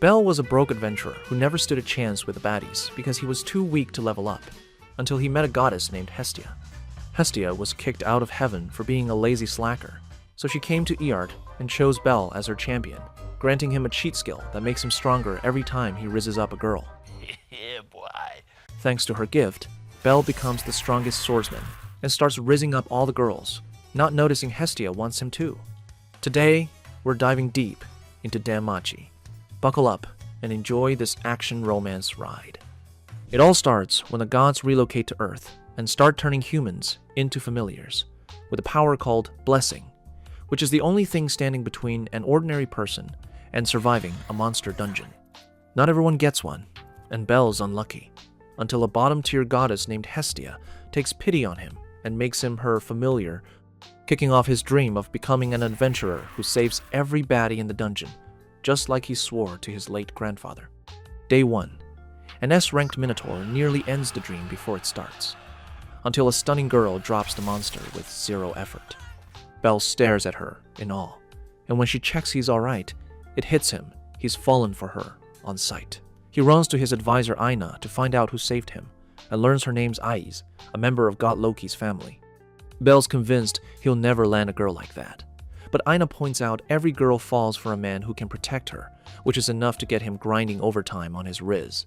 Bel was a broke adventurer who never stood a chance with the baddies because he was too weak to level up, until he met a goddess named Hestia. Hestia was kicked out of heaven for being a lazy slacker, so she came to Iart and chose Bel as her champion, granting him a cheat skill that makes him stronger every time he rizzes up a girl. Yeah, boy. Thanks to her gift, Bel becomes the strongest swordsman and starts rizzing up all the girls, not noticing Hestia wants him too. Today, we're diving deep into Danmachi. Buckle up and enjoy this action romance ride. It all starts when the gods relocate to Earth and start turning humans into familiars, with a power called Blessing, which is the only thing standing between an ordinary person and surviving a monster dungeon. Not everyone gets one, and Bel's unlucky, until a bottom-tier goddess named Hestia takes pity on him and makes him her familiar, kicking off his dream of becoming an adventurer who saves every baddie in the dungeon, just like he swore to his late grandfather. Day 1. An S-ranked Minotaur nearly ends the dream before it starts, until a stunning girl drops the monster with zero effort. Bel stares at her in awe, and when she checks he's alright, it hits him he's fallen for her on sight. He runs to his advisor Aina to find out who saved him, and learns her name's Ais, a member of God Loki's family. Bel's convinced he'll never land a girl like that, but Aina points out every girl falls for a man who can protect her, which is enough to get him grinding overtime on his riz.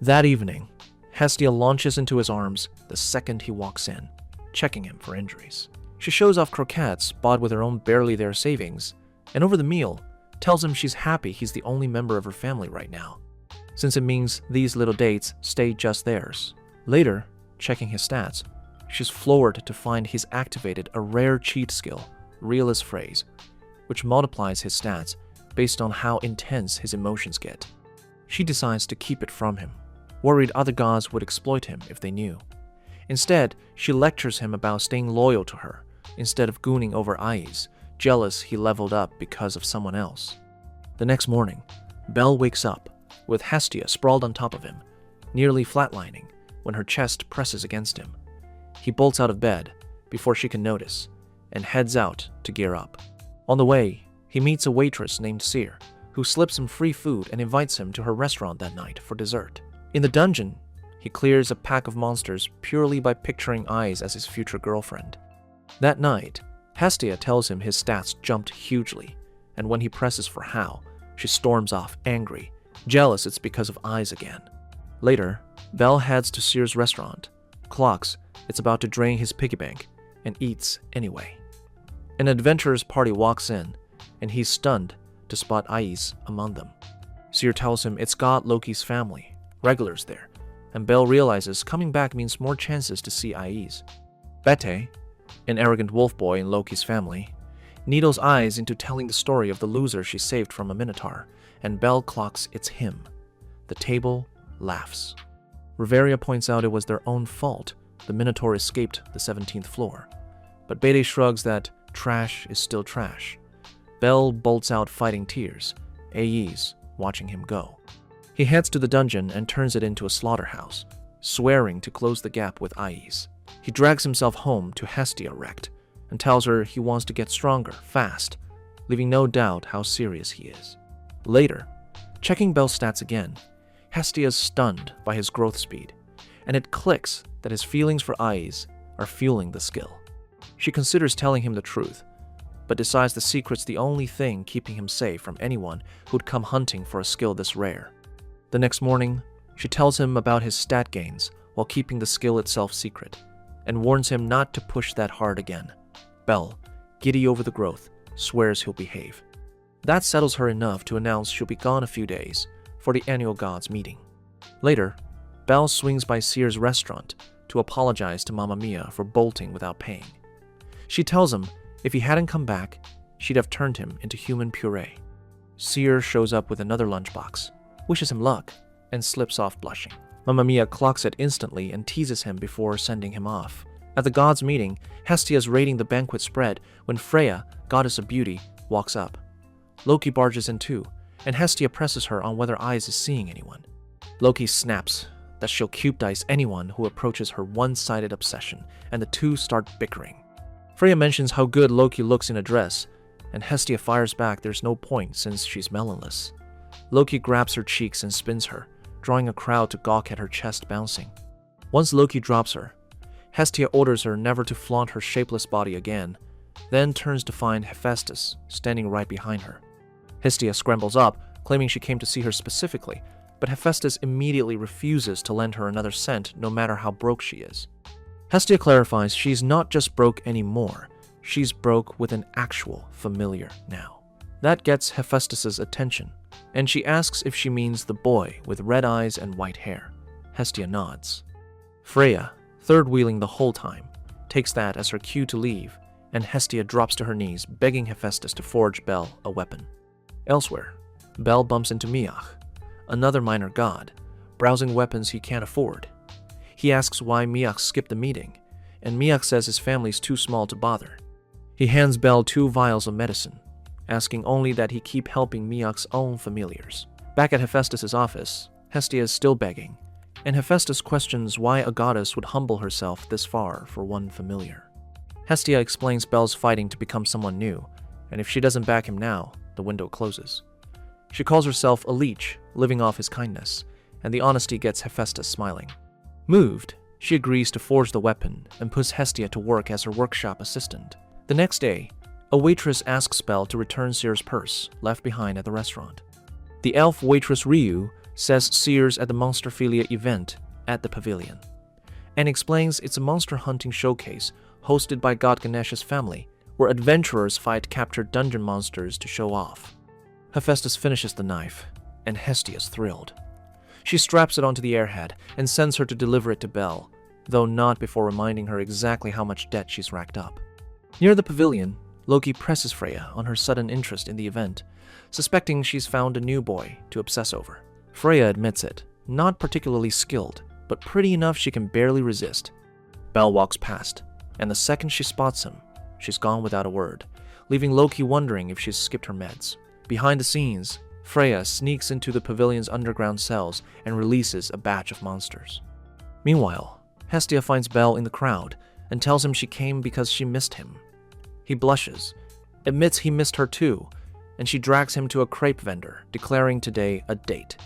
That evening, Hestia launches into his arms the second he walks in, checking him for injuries. She shows off croquettes bought with her own barely there savings, and over the meal, tells him she's happy he's the only member of her family right now, since it means these little dates stay just theirs. Later, checking his stats, she's floored to find he's activated a rare cheat skill, Realist Phrase, which multiplies his stats based on how intense his emotions get. She decides to keep it from him, worried other gods would exploit him if they knew. Instead, she lectures him about staying loyal to her, instead of gooning over Ais, jealous he leveled up because of someone else. The next morning, Bel wakes up, with Hestia sprawled on top of him, nearly flatlining when her chest presses against him. He bolts out of bed before she can notice, and heads out to gear up. On the way, he meets a waitress named Seer, who slips him free food and invites him to her restaurant that night for dessert. In the dungeon, he clears a pack of monsters purely by picturing Ais as his future girlfriend. That night, Hestia tells him his stats jumped hugely, and when he presses for how, she storms off angry, jealous it's because of Ais again. Later, Bel heads to Seer's restaurant, clocks it's about to drain his piggy bank, and eats anyway. An adventurer's party walks in, and he's stunned to spot Ais among them. Seer tells him it's God Loki's family, regulars there, and Bel realizes coming back means more chances to see Ais. Bete, an arrogant wolf boy in Loki's family, needles Ais into telling the story of the loser she saved from a Minotaur, and Bel clocks it's him. The table laughs. Riveria points out it was their own fault the Minotaur escaped the 17th floor, but Bete shrugs that trash is still trash. Bel bolts out fighting tears, Ais watching him go. He heads to the dungeon and turns it into a slaughterhouse, swearing to close the gap with Ais. He drags himself home to Hestia wrecked and tells her he wants to get stronger, fast, leaving no doubt how serious he is. Later, checking Bel's stats again, Hestia's stunned by his growth speed, and it clicks that his feelings for Ais are fueling the skill. She considers telling him the truth, but decides the secret's the only thing keeping him safe from anyone who'd come hunting for a skill this rare. The next morning, she tells him about his stat gains while keeping the skill itself secret, and warns him not to push that hard again. Bel, giddy over the growth, swears he'll behave. That settles her enough to announce she'll be gone a few days for the annual gods meeting. Later, Bel swings by Seer's restaurant to apologize to Mamma Mia for bolting without paying. She tells him if he hadn't come back, she'd have turned him into human puree. Seer shows up with another lunchbox, wishes him luck, and slips off blushing. Mamma Mia clocks it instantly and teases him before sending him off. At the gods' meeting, Hestia's raiding the banquet spread when Freya, goddess of beauty, walks up. Loki barges in too, and Hestia presses her on whether Ais is seeing anyone. Loki snaps that she'll cube dice anyone who approaches her one-sided obsession, and the two start bickering. Freya mentions how good Loki looks in a dress, and Hestia fires back there's no point since she's melonless. Loki grabs her cheeks and spins her, drawing a crowd to gawk at her chest bouncing. Once Loki drops her, Hestia orders her never to flaunt her shapeless body again, then turns to find Hephaestus standing right behind her. Hestia scrambles up, claiming she came to see her specifically, but Hephaestus immediately refuses to lend her another cent no matter how broke she is. Hestia clarifies she's not just broke anymore, she's broke with an actual familiar now. That gets Hephaestus's attention, and she asks if she means the boy with red eyes and white hair. Hestia nods. Freya, third-wheeling the whole time, takes that as her cue to leave, and Hestia drops to her knees, begging Hephaestus to forge Bel a weapon. Elsewhere, Bel bumps into Miach, another minor god, browsing weapons he can't afford. He asks why Miach skipped the meeting, and Miach says his family's too small to bother. He hands Bel 2 vials of medicine, asking only that he keep helping Miach's own familiars. Back at Hephaestus's office, Hestia is still begging, and Hephaestus questions why a goddess would humble herself this far for one familiar. Hestia explains Bel's fighting to become someone new, and if she doesn't back him now, the window closes. She calls herself a leech, living off his kindness, and the honesty gets Hephaestus smiling. Moved, she agrees to forge the weapon and puts Hestia to work as her workshop assistant. The next day, a waitress asks Bel to return Seer's purse, left behind at the restaurant. The elf waitress Ryu says Seer's at the Monsterphilia event at the pavilion, and explains it's a monster hunting showcase hosted by God Ganesh's family, where adventurers fight captured dungeon monsters to show off. Hephaestus finishes the knife, and Hestia's thrilled. She straps it onto the airhead and sends her to deliver it to Bel, though not before reminding her exactly how much debt she's racked up. Near the pavilion, Loki presses Freya on her sudden interest in the event, suspecting she's found a new boy to obsess over. Freya admits it, not particularly skilled, but pretty enough she can barely resist. Bel walks past, and the second she spots him, she's gone without a word, leaving Loki wondering if she's skipped her meds. Behind the scenes, Freya sneaks into the pavilion's underground cells and releases a batch of monsters. Meanwhile, Hestia finds Bel in the crowd and tells him she came because she missed him. He blushes, admits he missed her too, and she drags him to a crepe vendor, declaring today a date.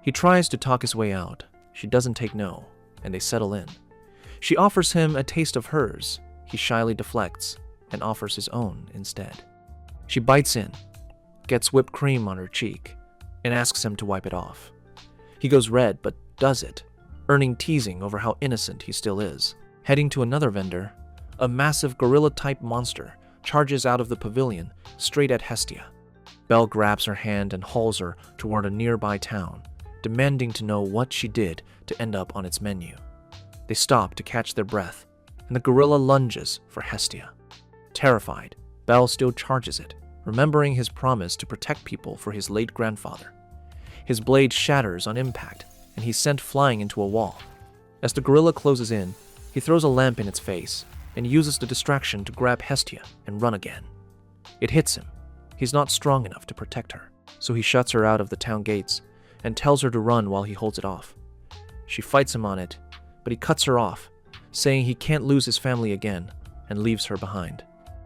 He tries to talk his way out. She doesn't take no, and they settle in. She offers him a taste of hers. He shyly deflects and offers his own instead. She bites in, gets whipped cream on her cheek, and asks him to wipe it off. He goes red, but does it, earning teasing over how innocent he still is. Heading to another vendor, a massive gorilla-type monster charges out of the pavilion straight at Hestia. Bel grabs her hand and hauls her toward a nearby town, demanding to know what she did to end up on its menu. They stop to catch their breath, and the gorilla lunges for Hestia. Terrified, Bel still charges it, remembering his promise to protect people for his late grandfather. His blade shatters on impact, and he's sent flying into a wall. As the gorilla closes in, he throws a lamp in its face and uses the distraction to grab Hestia and run again. It hits him. He's not strong enough to protect her, so he shuts her out of the town gates and tells her to run while he holds it off. She fights him on it, but he cuts her off, saying he can't lose his family again, and leaves her behind.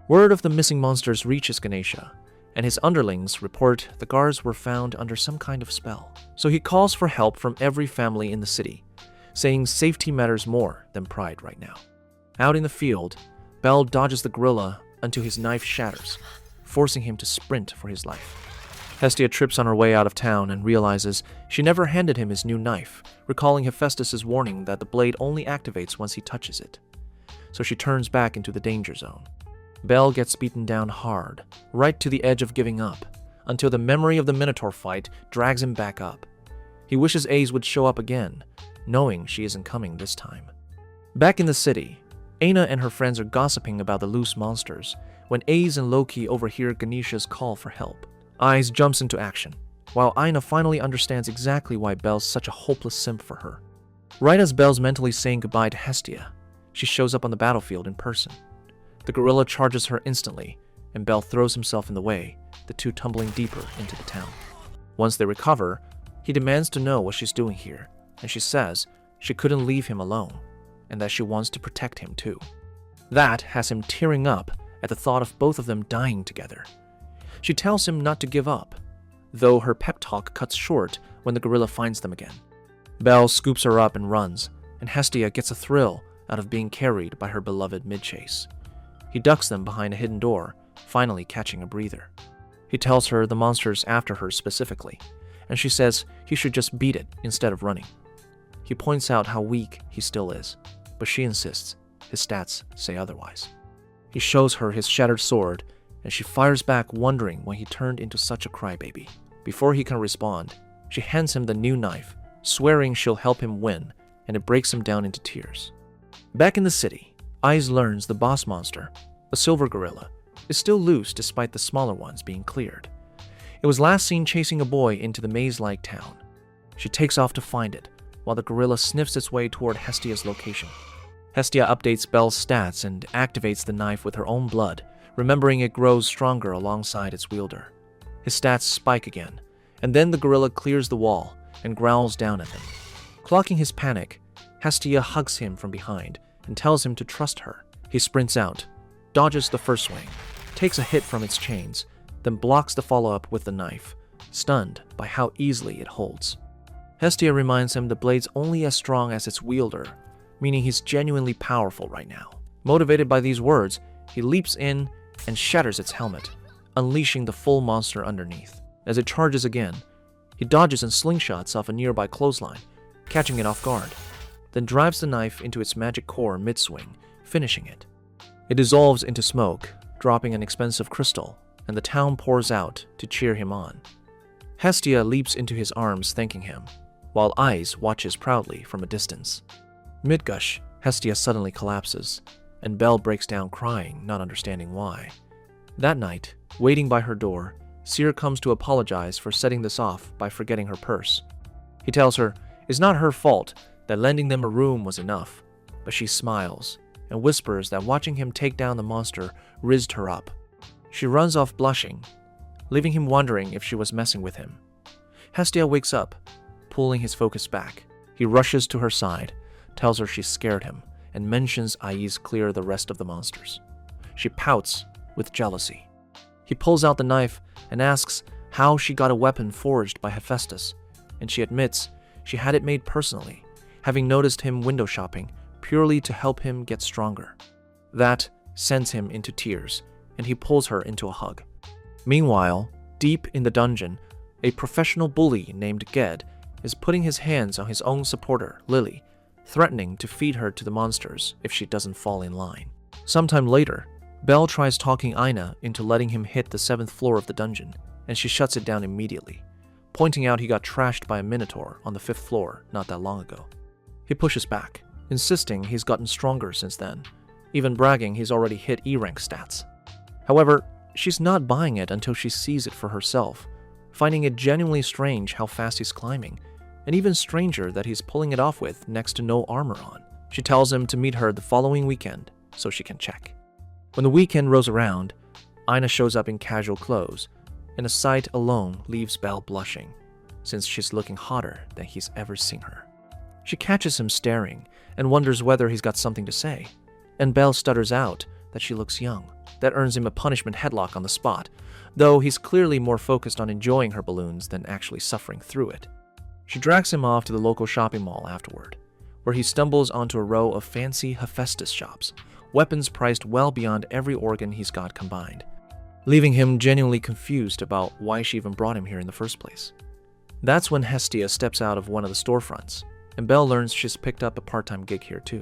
Word of the missing monsters reaches Ganesha, and his underlings report the guards were found under some kind of spell. So he calls for help from every family in the city, saying safety matters more than pride right now. Out in the field, Bel dodges the gorilla until his knife shatters, forcing him to sprint for his life. Hestia trips on her way out of town and realizes she never handed him his new knife, recalling Hephaestus' warning that the blade only activates once he touches it. So she turns back into the danger zone. Bel gets beaten down hard, right to the edge of giving up, until the memory of the Minotaur fight drags him back up. He wishes Ace would show up again, knowing she isn't coming this time. Back in the city, Aina and her friends are gossiping about the loose monsters when Ace and Loki overhear Ganesha's call for help. Aiz jumps into action, while Aina finally understands exactly why Bel's such a hopeless simp for her. Right as Bel's mentally saying goodbye to Hestia, she shows up on the battlefield in person. The gorilla charges her instantly, and Bel throws himself in the way, the two tumbling deeper into the town. Once they recover, he demands to know what she's doing here, and she says she couldn't leave him alone, and that she wants to protect him too. That has him tearing up at the thought of both of them dying together. She tells him not to give up, though her pep talk cuts short when the gorilla finds them again. Belle scoops her up and runs, and Hestia gets a thrill out of being carried by her beloved mid-chase. He ducks them behind a hidden door, finally catching a breather. He tells her the monster's after her specifically, and she says he should just beat it instead of running. He points out how weak he still is, but she insists his stats say otherwise. He shows her his shattered sword, and she fires back wondering why he turned into such a crybaby. Before he can respond, she hands him the new knife, swearing she'll help him win, and it breaks him down into tears. Back in the city, Eyes learns the boss monster, a silver gorilla, is still loose despite the smaller ones being cleared. It was last seen chasing a boy into the maze-like town. She takes off to find it, while the gorilla sniffs its way toward Hestia's location. Hestia updates Belle's stats and activates the knife with her own blood, remembering it grows stronger alongside its wielder. His stats spike again, and then the gorilla clears the wall and growls down at them. Clocking his panic, Hestia hugs him from behind and tells him to trust her. He sprints out, dodges the first swing, takes a hit from its chains, then blocks the follow-up with the knife, stunned by how easily it holds. Hestia reminds him the blade's only as strong as its wielder, meaning he's genuinely powerful right now. Motivated by these words, he leaps in and shatters its helmet, unleashing the full monster underneath. As it charges again, he dodges and slingshots off a nearby clothesline, catching it off guard, then drives the knife into its magic core mid-swing, finishing it. It dissolves into smoke, dropping an expensive crystal, and the town pours out to cheer him on. Hestia leaps into his arms thanking him, while Eyes watches proudly from a distance. Mid-gush, Hestia suddenly collapses, and Belle breaks down crying, not understanding why. That night, waiting by her door, Seer comes to apologize for setting this off by forgetting her purse. He tells her it's not her fault that lending them a room was enough, but she smiles and whispers that watching him take down the monster rizzed her up. She runs off blushing, leaving him wondering if she was messing with him. Hestia wakes up, pulling his focus back. He rushes to her side, tells her she scared him, and mentions Aiz clear the rest of the monsters. She pouts with jealousy. He pulls out the knife and asks how she got a weapon forged by Hephaestus, and she admits she had it made personally, having noticed him window shopping purely to help him get stronger. That sends him into tears, and he pulls her into a hug. Meanwhile, deep in the dungeon, a professional bully named Ged is putting his hands on his own supporter, Lily, threatening to feed her to the monsters if she doesn't fall in line. Sometime later, Belle tries talking Aina into letting him hit the 7th floor of the dungeon, and she shuts it down immediately, pointing out he got trashed by a minotaur on the 5th floor not that long ago. He pushes back, insisting he's gotten stronger since then, even bragging he's already hit E-rank stats. However, she's not buying it until she sees it for herself, finding it genuinely strange how fast he's climbing, and even stranger that he's pulling it off with next to no armor on. She tells him to meet her the following weekend so she can check. When the weekend rolls around, Aina shows up in casual clothes, and the sight alone leaves Belle blushing, since she's looking hotter than he's ever seen her. She catches him staring and wonders whether he's got something to say, and Belle stutters out that she looks young. That earns him a punishment headlock on the spot, though he's clearly more focused on enjoying her balloons than actually suffering through it. She drags him off to the local shopping mall afterward, where he stumbles onto a row of fancy Hephaestus shops, weapons priced well beyond every organ he's got combined, leaving him genuinely confused about why she even brought him here in the first place. That's when Hestia steps out of one of the storefronts, and Belle learns she's picked up a part-time gig here too.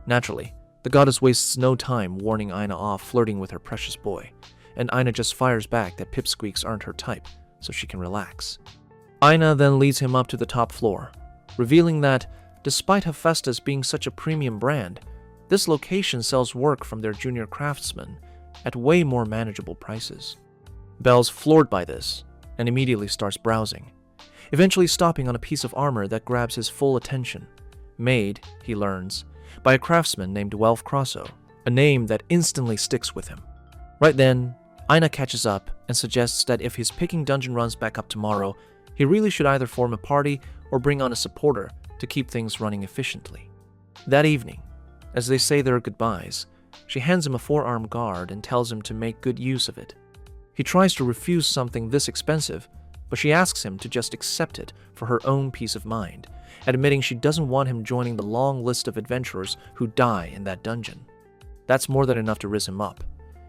Naturally, the goddess wastes no time warning Aina off flirting with her precious boy, and Aina just fires back that pipsqueaks aren't her type, so she can relax. Aina then leads him up to the top floor, revealing that, despite Hephaestus being such a premium brand, this location sells work from their junior craftsmen at way more manageable prices. Belle's floored by this, and immediately starts browsing, eventually stopping on a piece of armor that grabs his full attention, made, he learns, by a craftsman named Welf Crosso, a name that instantly sticks with him. Right then, Aina catches up and suggests that if he's picking dungeon runs back up tomorrow, he really should either form a party or bring on a supporter to keep things running efficiently. That evening, as they say their goodbyes, she hands him a 4-arm guard and tells him to make good use of it. He tries to refuse something this expensive, but she asks him to just accept it for her own peace of mind, admitting she doesn't want him joining the long list of adventurers who die in that dungeon. That's more than enough to riz him up,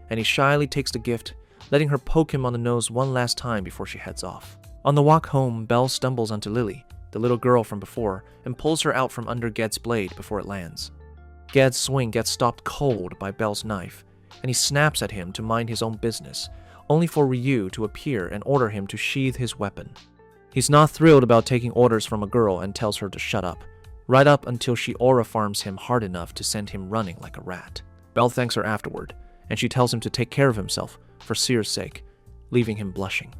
and he shyly takes the gift, letting her poke him on the nose one last time before she heads off. On the walk home, Belle stumbles onto Lily, the little girl from before, and pulls her out from under Ged's blade before it lands. Ged's swing gets stopped cold by Belle's knife, and he snaps at him to mind his own business, only for Ryu to appear and order him to sheathe his weapon. He's not thrilled about taking orders from a girl and tells her to shut up, right up until she aura farms him hard enough to send him running like a rat. Belle thanks her afterward, and she tells him to take care of himself for Seer's sake, leaving him blushing.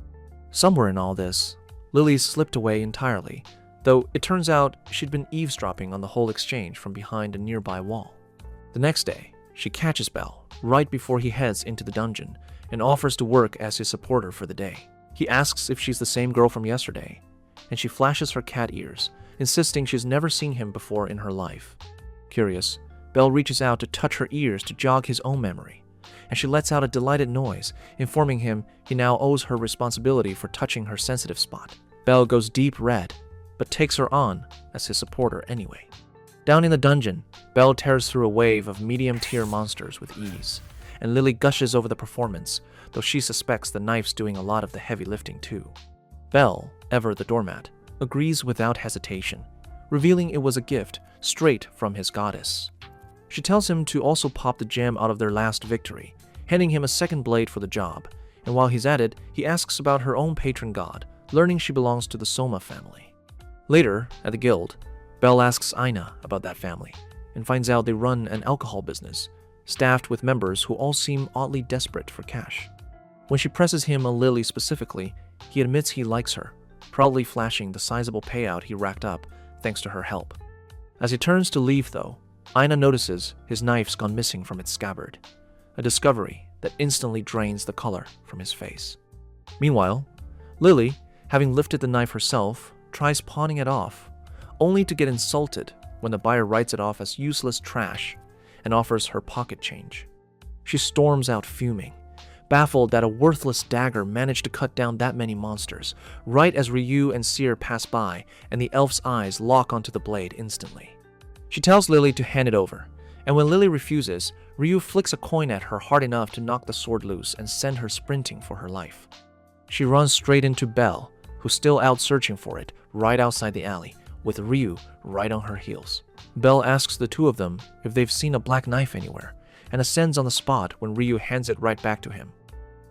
Somewhere in all this, Lily slipped away entirely, though it turns out she'd been eavesdropping on the whole exchange from behind a nearby wall. The next day, she catches Belle right before he heads into the dungeon and offers to work as his supporter for the day. He asks if she's the same girl from yesterday, and she flashes her cat ears, insisting she's never seen him before in her life. Curious, Belle reaches out to touch her ears to jog his own memory, and she lets out a delighted noise, informing him he now owes her responsibility for touching her sensitive spot. Belle goes deep red, but takes her on as his supporter anyway. Down in the dungeon, Belle tears through a wave of medium-tier monsters with ease, and Lily gushes over the performance, though she suspects the knife's doing a lot of the heavy lifting too. Belle, ever the doormat, agrees without hesitation, revealing it was a gift straight from his goddess. She tells him to also pop the gem out of their last victory, handing him a second blade for the job, and while he's at it, he asks about her own patron god, learning she belongs to the Soma family. Later, at the guild, Belle asks Aina about that family, and finds out they run an alcohol business, staffed with members who all seem oddly desperate for cash. When she presses him on Lily specifically, he admits he likes her, proudly flashing the sizable payout he racked up thanks to her help. As he turns to leave though, Aina notices his knife's gone missing from its scabbard, a discovery that instantly drains the color from his face. Meanwhile, Lily, having lifted the knife herself, tries pawning it off, only to get insulted when the buyer writes it off as useless trash and offers her pocket change. She storms out fuming, baffled that a worthless dagger managed to cut down that many monsters, right as Ryu and Seer pass by and the elf's eyes lock onto the blade instantly. She tells Lily to hand it over, and when Lily refuses, Ryu flicks a coin at her hard enough to knock the sword loose and send her sprinting for her life. She runs straight into Belle, who's still out searching for it, right outside the alley, with Ryu right on her heels. Belle asks the two of them if they've seen a black knife anywhere, and ascends on the spot when Ryu hands it right back to him.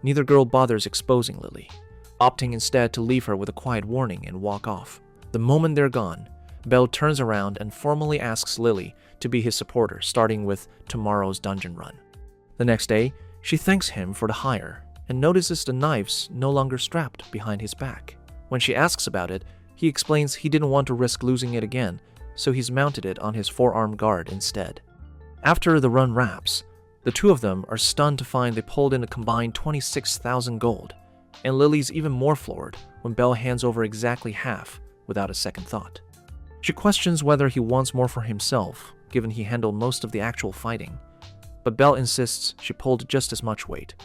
Neither girl bothers exposing Lily, opting instead to leave her with a quiet warning and walk off. The moment they're gone, Belle turns around and formally asks Lily to be his supporter, starting with tomorrow's dungeon run. The next day, she thanks him for the hire and notices the knife's no longer strapped behind his back. When she asks about it, he explains he didn't want to risk losing it again, so he's mounted it on his forearm guard instead. After the run wraps, the two of them are stunned to find they pulled in a combined 26,000 gold, and Lily's even more floored when Belle hands over exactly half without a second thought. She questions whether he wants more for himself, given he handled most of the actual fighting, but Belle insists she pulled just as much weight,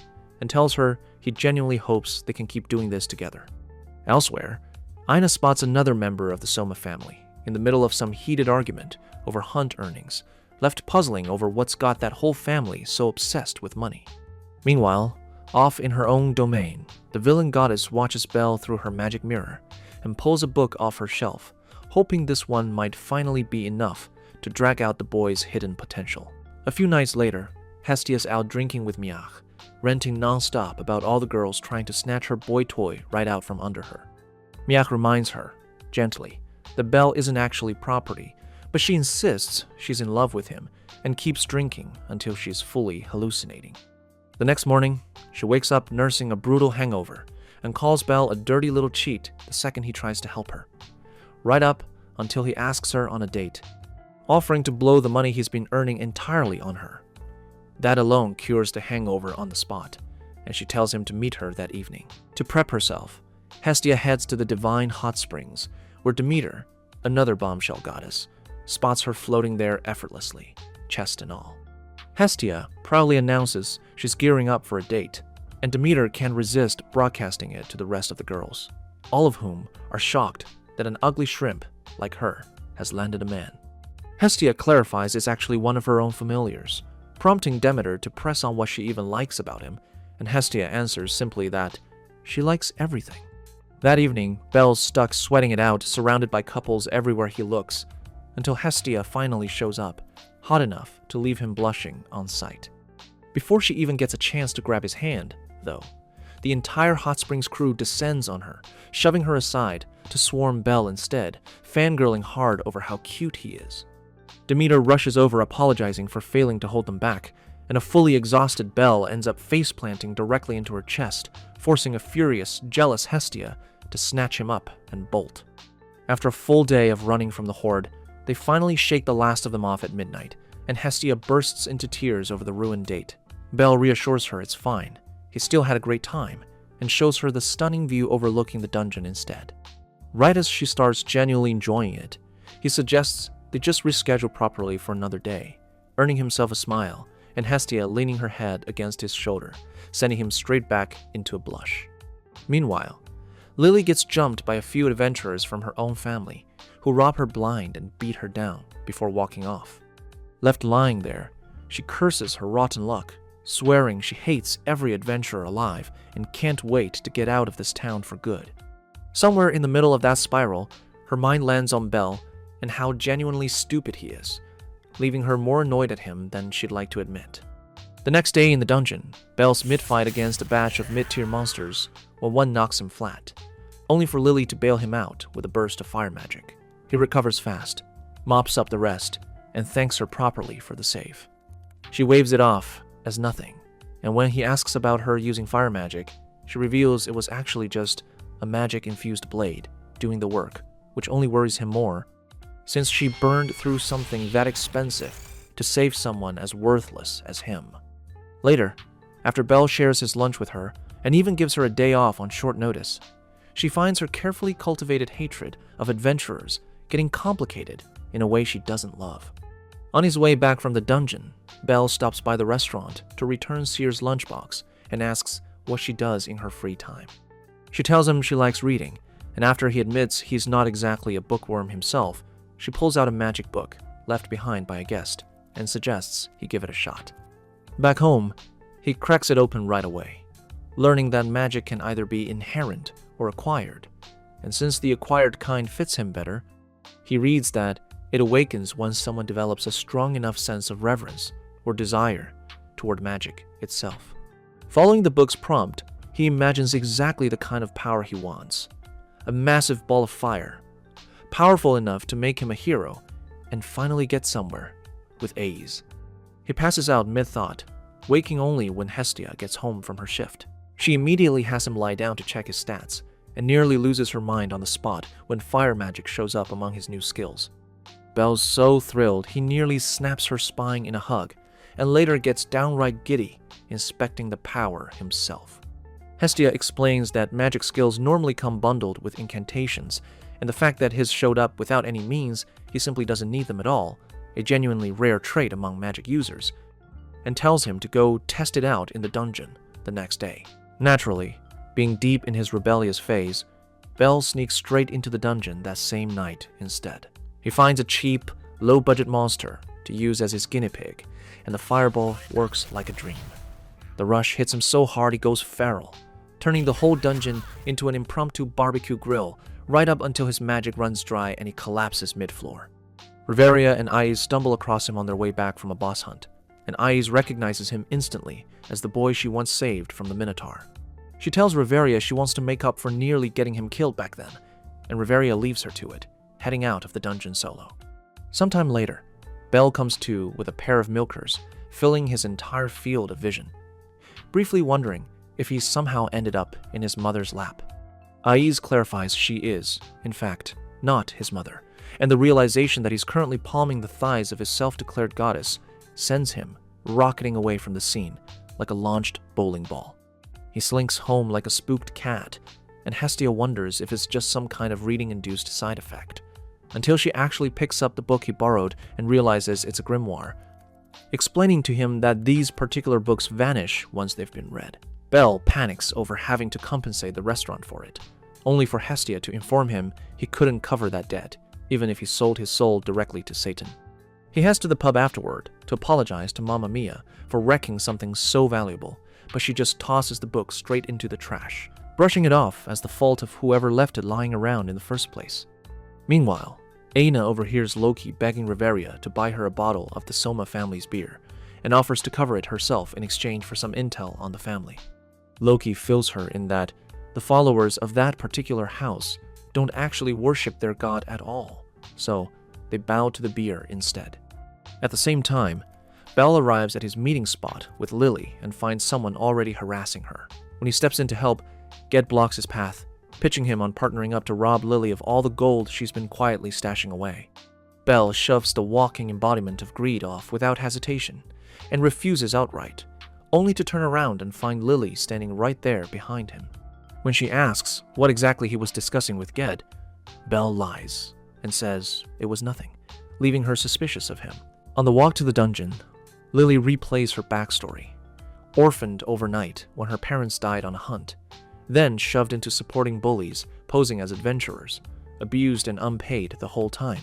and tells her he genuinely hopes they can keep doing this together. Elsewhere, Aina spots another member of the Soma family in the middle of some heated argument over hunt earnings, left puzzling over what's got that whole family so obsessed with money. Meanwhile, off in her own domain, the villain goddess watches Belle through her magic mirror and pulls a book off her shelf, hoping this one might finally be enough to drag out the boy's hidden potential. A few nights later, Hestia's out drinking with Miach, ranting non-stop about all the girls trying to snatch her boy toy right out from under her. Miach reminds her, gently, that Belle isn't actually property, but she insists she's in love with him and keeps drinking until she's fully hallucinating. The next morning, she wakes up nursing a brutal hangover and calls Belle a dirty little cheat the second he tries to help her, right up until he asks her on a date, offering to blow the money he's been earning entirely on her. That alone cures the hangover on the spot, and she tells him to meet her that evening. To prep herself, Hestia heads to the divine hot springs, where Demeter, another bombshell goddess, spots her floating there effortlessly, chest and all. Hestia proudly announces she's gearing up for a date, and Demeter can't resist broadcasting it to the rest of the girls. all of whom are shocked that an ugly shrimp like her has landed a man. Hestia clarifies it's actually one of her own familiars, prompting Demeter to press on what she even likes about him, and Hestia answers simply that she likes everything. That evening, Belle's stuck sweating it out, surrounded by couples everywhere he looks, until Hestia finally shows up, hot enough to leave him blushing on sight. Before she even gets a chance to grab his hand, though, the entire Hot Springs crew descends on her, shoving her aside to swarm Belle instead, fangirling hard over how cute he is. Demeter rushes over apologizing for failing to hold them back, and a fully exhausted Belle ends up face-planting directly into her chest, forcing a furious, jealous Hestia to snatch him up and bolt. After a full day of running from the horde, they finally shake the last of them off at midnight, and Hestia bursts into tears over the ruined date. Belle reassures her it's fine, he still had a great time, and shows her the stunning view overlooking the dungeon instead. Right as she starts genuinely enjoying it, he suggests they just reschedule properly for another day, earning himself a smile, and Hestia leaning her head against his shoulder, sending him straight back into a blush. Meanwhile, Lily gets jumped by a few adventurers from her own family, who rob her blind and beat her down before walking off. Left lying there, she curses her rotten luck, swearing she hates every adventurer alive and can't wait to get out of this town for good. Somewhere in the middle of that spiral, her mind lands on Belle and how genuinely stupid he is, leaving her more annoyed at him than she'd like to admit. The next day in the dungeon, Belle's mid-fight against a batch of mid-tier monsters when one knocks him flat, only for Lily to bail him out with a burst of fire magic. He recovers fast, mops up the rest, and thanks her properly for the save. She waves it off as nothing, and when he asks about her using fire magic, she reveals it was actually just a magic-infused blade doing the work, which only worries him more, since she burned through something that expensive to save someone as worthless as him. Later, after Belle shares his lunch with her and even gives her a day off on short notice, she finds her carefully cultivated hatred of adventurers getting complicated in a way she doesn't love. On his way back from the dungeon, Belle stops by the restaurant to return Sear's lunchbox and asks what she does in her free time. She tells him she likes reading, and after he admits he's not exactly a bookworm himself, she pulls out a magic book left behind by a guest and suggests he give it a shot. Back home, he cracks it open right away, learning that magic can either be inherent or acquired, and since the acquired kind fits him better, he reads that it awakens once someone develops a strong enough sense of reverence or desire toward magic itself. Following the book's prompt, he imagines exactly the kind of power he wants: a massive ball of fire, powerful enough to make him a hero and finally get somewhere with ease. He passes out mid-thought, waking only when Hestia gets home from her shift. She immediately has him lie down to check his stats, and nearly loses her mind on the spot when fire magic shows up among his new skills. Belle's so thrilled he nearly snaps her spine in a hug, and later gets downright giddy, inspecting the power himself. Hestia explains that magic skills normally come bundled with incantations, and the fact that his showed up without any means he simply doesn't need them at all, a genuinely rare trait among magic users, and tells him to go test it out in the dungeon the next day. Naturally, being deep in his rebellious phase, Belle sneaks straight into the dungeon that same night instead. He finds a cheap, low-budget monster to use as his guinea pig, and the fireball works like a dream. The rush hits him so hard he goes feral, turning the whole dungeon into an impromptu barbecue grill right up until his magic runs dry and he collapses mid-floor. Riveria and Ais stumble across him on their way back from a boss hunt, and Ais recognizes him instantly as the boy she once saved from the Minotaur. She tells Riveria she wants to make up for nearly getting him killed back then, and Riveria leaves her to it, heading out of the dungeon solo. Sometime later, Belle comes to with a pair of milkers, filling his entire field of vision, briefly wondering if he's somehow ended up in his mother's lap. Ais clarifies she is, in fact, not his mother, and the realization that he's currently palming the thighs of his self-declared goddess sends him rocketing away from the scene like a launched bowling ball. He slinks home like a spooked cat, and Hestia wonders if it's just some kind of reading-induced side effect, until she actually picks up the book he borrowed and realizes it's a grimoire, explaining to him that these particular books vanish once they've been read. Belle panics over having to compensate the restaurant for it, only for Hestia to inform him he couldn't cover that debt, even if he sold his soul directly to Satan. He heads to the pub afterward to apologize to Mamma Mia for wrecking something so valuable, but she just tosses the book straight into the trash, brushing it off as the fault of whoever left it lying around in the first place. Meanwhile, Aina overhears Loki begging Riveria to buy her a bottle of the Soma family's beer, and offers to cover it herself in exchange for some intel on the family. Loki fills her in that the followers of that particular house don't actually worship their god at all, so they bow to the beer instead. At the same time, Bell arrives at his meeting spot with Lily and finds someone already harassing her. When he steps in to help, Ged blocks his path, pitching him on partnering up to rob Lily of all the gold she's been quietly stashing away. Bell shoves the walking embodiment of greed off without hesitation and refuses outright, only to turn around and find Lily standing right there behind him. When she asks what exactly he was discussing with Ged, Bell lies and says it was nothing, leaving her suspicious of him. On the walk to the dungeon, Lily replays her backstory. Orphaned overnight when her parents died on a hunt, then shoved into supporting bullies posing as adventurers, abused and unpaid the whole time.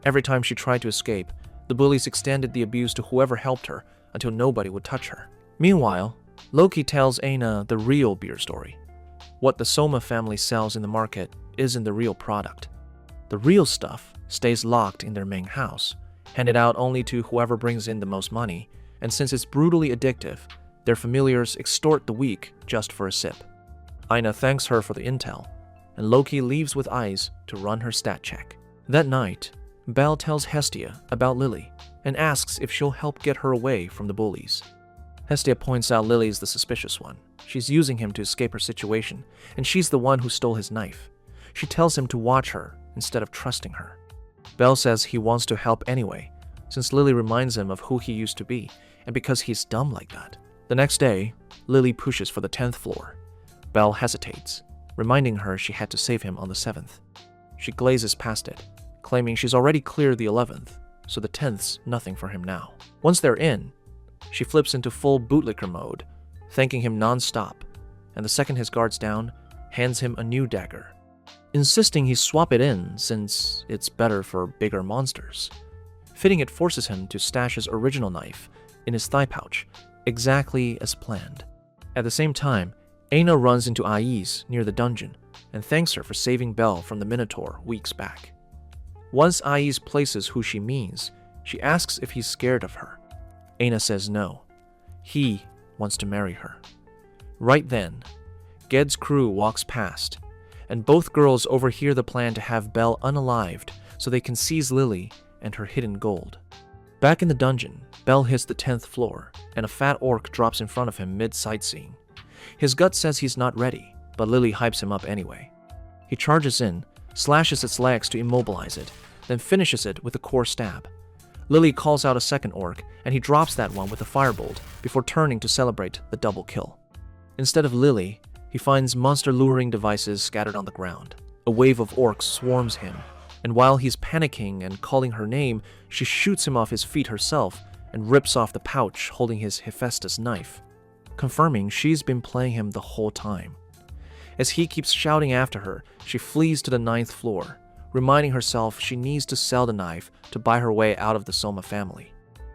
Every time she tried to escape, the bullies extended the abuse to whoever helped her until nobody would touch her. Meanwhile, Loki tells Aina the real beer story. What the Soma family sells in the market isn't the real product. The real stuff stays locked in their main house, handed out only to whoever brings in the most money, and since it's brutally addictive, their familiars extort the weak just for a sip. Aina thanks her for the intel, and Loki leaves with Eyes to run her stat check. That night, Bell tells Hestia about Lily and asks if she'll help get her away from the bullies. Hestia points out Lily's the suspicious one. She's using him to escape her situation, and she's the one who stole his knife. She tells him to watch her instead of trusting her. Bell says he wants to help anyway, since Lily reminds him of who he used to be, and because he's dumb like that. The next day, Lily pushes for the 10th floor. Bell hesitates, reminding her she had to save him on the 7th. She glazes past it, claiming she's already cleared the 11th, so the 10th's nothing for him now. Once they're in, she flips into full bootlicker mode, thanking him non-stop, and the second his guard's down, hands him a new dagger, insisting he swap it in since it's better for bigger monsters. Fitting it forces him to stash his original knife in his thigh pouch, exactly as planned. At the same time, Aina runs into Ais near the dungeon and thanks her for saving Bell from the Minotaur weeks back. Once Ais places who she means, she asks if he's scared of her. Aina says no. He wants to marry her. Right then, Ged's crew walks past, and both girls overhear the plan to have Bell unalived so they can seize Lily and her hidden gold. Back in the dungeon, Bell hits the 10th floor, and a fat orc drops in front of him mid-sightseeing. His gut says he's not ready, but Lily hypes him up anyway. He charges in, slashes its legs to immobilize it, then finishes it with a core stab. Lily calls out a second orc, and he drops that one with a firebolt before turning to celebrate the double kill. Instead of Lily, he finds monster luring devices scattered on the ground. A wave of orcs swarms him, and while he's panicking and calling her name, she shoots him off his feet herself and rips off the pouch holding his Hephaestus knife, confirming she's been playing him the whole time. As he keeps shouting after her, she flees to the 9th floor, reminding herself she needs to sell the knife to buy her way out of the Soma family.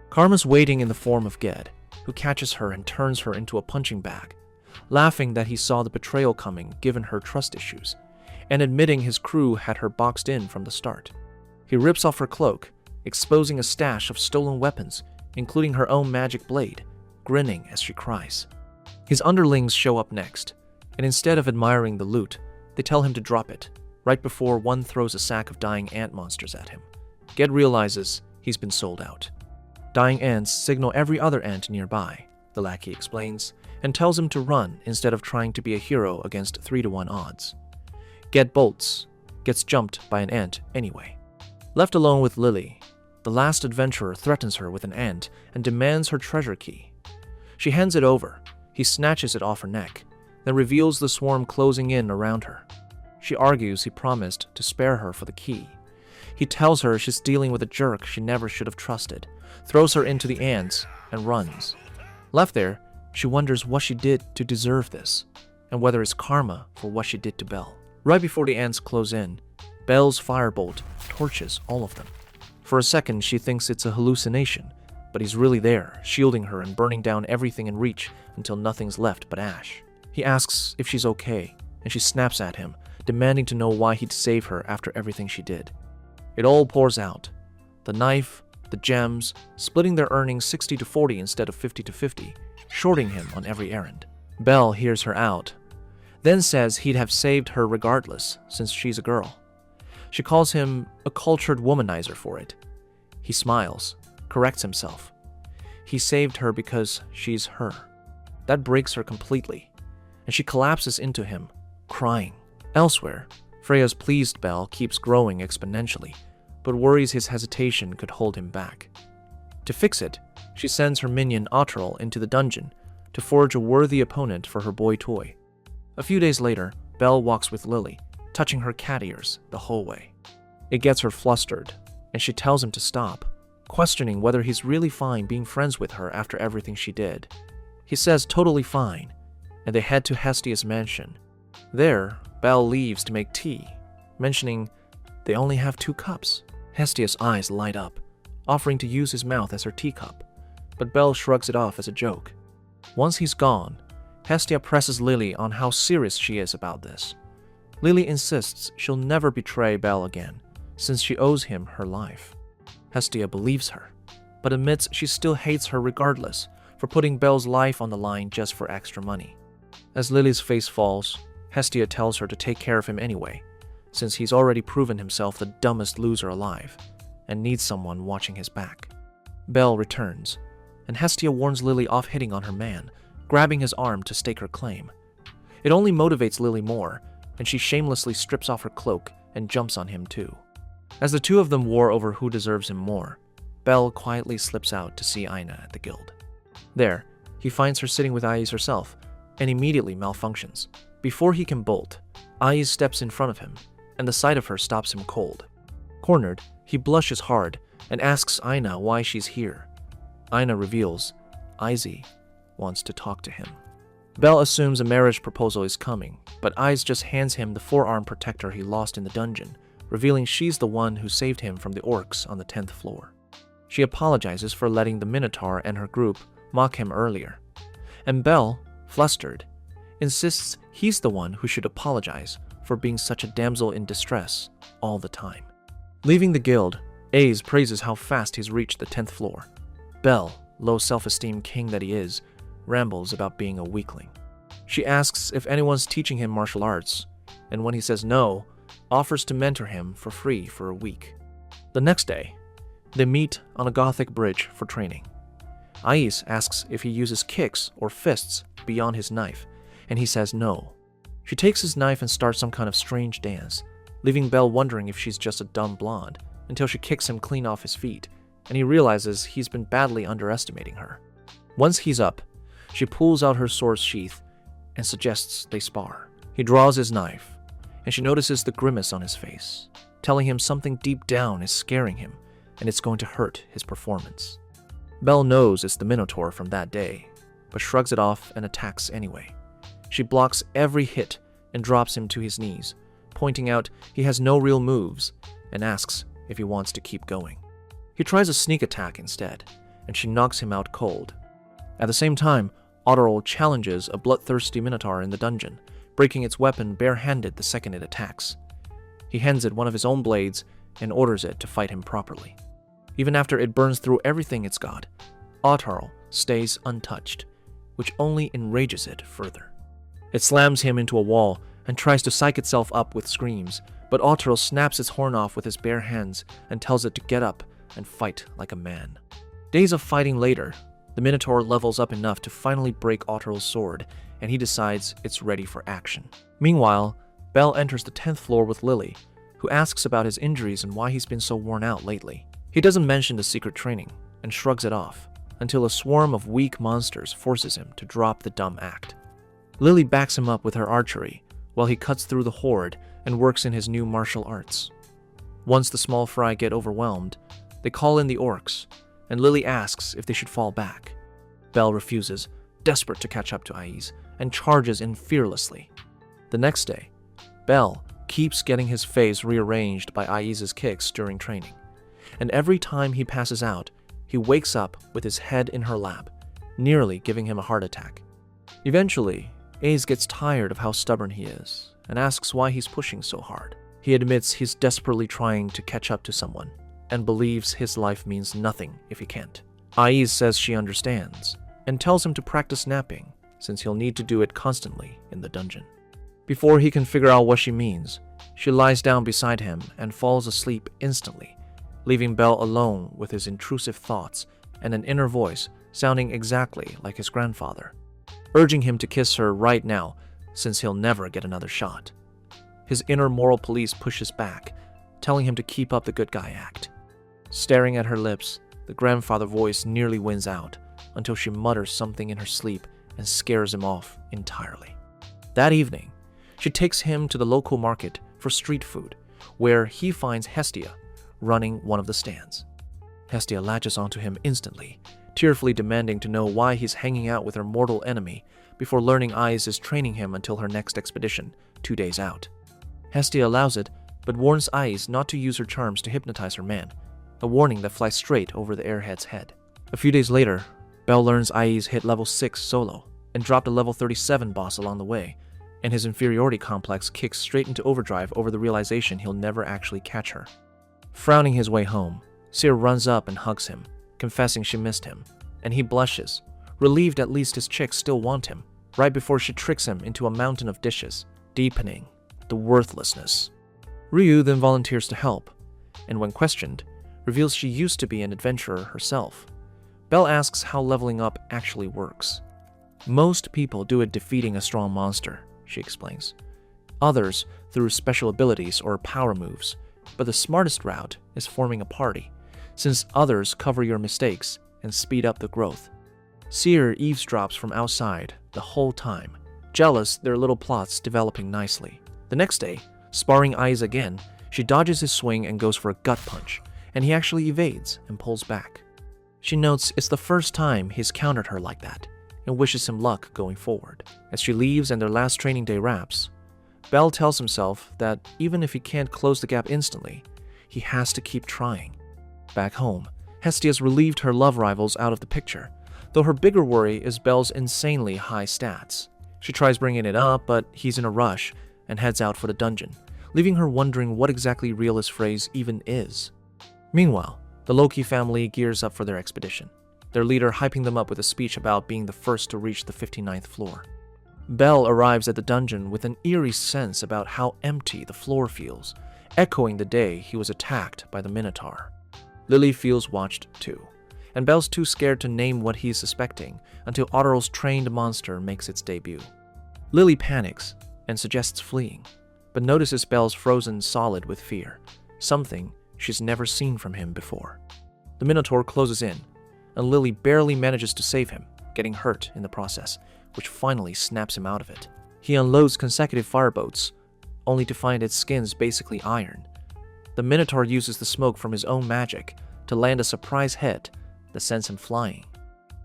Karma's waiting in the form of Ged, who catches her and turns her into a punching bag, laughing that he saw the betrayal coming given her trust issues, and admitting his crew had her boxed in from the start. He rips off her cloak, exposing a stash of stolen weapons, including her own magic blade, grinning as she cries. His underlings show up next, and instead of admiring the loot, they tell him to drop it, right before one throws a sack of dying ant monsters at him. Ged realizes he's been sold out. Dying ants signal every other ant nearby, the lackey explains, and tells him to run instead of trying to be a hero against 3-to-1 odds. Ged bolts, gets jumped by an ant anyway. Left alone with Lily, the last adventurer threatens her with an ant and demands her treasure key. She hands it over. He snatches it off her neck, then reveals the swarm closing in around her. She argues he promised to spare her for the key. He tells her she's dealing with a jerk she never should have trusted, throws her into the ants, and runs. Left there, she wonders what she did to deserve this, and whether it's karma for what she did to Bell. Right before the ants close in, Belle's firebolt torches all of them. For a second, she thinks it's a hallucination, but he's really there, shielding her and burning down everything in reach until nothing's left but ash. He asks if she's okay, and she snaps at him, demanding to know why he'd save her after everything she did. It all pours out. The knife, the gems, splitting their earnings 60-40 instead of 50-50, shorting him on every errand. Belle hears her out, then says he'd have saved her regardless, since she's a girl. She calls him a cultured womanizer for it. He smiles, corrects himself. He saved her because she's her. That breaks her completely, and she collapses into him, crying. Elsewhere, Freya's pleased Belle keeps growing exponentially, but worries his hesitation could hold him back. To fix it, she sends her minion Otterl into the dungeon to forge a worthy opponent for her boy toy. A few days later, Belle walks with Lily, touching her cat ears the whole way. It gets her flustered, and she tells him to stop, questioning whether he's really fine being friends with her after everything she did. He says totally fine, and they head to Hestia's mansion. There, Belle leaves to make tea, mentioning they only have 2 cups. Hestia's eyes light up, offering to use his mouth as her teacup, but Belle shrugs it off as a joke. Once he's gone, Hestia presses Lily on how serious she is about this. Lily insists she'll never betray Belle again, since she owes him her life. Hestia believes her, but admits she still hates her regardless for putting Belle's life on the line just for extra money. As Lily's face falls, Hestia tells her to take care of him anyway, since he's already proven himself the dumbest loser alive and needs someone watching his back. Belle returns, and Hestia warns Lily off hitting on her man, grabbing his arm to stake her claim. It only motivates Lily more, and she shamelessly strips off her cloak and jumps on him too. As the two of them war over who deserves him more, Belle quietly slips out to see Aina at the guild. There, he finds her sitting with Ais herself, and immediately malfunctions. Before he can bolt, Ais steps in front of him, and the sight of her stops him cold. Cornered, he blushes hard and asks Aina why she's here. Aina reveals Izzy wants to talk to him. Belle assumes a marriage proposal is coming, but Ais just hands him the forearm protector he lost in the dungeon, revealing she's the one who saved him from the orcs on the 10th floor. She apologizes for letting the Minotaur and her group mock him earlier, and Belle, flustered, insists he's the one who should apologize for being such a damsel in distress all the time. Leaving the guild, Ais praises how fast he's reached the 10th floor. Belle, low self-esteem king that he is, rambles about being a weakling. She asks if anyone's teaching him martial arts, and when he says no, offers to mentor him for free for a week. The next day, they meet on a Gothic bridge for training. Ais asks if he uses kicks or fists beyond his knife, and he says no. She takes his knife and starts some kind of strange dance, leaving Belle wondering if she's just a dumb blonde, until she kicks him clean off his feet, and he realizes he's been badly underestimating her. Once he's up, she pulls out her sword's sheath and suggests they spar. He draws his knife, and she notices the grimace on his face, telling him something deep down is scaring him, and it's going to hurt his performance. Belle knows it's the Minotaur from that day, but shrugs it off and attacks anyway. She blocks every hit and drops him to his knees, pointing out he has no real moves, and asks if he wants to keep going. He tries a sneak attack instead, and she knocks him out cold. At the same time, Otterl challenges a bloodthirsty Minotaur in the dungeon, breaking its weapon barehanded the second it attacks. He hands it one of his own blades and orders it to fight him properly. Even after it burns through everything it's got, Otterl stays untouched, which only enrages it further. It slams him into a wall and tries to psych itself up with screams, but Otterl snaps its horn off with his bare hands and tells it to get up and fight like a man. Days of fighting later, the Minotaur levels up enough to finally break Otterl's sword, and he decides it's ready for action. Meanwhile, Belle enters the 10th floor with Lily, who asks about his injuries and why he's been so worn out lately. He doesn't mention the secret training, and shrugs it off, until a swarm of weak monsters forces him to drop the dumb act. Lily backs him up with her archery, while he cuts through the horde and works in his new martial arts. Once the small fry get overwhelmed, they call in the orcs, and Lily asks if they should fall back. Belle refuses, desperate to catch up to Ais, and charges in fearlessly. The next day, Belle, keeps getting his face rearranged by Aiza's kicks during training. And every time he passes out, he wakes up with his head in her lap, nearly giving him a heart attack. Eventually, Aiz gets tired of how stubborn he is and asks why he's pushing so hard. He admits he's desperately trying to catch up to someone and believes his life means nothing if he can't. Aiz says she understands and tells him to practice napping since he'll need to do it constantly in the dungeon. Before he can figure out what she means, she lies down beside him and falls asleep instantly, leaving Bell alone with his intrusive thoughts and an inner voice sounding exactly like his grandfather, urging him to kiss her right now since he'll never get another shot. His inner moral police pushes back, telling him to keep up the good guy act. Staring at her lips, the grandfather voice nearly wins out until she mutters something in her sleep and scares him off entirely. That evening, she takes him to the local market for street food, where he finds Hestia running one of the stands. Hestia latches onto him instantly, tearfully demanding to know why he's hanging out with her mortal enemy before learning Aiz is training him until her next expedition, 2 days out. Hestia allows it, but warns Aiz not to use her charms to hypnotize her man, a warning that flies straight over the airhead's head. A few days later, Bell learns Aiz hit level 6 solo and dropped a level 37 boss along the way, and his inferiority complex kicks straight into overdrive over the realization he'll never actually catch her. Frowning his way home, Seer runs up and hugs him, confessing she missed him, and he blushes, relieved at least his chicks still want him, right before she tricks him into a mountain of dishes, deepening the worthlessness. Ryu then volunteers to help, and when questioned, reveals she used to be an adventurer herself. Bell asks how leveling up actually works. Most people do it defeating a strong monster, she explains. Others through special abilities or power moves, but the smartest route is forming a party, since others cover your mistakes and speed up the growth. Seer eavesdrops from outside the whole time, jealous their little plots developing nicely. The next day, sparring Aiz again, she dodges his swing and goes for a gut punch, and he actually evades and pulls back. She notes it's the first time he's countered her like that, and wishes him luck going forward. As she leaves and their last training day wraps, Bell tells himself that even if he can't close the gap instantly, he has to keep trying. Back home, Hestia's relieved her love rivals out of the picture, though her bigger worry is Bell's insanely high stats. She tries bringing it up, but he's in a rush and heads out for the dungeon, leaving her wondering what exactly Realist phrase even is. Meanwhile, the Loki family gears up for their expedition, their leader hyping them up with a speech about being the first to reach the 59th floor. Bell arrives at the dungeon with an eerie sense about how empty the floor feels, echoing the day he was attacked by the Minotaur. Lily feels watched too, and Bell's too scared to name what he's suspecting until Otterl's trained monster makes its debut. Lily panics and suggests fleeing, but notices Bell's frozen solid with fear, something she's never seen from him before. The Minotaur closes in, and Lily barely manages to save him, getting hurt in the process, which finally snaps him out of it. He unloads consecutive fireboats, only to find its skin's basically iron. The Minotaur uses the smoke from his own magic to land a surprise hit that sends him flying.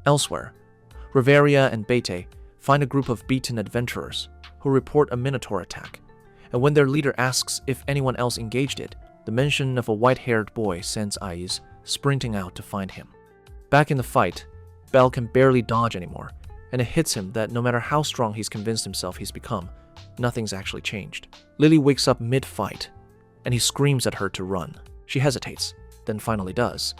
Elsewhere, Reveria and Bete find a group of beaten adventurers who report a Minotaur attack, and when their leader asks if anyone else engaged it, the mention of a white-haired boy sends Aiz sprinting out to find him. Back in the fight, Bell can barely dodge anymore, and it hits him that no matter how strong he's convinced himself he's become, nothing's actually changed. Lily wakes up mid-fight, and he screams at her to run. She hesitates, then finally does,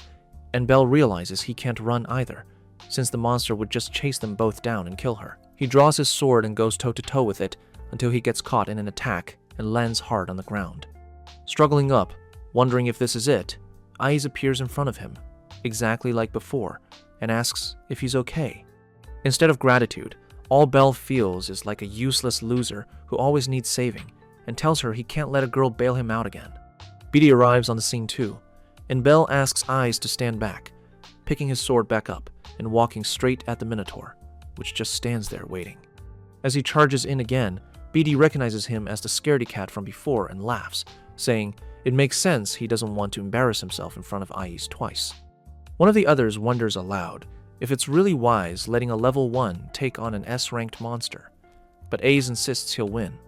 and Bell realizes he can't run either, since the monster would just chase them both down and kill her. He draws his sword and goes toe-to-toe with it until he gets caught in an attack and lands hard on the ground. Struggling up, wondering if this is it, Aiz appears in front of him, exactly like before, and asks if he's okay. Instead of gratitude, all Bell feels is like a useless loser who always needs saving, and tells her he can't let a girl bail him out again. Beatty arrives on the scene too, and Bell asks Aiz to stand back, picking his sword back up and walking straight at the Minotaur, which just stands there waiting. As he charges in again, Beatty recognizes him as the scaredy cat from before and laughs, saying it makes sense he doesn't want to embarrass himself in front of Aiz twice. One of the others wonders aloud if it's really wise letting a level 1 take on an S-ranked monster, but Aiz insists he'll win.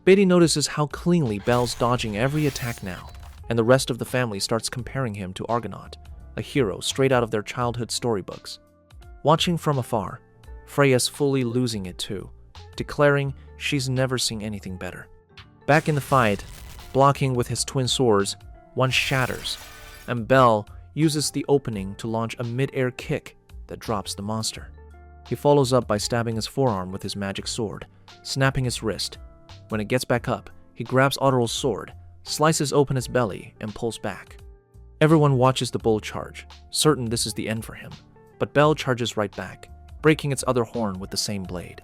Beatty notices how cleanly Belle's dodging every attack now, and the rest of the family starts comparing him to Argonaut, a hero straight out of their childhood storybooks. Watching from afar, Freya's fully losing it too, declaring she's never seen anything better. Back in the fight, blocking with his twin swords, one shatters, and Belle uses the opening to launch a mid-air kick that drops the monster. He follows up by stabbing his forearm with his magic sword, snapping his wrist. When it gets back up, he grabs Otterl's sword, slices open his belly, and pulls back. Everyone watches the bull charge, certain this is the end for him, but Belle charges right back, breaking its other horn with the same blade.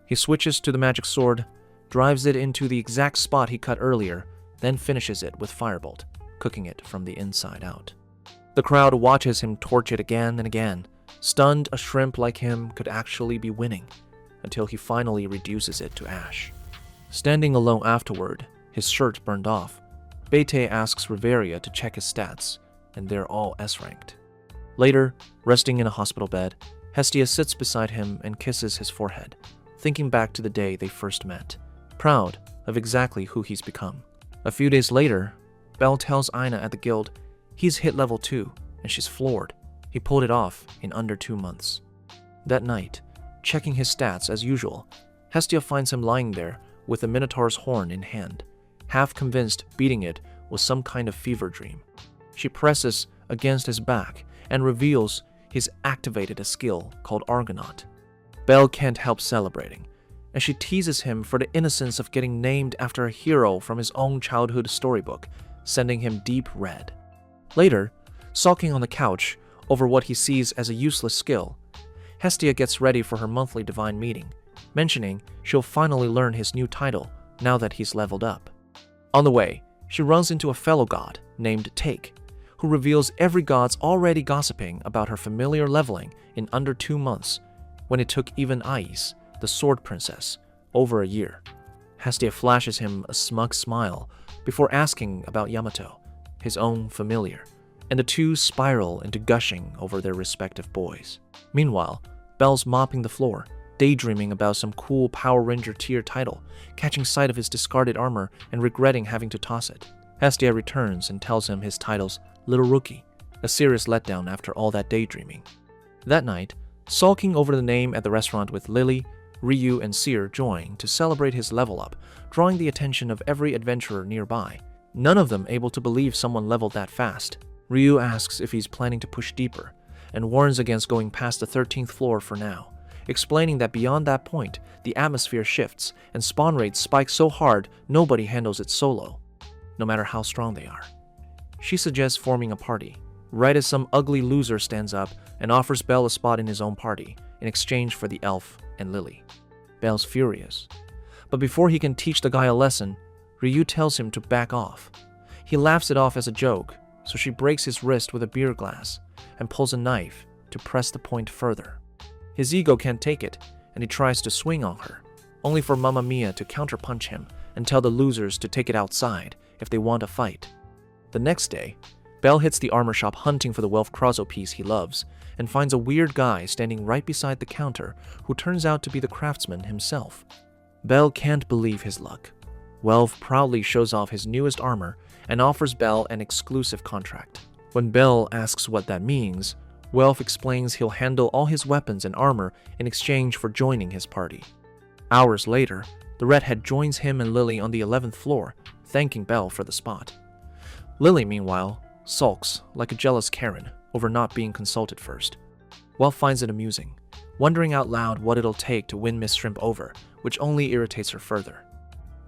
He switches to the magic sword, drives it into the exact spot he cut earlier, then finishes it with firebolt, cooking it from the inside out. The crowd watches him torch it again and again, stunned a shrimp like him could actually be winning, until he finally reduces it to ash. Standing alone afterward, his shirt burned off, Beatty asks Riveria to check his stats, and they're all S-ranked. Later, resting in a hospital bed, Hestia sits beside him and kisses his forehead, thinking back to the day they first met, proud of exactly who he's become. A few days later, Belle tells Ina at the guild he's hit level 2, and she's floored. He pulled it off in under 2 months. That night, checking his stats as usual, Hestia finds him lying there with a minotaur's horn in hand, half convinced beating it was some kind of fever dream. She presses against his back and reveals he's activated a skill called Argonaut. Belle can't help celebrating, and she teases him for the innocence of getting named after a hero from his own childhood storybook, sending him deep red. Later, sulking on the couch over what he sees as a useless skill, Hestia gets ready for her monthly divine meeting, mentioning she'll finally learn his new title now that he's leveled up. On the way, she runs into a fellow god named Take, who reveals every god's already gossiping about her familiar leveling in under 2 months, when it took even Ais, the sword princess, over a year. Hestia flashes him a smug smile before asking about Yamato, his own familiar, and the two spiral into gushing over their respective boys. Meanwhile, Belle's mopping the floor, daydreaming about some cool Power Ranger tier title, catching sight of his discarded armor and regretting having to toss it. Hestia returns and tells him his title's Little Rookie, a serious letdown after all that daydreaming. That night, sulking over the name at the restaurant with Lily, Ryu, and Seer join to celebrate his level up, drawing the attention of every adventurer nearby, none of them able to believe someone leveled that fast. Ryu asks if he's planning to push deeper, and warns against going past the 13th floor for now, explaining that beyond that point, the atmosphere shifts and spawn rates spike so hard nobody handles it solo, no matter how strong they are. She suggests forming a party, right as some ugly loser stands up and offers Belle a spot in his own party in exchange for the elf and Lily. Belle's furious, but before he can teach the guy a lesson, Ryu tells him to back off. He laughs it off as a joke, so she breaks his wrist with a beer glass and pulls a knife to press the point further. His ego can't take it, and he tries to swing on her, only for Mamma Mia to counterpunch him and tell the losers to take it outside if they want a fight. The next day, Belle hits the armor shop hunting for the Welf Krazo piece he loves, and finds a weird guy standing right beside the counter who turns out to be the craftsman himself. Belle can't believe his luck. Welf proudly shows off his newest armor and offers Belle an exclusive contract. When Belle asks what that means, Welf explains he'll handle all his weapons and armor in exchange for joining his party. Hours later, the redhead joins him and Lily on the 11th floor, thanking Belle for the spot. Lily, meanwhile, sulks like a jealous Karen over not being consulted first. Welf finds it amusing, wondering out loud what it'll take to win Miss Shrimp over, which only irritates her further.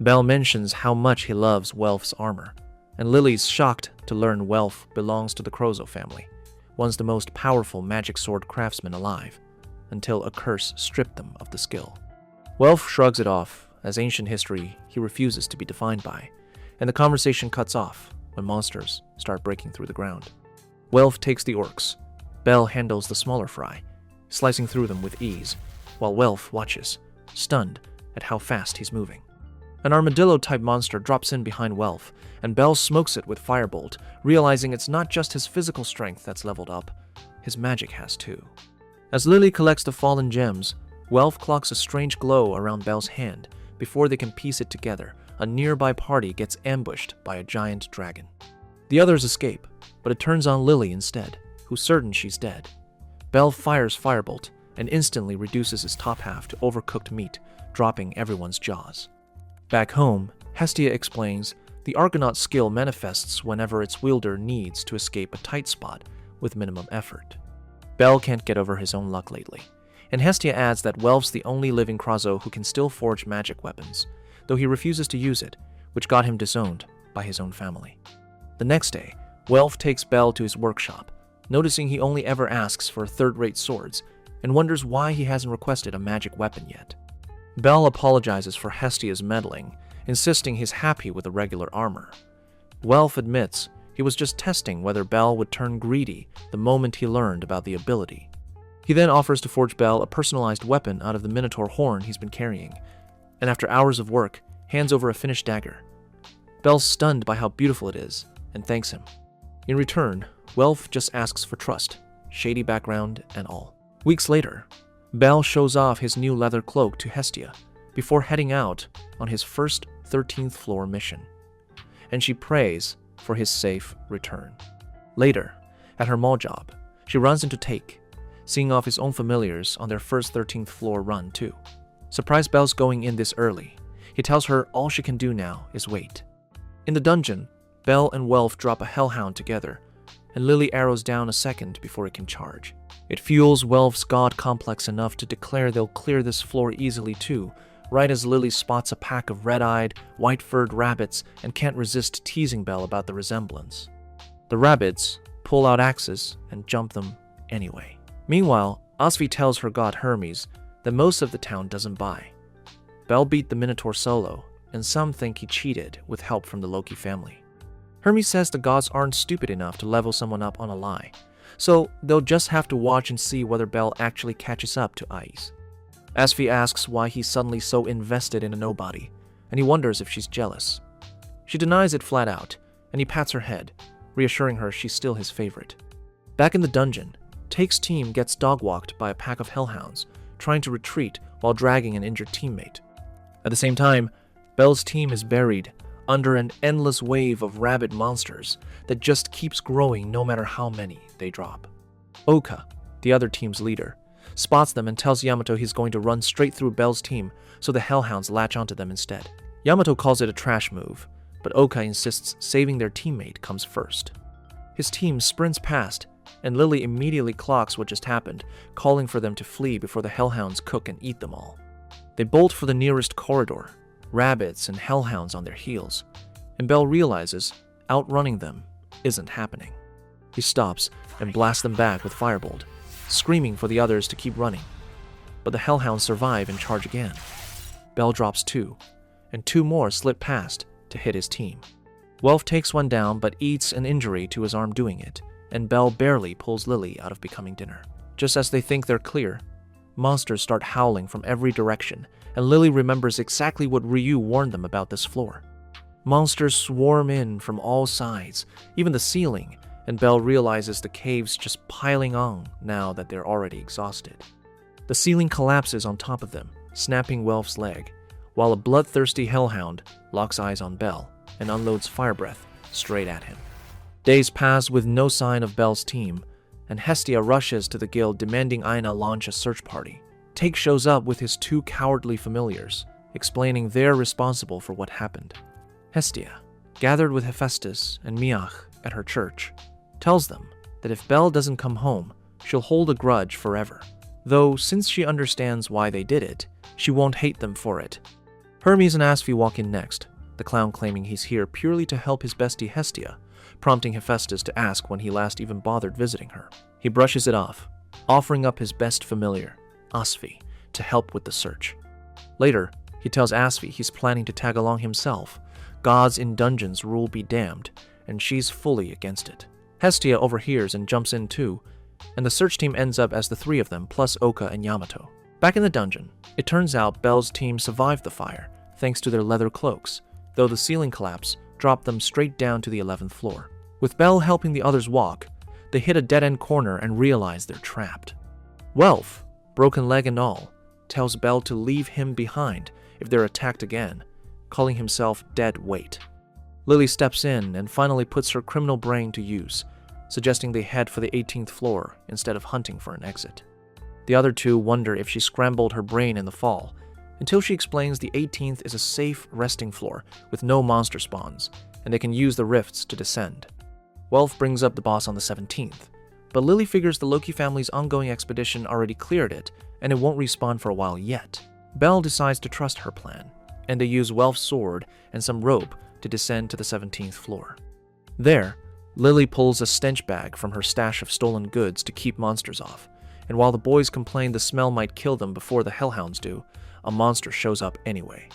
Belle mentions how much he loves Welf's armor, and Lily's shocked to learn Welf belongs to the Krozo family, once the most powerful magic sword craftsman alive, until a curse stripped them of the skill. Welf shrugs it off, as ancient history he refuses to be defined by, and the conversation cuts off when monsters start breaking through the ground. Welf takes the orcs. Belle handles the smaller fry, slicing through them with ease, while Welf watches, stunned at how fast he's moving. An armadillo-type monster drops in behind Welf, and Belle smokes it with firebolt, realizing it's not just his physical strength that's leveled up, his magic has too. As Lily collects the fallen gems, Welf clocks a strange glow around Belle's hand before they can piece it together, a nearby party gets ambushed by a giant dragon. The others escape, but it turns on Lily instead, who's certain she's dead. Belle fires Firebolt and instantly reduces his top half to overcooked meat, dropping everyone's jaws. Back home, Hestia explains the Argonaut skill manifests whenever its wielder needs to escape a tight spot with minimum effort. Belle can't get over his own luck lately, and Hestia adds that Welf's the only living Krazo who can still forge magic weapons, though he refuses to use it, which got him disowned by his own family. The next day, Welf takes Belle to his workshop, noticing he only ever asks for third-rate swords, and wonders why he hasn't requested a magic weapon yet. Belle apologizes for Hestia's meddling, insisting he's happy with the regular armor. Welf admits he was just testing whether Belle would turn greedy the moment he learned about the ability. He then offers to forge Belle a personalized weapon out of the Minotaur horn he's been carrying, and after hours of work, hands over a finished dagger. Belle's stunned by how beautiful it is, and thanks him. In return, Welf just asks for trust, shady background and all. Weeks later, Belle shows off his new leather cloak to Hestia before heading out on his first 13th floor mission, and she prays for his safe return. Later, at her mall job, she runs into Take, seeing off his own familiars on their first 13th floor run too. Surprised Belle's going in this early, he tells her all she can do now is wait. In the dungeon, Belle and Welf drop a hellhound together, and Lily arrows down a second before it can charge. It fuels Welf's god complex enough to declare they'll clear this floor easily too, right as Lily spots a pack of red-eyed, white-furred rabbits and can't resist teasing Belle about the resemblance. The rabbits pull out axes and jump them anyway. Meanwhile, Osvi tells her god Hermes that most of the town doesn't buy. Belle beat the Minotaur solo, and some think he cheated with help from the Loki family. Hermes says the gods aren't stupid enough to level someone up on a lie, so they'll just have to watch and see whether Belle actually catches up to Ais. Asfi asks why he's suddenly so invested in a nobody, and he wonders if she's jealous. She denies it flat out, and he pats her head, reassuring her she's still his favorite. Back in the dungeon, Take's team gets dog-walked by a pack of hellhounds, trying to retreat while dragging an injured teammate. At the same time, Belle's team is buried under an endless wave of rabid monsters that just keeps growing no matter how many they drop. Oka, the other team's leader, spots them and tells Yamato he's going to run straight through Belle's team so the hellhounds latch onto them instead. Yamato calls it a trash move, but Oka insists saving their teammate comes first. His team sprints past, and Lily immediately clocks what just happened, calling for them to flee before the hellhounds cook and eat them all. They bolt for the nearest corridor, rabbits and hellhounds on their heels, and Belle realizes outrunning them isn't happening. He stops and blasts them back with Firebolt, screaming for the others to keep running. But the hellhounds survive and charge again. Belle drops 2, and 2 more slip past to hit his team. Welf takes one down but eats an injury to his arm doing it, and Belle barely pulls Lily out of becoming dinner. Just as they think they're clear, monsters start howling from every direction, and Lily remembers exactly what Ryu warned them about this floor. Monsters swarm in from all sides, even the ceiling, and Belle realizes the cave's just piling on now that they're already exhausted. The ceiling collapses on top of them, snapping Welf's leg, while a bloodthirsty hellhound locks eyes on Belle and unloads fire breath straight at him. Days pass with no sign of Belle's team, and Hestia rushes to the guild demanding Aina launch a search party. Take shows up with his 2 cowardly familiars, explaining they're responsible for what happened. Hestia, gathered with Hephaestus and Miach at her church, tells them that if Belle doesn't come home, she'll hold a grudge forever, though since she understands why they did it, she won't hate them for it. Hermes and Asfi walk in next, the clown claiming he's here purely to help his bestie Hestia, prompting Hephaestus to ask when he last even bothered visiting her. He brushes it off, offering up his best familiar, Asfi, to help with the search. Later, he tells Asfi he's planning to tag along himself. Gods in dungeons rule be damned, and she's fully against it. Hestia overhears and jumps in too, and the search team ends up as the 3 of them plus Oka and Yamato. Back in the dungeon, it turns out Belle's team survived the fire thanks to their leather cloaks, though the ceiling collapse dropped them straight down to the 11th floor. With Belle helping the others walk, they hit a dead-end corner and realize they're trapped. Welf, broken leg and all, tells Belle to leave him behind if they're attacked again, calling himself dead weight. Lily steps in and finally puts her criminal brain to use, suggesting they head for the 18th floor instead of hunting for an exit. The other two wonder if she scrambled her brain in the fall, until she explains the 18th is a safe resting floor with no monster spawns, and they can use the rifts to descend. Welf brings up the boss on the 17th, but Lily figures the Loki family's ongoing expedition already cleared it, and it won't respawn for a while yet. Belle decides to trust her plan, and they use Welf's sword and some rope to descend to the 17th floor. There, Lily pulls a stench bag from her stash of stolen goods to keep monsters off, and while the boys complain the smell might kill them before the hellhounds do, a monster shows up anyway.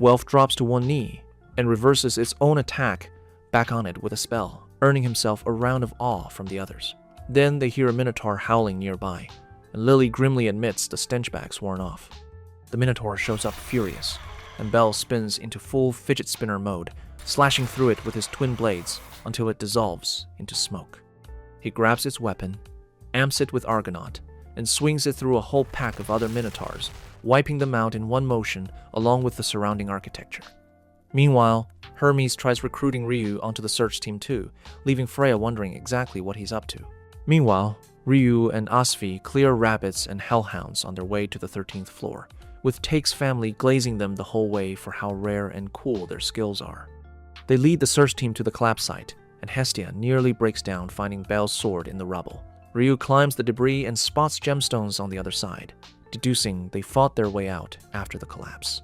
Welf drops to one knee and reverses its own attack back on it with a spell, earning himself a round of awe from the others. Then they hear a minotaur howling nearby, and Lily grimly admits the stench bag's worn off. The minotaur shows up furious, and Belle spins into full fidget spinner mode, slashing through it with his twin blades until it dissolves into smoke. He grabs its weapon, amps it with Argonaut, and swings it through a whole pack of other minotaurs, wiping them out in one motion along with the surrounding architecture. Meanwhile, Hermes tries recruiting Ryu onto the search team too, leaving Freya wondering exactly what he's up to. Meanwhile, Ryu and Asfi clear rabbits and hellhounds on their way to the 13th floor, with Take's family glazing them the whole way for how rare and cool their skills are. They lead the search team to the collapse site, and Hestia nearly breaks down finding Belle's sword in the rubble. Ryu climbs the debris and spots gemstones on the other side, deducing they fought their way out after the collapse.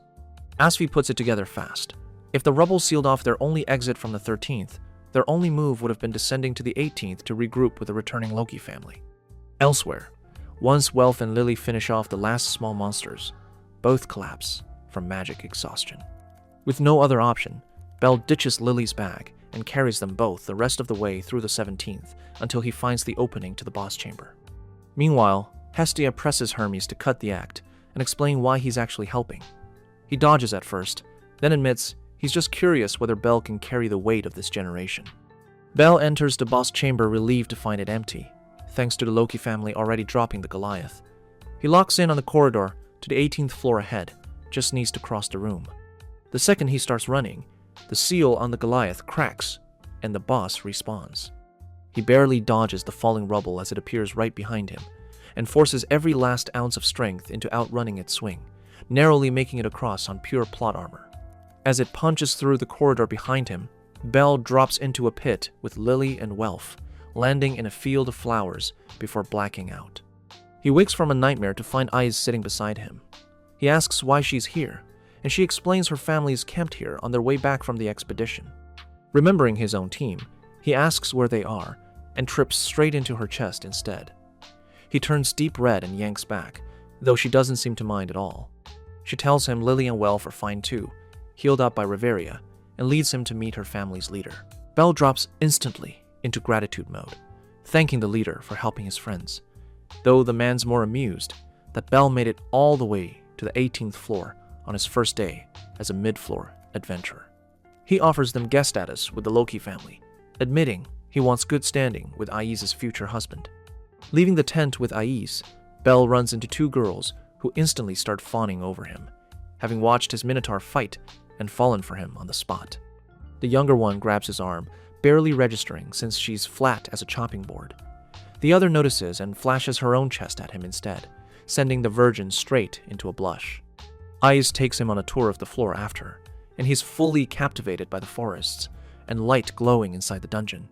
Asfi puts it together fast. If the rubble sealed off their only exit from the 13th, their only move would have been descending to the 18th to regroup with the returning Loki family. Elsewhere, once Welf and Lily finish off the last small monsters, both collapse from magic exhaustion. With no other option, Belle ditches Lily's bag and carries them both the rest of the way through the 17th until he finds the opening to the boss chamber. Meanwhile, Hestia presses Hermes to cut the act and explain why he's actually helping. He dodges at first, then admits he's just curious whether Belle can carry the weight of this generation. Belle enters the boss chamber relieved to find it empty, thanks to the Loki family already dropping the Goliath. He locks in on the corridor to the 18th floor ahead, just needs to cross the room. The second he starts running, the seal on the Goliath cracks, and the boss respawns. He barely dodges the falling rubble as it appears right behind him, and forces every last ounce of strength into outrunning its swing, narrowly making it across on pure plot armor. As it punches through the corridor behind him, Belle drops into a pit with Lily and Welf, landing in a field of flowers before blacking out. He wakes from a nightmare to find Aiz sitting beside him. He asks why she's here, and she explains her family's camped here on their way back from the expedition. Remembering his own team, he asks where they are, and trips straight into her chest instead. He turns deep red and yanks back, though she doesn't seem to mind at all. She tells him Lily and Welf are fine too, healed up by Reveria, and leads him to meet her family's leader. Belle drops instantly into gratitude mode, thanking the leader for helping his friends, though the man's more amused that Belle made it all the way to the 18th floor on his first day as a mid-floor adventurer. He offers them guest status with the Loki family, admitting he wants good standing with Aiz's future husband. Leaving the tent with Aiz, Belle runs into two girls who instantly start fawning over him, having watched his Minotaur fight and fallen for him on the spot. The younger one grabs his arm, barely registering since she's flat as a chopping board. The other notices and flashes her own chest at him instead, sending the virgin straight into a blush. Aiz takes him on a tour of the floor after her, and he's fully captivated by the forests and light glowing inside the dungeon.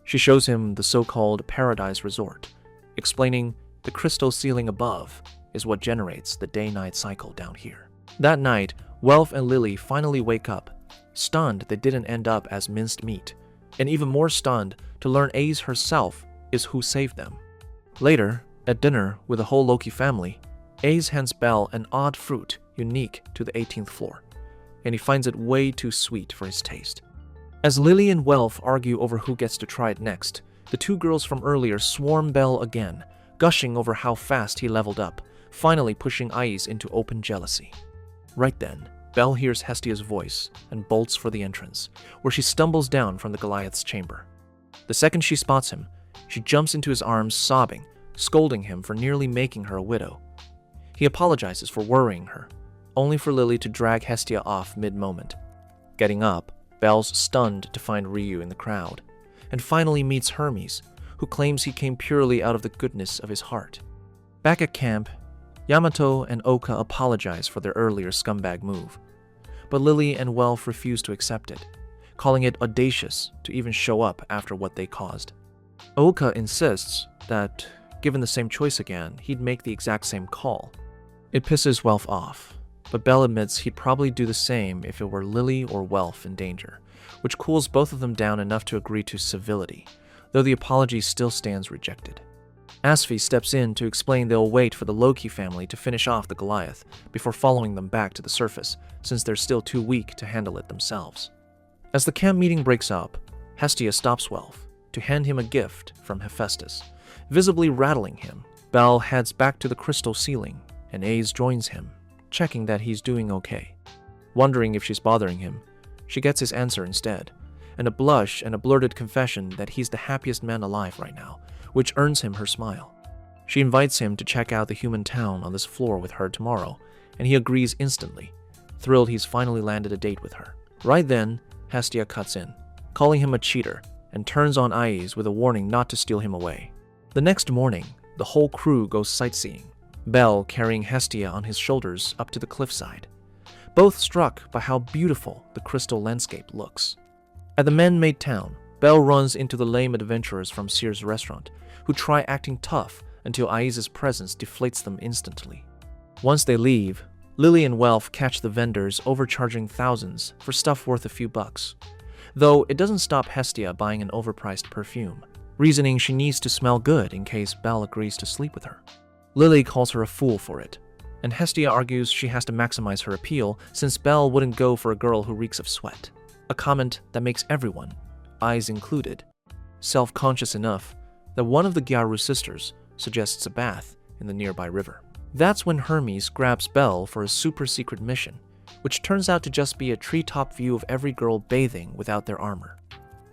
She shows him the so-called Paradise Resort, explaining the crystal ceiling above is what generates the day-night cycle down here. That night, Welf and Lily finally wake up, stunned they didn't end up as minced meat, and even more stunned to learn Aiz herself is who saved them. Later, at dinner with the whole Loki family, Aiz hands Belle an odd fruit unique to the 18th floor, and he finds it way too sweet for his taste. As Lily and Welf argue over who gets to try it next, the two girls from earlier swarm Belle again, gushing over how fast he leveled up, finally pushing Aiz into open jealousy. Right then, Belle hears Hestia's voice and bolts for the entrance, where she stumbles down from the Goliath's chamber. The second she spots him, she jumps into his arms sobbing, scolding him for nearly making her a widow. He apologizes for worrying her, only for Lily to drag Hestia off mid-moment. Getting up, Belle's stunned to find Ryu in the crowd, and finally meets Hermes, who claims he came purely out of the goodness of his heart. Back at camp, Yamato and Oka apologize for their earlier scumbag move, but Lily and Welf refuse to accept it, calling it audacious to even show up after what they caused. Oka insists that, given the same choice again, he'd make the exact same call. It pisses Welf off, but Belle admits he'd probably do the same if it were Lily or Welf in danger, which cools both of them down enough to agree to civility, though the apology still stands rejected. Asfi steps in to explain they'll wait for the Loki family to finish off the Goliath before following them back to the surface, since they're still too weak to handle it themselves. As the camp meeting breaks up, Hestia stops Welf to hand him a gift from Hephaestus, visibly rattling him. Belle heads back to the crystal ceiling, and Ace joins him, checking that he's doing okay. Wondering if she's bothering him, she gets his answer instead, and a blush and a blurted confession that he's the happiest man alive right now, which earns him her smile. She invites him to check out the human town on this floor with her tomorrow, and he agrees instantly, thrilled he's finally landed a date with her. Right then, Hestia cuts in, calling him a cheater, and turns on Aiz with a warning not to steal him away. The next morning, the whole crew goes sightseeing, Belle carrying Hestia on his shoulders up to the cliffside, both struck by how beautiful the crystal landscape looks. At the man-made town, Belle runs into the lame adventurers from Sears' restaurant, who try acting tough until Aiz's presence deflates them instantly. Once they leave, Lily and Welf catch the vendors overcharging thousands for stuff worth a few bucks, though it doesn't stop Hestia buying an overpriced perfume, reasoning she needs to smell good in case Belle agrees to sleep with her. Lily calls her a fool for it, and Hestia argues she has to maximize her appeal since Belle wouldn't go for a girl who reeks of sweat, a comment that makes everyone, Aiz included, self-conscious enough that one of the Gyaru sisters suggests a bath in the nearby river. That's when Hermes grabs Belle for a super-secret mission, which turns out to just be a treetop view of every girl bathing without their armor.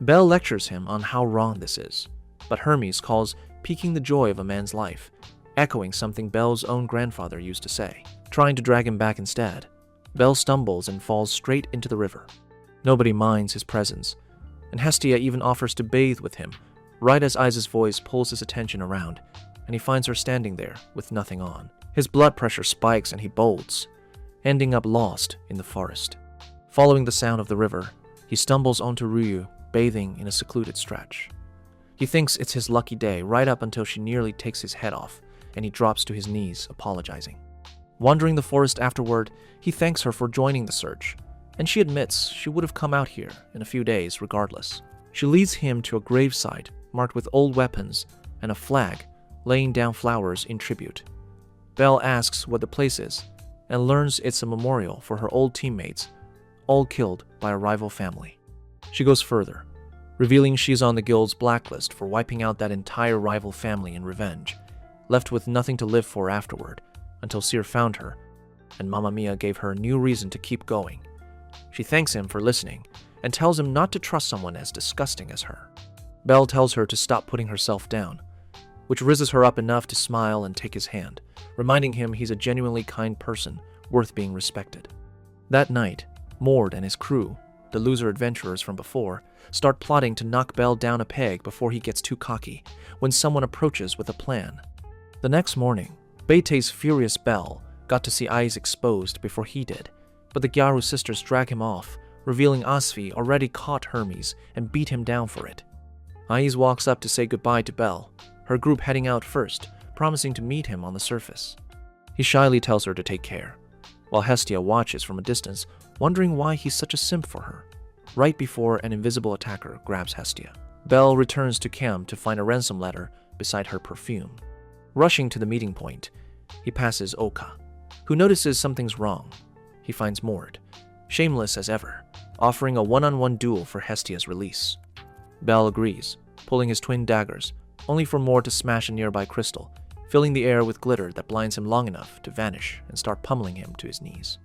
Belle lectures him on how wrong this is, but Hermes calls piquing the joy of a man's life, echoing something Belle's own grandfather used to say. Trying to drag him back instead, Belle stumbles and falls straight into the river. Nobody minds his presence, and Hestia even offers to bathe with him, right as Aiz's voice pulls his attention around, and he finds her standing there with nothing on. His blood pressure spikes and he bolts, ending up lost in the forest. Following the sound of the river, he stumbles onto Ryu, bathing in a secluded stretch. He thinks it's his lucky day right up until she nearly takes his head off, and he drops to his knees, apologizing. Wandering the forest afterward, he thanks her for joining the search, and she admits she would have come out here in a few days regardless. She leads him to a gravesite marked with old weapons and a flag laying down flowers in tribute. Belle asks what the place is, and learns it's a memorial for her old teammates, all killed by a rival family. She goes further, revealing she's on the guild's blacklist for wiping out that entire rival family in revenge, left with nothing to live for afterward, until Seer found her, and Mamma Mia gave her a new reason to keep going. She thanks him for listening, and tells him not to trust someone as disgusting as her. Belle tells her to stop putting herself down, which rizzes her up enough to smile and take his hand, reminding him he's a genuinely kind person, worth being respected. That night, Mord and his crew, the loser adventurers from before, start plotting to knock Belle down a peg before he gets too cocky, when someone approaches with a plan. The next morning, Beite's furious Belle got to see Aiz exposed before he did, but the Gyaru sisters drag him off, revealing Asfi already caught Hermes and beat him down for it. Aiz walks up to say goodbye to Belle, her group heading out first, promising to meet him on the surface. He shyly tells her to take care, while Hestia watches from a distance, wondering why he's such a simp for her, right before an invisible attacker grabs Hestia. Belle returns to camp to find a ransom letter beside her perfume. Rushing to the meeting point, he passes Oka, who notices something's wrong. He finds Mord, shameless as ever, offering a one-on-one duel for Hestia's release. Belle agrees, pulling his twin daggers, only for Mord to smash a nearby crystal, filling the air with glitter that blinds him long enough to vanish and start pummeling him to his knees.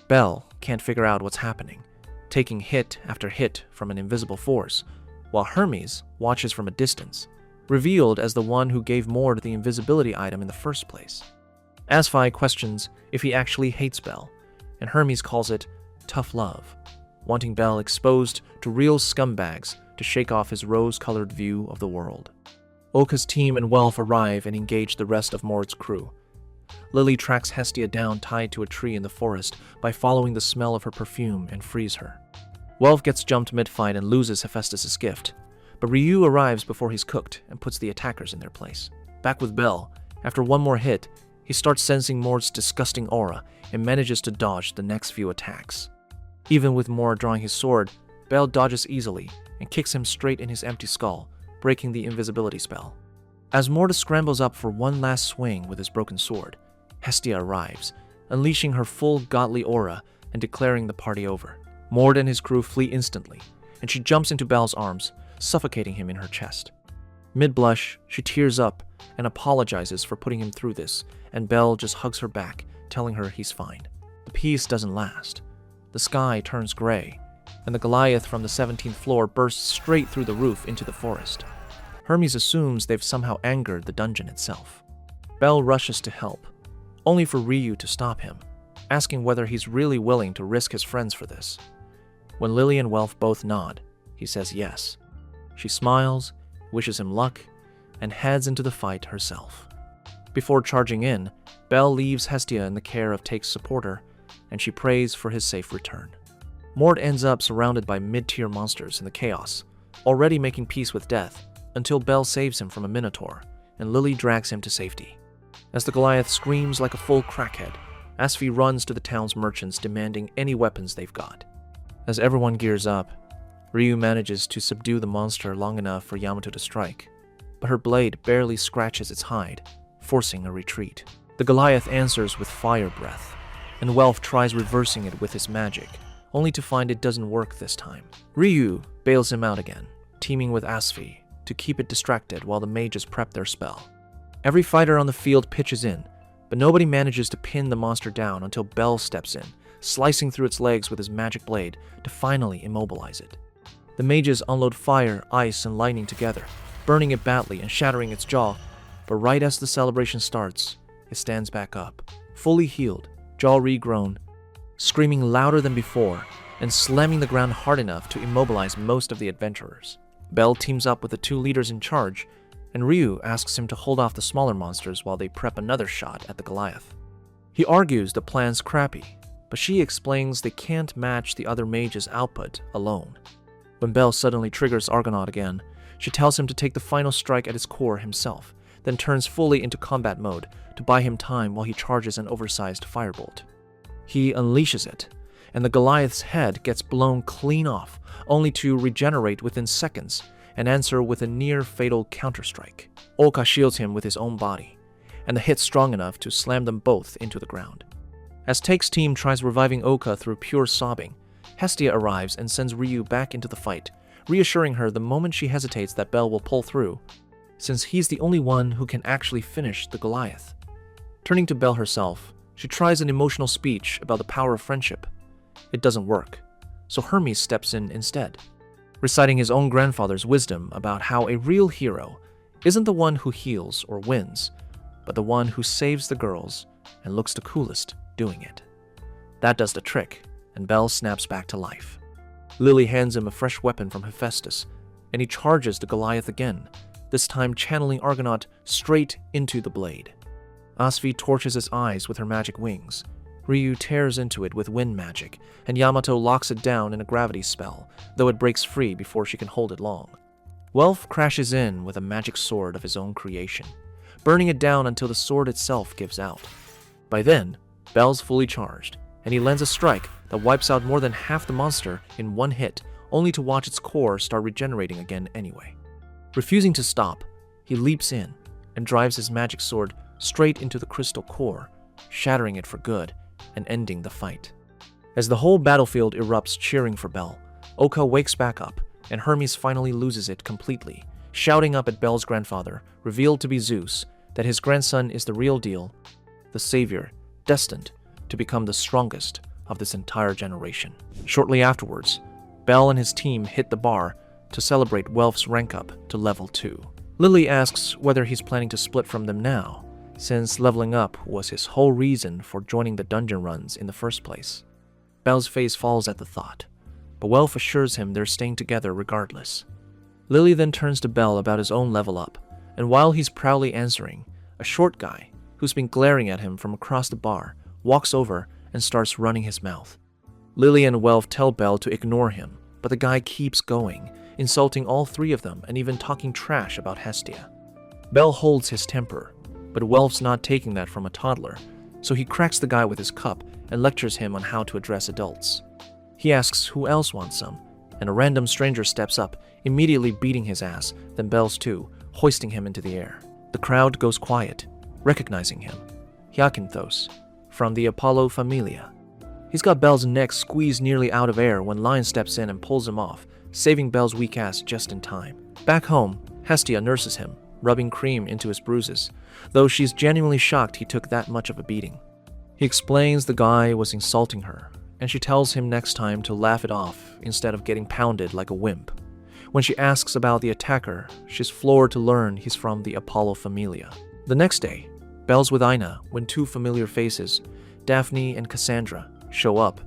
Belle can't figure out what's happening, taking hit after hit from an invisible force, while Hermes watches from a distance, revealed as the one who gave Mord the invisibility item in the first place. Asfi questions if he actually hates Belle, and Hermes calls it tough love. wanting Bell exposed to real scumbags to shake off his rose-colored view of the world. Oka's team and Welf arrive and engage the rest of Mord's crew. Lily tracks Hestia down tied to a tree in the forest by following the smell of her perfume and frees her. Welf gets jumped mid-fight and loses Hephaestus' gift, but Ryu arrives before he's cooked and puts the attackers in their place. Back with Bell, after one more hit, he starts sensing Mord's disgusting aura and manages to dodge the next few attacks. Even with Mord drawing his sword, Bell dodges easily and kicks him straight in his empty skull, breaking the invisibility spell. As Mord scrambles up for one last swing with his broken sword, Hestia arrives, unleashing her full godly aura and declaring the party over. Mord and his crew flee instantly, and she jumps into Bell's arms, suffocating him in her chest. Mid-blush, she tears up and apologizes for putting him through this, and Bell just hugs her back, telling her he's fine. The peace doesn't last. The sky turns gray, and the Goliath from the 17th floor bursts straight through the roof into the forest. Hermes assumes they've somehow angered the dungeon itself. Bell rushes to help, only for Ryu to stop him, asking whether he's really willing to risk his friends for this. When Lily and Welf both nod, he says yes. She smiles, wishes him luck, and heads into the fight herself. Before charging in, Bell leaves Hestia in the care of Take's supporter, and she prays for his safe return. Mord ends up surrounded by mid-tier monsters in the chaos, already making peace with death, until Bell saves him from a minotaur, and Lily drags him to safety. As the Goliath screams like a full crackhead, Asfi runs to the town's merchants demanding any weapons they've got. As everyone gears up, Ryu manages to subdue the monster long enough for Yamato to strike, but her blade barely scratches its hide, forcing a retreat. The Goliath answers with fire breath, and Welf tries reversing it with his magic, only to find it doesn't work this time. Ryu bails him out again, teaming with Asfi to keep it distracted while the mages prep their spell. Every fighter on the field pitches in, but nobody manages to pin the monster down until Bell steps in, slicing through its legs with his magic blade to finally immobilize it. The mages unload fire, ice, and lightning together, burning it badly and shattering its jaw, but right as the celebration starts, it stands back up, fully healed, jaw regrown, screaming louder than before, and slamming the ground hard enough to immobilize most of the adventurers. Bell teams up with the two leaders in charge, and Ryu asks him to hold off the smaller monsters while they prep another shot at the Goliath. He argues the plan's crappy, but she explains they can't match the other mages' output alone. When Bell suddenly triggers Argonaut again, she tells him to take the final strike at his core himself, then turns fully into combat mode to buy him time while he charges an oversized firebolt. He unleashes it, and the Goliath's head gets blown clean off, only to regenerate within seconds and answer with a near-fatal counterstrike. Oka shields him with his own body, and the hit's strong enough to slam them both into the ground. As Take's team tries reviving Oka through pure sobbing, Hestia arrives and sends Ryu back into the fight, reassuring her the moment she hesitates that Bell will pull through, since he's the only one who can actually finish the Goliath. Turning to Bell herself, she tries an emotional speech about the power of friendship. It doesn't work, so Hermes steps in instead, reciting his own grandfather's wisdom about how a real hero isn't the one who heals or wins, but the one who saves the girls and looks the coolest doing it. That does the trick, and Bell snaps back to life. Lily hands him a fresh weapon from Hephaestus, and he charges the Goliath again, this time channeling Argonaut straight into the blade. Asfi torches its eyes with her magic wings. Ryu tears into it with wind magic, and Yamato locks it down in a gravity spell, though it breaks free before she can hold it long. Welf crashes in with a magic sword of his own creation, burning it down until the sword itself gives out. By then, Bell's fully charged, and he lands a strike that wipes out more than half the monster in one hit, only to watch its core start regenerating again anyway. Refusing to stop, he leaps in and drives his magic sword straight into the crystal core, shattering it for good and ending the fight. As the whole battlefield erupts cheering for Bell, Oka wakes back up, and Hermes finally loses it completely, shouting up at Bell's grandfather, revealed to be Zeus, that his grandson is the real deal, the savior, destined to become the strongest of this entire generation. Shortly afterwards, Bell and his team hit the bar to celebrate Welf's rank up to level 2. Lily asks whether he's planning to split from them now, since leveling up was his whole reason for joining the dungeon runs in the first place. Bell's face falls at the thought, but Welf assures him they're staying together regardless. Lily then turns to Bell about his own level up, and while he's proudly answering, a short guy, who's been glaring at him from across the bar, walks over and starts running his mouth. Lily and Welf tell Bell to ignore him, but the guy keeps going, insulting all three of them and even talking trash about Hestia. Bell holds his temper, but Welf's not taking that from a toddler, so he cracks the guy with his cup and lectures him on how to address adults. He asks who else wants some, and a random stranger steps up, immediately beating his ass, then Bell's too, hoisting him into the air. The crowd goes quiet, recognizing him. Hyacinthos, from the Apollo Familia. He's got Bell's neck squeezed nearly out of air when Lion steps in and pulls him off, saving Bell's weak ass just in time. Back home, Hestia nurses him, rubbing cream into his bruises, though she's genuinely shocked he took that much of a beating. He explains the guy was insulting her, and she tells him next time to laugh it off instead of getting pounded like a wimp. When she asks about the attacker, she's floored to learn he's from the Apollo Familia. The next day, Bell's with Ina when two familiar faces, Daphne and Cassandra, show up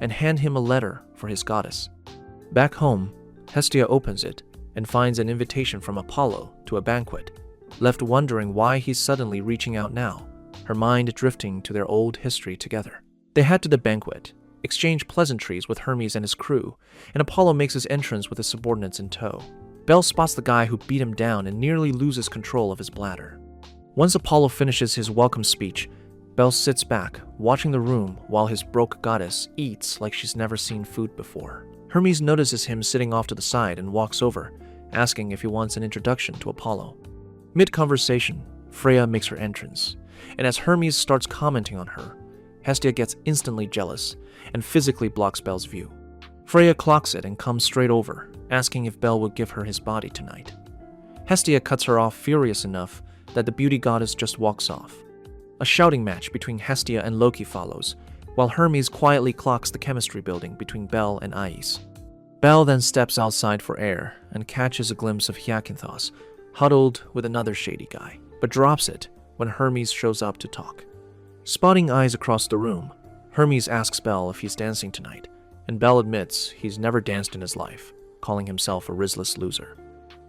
and hand him a letter for his goddess. Back home, Hestia opens it and finds an invitation from Apollo to a banquet, left wondering why he's suddenly reaching out now, her mind drifting to their old history together. They head to the banquet, exchange pleasantries with Hermes and his crew, and Apollo makes his entrance with his subordinates in tow. Bell spots the guy who beat him down and nearly loses control of his bladder. Once Apollo finishes his welcome speech, Bell sits back, watching the room while his broke goddess eats like she's never seen food before. Hermes notices him sitting off to the side and walks over, asking if he wants an introduction to Apollo. Mid-conversation, Freya makes her entrance, and as Hermes starts commenting on her, Hestia gets instantly jealous and physically blocks Bell's view. Freya clocks it and comes straight over, asking if Bell will give her his body tonight. Hestia cuts her off furious enough that the beauty goddess just walks off. A shouting match between Hestia and Loki follows, while Hermes quietly clocks the chemistry building between Bell and Ais. Bell then steps outside for air and catches a glimpse of Hyacinthos, huddled with another shady guy, but drops it when Hermes shows up to talk. Spotting Ais across the room, Hermes asks Bell if he's dancing tonight, and Bell admits he's never danced in his life, calling himself a risless loser.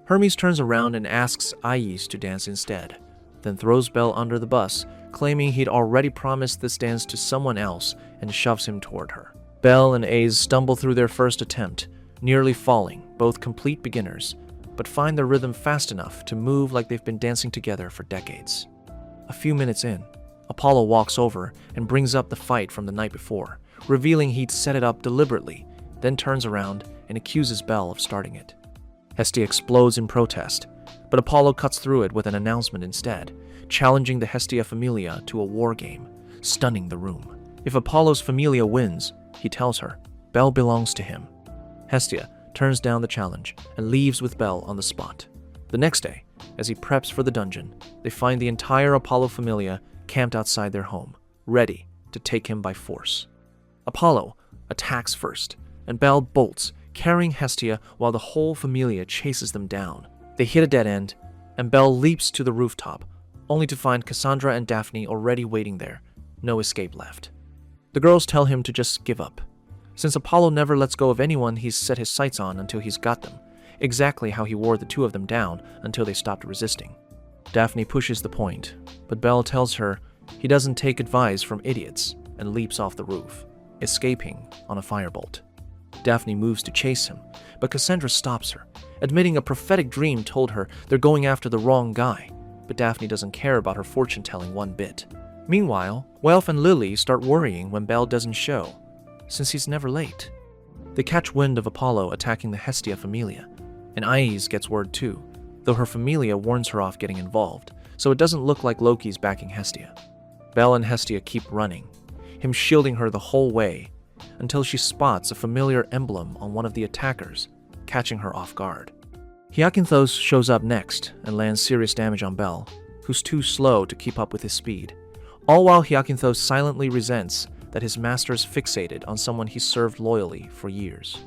Hermes turns around and asks Ais to dance instead, then throws Bell under the bus, claiming he'd already promised this dance to someone else and shoves him toward her. Bell and Ais stumble through their first attempt, nearly falling, both complete beginners, but find their rhythm fast enough to move like they've been dancing together for decades. A few minutes in, Apollo walks over and brings up the fight from the night before, revealing he'd set it up deliberately, then turns around and accuses Bell of starting it. Hestia explodes in protest, but Apollo cuts through it with an announcement instead, challenging the Hestia Familia to a war game, stunning the room. If Apollo's Familia wins, he tells her, Bell belongs to him. Hestia turns down the challenge and leaves with Bell on the spot. The next day, as he preps for the dungeon, they find the entire Apollo Familia camped outside their home, ready to take him by force. Apollo attacks first, and Bell bolts, carrying Hestia while the whole Familia chases them down. They hit a dead end, and Bell leaps to the rooftop, only to find Cassandra and Daphne already waiting there, no escape left. The girls tell him to just give up, since Apollo never lets go of anyone he's set his sights on until he's got them, exactly how he wore the two of them down until they stopped resisting. Daphne pushes the point, but Bell tells her he doesn't take advice from idiots and leaps off the roof, escaping on a firebolt. Daphne moves to chase him, but Cassandra stops her, admitting a prophetic dream told her they're going after the wrong guy, but Daphne doesn't care about her fortune-telling one bit. Meanwhile, Welf and Lily start worrying when Bell doesn't show, since he's never late. They catch wind of Apollo attacking the Hestia Familia, and Ais gets word too, though her Familia warns her off getting involved, so it doesn't look like Loki's backing Hestia. Bell and Hestia keep running, him shielding her the whole way, until she spots a familiar emblem on one of the attackers, catching her off guard. Hyacinthos shows up next and lands serious damage on Bell, who's too slow to keep up with his speed, all while Hyacinthos silently resents that his master's fixated on someone he served loyally for years.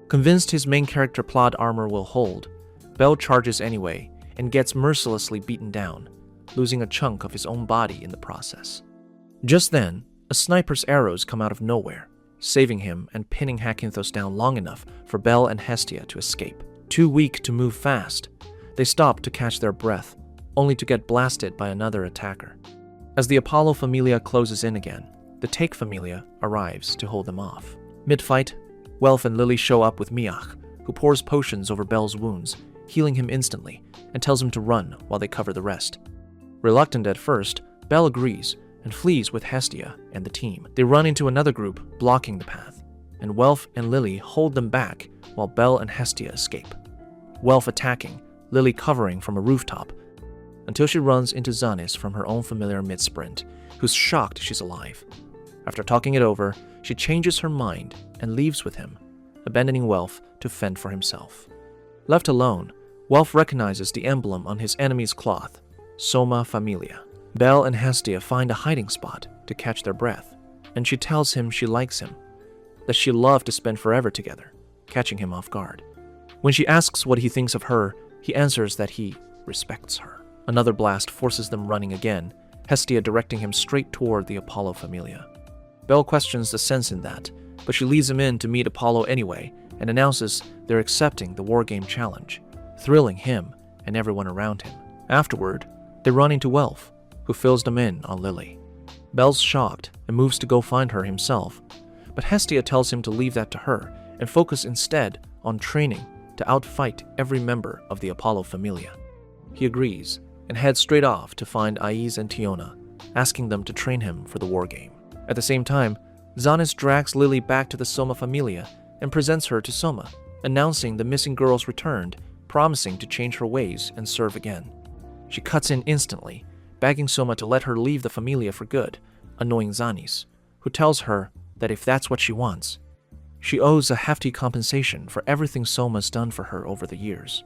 Convinced his main character plot armor will hold, Bell charges anyway and gets mercilessly beaten down, losing a chunk of his own body in the process. Just then, a sniper's arrows come out of nowhere, saving him and pinning Hakinthos down long enough for Bel and Hestia to escape. Too weak to move fast, they stop to catch their breath, only to get blasted by another attacker. As the Apollo Familia closes in again, the Take Familia arrives to hold them off. Mid-fight, Welf and Lily show up with Miach, who pours potions over Bel's wounds, healing him instantly, and tells him to run while they cover the rest. Reluctant at first, Bel agrees and flees with Hestia and the team. They run into another group, blocking the path, and Welf and Lily hold them back while Bel and Hestia escape. Welf attacking, Lily covering from a rooftop, until she runs into Zanis from her own familiar mid-sprint, who's shocked she's alive. After talking it over, she changes her mind and leaves with him, abandoning Welf to fend for himself. Left alone, Welf recognizes the emblem on his enemy's cloth, Soma Familia. Bel and Hestia find a hiding spot to catch their breath, and she tells him she likes him, that she'd love to spend forever together, catching him off guard. When she asks what he thinks of her, he answers that he respects her. Another blast forces them running again, Hestia directing him straight toward the Apollo Familia. Bel questions the sense in that, but she leads him in to meet Apollo anyway and announces they're accepting the Wargame challenge, thrilling him and everyone around him. Afterward, they run into Welf, who fills them in on Lily. Bel's shocked and moves to go find her himself, but Hestia tells him to leave that to her and focus instead on training to outfight every member of the Apollo Familia. He agrees and heads straight off to find Aiz and Tiona, asking them to train him for the Wargame. At the same time, Zanis drags Lily back to the Soma Familia and presents her to Soma, announcing the missing girl's returned, promising to change her ways and serve again. She cuts in instantly, begging Soma to let her leave the Familia for good, annoying Zanis, who tells her that if that's what she wants, she owes a hefty compensation for everything Soma's done for her over the years.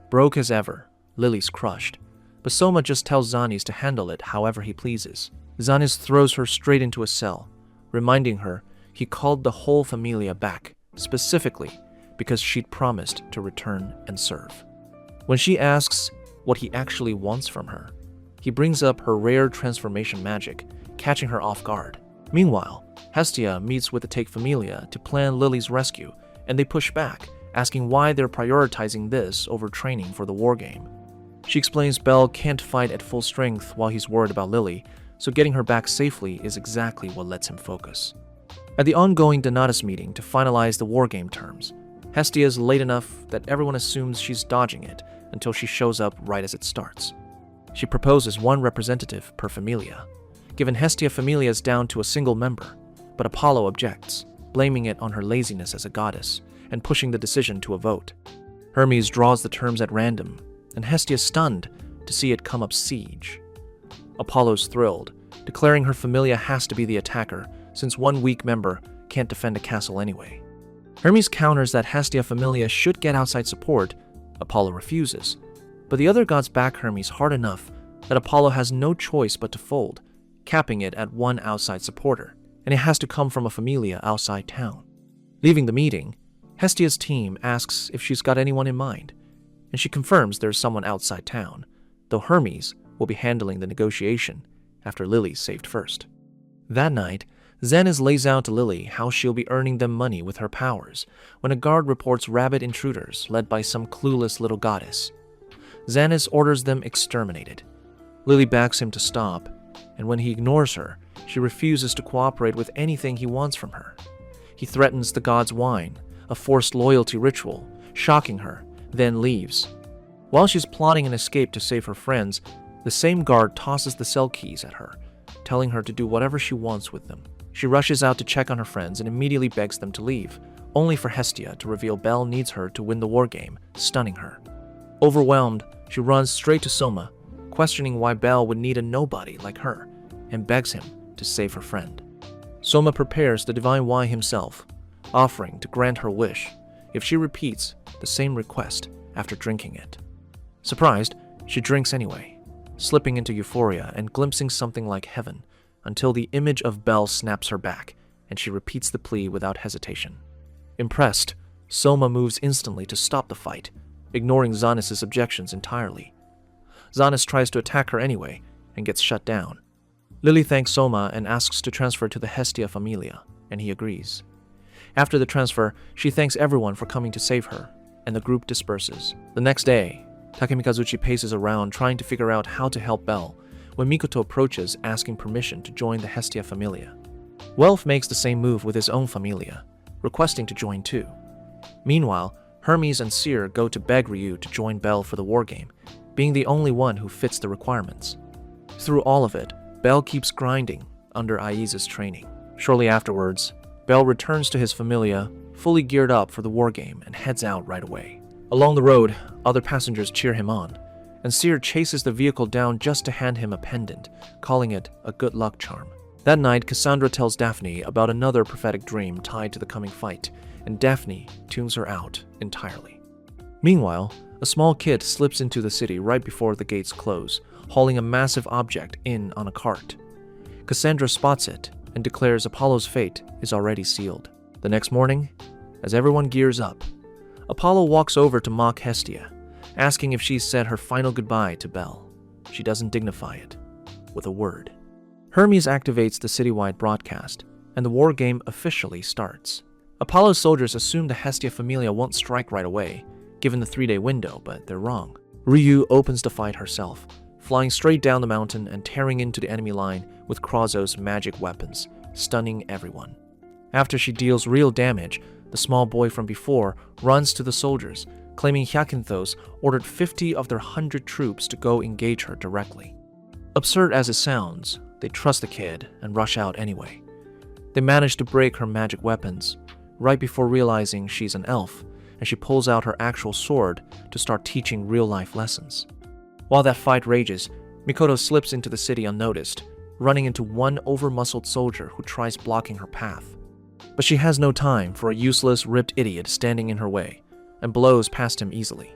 Broke as ever, Lily's crushed, but Soma just tells Zanis to handle it however he pleases. Zanis throws her straight into a cell, reminding her he called the whole Familia back, specifically because she'd promised to return and serve. When she asks what he actually wants from her, he brings up her rare transformation magic, catching her off guard. Meanwhile, Hestia meets with the Take Familia to plan Lily's rescue, and they push back, asking why they're prioritizing this over training for the Wargame. She explains Bel can't fight at full strength while he's worried about Lily, so getting her back safely is exactly what lets him focus. At the ongoing Donatus meeting to finalize the Wargame terms, Hestia is late enough that everyone assumes she's dodging it until she shows up right as it starts. She proposes one representative per Familia, given Hestia Familia's down to a single member, but Apollo objects, blaming it on her laziness as a goddess and pushing the decision to a vote. Hermes draws the terms at random, and Hestia's stunned to see it come up siege. Apollo's thrilled, declaring her Familia has to be the attacker since one weak member can't defend a castle anyway. Hermes counters that Hestia Familia should get outside support. Apollo refuses, but the other gods back Hermes hard enough that Apollo has no choice but to fold, capping it at one outside supporter, and it has to come from a Familia outside town. Leaving the meeting, Hestia's team asks if she's got anyone in mind, and she confirms there's someone outside town, though Hermes will be handling the negotiation after Lily's saved first. That night, Zanis lays out to Lily how she'll be earning them money with her powers when a guard reports rabid intruders led by some clueless little goddess. Zanis orders them exterminated. Lily begs him to stop, and when he ignores her, she refuses to cooperate with anything he wants from her. He threatens the god's wine, a forced loyalty ritual, shocking her, then leaves. While she's plotting an escape to save her friends, the same guard tosses the cell keys at her, telling her to do whatever she wants with them. She rushes out to check on her friends and immediately begs them to leave, only for Hestia to reveal Bel needs her to win the Wargame, stunning her. Overwhelmed, she runs straight to Soma, questioning why Bel would need a nobody like her, and begs him to save her friend. Soma prepares the divine wine himself, offering to grant her wish if she repeats the same request after drinking it. Surprised, she drinks anyway, slipping into euphoria and glimpsing something like heaven, until the image of Bel snaps her back, and she repeats the plea without hesitation. Impressed, Soma moves instantly to stop the fight, ignoring Zanis' objections entirely. Zanis tries to attack her anyway, and gets shut down. Lily thanks Soma and asks to transfer to the Hestia Familia, and he agrees. After the transfer, she thanks everyone for coming to save her, and the group disperses. The next day, Takemikazuchi paces around trying to figure out how to help Belle when Mikoto approaches asking permission to join the Hestia Familia. Welf makes the same move with his own Familia, requesting to join too. Meanwhile, Hermes and Seer go to beg Ryu to join Belle for the war game, being the only one who fits the requirements. Through all of it, Belle keeps grinding under Aiza's training. Shortly afterwards, Belle returns to his Familia, fully geared up for the war game, and heads out right away. Along the road, other passengers cheer him on, and Seer chases the vehicle down just to hand him a pendant, calling it a good luck charm. That night, Cassandra tells Daphne about another prophetic dream tied to the coming fight, and Daphne tunes her out entirely. Meanwhile, a small kid slips into the city right before the gates close, hauling a massive object in on a cart. Cassandra spots it and declares Apollo's fate is already sealed. The next morning, as everyone gears up, Apollo walks over to mock Hestia, asking if she's said her final goodbye to Belle. She doesn't dignify it with a word. Hermes activates the citywide broadcast, and the war game officially starts. Apollo's soldiers assume the Hestia Familia won't strike right away, given the 3-day window, but they're wrong. Ryu opens the fight herself, flying straight down the mountain and tearing into the enemy line with Krazo's magic weapons, stunning everyone. After she deals real damage, the small boy from before runs to the soldiers, claiming Hyacinthos ordered 50 of their 100 troops to go engage her directly. Absurd as it sounds, they trust the kid and rush out anyway. They manage to break her magic weapons, right before realizing she's an elf, and she pulls out her actual sword to start teaching real-life lessons. While that fight rages, Mikoto slips into the city unnoticed, running into one over-muscled soldier who tries blocking her path. But she has no time for a useless, ripped idiot standing in her way, and blows past him easily.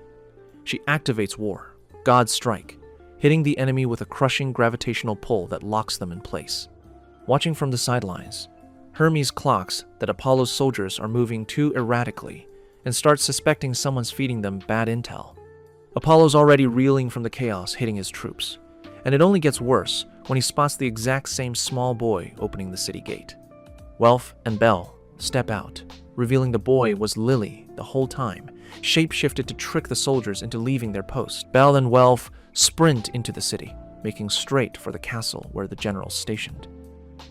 She activates War, God's Strike, hitting the enemy with a crushing gravitational pull that locks them in place. Watching from the sidelines, Hermes clocks that Apollo's soldiers are moving too erratically and starts suspecting someone's feeding them bad intel. Apollo's already reeling from the chaos hitting his troops, and it only gets worse when he spots the exact same small boy opening the city gate. Welf and Belle step out, revealing the boy was Lily the whole time, shape-shifted to trick the soldiers into leaving their post. Belle and Welf sprint into the city, making straight for the castle where the general's stationed.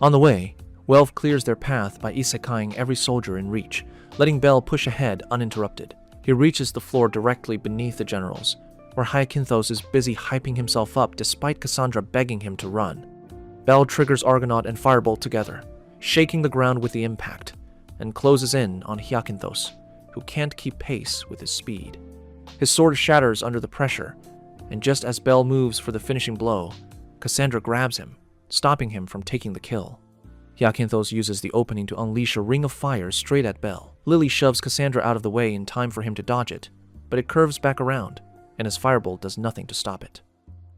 On the way, Welf clears their path by isekaiing every soldier in reach, letting Belle push ahead uninterrupted. He reaches the floor directly beneath the generals, where Hyacinthos is busy hyping himself up despite Cassandra begging him to run. Belle triggers Argonaut and Firebolt together, shaking the ground with the impact, and closes in on Hyacinthos, who can't keep pace with his speed. His sword shatters under the pressure, and just as Belle moves for the finishing blow, Cassandra grabs him, stopping him from taking the kill. Hyacinthos uses the opening to unleash a ring of fire straight at Belle. Lily shoves Cassandra out of the way in time for him to dodge it, but it curves back around, and his firebolt does nothing to stop it.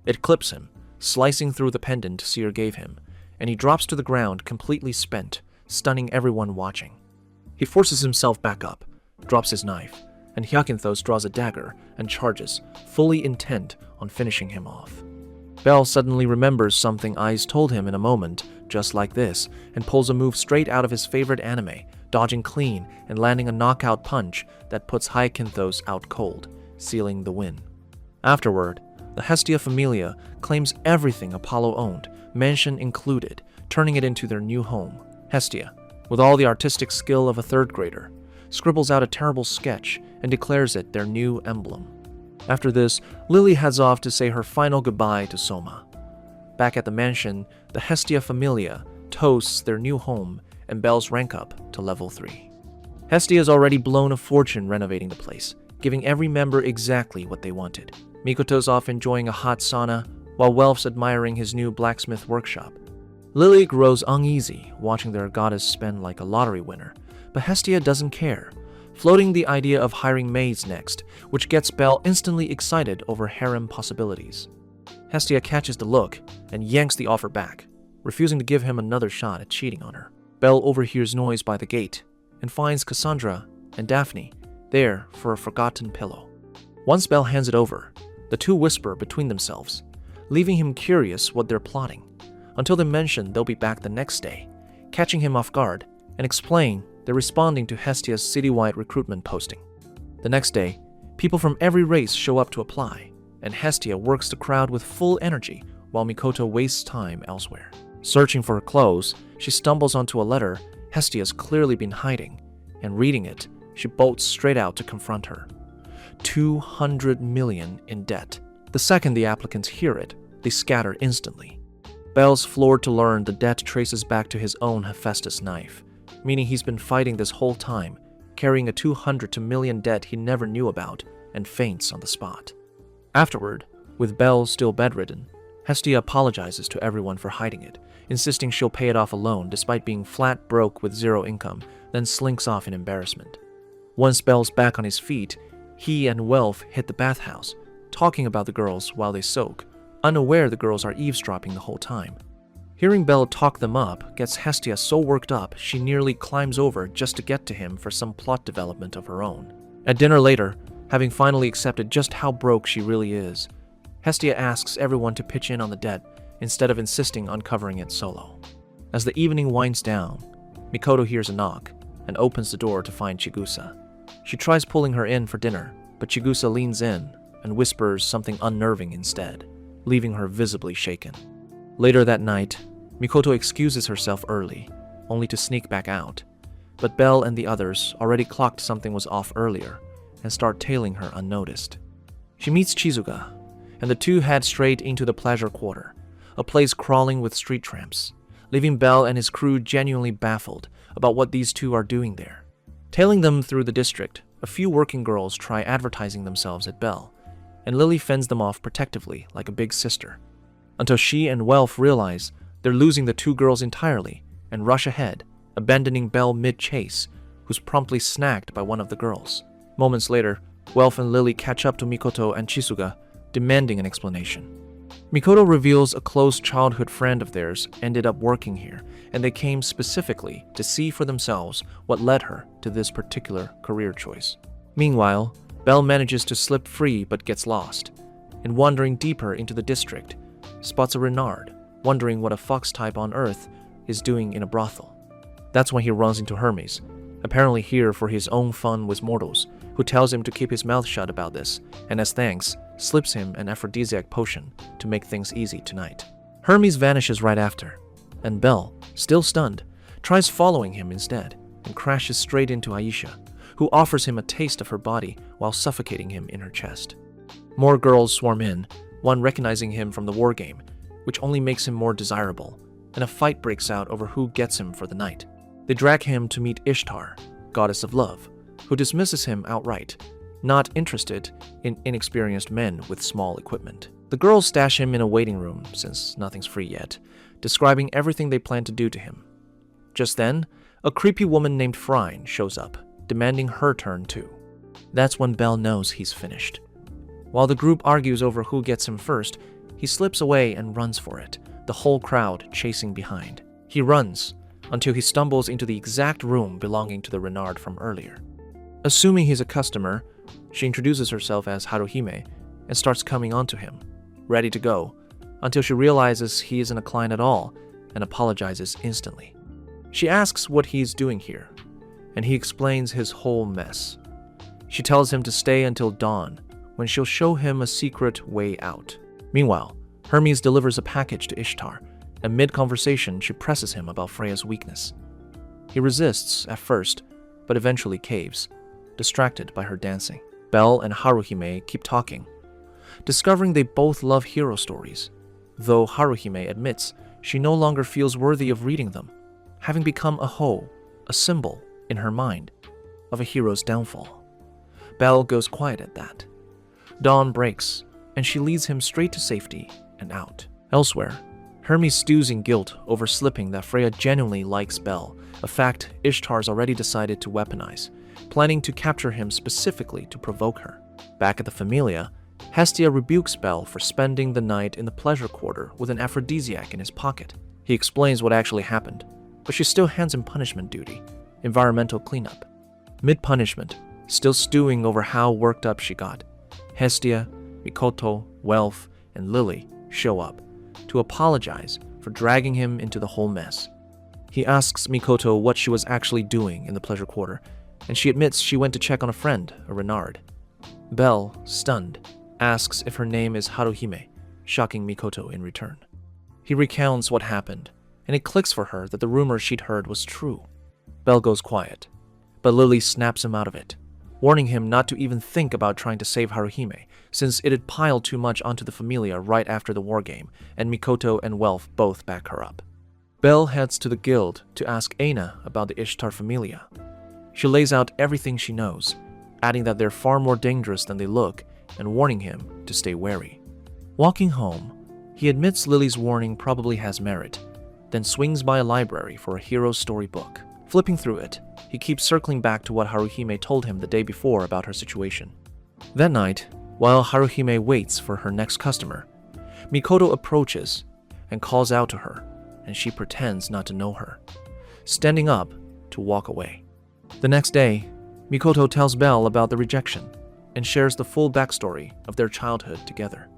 It clips him, slicing through the pendant Seer gave him, and he drops to the ground completely spent, stunning everyone watching. He forces himself back up, drops his knife, and Hyacinthos draws a dagger and charges, fully intent on finishing him off. Belle suddenly remembers something Aiz told him in a moment, just like this, and pulls a move straight out of his favorite anime, dodging clean and landing a knockout punch that puts Hyacinthos out cold, sealing the win. Afterward, the Hestia Familia claims everything Apollo owned, mansion included, turning it into their new home. Hestia, with all the artistic skill of a third grader, scribbles out a terrible sketch and declares it their new emblem. After this, Lily heads off to say her final goodbye to Soma. Back at the mansion, the Hestia Familia toasts their new home and Belle's rank up to level 3. Hestia has already blown a fortune renovating the place, giving every member exactly what they wanted. Mikoto's off enjoying a hot sauna, while Welf's admiring his new blacksmith workshop. Lily grows uneasy watching their goddess spend like a lottery winner, but Hestia doesn't care, floating the idea of hiring maids next, which gets Belle instantly excited over harem possibilities. Hestia catches the look and yanks the offer back, refusing to give him another shot at cheating on her. Belle overhears noise by the gate and finds Cassandra and Daphne there for a forgotten pillow. Once Belle hands it over, the two whisper between themselves, leaving him curious what they're plotting, until they mention they'll be back the next day, catching him off guard and explain they're responding to Hestia's citywide recruitment posting. The next day, people from every race show up to apply, and Hestia works the crowd with full energy while Mikoto wastes time elsewhere. Searching for her clothes, she stumbles onto a letter Hestia's clearly been hiding, and reading it, she bolts straight out to confront her. 200 million in debt. The second the applicants hear it, they scatter instantly. Bell's floored to learn the debt traces back to his own Hephaestus knife, meaning he's been fighting this whole time, carrying a 200 to million debt he never knew about, and faints on the spot. Afterward, with Bell still bedridden, Hestia apologizes to everyone for hiding it, insisting she'll pay it off alone despite being flat broke with zero income, then slinks off in embarrassment. Once Bell's back on his feet, he and Welf hit the bathhouse, talking about the girls while they soak, unaware the girls are eavesdropping the whole time. Hearing Bell talk them up gets Hestia so worked up she nearly climbs over just to get to him for some plot development of her own. At dinner later, having finally accepted just how broke she really is, Hestia asks everyone to pitch in on the debt instead of insisting on covering it solo. As the evening winds down, Mikoto hears a knock and opens the door to find Chigusa. She tries pulling her in for dinner, but Chigusa leans in and whispers something unnerving instead, leaving her visibly shaken. Later that night, Mikoto excuses herself early, only to sneak back out, but Bell and the others already clocked something was off earlier and start tailing her unnoticed. She meets Chizuga, and the two head straight into the pleasure quarter, a place crawling with street tramps, leaving Bell and his crew genuinely baffled about what these two are doing there. Tailing them through the district, a few working girls try advertising themselves at Bell, and Lily fends them off protectively like a big sister, until she and Welf realize they're losing the two girls entirely and rush ahead, abandoning Bell mid-chase, who's promptly snagged by one of the girls. Moments later, Welf and Lily catch up to Mikoto and Chisuga, demanding an explanation. Mikoto reveals a close childhood friend of theirs ended up working here, and they came specifically to see for themselves what led her to this particular career choice. Meanwhile, Bell manages to slip free but gets lost, and wandering deeper into the district, spots a Renard, wondering what a fox type on Earth is doing in a brothel. That's when he runs into Hermes, apparently here for his own fun with mortals, who tells him to keep his mouth shut about this, and as thanks, slips him an aphrodisiac potion to make things easy tonight. Hermes vanishes right after, and Belle, still stunned, tries following him instead, and crashes straight into Aisha, who offers him a taste of her body while suffocating him in her chest. More girls swarm in, one recognizing him from the war game, which only makes him more desirable, and a fight breaks out over who gets him for the night. They drag him to meet Ishtar, goddess of love, who dismisses him outright, not interested in inexperienced men with small equipment. The girls stash him in a waiting room, since nothing's free yet, describing everything they plan to do to him. Just then, a creepy woman named Phryne shows up, demanding her turn too. That's when Bell knows he's finished. While the group argues over who gets him first, he slips away and runs for it, the whole crowd chasing behind. He runs until he stumbles into the exact room belonging to the Renard from earlier. Assuming he's a customer, she introduces herself as Haruhime and starts coming onto him, ready to go, until she realizes he isn't a client at all and apologizes instantly. She asks what he's doing here, and he explains his whole mess. She tells him to stay until dawn, when she'll show him a secret way out. Meanwhile, Hermes delivers a package to Ishtar, and mid-conversation she presses him about Freya's weakness. He resists at first, but eventually caves, distracted by her dancing. Belle and Haruhime keep talking, discovering they both love hero stories, though Haruhime admits she no longer feels worthy of reading them, having become a symbol in her mind of a hero's downfall. Belle goes quiet at that. Dawn breaks, and she leads him straight to safety and out. Elsewhere, Hermes stews in guilt over slipping that Freya genuinely likes Belle, a fact Ishtar's already decided to weaponize, planning to capture him specifically to provoke her. Back at the Familia, Hestia rebukes Belle for spending the night in the pleasure quarter with an aphrodisiac in his pocket. He explains what actually happened, but she still hands him punishment duty, environmental cleanup. Mid-punishment, still stewing over how worked up she got, Hestia, Mikoto, Welf, and Lily show up to apologize for dragging him into the whole mess. He asks Mikoto what she was actually doing in the pleasure quarter, and she admits she went to check on a friend, a Renard. Belle, stunned, asks if her name is Haruhime, shocking Mikoto in return. He recounts what happened, and it clicks for her that the rumor she'd heard was true. Belle goes quiet, but Lily snaps him out of it, warning him not to even think about trying to save Haruhime, since it had piled too much onto the Familia right after the war game, and Mikoto and Welf both back her up. Belle heads to the guild to ask Aina about the Ishtar Familia. She lays out everything she knows, adding that they're far more dangerous than they look, and warning him to stay wary. Walking home, he admits Lily's warning probably has merit, then swings by a library for a hero story book. Flipping through it, he keeps circling back to what Haruhime told him the day before about her situation. That night, while Haruhime waits for her next customer, Mikoto approaches and calls out to her, and she pretends not to know her, standing up to walk away. The next day, Mikoto tells Belle about the rejection and shares the full backstory of their childhood together,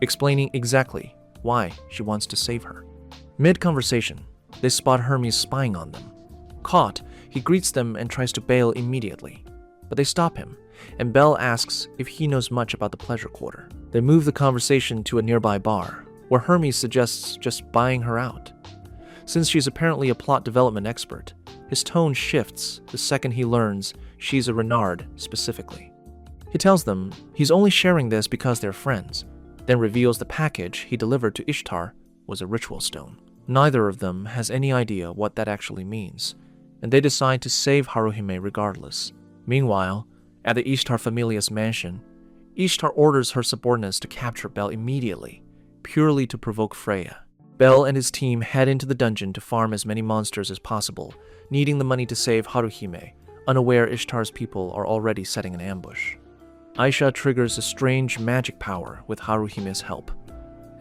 explaining exactly why she wants to save her. Mid-conversation, they spot Hermes spying on them. Caught, he greets them and tries to bail immediately, but they stop him, and Belle asks if he knows much about the pleasure quarter. They move the conversation to a nearby bar, where Hermes suggests just buying her out. Since she's apparently a plot development expert, his tone shifts the second he learns she's a Renard specifically. He tells them he's only sharing this because they're friends, then reveals the package he delivered to Ishtar was a ritual stone. Neither of them has any idea what that actually means, and they decide to save Haruhime regardless. Meanwhile, at the Ishtar Familia's mansion, Ishtar orders her subordinates to capture Belle immediately, purely to provoke Freya. Belle and his team head into the dungeon to farm as many monsters as possible, needing the money to save Haruhime, unaware Ishtar's people are already setting an ambush. Aisha triggers a strange magic power with Haruhime's help,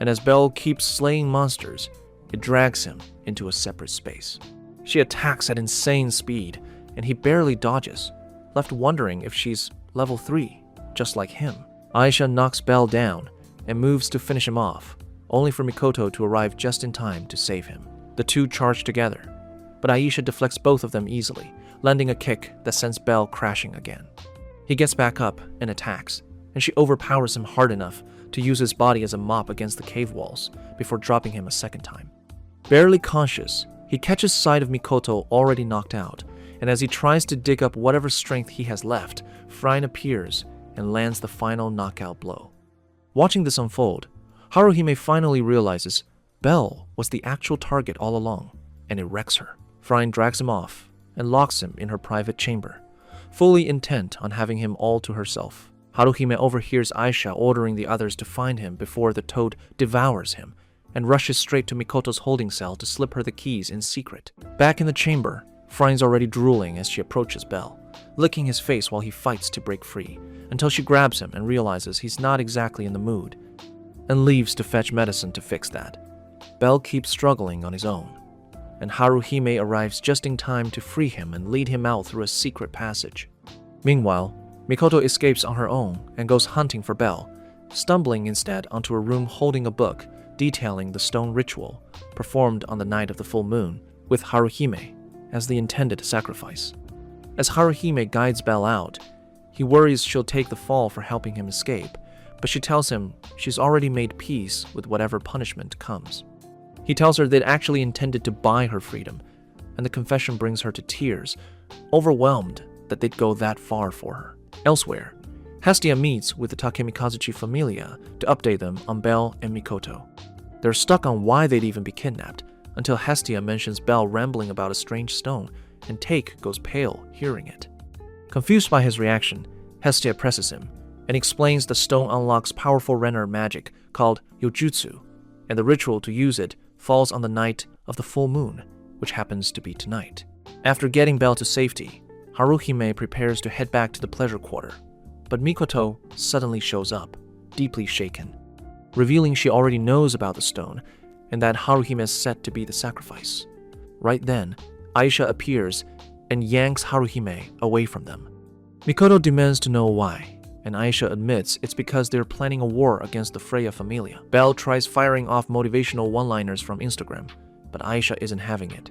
and as Belle keeps slaying monsters, it drags him into a separate space. She attacks at insane speed, and he barely dodges, left wondering if she's level 3, just like him. Aisha knocks Belle down and moves to finish him off, only for Mikoto to arrive just in time to save him. The two charge together, but Aisha deflects both of them easily, landing a kick that sends Belle crashing again. He gets back up and attacks, and she overpowers him hard enough to use his body as a mop against the cave walls before dropping him a second time. Barely conscious, he catches sight of Mikoto already knocked out, and as he tries to dig up whatever strength he has left, Phryne appears and lands the final knockout blow. Watching this unfold, Haruhime finally realizes Belle was the actual target all along, and it wrecks her. Phryne drags him off and locks him in her private chamber, fully intent on having him all to herself. Haruhime overhears Aisha ordering the others to find him before the toad devours him, and rushes straight to Mikoto's holding cell to slip her the keys in secret. Back in the chamber, Phryne's already drooling as she approaches Belle, licking his face while he fights to break free, until she grabs him and realizes he's not exactly in the mood, and leaves to fetch medicine to fix that. Belle keeps struggling on his own, and Haruhime arrives just in time to free him and lead him out through a secret passage. Meanwhile, Mikoto escapes on her own and goes hunting for Belle, stumbling instead onto a room holding a book detailing the stone ritual performed on the night of the full moon, with Haruhime as the intended sacrifice. As Haruhime guides Belle out, he worries she'll take the fall for helping him escape, but she tells him she's already made peace with whatever punishment comes. He tells her they'd actually intended to buy her freedom, and the confession brings her to tears, overwhelmed that they'd go that far for her. Elsewhere, Hestia meets with the Takemikazuchi Familia to update them on Belle and Mikoto. They're stuck on why they'd even be kidnapped, until Hestia mentions Belle rambling about a strange stone, and Take goes pale hearing it. Confused by his reaction, Hestia presses him, and explains the stone unlocks powerful Renner magic called Yojutsu, and the ritual to use it falls on the night of the full moon, which happens to be tonight. After getting Belle to safety, Haruhime prepares to head back to the pleasure quarter, but Mikoto suddenly shows up, deeply shaken, revealing she already knows about the stone and that Haruhime is set to be the sacrifice. Right then, Aisha appears and yanks Haruhime away from them. Mikoto demands to know why, and Aisha admits it's because they're planning a war against the Freya Familia. Belle tries firing off motivational one-liners from Instagram, but Aisha isn't having it.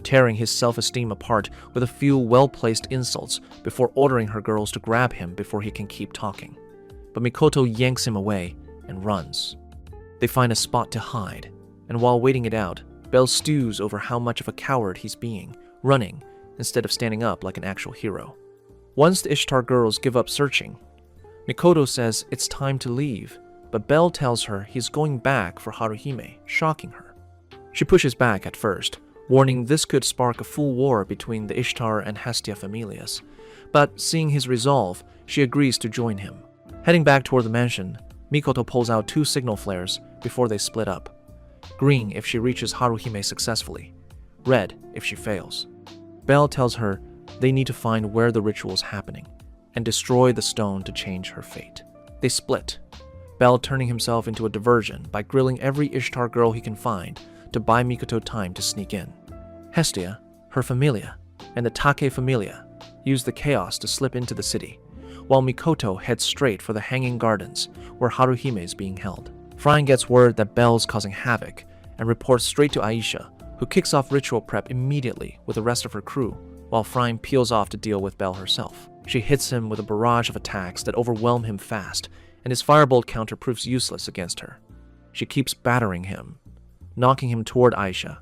tearing his self-esteem apart with a few well-placed insults before ordering her girls to grab him before he can keep talking. But Mikoto yanks him away and runs. They find a spot to hide, and while waiting it out, Bell stews over how much of a coward he's being, running instead of standing up like an actual hero. Once the Ishtar girls give up searching, Mikoto says it's time to leave, but Bell tells her he's going back for Haruhime, shocking her. She pushes back at first, warning this could spark a full war between the Ishtar and Hestia familias, but seeing his resolve, she agrees to join him. Heading back toward the mansion, Mikoto pulls out 2 signal flares before they split up. Green if she reaches Haruhime successfully, red if she fails. Bell tells her they need to find where the ritual is happening and destroy the stone to change her fate. They split, Bell turning himself into a diversion by grilling every Ishtar girl he can find to buy Mikoto time to sneak in. Hestia, her familia, and the Take familia use the chaos to slip into the city, while Mikoto heads straight for the Hanging Gardens where Haruhime is being held. Frying gets word that Bell's causing havoc and reports straight to Aisha, who kicks off ritual prep immediately with the rest of her crew, while Frying peels off to deal with Bell herself. She hits him with a barrage of attacks that overwhelm him fast, and his firebolt counter proves useless against her. She keeps battering him, knocking him toward Aisha,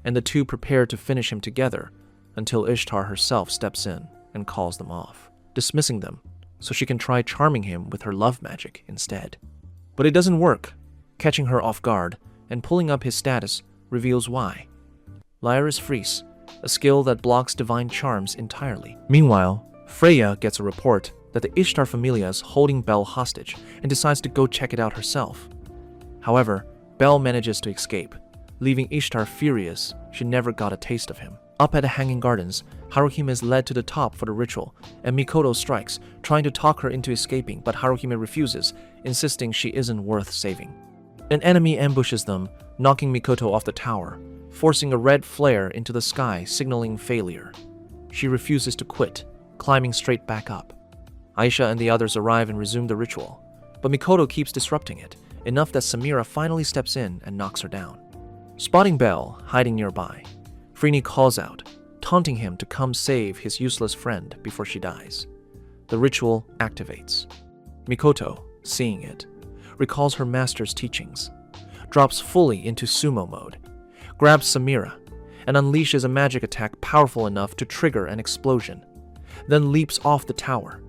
and the two prepare to finish him together until Ishtar herself steps in and calls them off, dismissing them so she can try charming him with her love magic instead. But it doesn't work. Catching her off guard and pulling up his status reveals why. Lyris Freeze, a skill that blocks divine charms entirely. Meanwhile, Freya gets a report that the Ishtar familia is holding Bell hostage and decides to go check it out herself. However, Bell manages to escape, leaving Ishtar furious she never got a taste of him. Up at the Hanging Gardens, Haruhime is led to the top for the ritual, and Mikoto strikes, trying to talk her into escaping, but Haruhime refuses, insisting she isn't worth saving. An enemy ambushes them, knocking Mikoto off the tower, forcing a red flare into the sky, signaling failure. She refuses to quit, climbing straight back up. Aisha and the others arrive and resume the ritual, but Mikoto keeps disrupting it, enough that Samira finally steps in and knocks her down. Spotting Bell hiding nearby, Freeney calls out, taunting him to come save his useless friend before she dies. The ritual activates. Mikoto, seeing it, recalls her master's teachings, drops fully into sumo mode, grabs Samira, and unleashes a magic attack powerful enough to trigger an explosion, then leaps off the tower,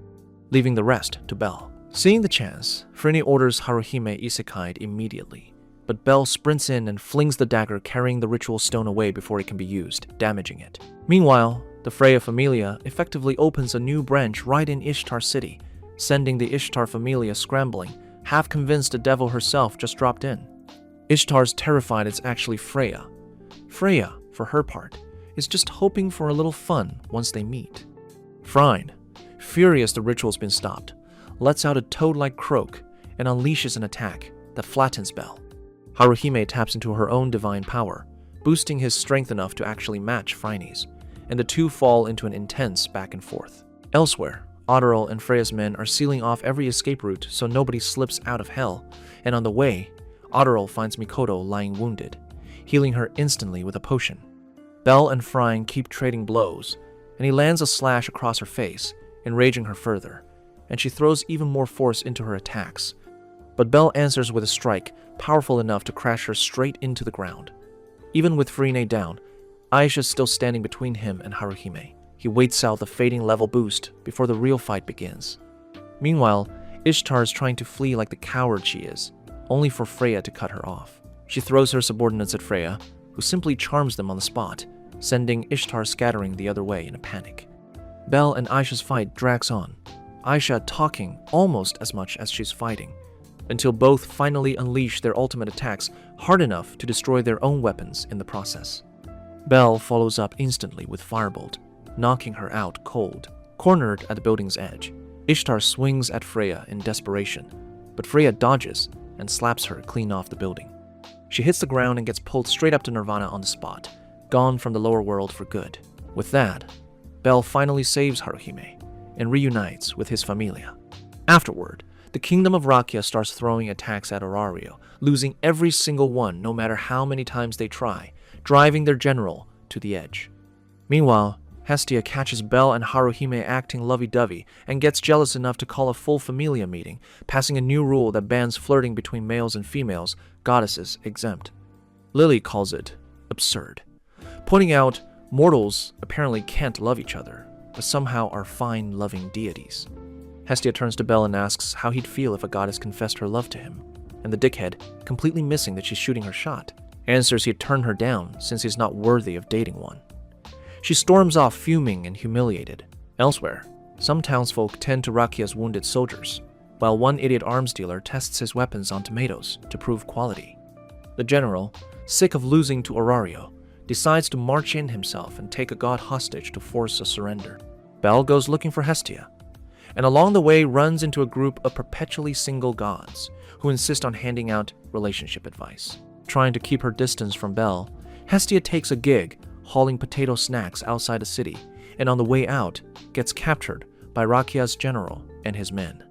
leaving the rest to Bell. Seeing the chance, Freeney orders Haruhime isekai'd immediately, but Bell sprints in and flings the dagger carrying the ritual stone away before it can be used, damaging it. Meanwhile, the Freya familia effectively opens a new branch right in Ishtar City, sending the Ishtar familia scrambling, half convinced the devil herself just dropped in. Ishtar's terrified it's actually Freya. Freya, for her part, is just hoping for a little fun once they meet. Frine, furious the ritual's been stopped, lets out a toad-like croak and unleashes an attack that flattens Bell. Haruhime taps into her own divine power, boosting his strength enough to actually match Phryne's, and the two fall into an intense back and forth. Elsewhere, Otterl and Freya's men are sealing off every escape route so nobody slips out of hell, and on the way, Otterl finds Mikoto lying wounded, healing her instantly with a potion. Bell and Phryne keep trading blows, and he lands a slash across her face, enraging her further, and she throws even more force into her attacks. But Bell answers with a strike powerful enough to crash her straight into the ground. Even with Freeney down, Aisha's still standing between him and Haruhime. He waits out the fading level boost before the real fight begins. Meanwhile, Ishtar is trying to flee like the coward she is, only for Freya to cut her off. She throws her subordinates at Freya, who simply charms them on the spot, sending Ishtar scattering the other way in a panic. Bell and Aisha's fight drags on, Aisha talking almost as much as she's fighting, until both finally unleash their ultimate attacks hard enough to destroy their own weapons in the process. Bell follows up instantly with Firebolt, knocking her out cold. Cornered at the building's edge, Ishtar swings at Freya in desperation, but Freya dodges and slaps her clean off the building. She hits the ground and gets pulled straight up to Nirvana on the spot, gone from the lower world for good. With that, Bell finally saves Haruhime and reunites with his familia. Afterward, the Kingdom of Rakia starts throwing attacks at Orario, losing every single one no matter how many times they try, driving their general to the edge. Meanwhile, Hestia catches Belle and Haruhime acting lovey-dovey and gets jealous enough to call a full familia meeting, passing a new rule that bans flirting between males and females, goddesses exempt. Lily calls it absurd, pointing out mortals apparently can't love each other, but somehow are fine loving deities. Hestia turns to Belle and asks how he'd feel if a goddess confessed her love to him, and the dickhead, completely missing that she's shooting her shot, answers he'd turn her down since he's not worthy of dating one. She storms off fuming and humiliated. Elsewhere, some townsfolk tend to Rakia's wounded soldiers, while one idiot arms dealer tests his weapons on tomatoes to prove quality. The general, sick of losing to Orario, decides to march in himself and take a god hostage to force a surrender. Belle goes looking for Hestia, and along the way runs into a group of perpetually single gods who insist on handing out relationship advice. Trying to keep her distance from Belle, Hestia takes a gig hauling potato snacks outside a city, and on the way out, gets captured by Rakia's general and his men.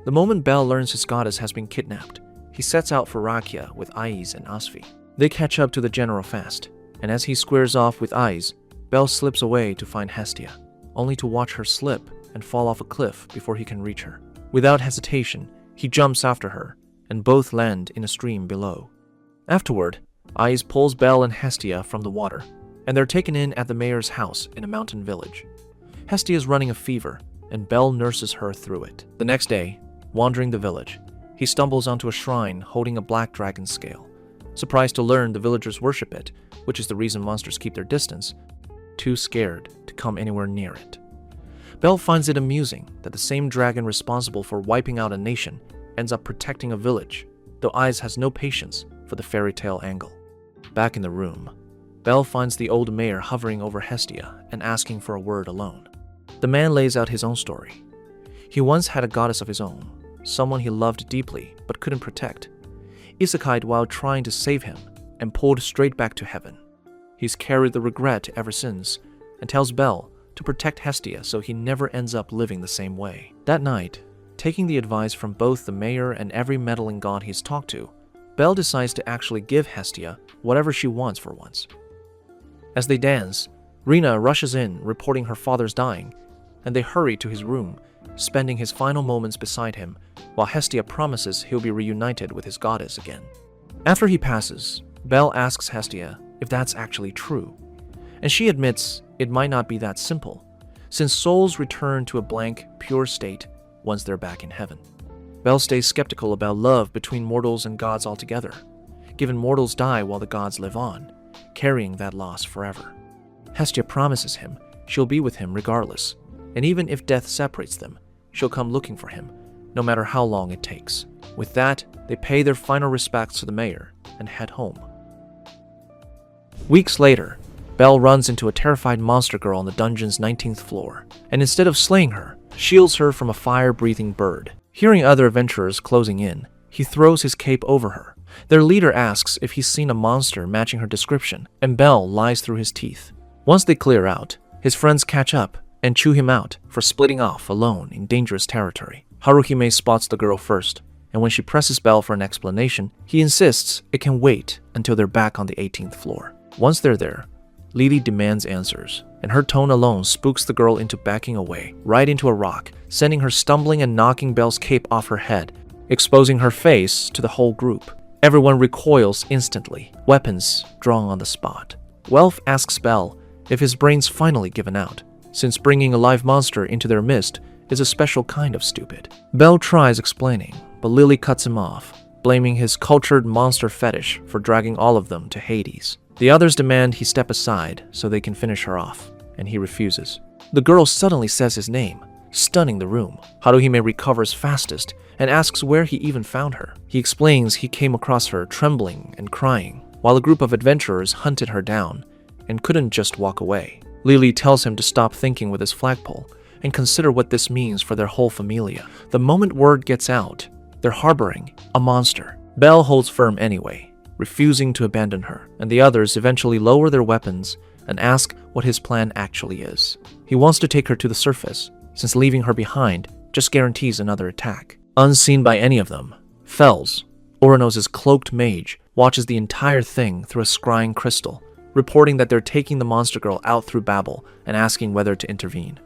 The moment Belle learns his goddess has been kidnapped, he sets out for Rakia with Ais and Asfi. They catch up to the general fast, and as he squares off with Ais, Belle slips away to find Hestia, only to watch her slip and fall off a cliff before he can reach her. Without hesitation, he jumps after her, and both land in a stream below. Afterward, Ais pulls Belle and Hestia from the water, and they're taken in at the mayor's house in a mountain village. Hestia is running a fever, and Belle nurses her through it. The next day, wandering the village, he stumbles onto a shrine holding a black dragon scale. Surprised to learn the villagers worship it, which is the reason monsters keep their distance, too scared to come anywhere near it. Belle finds it amusing that the same dragon responsible for wiping out a nation ends up protecting a village, though Ais has no patience for the fairy tale angle. Back in the room, Belle finds the old mayor hovering over Hestia and asking for a word alone. The man lays out his own story. He once had a goddess of his own, someone he loved deeply but couldn't protect, isekai'd while trying to save him and pulled straight back to heaven. He's carried the regret ever since and tells Belle to protect Hestia so he never ends up living the same way. That night, taking the advice from both the mayor and every meddling god he's talked to, Belle decides to actually give Hestia whatever she wants for once. As they dance, Rina rushes in, reporting her father's dying, and they hurry to his room, spending his final moments beside him, while Hestia promises he'll be reunited with his goddess again. After he passes, Belle asks Hestia if that's actually true, and she admits it might not be that simple, since souls return to a blank, pure state once they're back in heaven. Belle stays skeptical about love between mortals and gods altogether, given mortals die while the gods live on, carrying that loss forever. Hestia promises him she'll be with him regardless, and even if death separates them, she'll come looking for him, no matter how long it takes. With that, they pay their final respects to the mayor and head home. Weeks later, Belle runs into a terrified monster girl on the dungeon's 19th floor, and instead of slaying her, shields her from a fire-breathing bird. Hearing other adventurers closing in, he throws his cape over her. Their leader asks if he's seen a monster matching her description, and Belle lies through his teeth. Once they clear out, his friends catch up and chew him out for splitting off alone in dangerous territory. Haruhime spots the girl first, and when she presses Belle for an explanation, he insists it can wait until they're back on the 18th floor. Once they're there, Lily demands answers, and her tone alone spooks the girl into backing away, right into a rock, sending her stumbling and knocking Belle's cape off her head, exposing her face to the whole group. Everyone recoils instantly, weapons drawn on the spot. Welf asks Belle if his brain's finally given out, since bringing a live monster into their midst is a special kind of stupid. Belle tries explaining, but Lily cuts him off, blaming his cultured monster fetish for dragging all of them to Hades. The others demand he step aside so they can finish her off, and he refuses. The girl suddenly says his name, stunning the room. Haruhime recovers fastest and asks where he even found her. He explains he came across her trembling and crying, while a group of adventurers hunted her down and couldn't just walk away. Lily tells him to stop thinking with his flagpole and consider what this means for their whole familia. The moment word gets out, they're harboring a monster. Belle holds firm anyway, refusing to abandon her, and the others eventually lower their weapons and ask what his plan actually is. He wants to take her to the surface, since leaving her behind just guarantees another attack. Unseen by any of them, Fells, Uranos' cloaked mage, watches the entire thing through a scrying crystal, reporting that they're taking the monster girl out through Babel and asking whether to intervene.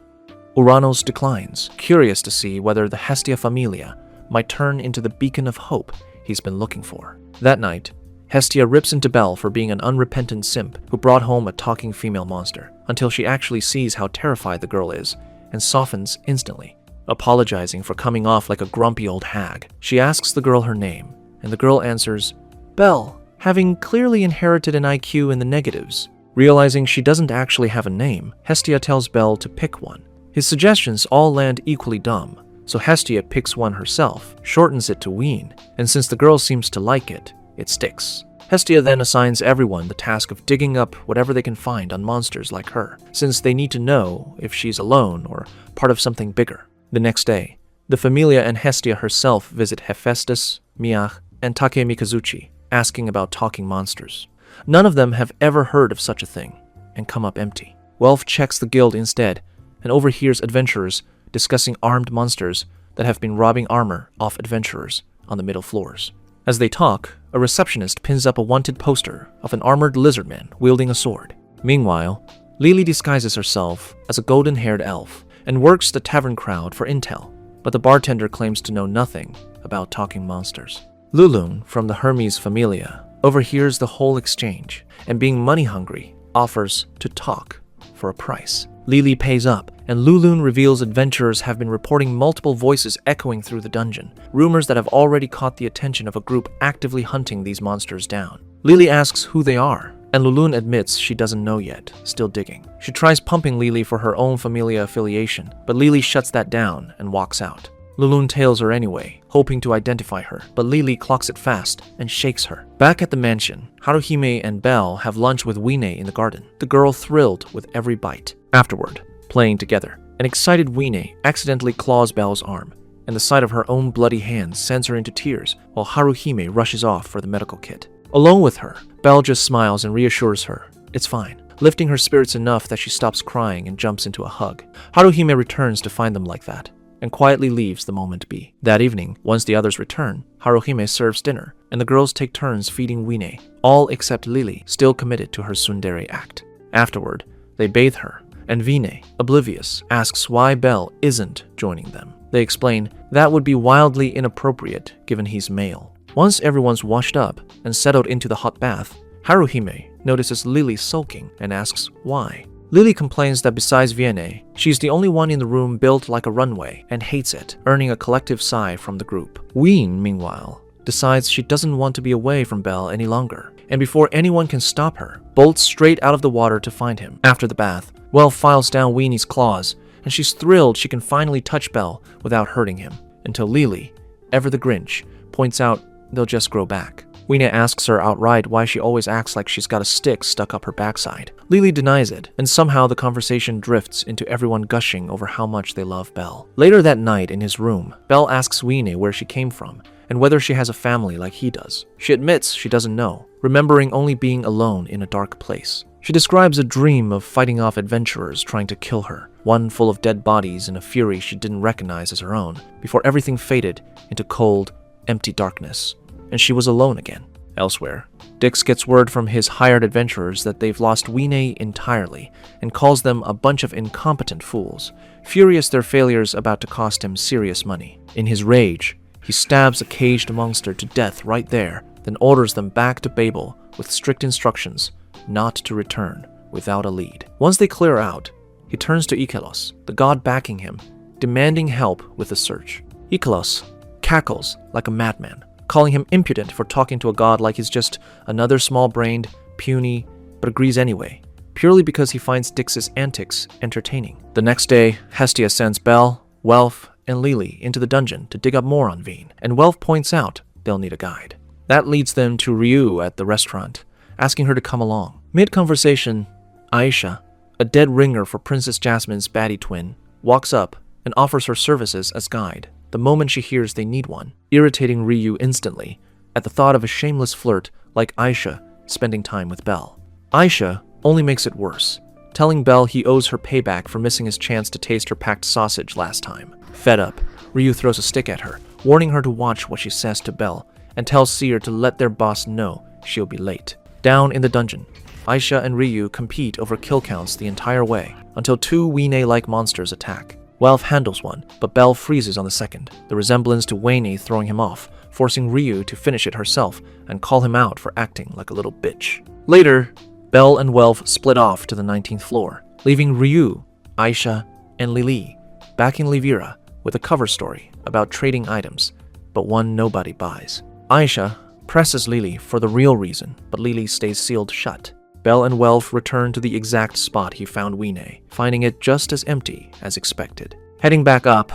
Uranos declines, curious to see whether the Hestia Familia might turn into the beacon of hope he's been looking for. That night, Hestia rips into Belle for being an unrepentant simp who brought home a talking female monster, until she actually sees how terrified the girl is and softens instantly, apologizing for coming off like a grumpy old hag. She asks the girl her name, and the girl answers, Belle, having clearly inherited an IQ in the negatives. Realizing she doesn't actually have a name, Hestia tells Belle to pick one. His suggestions all land equally dumb, so Hestia picks one herself, shortens it to Ween, and since the girl seems to like it, it sticks. Hestia then assigns everyone the task of digging up whatever they can find on monsters like her, since they need to know if she's alone or part of something bigger. The next day, the Familia and Hestia herself visit Hephaestus, Miach, and Take Mikazuchi, asking about talking monsters. None of them have ever heard of such a thing, and come up empty. Welf checks the guild instead, and overhears adventurers discussing armed monsters that have been robbing armor off adventurers on the middle floors. As they talk, a receptionist pins up a wanted poster of an armored lizard man wielding a sword. Meanwhile, Lily disguises herself as a golden-haired elf and works the tavern crowd for intel, but the bartender claims to know nothing about talking monsters. Lulun from the Hermes Familia overhears the whole exchange and, being money-hungry, offers to talk for a price. Lily pays up, and Lulun reveals adventurers have been reporting multiple voices echoing through the dungeon, rumors that have already caught the attention of a group actively hunting these monsters down. Lily asks who they are, and Lulun admits she doesn't know yet, still digging. She tries pumping Lily for her own Familia affiliation, but Lily shuts that down and walks out. Lulun tails her anyway, hoping to identify her, but Lily clocks it fast and shakes her. Back at the mansion, Haruhime and Belle have lunch with Wine in the garden, the girl thrilled with every bite. Afterward, playing together, an excited Wine accidentally claws Belle's arm, and the sight of her own bloody hands sends her into tears while Haruhime rushes off for the medical kit. Alone with her, Belle just smiles and reassures her it's fine, lifting her spirits enough that she stops crying and jumps into a hug. Haruhime returns to find them like that, and quietly leaves the moment be. That evening, once the others return, Haruhime serves dinner, and the girls take turns feeding Wine, all except Lily, still committed to her tsundere act. Afterward, they bathe her, and Vine, oblivious, asks why Belle isn't joining them. They explain that would be wildly inappropriate given he's male. Once everyone's washed up and settled into the hot bath, Haruhime notices Lily sulking and asks why. Lily complains that besides Vienne, she's the only one in the room built like a runway and hates it, earning a collective sigh from the group. Ween, meanwhile, decides she doesn't want to be away from Belle any longer, and before anyone can stop her, bolts straight out of the water to find him. After the bath, Welf files down Weenie's claws, and she's thrilled she can finally touch Belle without hurting him, until Lily, ever the Grinch, points out they'll just grow back. Weena asks her outright why she always acts like she's got a stick stuck up her backside. Lily denies it, and somehow the conversation drifts into everyone gushing over how much they love Belle. Later that night in his room, Belle asks Weena where she came from, and whether she has a family like he does. She admits she doesn't know, remembering only being alone in a dark place. She describes a dream of fighting off adventurers trying to kill her, one full of dead bodies in a fury she didn't recognize as her own, before everything faded into cold, empty darkness, and she was alone again. Elsewhere, Dix gets word from his hired adventurers that they've lost Weena entirely, and calls them a bunch of incompetent fools, furious their failures about to cost him serious money. In his rage, he stabs a caged monster to death right there, then orders them back to Babel with strict instructions not to return without a lead. Once they clear out, he turns to Ikelos, the god backing him, demanding help with the search. Ikelos cackles like a madman, calling him impudent for talking to a god like he's just another small-brained, puny, but agrees anyway, purely because he finds Dix's antics entertaining. The next day, Hestia sends Belle, Welf, and Lily into the dungeon to dig up more on Veen, and Welf points out they'll need a guide. That leads them to Ryu at the restaurant, asking her to come along. Mid-conversation, Aisha, a dead ringer for Princess Jasmine's baddie twin, walks up and offers her services as guide the moment she hears they need one, irritating Ryu instantly at the thought of a shameless flirt like Aisha spending time with Belle. Aisha only makes it worse, telling Belle he owes her payback for missing his chance to taste her packed sausage last time. Fed up, Ryu throws a stick at her, warning her to watch what she says to Belle, and tells Seer to let their boss know she'll be late. Down in the dungeon, Aisha and Ryu compete over kill counts the entire way, until two Weine-like monsters attack. Welf handles one, but Belle freezes on the second, the resemblance to Weine throwing him off, forcing Ryu to finish it herself and call him out for acting like a little bitch. Later, Belle and Welf split off to the 19th floor, leaving Ryu, Aisha, and Lily back in Livira with a cover story about trading items, but one nobody buys. Aisha presses Lily for the real reason, but Lily stays sealed shut. Belle and Welf return to the exact spot he found Weine, finding it just as empty as expected. Heading back up,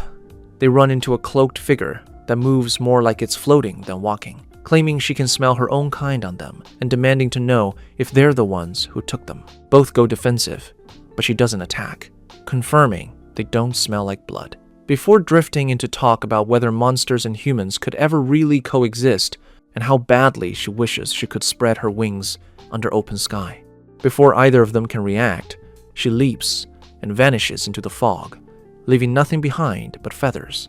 they run into a cloaked figure that moves more like it's floating than walking, claiming she can smell her own kind on them and demanding to know if they're the ones who took them. Both go defensive, but she doesn't attack, confirming they don't smell like blood. Before drifting into talk about whether monsters and humans could ever really coexist and how badly she wishes she could spread her wings under open sky. Before either of them can react, she leaps and vanishes into the fog, leaving nothing behind but feathers.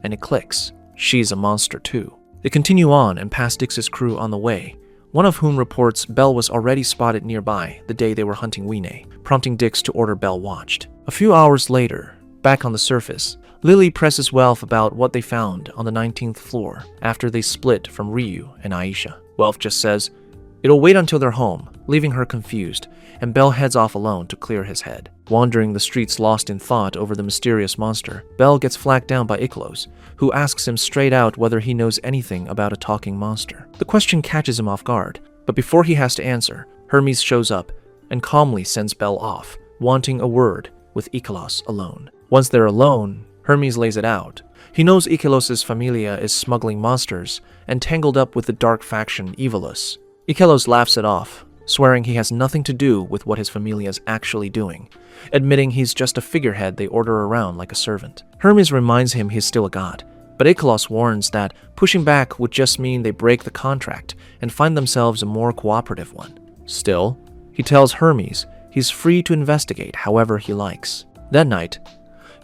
And it clicks. She's a monster too. They continue on and pass Dix's crew on the way, one of whom reports Belle was already spotted nearby the day they were hunting Weine, prompting Dix to order Belle watched. A few hours later, back on the surface, Lily presses Welf about what they found on the 19th floor after they split from Ryu and Aisha. Welf just says it'll wait until they're home, leaving her confused, and Belle heads off alone to clear his head. Wandering the streets lost in thought over the mysterious monster, Belle gets flagged down by Ikelos, who asks him straight out whether he knows anything about a talking monster. The question catches him off guard, but before he has to answer, Hermes shows up and calmly sends Belle off, wanting a word with Ikelos alone. Once they're alone, Hermes lays it out. He knows Ikelos' familia is smuggling monsters and tangled up with the dark faction Evilus. Ikelos laughs it off, swearing he has nothing to do with what his familia is actually doing, admitting he's just a figurehead they order around like a servant. Hermes reminds him he's still a god, but Ikelos warns that pushing back would just mean they break the contract and find themselves a more cooperative one. Still, he tells Hermes he's free to investigate however he likes. That night,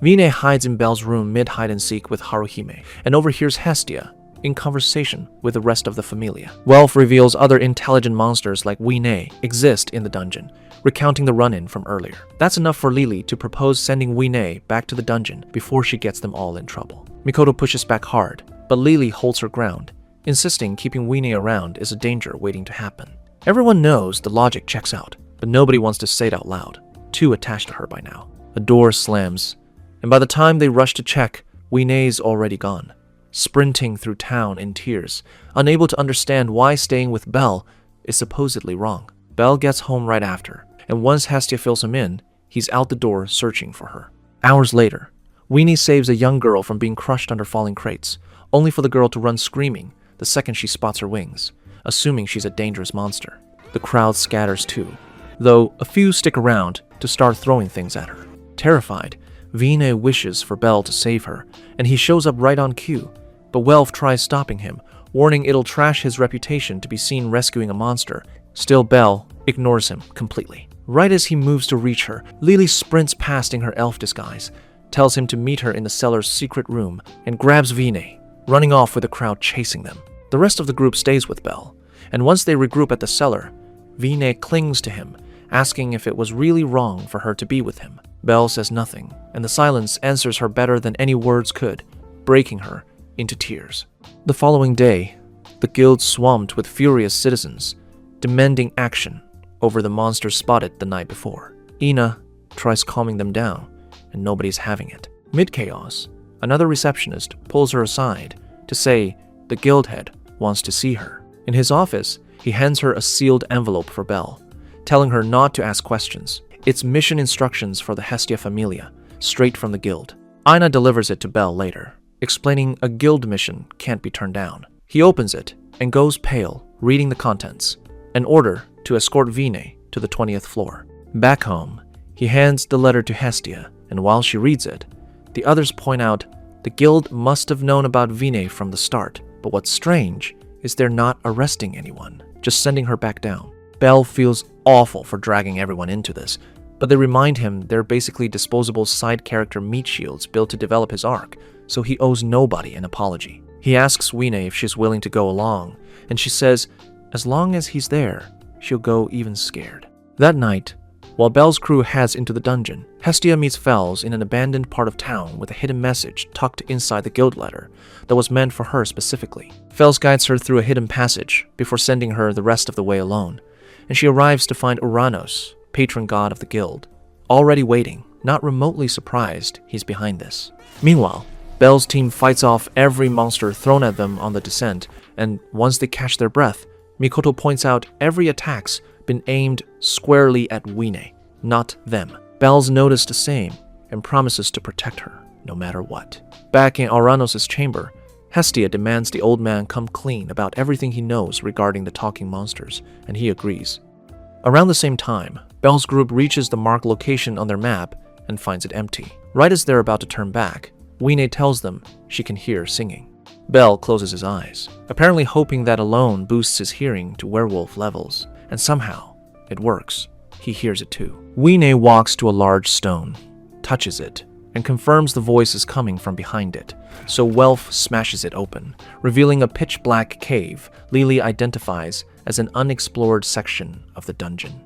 Weine hides in Belle's room mid-hide-and-seek with Haruhime and overhears Hestia in conversation with the rest of the familia. Welf reveals other intelligent monsters like Weine exist in the dungeon, recounting the run-in from earlier. That's enough for Lily to propose sending Weine back to the dungeon before she gets them all in trouble. Mikoto pushes back hard, but Lily holds her ground, insisting keeping Weine around is a danger waiting to happen. Everyone knows the logic checks out, but nobody wants to say it out loud, too attached to her by now. A door slams, and by the time they rush to check, Weine's already gone, sprinting through town in tears, unable to understand why staying with Belle is supposedly wrong. Belle gets home right after, and once Hestia fills him in, he's out the door searching for her. Hours later, Weine saves a young girl from being crushed under falling crates, only for the girl to run screaming the second she spots her wings, assuming she's a dangerous monster. The crowd scatters too, though a few stick around to start throwing things at her. Terrified, Weine wishes for Belle to save her, and he shows up right on cue, but Welf tries stopping him, warning it'll trash his reputation to be seen rescuing a monster. Still, Belle ignores him completely. Right as he moves to reach her, Lily sprints past in her elf disguise, tells him to meet her in the cellar's secret room, and grabs Weine, running off with the crowd chasing them. The rest of the group stays with Belle, and once they regroup at the cellar, Weine clings to him, asking if it was really wrong for her to be with him. Belle says nothing, and the silence answers her better than any words could, breaking her into tears. The following day, the guild swamped with furious citizens, demanding action over the monsters spotted the night before. Ina tries calming them down, and nobody's having it. Mid-chaos, another receptionist pulls her aside to say the guild head wants to see her. In his office, he hands her a sealed envelope for Belle, telling her not to ask questions. It's mission instructions for the Hestia Familia, straight from the guild. Ina delivers it to Belle later, explaining a guild mission can't be turned down. He opens it and goes pale, reading the contents, an order to escort Weine to the 20th floor. Back home, he hands the letter to Hestia, and while she reads it, the others point out the guild must have known about Weine from the start, but what's strange is they're not arresting anyone, just sending her back down. Belle feels awful for dragging everyone into this, but they remind him they're basically disposable side character meat shields built to develop his arc, so he owes nobody an apology. He asks Weine if she's willing to go along, and she says as long as he's there, she'll go even scared. That night, while Belle's crew heads into the dungeon, Hestia meets Fels in an abandoned part of town with a hidden message tucked inside the guild letter that was meant for her specifically. Fels guides her through a hidden passage before sending her the rest of the way alone, and she arrives to find Uranos, patron god of the guild, already waiting, not remotely surprised he's behind this. Meanwhile, Belle's team fights off every monster thrown at them on the descent, and once they catch their breath, Mikoto points out every attack's been aimed squarely at Wine, not them. Belle's noticed the same and promises to protect her, no matter what. Back in Uranos' chamber, Hestia demands the old man come clean about everything he knows regarding the talking monsters, and he agrees. Around the same time, Belle's group reaches the marked location on their map and finds it empty. Right as they're about to turn back, Wine tells them she can hear singing. Belle closes his eyes, apparently hoping that alone boosts his hearing to werewolf levels. And somehow, it works. He hears it too. Wine walks to a large stone, touches it, and confirms the voice is coming from behind it. So Welf smashes it open, revealing a pitch-black cave Lily identifies as an unexplored section of the dungeon.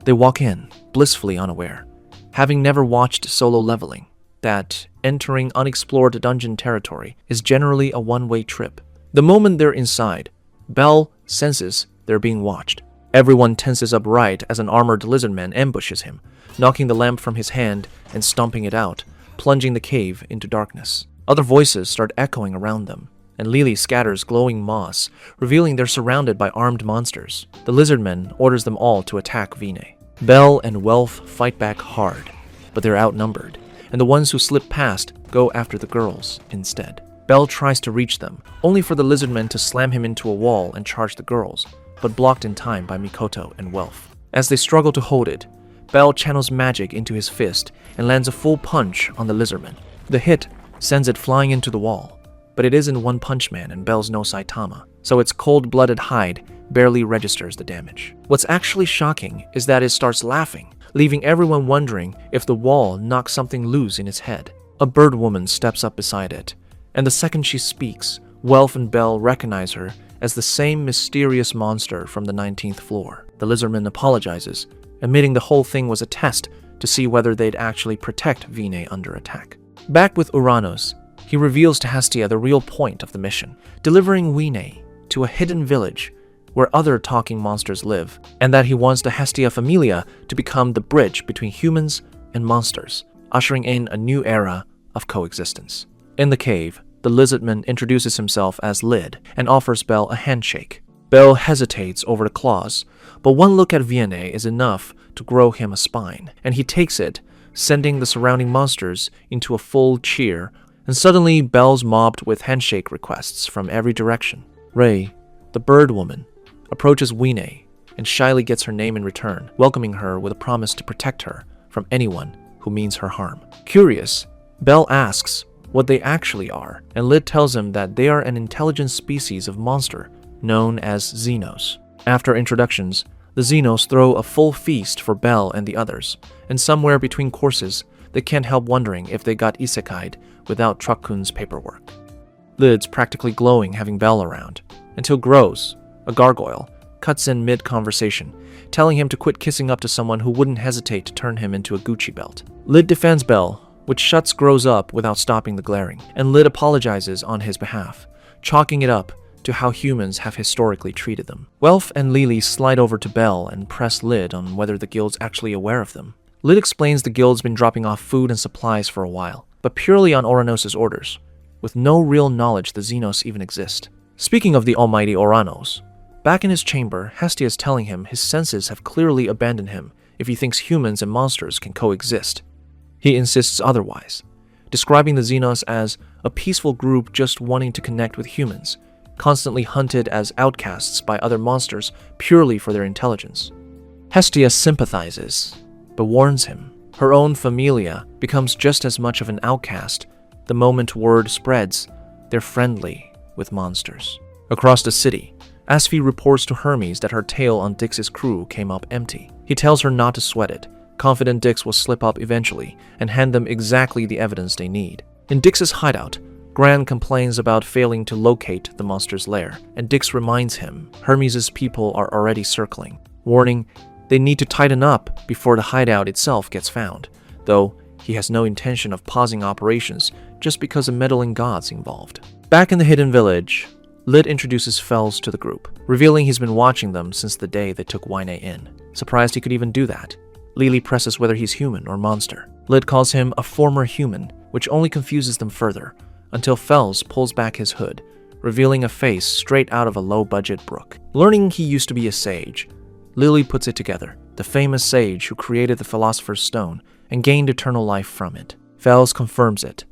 They walk in, blissfully unaware, having never watched solo leveling, that entering unexplored dungeon territory is generally a one-way trip. The moment they're inside, Belle senses they're being watched. Everyone tenses up right as an armored lizardman ambushes him, knocking the lamp from his hand and stomping it out, plunging the cave into darkness. Other voices start echoing around them, and Lily scatters glowing moss, revealing they're surrounded by armed monsters. The lizardman orders them all to attack Vine. Belle and Welf fight back hard, but they're outnumbered, and the ones who slip past go after the girls instead. Belle tries to reach them, only for the lizardman to slam him into a wall and charge the girls, but blocked in time by Mikoto and Welf. As they struggle to hold it, Belle channels magic into his fist and lands a full punch on the lizardman. The hit sends it flying into the wall, but it isn't One Punch Man and Belle's no Saitama, so its cold-blooded hide barely registers the damage. What's actually shocking is that it starts laughing, leaving everyone wondering if the wall knocked something loose in its head. A bird woman steps up beside it, and the second she speaks, Welf and Belle recognize her as the same mysterious monster from the 19th floor. The lizardman apologizes, admitting the whole thing was a test to see whether they'd actually protect Vine under attack. Back with Uranos, he reveals to Hestia the real point of the mission, delivering Wine to a hidden village where other talking monsters live, and that he wants the Hestia Familia to become the bridge between humans and monsters, ushering in a new era of coexistence. In the cave, the lizardman introduces himself as Lid and offers Belle a handshake. Belle hesitates over the claws, but one look at Vianney is enough to grow him a spine, and he takes it, sending the surrounding monsters into a full cheer, and suddenly Belle's mobbed with handshake requests from every direction. Ray, the bird woman, approaches Wine and shyly gets her name in return, welcoming her with a promise to protect her from anyone who means her harm. Curious, Belle asks what they actually are, and Lid tells him that they are an intelligent species of monster known as Xenos. After introductions, the Xenos throw a full feast for Belle and the others, and somewhere between courses, they can't help wondering if they got isekai'd without Truck-kun's paperwork. Lid's practically glowing having Belle around, until Gross, a gargoyle, cuts in mid-conversation, telling him to quit kissing up to someone who wouldn't hesitate to turn him into a Gucci belt. Lid defends Belle, which shuts Gross up without stopping the glaring, and Lid apologizes on his behalf, chalking it up to how humans have historically treated them. Welf and Lily slide over to Belle and press Lid on whether the guild's actually aware of them. Lid explains the guild's been dropping off food and supplies for a while, but purely on Uranos' orders, with no real knowledge the Xenos even exist. Speaking of the almighty Uranos, back in his chamber, Hestia is telling him his senses have clearly abandoned him if he thinks humans and monsters can coexist. He insists otherwise, describing the Xenos as a peaceful group just wanting to connect with humans, constantly hunted as outcasts by other monsters purely for their intelligence. Hestia sympathizes, but warns him her own familia becomes just as much of an outcast the moment word spreads they're friendly with monsters. Across the city, Asfi reports to Hermes that her tale on Dix's crew came up empty. He tells her not to sweat it, confident Dix will slip up eventually and hand them exactly the evidence they need. In Dix's hideout, Gran complains about failing to locate the monster's lair, and Dix reminds him Hermes' people are already circling, warning They need to tighten up before the hideout itself gets found, though he has no intention of pausing operations just because of meddling gods involved. Back in the hidden village, Lid introduces Fels to the group, revealing he's been watching them since the day they took Wine in. Surprised he could even do that. Lily presses whether he's human or monster. Lid calls him a former human, which only confuses them further, until Fels pulls back his hood, revealing a face straight out of a low-budget book. Learning he used to be a sage, Lily puts it together, the famous sage who created the Philosopher's Stone and gained eternal life from it. Fels confirms it,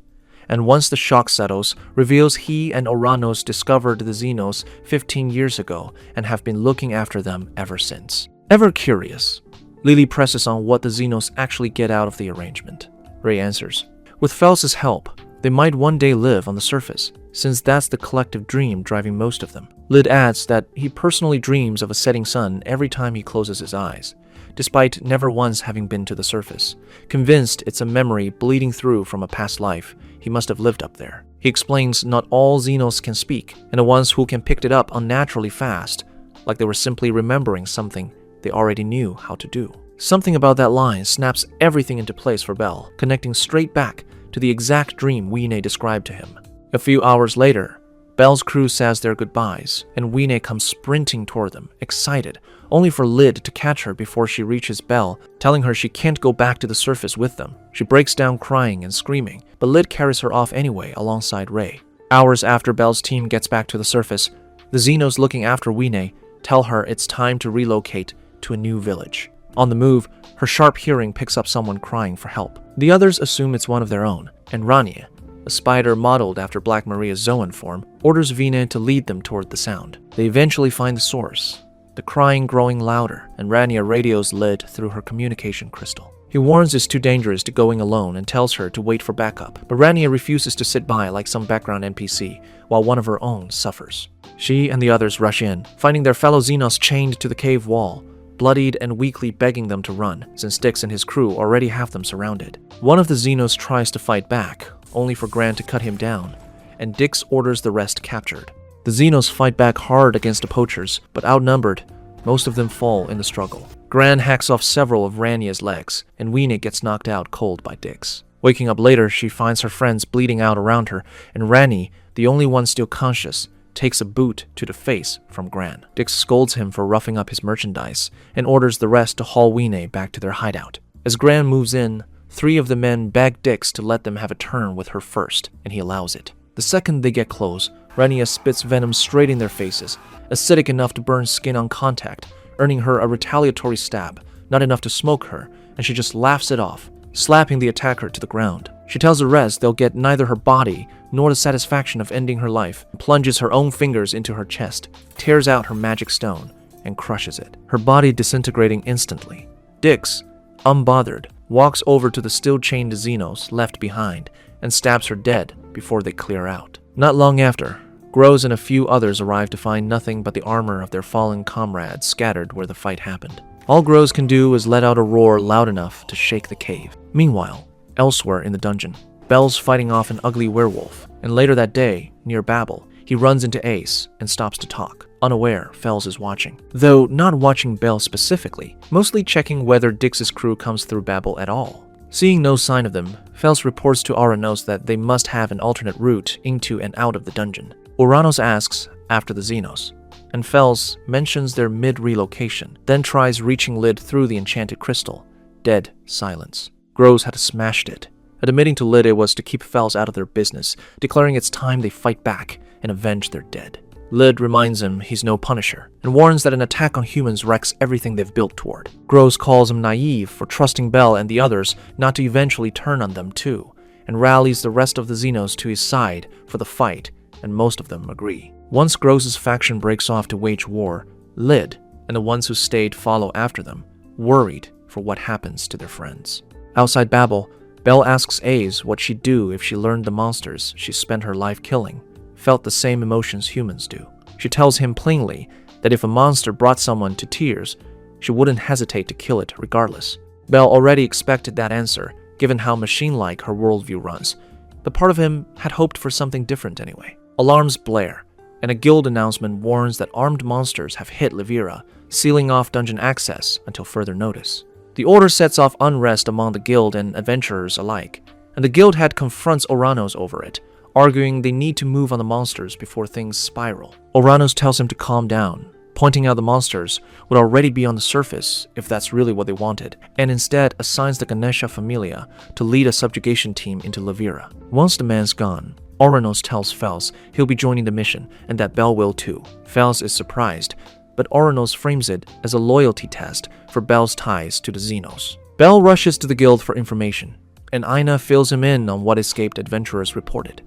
and once the shock settles, reveals he and Oranos discovered the Xenos 15 years ago and have been looking after them ever since. Ever curious, Lily presses on what the Xenos actually get out of the arrangement. Ray answers, with Fels' help, they might one day live on the surface, since that's the collective dream driving most of them. Lid adds that he personally dreams of a setting sun every time he closes his eyes, despite never once having been to the surface. Convinced it's a memory bleeding through from a past life, he must have lived up there. He explains not all Xenos can speak, and the ones who can picked it up unnaturally fast, like they were simply remembering something they already knew how to do. Something about that line snaps everything into place for Bell, connecting straight back to the exact dream Weene described to him. A few hours later, Bell's crew says their goodbyes, and Weene comes sprinting toward them, excited, only for Lid to catch her before she reaches Bell, telling her she can't go back to the surface with them. She breaks down crying and screaming, but Lid carries her off anyway alongside Ray. Hours after Bell's team gets back to the surface, the Xenos looking after Weene tell her it's time to relocate to a new village. On the move, her sharp hearing picks up someone crying for help. The others assume it's one of their own, and Rania, a spider modeled after Black Maria's Zoan form, orders Vina to lead them toward the sound. They eventually find the source, the crying growing louder, and Rania radios Lid through her communication crystal. He warns it's too dangerous to going alone and tells her to wait for backup, but Rania refuses to sit by like some background NPC, while one of her own suffers. She and the others rush in, finding their fellow Xenos chained to the cave wall, bloodied and weakly begging them to run, since Dix and his crew already have them surrounded. One of the Xenos tries to fight back, only for Gran to cut him down, and Dix orders the rest captured. The Xenos fight back hard against the poachers, but outnumbered, most of them fall in the struggle. Gran hacks off several of Rania's legs, and Weena gets knocked out cold by Dix. Waking up later, she finds her friends bleeding out around her, and Rani, the only one still conscious, takes a boot to the face from Gran. Dix scolds him for roughing up his merchandise, and orders the rest to haul Weena back to their hideout. As Gran moves in, 3 of the men beg Dix to let them have a turn with her first, and he allows it. The second they get close, Rania spits venom straight in their faces, acidic enough to burn skin on contact, earning her a retaliatory stab, not enough to smoke her, and she just laughs it off, slapping the attacker to the ground. She tells the rest they'll get neither her body nor the satisfaction of ending her life, and plunges her own fingers into her chest, tears out her magic stone, and crushes it, her body disintegrating instantly. Dix, unbothered, walks over to the still chained Xenos left behind and stabs her dead before they clear out. Not long after, Groves and a few others arrive to find nothing but the armor of their fallen comrades scattered where the fight happened. All Groves can do is let out a roar loud enough to shake the cave. Meanwhile, elsewhere in the dungeon, Bell's fighting off an ugly werewolf, and later that day, near Babel, he runs into Ace and stops to talk, unaware Fels is watching. Though not watching Bell specifically, mostly checking whether Dix's crew comes through Babel at all. Seeing no sign of them, Fels reports to Oranos that they must have an alternate route into and out of the dungeon. Oranos asks after the Xenos, and Fels mentions their mid-relocation, then tries reaching Lid through the enchanted crystal. Dead silence. Groves had smashed it, admitting to Lid it was to keep Fels out of their business, declaring it's time they fight back and avenge their dead. Lid reminds him he's no punisher, and warns that an attack on humans wrecks everything they've built toward. Groves calls him naive for trusting Bell and the others not to eventually turn on them too, and rallies the rest of the Xenos to his side for the fight, and most of them agree. Once Groves' faction breaks off to wage war, Lid and the ones who stayed follow after them, worried for what happens to their friends. Outside Babel, Bell asks Aze what she'd do if she learned the monsters she spent her life killing felt the same emotions humans do. She tells him plainly that if a monster brought someone to tears, she wouldn't hesitate to kill it regardless. Bell already expected that answer, given how machine-like her worldview runs, but part of him had hoped for something different anyway. Alarms blare, and a guild announcement warns that armed monsters have hit Levira, sealing off dungeon access until further notice. The order sets off unrest among the guild and adventurers alike, and the guild head confronts Oranos over it, arguing they need to move on the monsters before things spiral. Oranos tells him to calm down, pointing out the monsters would already be on the surface if that's really what they wanted, and instead assigns the Ganesha Familia to lead a subjugation team into Levira. Once the man's gone, Oranos tells Fels he'll be joining the mission and that Bel will too. Fels is surprised, but Oranos frames it as a loyalty test for Bel's ties to the Xenos. Bel rushes to the guild for information, and Aina fills him in on what escaped adventurers reported.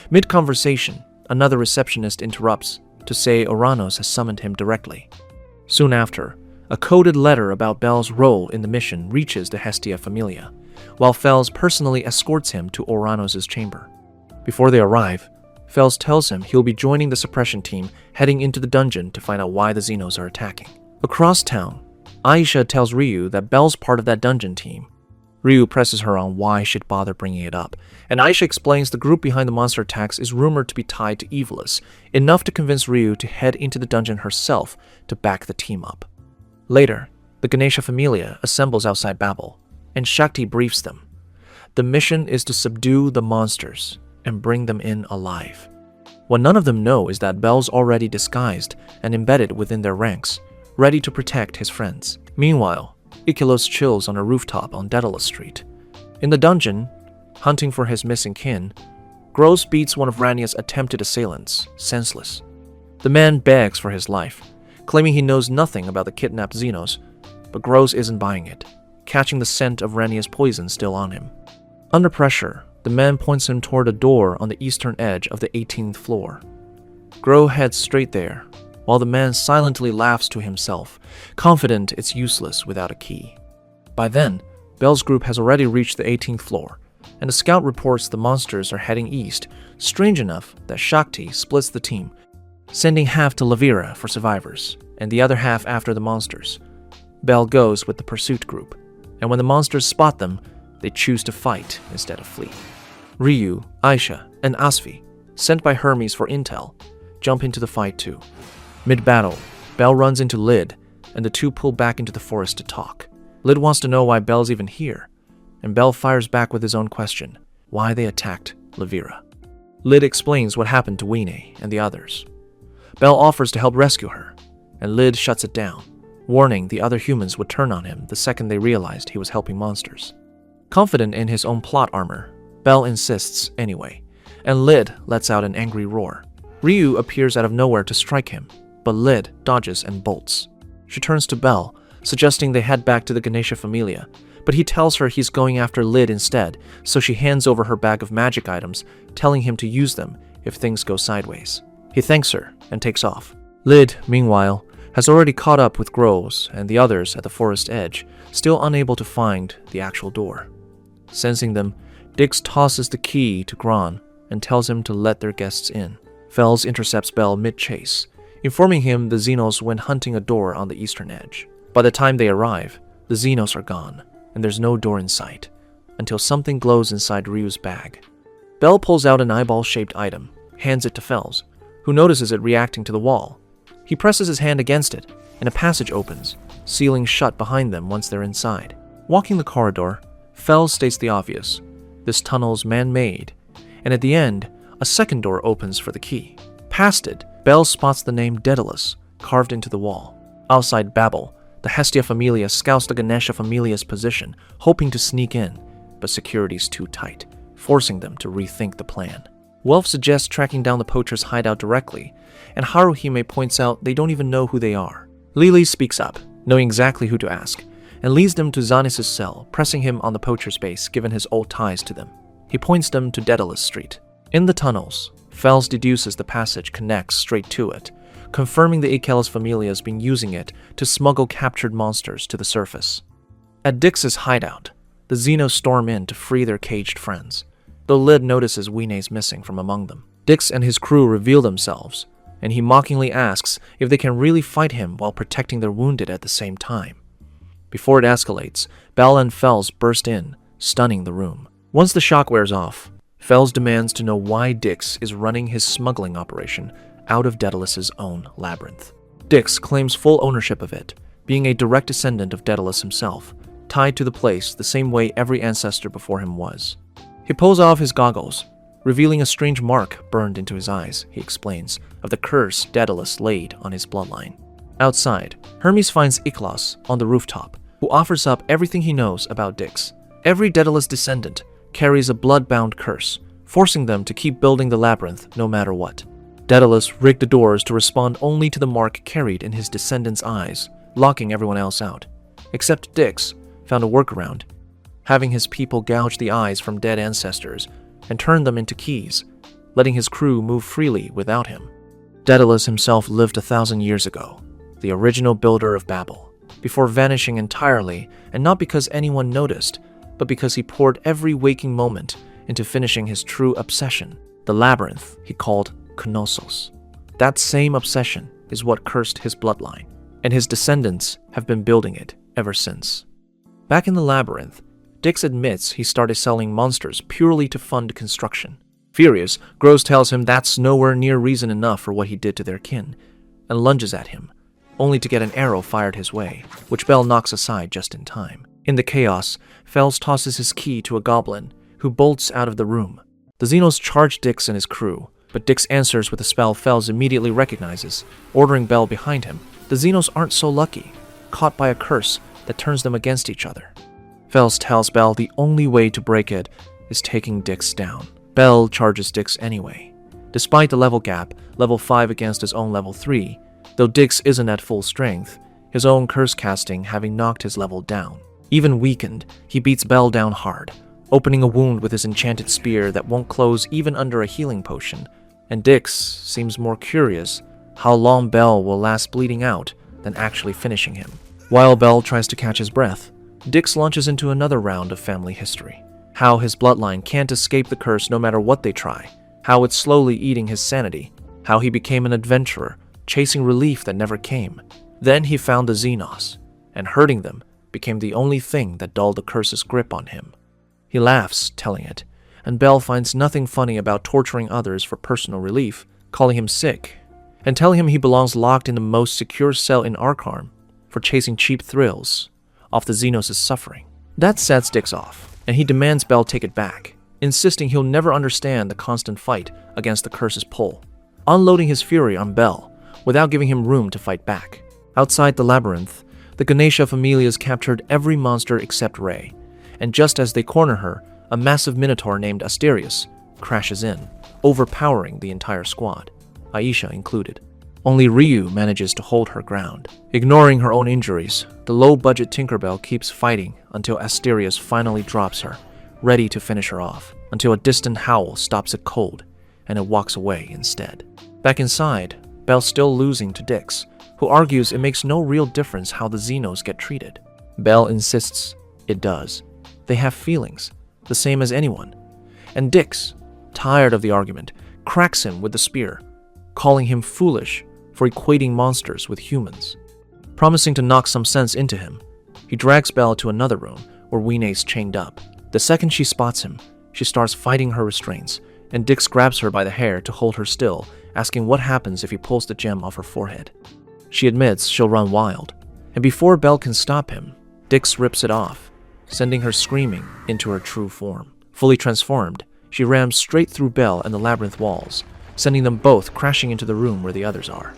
Mid-conversation, another receptionist interrupts to say Oranos has summoned him directly. Soon after, a coded letter about Bel's role in the mission reaches the Hestia Familia, while Fels personally escorts him to Oranos' chamber. Before they arrive, Fels tells him he'll be joining the suppression team heading into the dungeon to find out why the Xenos are attacking. Across town, Aisha tells Ryu that Bel's part of that dungeon team. Ryu presses her on why she'd bother bringing it up, and Aisha explains the group behind the monster attacks is rumored to be tied to Evilus, enough to convince Ryu to head into the dungeon herself to back the team up. Later, the Ganesha Familia assembles outside Babel, and Shakti briefs them. The mission is to subdue the monsters and bring them in alive. What none of them know is that Bel's already disguised and embedded within their ranks, ready to protect his friends. Meanwhile, Ikilos chills on a rooftop on Daedalus Street. In the dungeon, hunting for his missing kin, Gross beats one of Rania's attempted assailants, senseless. The man begs for his life, claiming he knows nothing about the kidnapped Xenos, but Gross isn't buying it, catching the scent of Rania's poison still on him. Under pressure, the man points him toward a door on the eastern edge of the 18th floor. Gro heads straight there, while the man silently laughs to himself, confident it's useless without a key. By then, Bel's group has already reached the 18th floor, and the scout reports the monsters are heading east, strange enough that Shakti splits the team, sending half to Levira for survivors, and the other half after the monsters. Bel goes with the pursuit group, and when the monsters spot them, they choose to fight instead of flee. Ryu, Aisha, and Asfi, sent by Hermes for intel, jump into the fight too. Mid-battle, Bel runs into Lid, and the two pull back into the forest to talk. Lid wants to know why Bel's even here, and Bel fires back with his own question, why they attacked Levira. Lid explains what happened to Weene and the others. Bel offers to help rescue her, and Lid shuts it down, warning the other humans would turn on him the second they realized he was helping monsters. Confident in his own plot armor, Bel insists anyway, and Lid lets out an angry roar. Ryu appears out of nowhere to strike him, but Lid dodges and bolts. She turns to Bel, suggesting they head back to the Ganesha Familia, but he tells her he's going after Lid instead, so she hands over her bag of magic items, telling him to use them if things go sideways. He thanks her and takes off. Lid, meanwhile, has already caught up with Groves and the others at the forest edge, still unable to find the actual door. Sensing them, Dix tosses the key to Gron and tells him to let their guests in. Fels intercepts Bel mid-chase, informing him the Xenos went hunting a door on the eastern edge. By the time they arrive, the Xenos are gone, and there's no door in sight, until something glows inside Ryu's bag. Bel pulls out an eyeball-shaped item, hands it to Fels, who notices it reacting to the wall. He presses his hand against it, and a passage opens, sealing shut behind them once they're inside. Walking the corridor, Fels states the obvious. This tunnel's man-made, and at the end, a second door opens for the key. Past it, Bel spots the name Daedalus carved into the wall. Outside Babel, the Hestia Familia scouts the Ganesha Familia's position, hoping to sneak in, but security's too tight, forcing them to rethink the plan. Welf suggests tracking down the poachers' hideout directly, and Haruhime points out they don't even know who they are. Lily speaks up, knowing exactly who to ask, and leads them to Zanis' cell, pressing him on the poacher's base given his old ties to them. He points them to Daedalus Street. In the tunnels, Fels deduces the passage connects straight to it, confirming the Ikelos Familia has been using it to smuggle captured monsters to the surface. At Dix's hideout, the Xenos storm in to free their caged friends, though Lid notices Weene's missing from among them. Dix and his crew reveal themselves, and he mockingly asks if they can really fight him while protecting their wounded at the same time. Before it escalates, Bel and Fels burst in, stunning the room. Once the shock wears off, Fels demands to know why Dix is running his smuggling operation out of Daedalus's own labyrinth. Dix claims full ownership of it, being a direct descendant of Daedalus himself, tied to the place the same way every ancestor before him was. He pulls off his goggles, revealing a strange mark burned into his eyes, he explains, of the curse Daedalus laid on his bloodline. Outside, Hermes finds Iklos on the rooftop, who offers up everything he knows about Dix. Every Daedalus descendant carries a blood-bound curse, forcing them to keep building the labyrinth no matter what. Daedalus rigged the doors to respond only to the mark carried in his descendants' eyes, locking everyone else out. Except Dix found a workaround, having his people gouge the eyes from dead ancestors and turn them into keys, letting his crew move freely without him. Daedalus himself lived 1,000 years ago, the original builder of Babel, before vanishing entirely, and not because anyone noticed, but because he poured every waking moment into finishing his true obsession, the labyrinth he called Knossos. That same obsession is what cursed his bloodline, and his descendants have been building it ever since. Back in the labyrinth, Dix admits he started selling monsters purely to fund construction. Furious, Gross tells him that's nowhere near reason enough for what he did to their kin, and lunges at him, only to get an arrow fired his way, which Bell knocks aside just in time. In the chaos, Fels tosses his key to a goblin, who bolts out of the room. The Xenos charge Dix and his crew, but Dix answers with a spell Fels immediately recognizes, ordering Bell behind him. The Xenos aren't so lucky, caught by a curse that turns them against each other. Fels tells Bell the only way to break it is taking Dix down. Bell charges Dix anyway. Despite the level gap, level 5 against his own level 3, though Dix isn't at full strength, his own curse casting having knocked his level down. Even weakened, he beats Bell down hard, opening a wound with his enchanted spear that won't close even under a healing potion, and Dix seems more curious how long Bell will last bleeding out than actually finishing him. While Bell tries to catch his breath, Dix launches into another round of family history. How his bloodline can't escape the curse no matter what they try, how it's slowly eating his sanity, how he became an adventurer, chasing relief that never came. Then he found the Xenos, and hurting them became the only thing that dulled the curse's grip on him. He laughs, telling it, and Bell finds nothing funny about torturing others for personal relief, calling him sick, and telling him he belongs locked in the most secure cell in Arkarm for chasing cheap thrills off the Xenos' suffering. That sets Dix off, and he demands Bell take it back, insisting he'll never understand the constant fight against the curse's pull, unloading his fury on Bell without giving him room to fight back. Outside the labyrinth, the Ganesha familias captured every monster except Rei, and just as they corner her, a massive minotaur named Asterius crashes in, overpowering the entire squad, Aisha included. Only Ryu manages to hold her ground. Ignoring her own injuries, the low-budget Tinkerbell keeps fighting until Asterius finally drops her, ready to finish her off, until a distant howl stops it cold, and it walks away instead. Back inside, Bell's still losing to Dix, who argues it makes no real difference how the Xenos get treated. Bell insists it does. They have feelings, the same as anyone. And Dix, tired of the argument, cracks him with the spear, calling him foolish for equating monsters with humans. Promising to knock some sense into him, he drags Bell to another room where Wine's chained up. The second she spots him, she starts fighting her restraints, and Dix grabs her by the hair to hold her still, asking what happens if he pulls the gem off her forehead. She admits she'll run wild, and before Bell can stop him, Dix rips it off, sending her screaming into her true form. Fully transformed, she rams straight through Bell and the labyrinth walls, sending them both crashing into the room where the others are.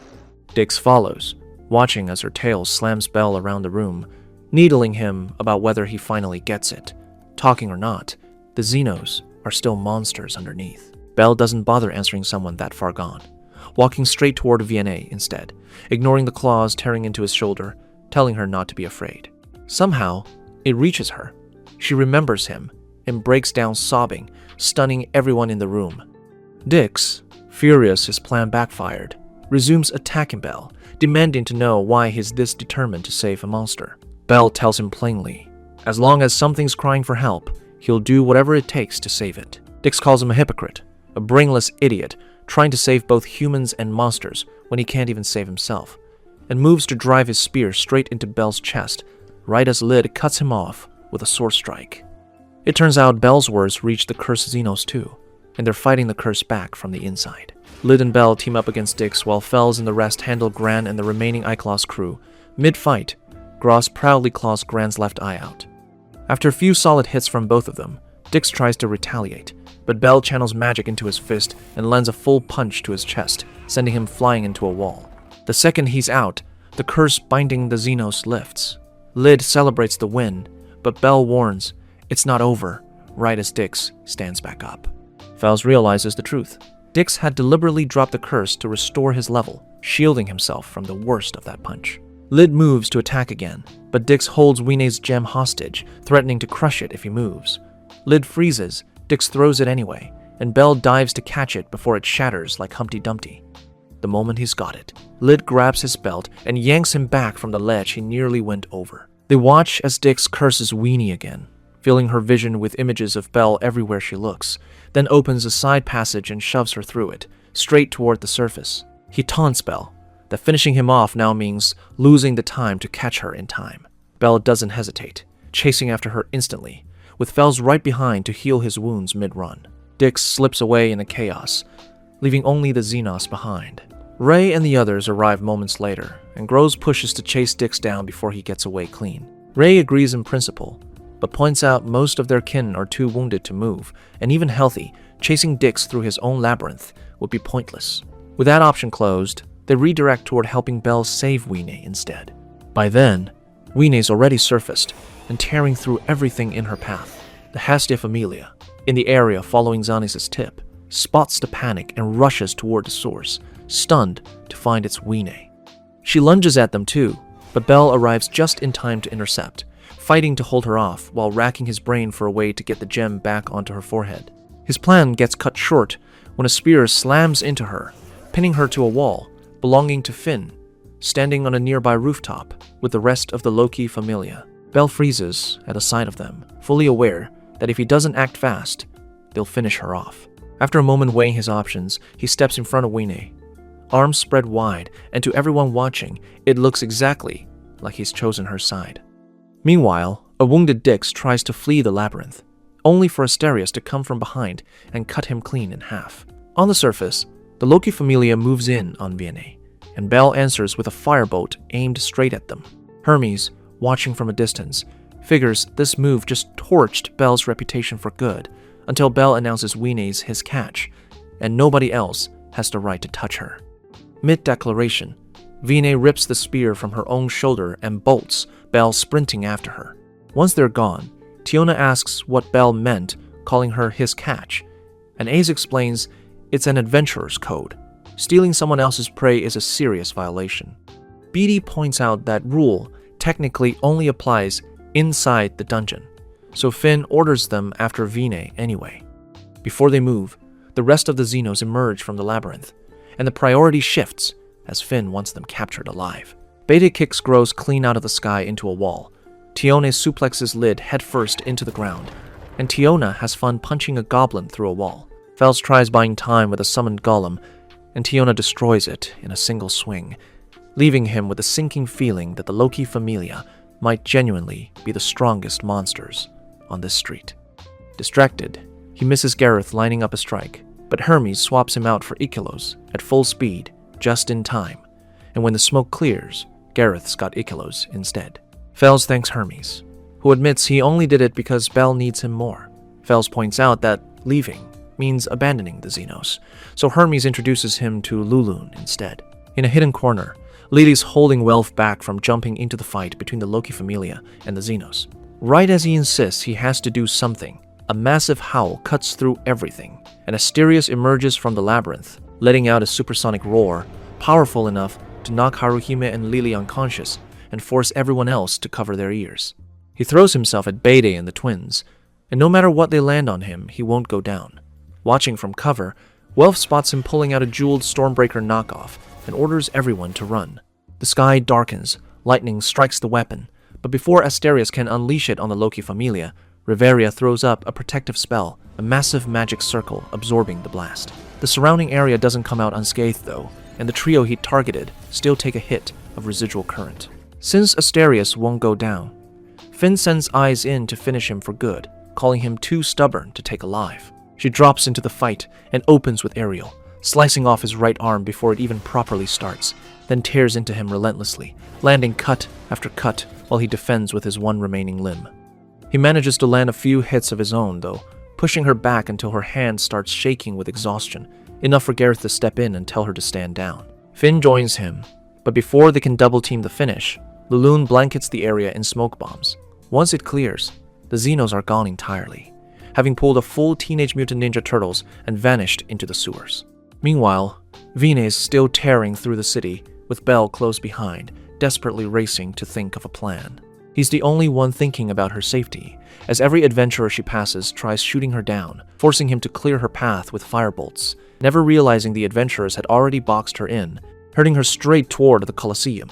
Dix follows, watching as her tail slams Bell around the room, needling him about whether he finally gets it. Talking or not, the Xenos are still monsters underneath. Bell doesn't bother answering someone that far gone, walking straight toward Vianney instead, ignoring the claws tearing into his shoulder, telling her not to be afraid. Somehow, it reaches her. She remembers him and breaks down sobbing, stunning everyone in the room. Dix, furious his plan backfired, resumes attacking Bell, demanding to know why he's this determined to save a monster. Bell tells him plainly, as long as something's crying for help, he'll do whatever it takes to save it. Dix calls him a hypocrite, a brainless idiot, trying to save both humans and monsters when he can't even save himself, and moves to drive his spear straight into Bell's chest, right as Lid cuts him off with a sword strike. It turns out Bell's words reach the cursed Xenos too, and they're fighting the curse back from the inside. Lid and Bell team up against Dix while Fells and the rest handle Gran and the remaining Iclaws crew. Mid-fight, Gross proudly claws Gran's left eye out. After a few solid hits from both of them, Dix tries to retaliate, but Bell channels magic into his fist and lands a full punch to his chest, sending him flying into a wall. The second he's out, the curse binding the Xenos lifts. Lid celebrates the win, but Bell warns it's not over, right as Dix stands back up. Fells realizes the truth. Dix had deliberately dropped the curse to restore his level, shielding himself from the worst of that punch. Lid moves to attack again, but Dix holds Wine's gem hostage, threatening to crush it if he moves. Lid freezes, Dix throws it anyway, and Bell dives to catch it before it shatters like Humpty Dumpty. The moment he's got it, Lid grabs his belt and yanks him back from the ledge he nearly went over. They watch as Dix curses Weenie again, filling her vision with images of Bell everywhere she looks, then opens a side passage and shoves her through it, straight toward the surface. He taunts Bell, that finishing him off now means losing the time to catch her in time. Bell doesn't hesitate, chasing after her instantly, with Fells right behind to heal his wounds mid-run. Dix slips away in the chaos, leaving only the Xenos behind. Ray and the others arrive moments later, and Gross pushes to chase Dix down before he gets away clean. Ray agrees in principle, but points out most of their kin are too wounded to move, and even healthy, chasing Dix through his own labyrinth would be pointless. With that option closed, they redirect toward helping Bell save Wine instead. By then, Wine's already surfaced and tearing through everything in her path. The Hastia Familia, in the area following Xanis' tip, spots the panic and rushes toward the source, stunned to find it's Wine. She lunges at them too, but Bell arrives just in time to intercept, fighting to hold her off while racking his brain for a way to get the gem back onto her forehead. His plan gets cut short when a spear slams into her, pinning her to a wall belonging to Finn, standing on a nearby rooftop with the rest of the Loki Familia. Bell freezes at the sight of them, fully aware that if he doesn't act fast, they'll finish her off. After a moment weighing his options, he steps in front of Wine, arms spread wide, and to everyone watching, it looks exactly like he's chosen her side. Meanwhile, a wounded Dix tries to flee the labyrinth, only for Asterius to come from behind and cut him clean in half. On the surface, the Loki Familia moves in on Vianney, and Bell answers with a firebolt aimed straight at them. Hermes, watching from a distance, figures this move just torched Bell's reputation for good, until Bell announces Wine's his catch, and nobody else has the right to touch her. Mid-declaration, Vianney rips the spear from her own shoulder and bolts, Bell sprinting after her. Once they're gone, Tiona asks what Bell meant calling her his catch, and Ace explains it's an adventurer's code. Stealing someone else's prey is a serious violation. Beatty points out that rule technically only applies inside the dungeon, so Finn orders them after Vianney anyway. Before they move, the rest of the Xenos emerge from the labyrinth, and the priority shifts as Finn wants them captured alive. Beta kicks Gross clean out of the sky into a wall. Tione suplexes Lid headfirst into the ground, and Tiona has fun punching a goblin through a wall. Fells tries buying time with a summoned golem, and Tiona destroys it in a single swing, leaving him with a sinking feeling that the Loki Familia might genuinely be the strongest monsters on this street. Distracted, he misses Gareth lining up a strike, but Hermes swaps him out for Ikilos at full speed just in time, and when the smoke clears, Gareth's got Ikilos instead. Fells thanks Hermes, who admits he only did it because Bell needs him more. Fells points out that leaving means abandoning the Xenos, so Hermes introduces him to Lulun instead. In a hidden corner, Lily's holding Welf back from jumping into the fight between the Loki Familia and the Xenos. Right as he insists he has to do something, a massive howl cuts through everything, and Asterius emerges from the labyrinth, letting out a supersonic roar, powerful enough to knock Haruhime and Lily unconscious and force everyone else to cover their ears. He throws himself at Bede and the twins, and no matter what they land on him, he won't go down. Watching from cover, Welf spots him pulling out a jeweled Stormbreaker knockoff and orders everyone to run. The sky darkens, lightning strikes the weapon, but before Asterius can unleash it on the Loki Familia, Riveria throws up a protective spell, a massive magic circle absorbing the blast. The surrounding area doesn't come out unscathed though, and the trio he targeted still take a hit of residual current. Since Asterius won't go down, Finn sends Eyes in to finish him for good, calling him too stubborn to take alive. She drops into the fight and opens with Ariel, slicing off his right arm before it even properly starts, then tears into him relentlessly, landing cut after cut while he defends with his one remaining limb. He manages to land a few hits of his own, though, pushing her back until her hand starts shaking with exhaustion, enough for Gareth to step in and tell her to stand down. Finn joins him, but before they can double-team the finish, Lulun blankets the area in smoke bombs. Once it clears, the Xenos are gone entirely, having pulled a full Teenage Mutant Ninja Turtles and vanished into the sewers. Meanwhile, Vine is still tearing through the city, with Belle close behind, desperately racing to think of a plan. He's the only one thinking about her safety, as every adventurer she passes tries shooting her down, forcing him to clear her path with firebolts, never realizing the adventurers had already boxed her in, herding her straight toward the Colosseum.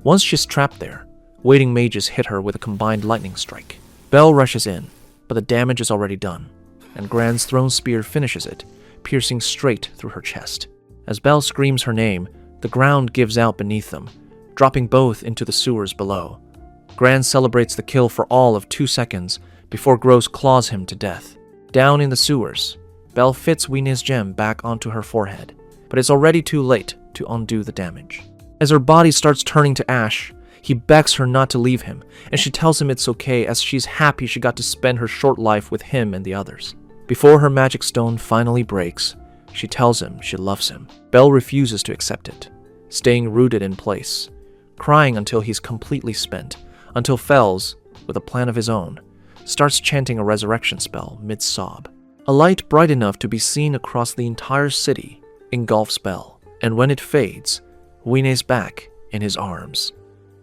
Once she's trapped there, waiting mages hit her with a combined lightning strike. Belle rushes in, but the damage is already done, and Gran's thrown spear finishes it, piercing straight through her chest. As Belle screams her name, the ground gives out beneath them, dropping both into the sewers below. Gran celebrates the kill for all of 2 seconds before Gross claws him to death. Down in the sewers, Belle fits Wine's gem back onto her forehead, but it's already too late to undo the damage. As her body starts turning to ash, he begs her not to leave him, and she tells him it's okay as she's happy she got to spend her short life with him and the others. Before her magic stone finally breaks, she tells him she loves him. Belle refuses to accept it, staying rooted in place, crying until he's completely spent, until Fells, with a plan of his own, starts chanting a resurrection spell mid-sob. A light bright enough to be seen across the entire city engulfs Belle, and when it fades, Wine's back in his arms.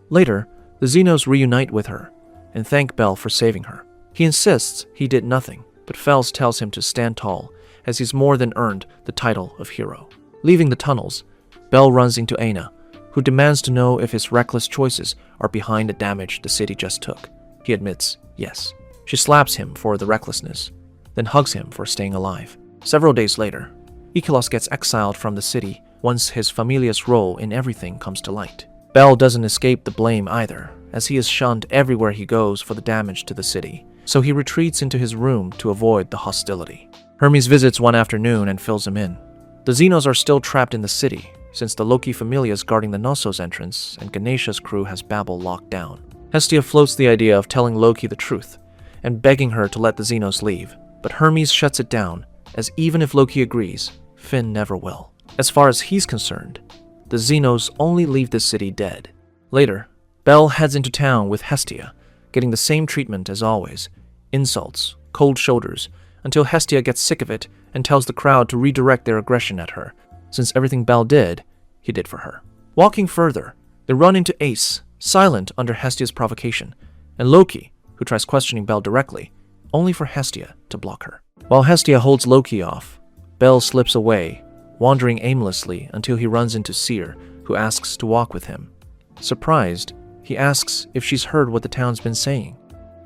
Later, the Xenos reunite with her and thank Belle for saving her. He insists he did nothing, but Fells tells him to stand tall, as he's more than earned the title of hero. Leaving the tunnels, Belle runs into Aina, who demands to know if his reckless choices are behind the damage the city just took. He admits yes. She slaps him for the recklessness, then hugs him for staying alive. Several days later, Ikilos gets exiled from the city once his Familia's role in everything comes to light. Belle doesn't escape the blame either, as he is shunned everywhere he goes for the damage to the city, so he retreats into his room to avoid the hostility. Hermes visits one afternoon and fills him in. The Xenos are still trapped in the city, since the Loki Familia is guarding the Knossos entrance and Ganesha's crew has Babel locked down. Hestia floats the idea of telling Loki the truth and begging her to let the Xenos leave, but Hermes shuts it down, as even if Loki agrees, Finn never will. As far as he's concerned, the Xenos only leave the city dead. Later, Belle heads into town with Hestia, getting the same treatment as always, insults, cold shoulders, until Hestia gets sick of it and tells the crowd to redirect their aggression at her, since everything Belle did, he did for her. Walking further, they run into Ace, silent under Hestia's provocation, and Loki, who tries questioning Belle directly, only for Hestia to block her. While Hestia holds Loki off, Belle slips away, wandering aimlessly until he runs into Seer, who asks to walk with him. Surprised, he asks if she's heard what the town's been saying.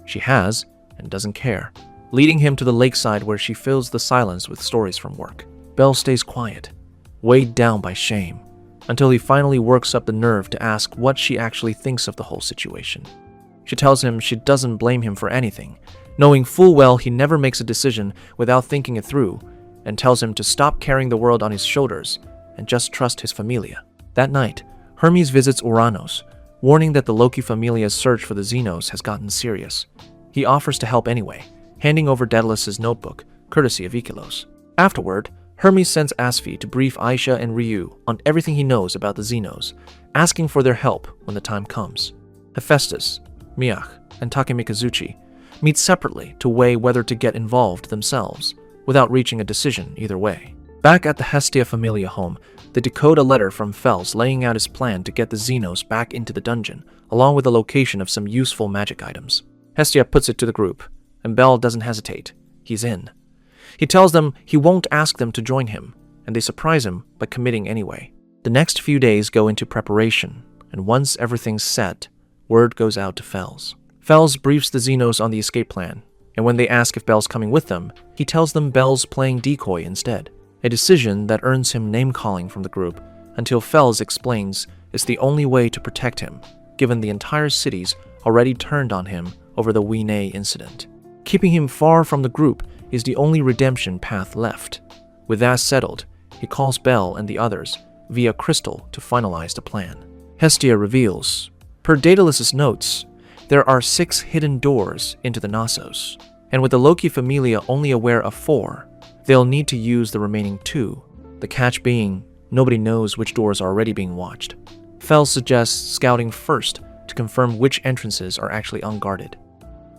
She has, and doesn't care, leading him to the lakeside where she fills the silence with stories from work. Belle stays quiet, weighed down by shame, until he finally works up the nerve to ask what she actually thinks of the whole situation. She tells him she doesn't blame him for anything, knowing full well he never makes a decision without thinking it through, and tells him to stop carrying the world on his shoulders and just trust his Familia. That night, Hermes visits Uranos, warning that the Loki Familia's search for the Xenos has gotten serious. He offers to help anyway, handing over Daedalus' notebook, courtesy of Ikilos. Afterward, Hermes sends Asphi to brief Aisha and Ryu on everything he knows about the Xenos, asking for their help when the time comes. Hephaestus, Miach, and Takemikazuchi meet separately to weigh whether to get involved themselves, without reaching a decision either way. Back at the Hestia Familia home, they decode a letter from Fells laying out his plan to get the Xenos back into the dungeon, along with the location of some useful magic items. Hestia puts it to the group, and Belle doesn't hesitate. He's in. He tells them he won't ask them to join him, and they surprise him by committing anyway. The next few days go into preparation, and once everything's set, word goes out to Fells. Fells briefs the Xenos on the escape plan, and when they ask if Belle's coming with them, he tells them Belle's playing decoy instead, a decision that earns him name-calling from the group until Fells explains it's the only way to protect him, given the entire city's already turned on him over the Wine incident. Keeping him far from the group is the only redemption path left. With that settled, he calls Belle and the others via Crystal to finalize the plan. Hestia reveals, per Daedalus's notes, there are 6 hidden doors into the Knossos, and with the Loki Familia only aware of 4, they'll need to use the remaining 2. The catch being, nobody knows which doors are already being watched. Fels suggests scouting first to confirm which entrances are actually unguarded.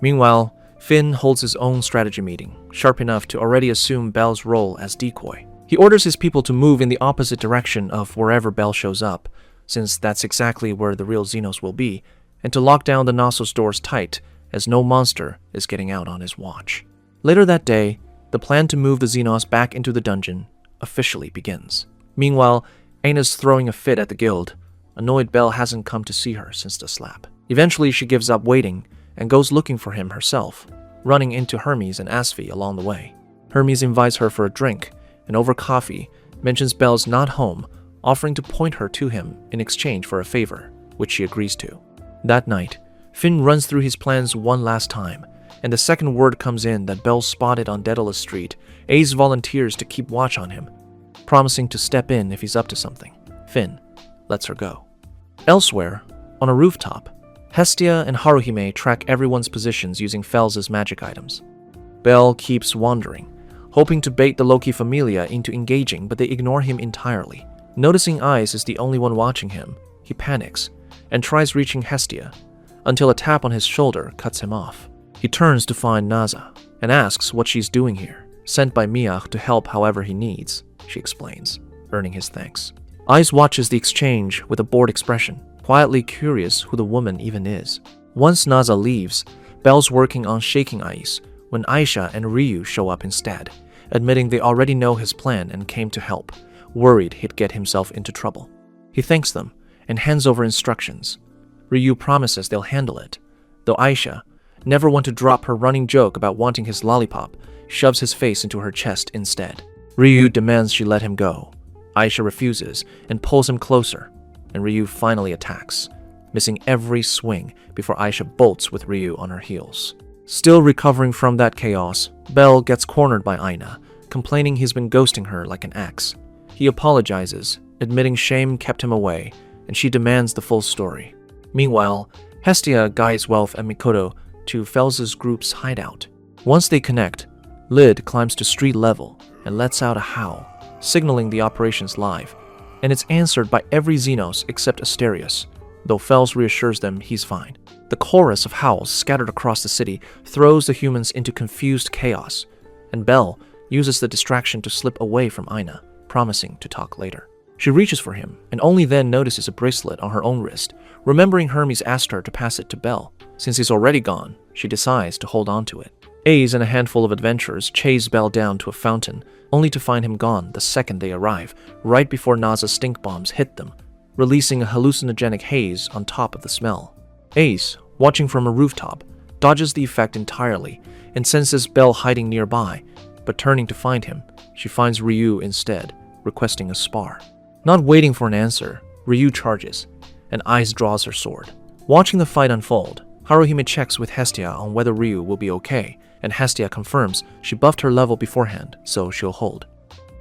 Meanwhile, Finn holds his own strategy meeting, sharp enough to already assume Belle's role as decoy. He orders his people to move in the opposite direction of wherever Belle shows up, since that's exactly where the real Xenos will be, and to lock down the Knossos doors tight, as no monster is getting out on his watch. Later that day, the plan to move the Xenos back into the dungeon officially begins. Meanwhile, Aina's throwing a fit at the guild, annoyed Belle hasn't come to see her since the slap. Eventually, she gives up waiting and goes looking for him herself, running into Hermes and Asfi along the way. Hermes invites her for a drink, and over coffee, mentions Belle's not home, offering to point her to him in exchange for a favor, which she agrees to. That night, Finn runs through his plans one last time, and the second word comes in that Belle's spotted on Daedalus Street. Ace volunteers to keep watch on him, promising to step in if he's up to something. Finn lets her go. Elsewhere, on a rooftop, Hestia and Haruhime track everyone's positions using Fels' magic items. Belle keeps wandering, hoping to bait the Loki Familia into engaging, but they ignore him entirely. Noticing Ice is the only one watching him, he panics and tries reaching Hestia, until a tap on his shoulder cuts him off. He turns to find Naza and asks what she's doing here, sent by Miach to help however he needs, she explains, earning his thanks. Ice watches the exchange with a bored expression, quietly curious who the woman even is. Once Naza leaves, Belle's working on shaking Ice when Aisha and Ryu show up instead, admitting they already know his plan and came to help, worried he'd get himself into trouble. He thanks them and hands over instructions. Ryu promises they'll handle it, though Aisha, never one to drop her running joke about wanting his lollipop, shoves his face into her chest instead. Ryu demands she let him go. Aisha refuses and pulls him closer, and Ryu finally attacks, missing every swing before Aisha bolts with Ryu on her heels. Still recovering from that chaos, Belle gets cornered by Aina, complaining he's been ghosting her like an ex. He apologizes, admitting shame kept him away, and she demands the full story. Meanwhile, Hestia guides Welf and Mikoto to Fels' group's hideout. Once they connect, Lid climbs to street level and lets out a howl, signaling the operation's live, and it's answered by every Xenos except Asterius, though Fels reassures them he's fine. The chorus of howls scattered across the city throws the humans into confused chaos, and Belle uses the distraction to slip away from Aina, promising to talk later. She reaches for him, and only then notices a bracelet on her own wrist, remembering Hermes asked her to pass it to Belle. Since he's already gone, she decides to hold on to it. Ace and a handful of adventurers chase Belle down to a fountain, only to find him gone the second they arrive, right before Naza's stink bombs hit them, releasing a hallucinogenic haze on top of the smell. Ace, watching from a rooftop, dodges the effect entirely and senses Belle hiding nearby, but turning to find him, she finds Ryu instead, requesting a spar. Not waiting for an answer, Ryu charges, and Ice draws her sword. Watching the fight unfold, Haruhime checks with Hestia on whether Ryu will be okay, and Hestia confirms she buffed her level beforehand, so she'll hold.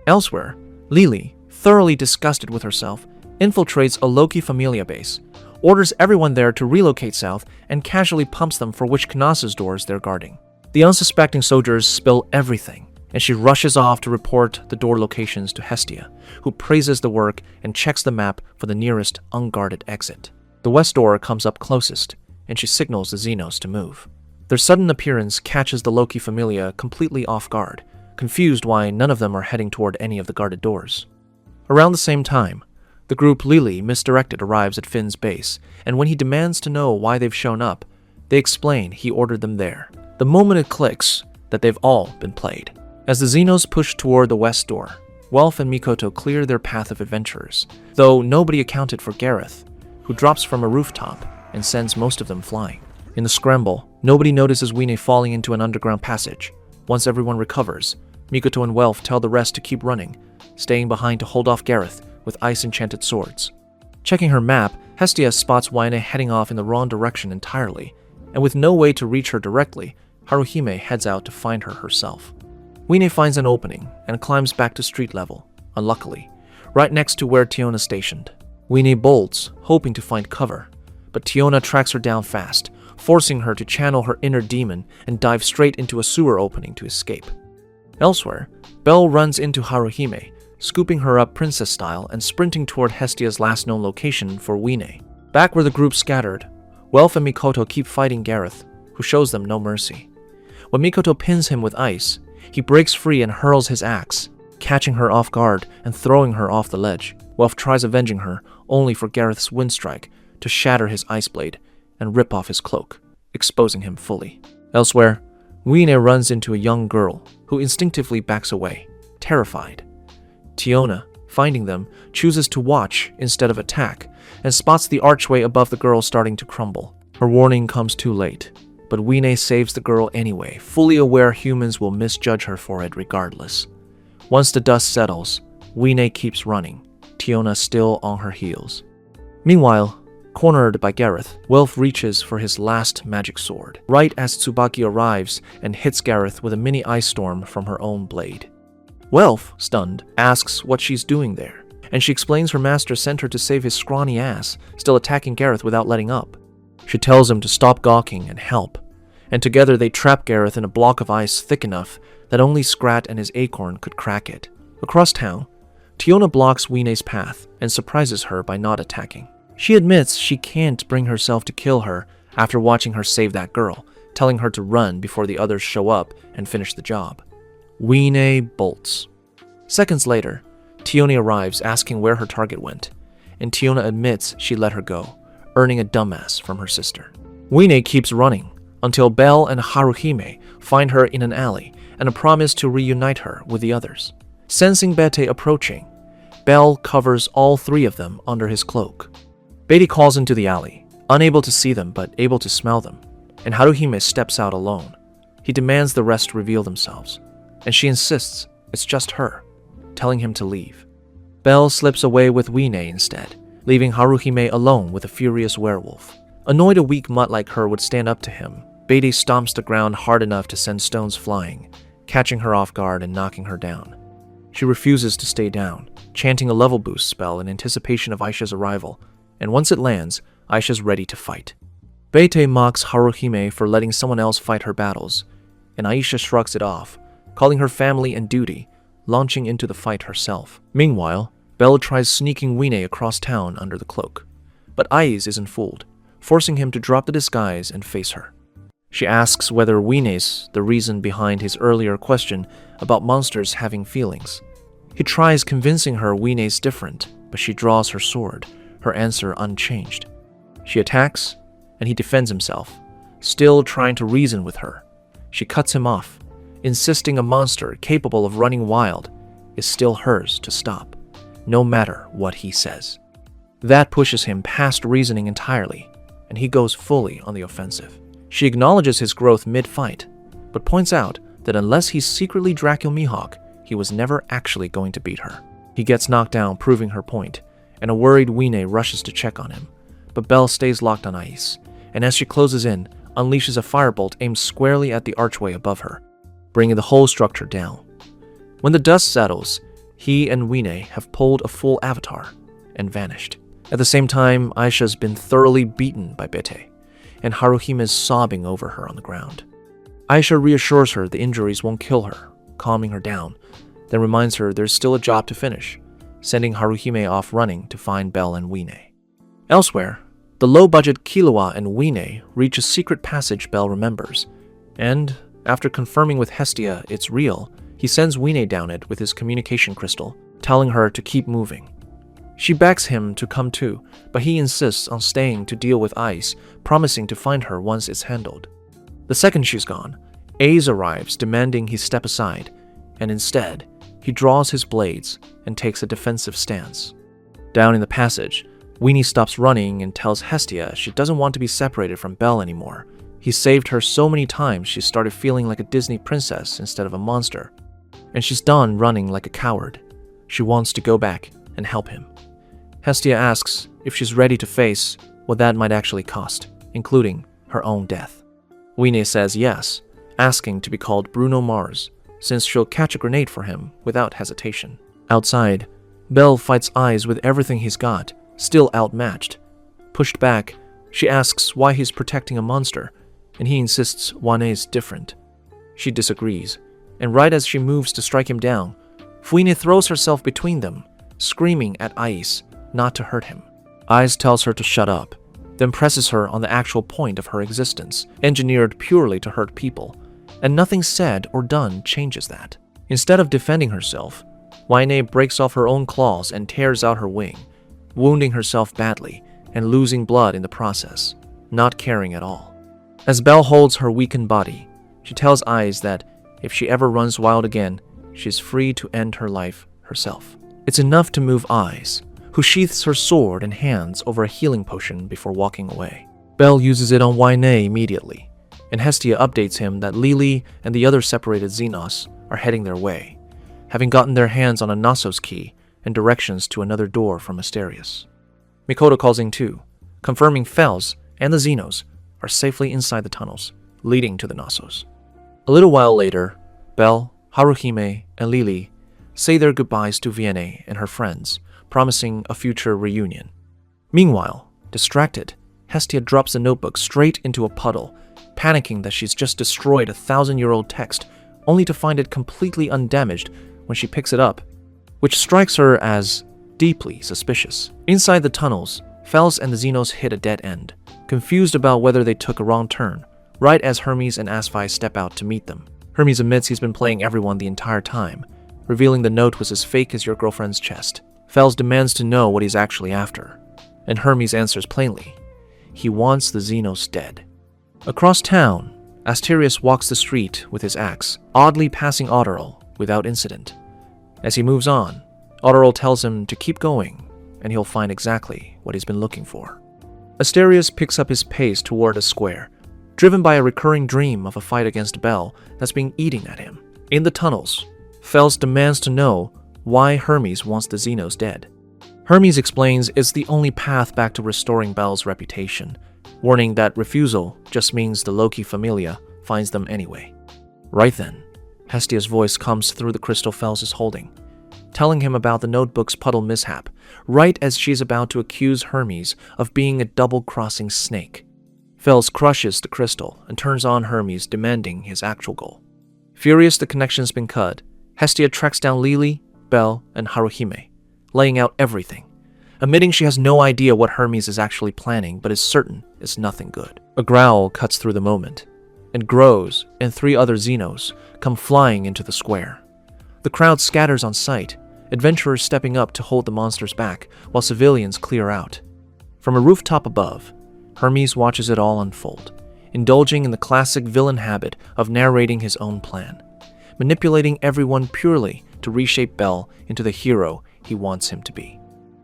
Elsewhere, Lily, thoroughly disgusted with herself, infiltrates a Loki Familia base, orders everyone there to relocate south, and casually pumps them for which Knossos doors they're guarding. The unsuspecting soldiers spill everything, and she rushes off to report the door locations to Hestia, who praises the work and checks the map for the nearest unguarded exit. The west door comes up closest, and she signals the Xenos to move. Their sudden appearance catches the Loki Familia completely off guard, confused why none of them are heading toward any of the guarded doors. Around the same time, the group Lily misdirected arrives at Finn's base, and when he demands to know why they've shown up, they explain he ordered them there. The moment it clicks that they've all been played. As the Xenos push toward the west door, Welf and Mikoto clear their path of adventurers, though nobody accounted for Gareth, who drops from a rooftop and sends most of them flying. In the scramble, nobody notices Wine falling into an underground passage. Once everyone recovers, Mikoto and Welf tell the rest to keep running, staying behind to hold off Gareth with ice-enchanted swords. Checking her map, Hestia spots Wine heading off in the wrong direction entirely, and with no way to reach her directly, Haruhime heads out to find her herself. Weine finds an opening and climbs back to street level, unluckily, right next to where Tiona stationed. Weine bolts, hoping to find cover, but Tiona tracks her down fast, forcing her to channel her inner demon and dive straight into a sewer opening to escape. Elsewhere, Belle runs into Haruhime, scooping her up princess style and sprinting toward Hestia's last known location for Weine. Back where the group scattered, Welf and Mikoto keep fighting Gareth, who shows them no mercy. When Mikoto pins him with ice, he breaks free and hurls his axe, catching her off guard and throwing her off the ledge. Welf tries avenging her, only for Gareth's wind strike to shatter his ice blade and rip off his cloak, exposing him fully. Elsewhere, Weine runs into a young girl who instinctively backs away, terrified. Tiona, finding them, chooses to watch instead of attack and spots the archway above the girl starting to crumble. Her warning comes too late, but Weine saves the girl anyway, fully aware humans will misjudge her for it regardless. Once the dust settles, Weine keeps running, Tiona still on her heels. Meanwhile, cornered by Gareth, Welf reaches for his last magic sword, right as Tsubaki arrives and hits Gareth with a mini ice storm from her own blade. Welf, stunned, asks what she's doing there, and she explains her master sent her to save his scrawny ass, still attacking Gareth without letting up. She tells him to stop gawking and help, and together they trap Gareth in a block of ice thick enough that only Scrat and his acorn could crack it. Across town, Tiona blocks Weine's path and surprises her by not attacking. She admits she can't bring herself to kill her after watching her save that girl, telling her to run before the others show up and finish the job. Weine bolts. Seconds later, Tiona arrives asking where her target went, and Tiona admits she let her go, earning a dumbass from her sister. Weine keeps running until Belle and Haruhime find her in an alley and a promise to reunite her with the others. Sensing Bete approaching, Belle covers all three of them under his cloak. Bete calls into the alley, unable to see them but able to smell them, and Haruhime steps out alone. He demands the rest reveal themselves, and she insists it's just her, telling him to leave. Belle slips away with Weine instead, leaving Haruhime alone with a furious werewolf. Annoyed a weak mutt like her would stand up to him, Bete stomps the ground hard enough to send stones flying, catching her off guard and knocking her down. She refuses to stay down, chanting a level boost spell in anticipation of Aisha's arrival, and once it lands, Aisha's ready to fight. Bete mocks Haruhime for letting someone else fight her battles, and Aisha shrugs it off, calling her family and duty, launching into the fight herself. Meanwhile, Belle tries sneaking Weine across town under the cloak, but Aiz isn't fooled, forcing him to drop the disguise and face her. She asks whether Weine's the reason behind his earlier question about monsters having feelings. He tries convincing her Weine's different, but she draws her sword, her answer unchanged. She attacks, and he defends himself, still trying to reason with her. She cuts him off, insisting a monster capable of running wild is still hers to stop, no matter what he says. That pushes him past reasoning entirely, and he goes fully on the offensive. She acknowledges his growth mid-fight, but points out that unless he's secretly Dracul Mihawk, he was never actually going to beat her. He gets knocked down, proving her point, and a worried Weine rushes to check on him, but Belle stays locked on ice, and as she closes in, unleashes a firebolt aimed squarely at the archway above her, bringing the whole structure down. When the dust settles, he and Weine have pulled a full avatar and vanished. At the same time, Aisha's been thoroughly beaten by Bete, and Haruhime's sobbing over her on the ground. Aisha reassures her the injuries won't kill her, calming her down, then reminds her there's still a job to finish, sending Haruhime off running to find Belle and Weine. Elsewhere, the low-budget Killua and Weine reach a secret passage Belle remembers, and, after confirming with Hestia it's real, he sends Weine down it with his communication crystal, telling her to keep moving. She begs him to come too, but he insists on staying to deal with ice, promising to find her once it's handled. The second she's gone, Aiz arrives demanding he step aside, and instead, he draws his blades and takes a defensive stance. Down in the passage, Weine stops running and tells Hestia she doesn't want to be separated from Belle anymore. He saved her so many times she started feeling like a Disney princess instead of a monster. And she's done running like a coward. She wants to go back and help him. Hestia asks if she's ready to face what that might actually cost, including her own death. Weine says yes, asking to be called Bruno Mars, since she'll catch a grenade for him without hesitation. Outside, Belle fights Eyes with everything he's got, still outmatched. Pushed back, she asks why he's protecting a monster, and he insists Wanei's different. She disagrees, and right as she moves to strike him down, Fuine throws herself between them, screaming at Ais not to hurt him. Ais tells her to shut up, then presses her on the actual point of her existence, engineered purely to hurt people, and nothing said or done changes that. Instead of defending herself, Wanei breaks off her own claws and tears out her wing, wounding herself badly and losing blood in the process, not caring at all. As Belle holds her weakened body, she tells Ais that if she ever runs wild again, she's free to end her life herself. It's enough to move Ais, who sheaths her sword and hands over a healing potion before walking away. Belle uses it on Wanei immediately, and Hestia updates him that Lili and the other separated Xenos are heading their way, having gotten their hands on a Knossos key and directions to another door from Asterius. Mikoto calls in too, confirming Fels and the Xenos are safely inside the tunnels leading to the Knossos. A little while later, Belle, Haruhime, and Lili say their goodbyes to Vienne and her friends, promising a future reunion. Meanwhile, distracted, Hestia drops the notebook straight into a puddle, panicking that she's just destroyed a 1,000-year-old text, only to find it completely undamaged when she picks it up, which strikes her as deeply suspicious. Inside the tunnels, Fels and the Xenos hit a dead end, confused about whether they took a wrong turn, right as Hermes and S1-5 step out to meet them. Hermes admits he's been playing everyone the entire time, revealing the note was as fake as your girlfriend's chest. Fels demands to know what he's actually after, and Hermes answers plainly. He wants the Xenos dead. Across town, Asterius walks the street with his axe, oddly passing Otterl without incident. As he moves on, Otterl tells him to keep going, and he'll find exactly what he's been looking for. Asterius picks up his pace toward a square, driven by a recurring dream of a fight against Belle that's been eating at him. In the tunnels, Fels demands to know why Hermes wants the Xenos dead. Hermes explains it's the only path back to restoring Belle's reputation, warning that refusal just means the Loki Familia finds them anyway. Right then, Hestia's voice comes through the crystal Fels is holding, telling him about the notebook's puddle mishap, right as she's about to accuse Hermes of being a double-crossing snake. Fels crushes the crystal and turns on Hermes, demanding his actual goal. Furious the connection's been cut, Hestia tracks down Lili, Belle, and Haruhime, laying out everything, admitting she has no idea what Hermes is actually planning, but is certain it's nothing good. A growl cuts through the moment, and Grows and 3 other Xenos come flying into the square. The crowd scatters on sight, adventurers stepping up to hold the monsters back while civilians clear out. From a rooftop above, Hermes watches it all unfold, indulging in the classic villain habit of narrating his own plan, manipulating everyone purely to reshape Belle into the hero he wants him to be.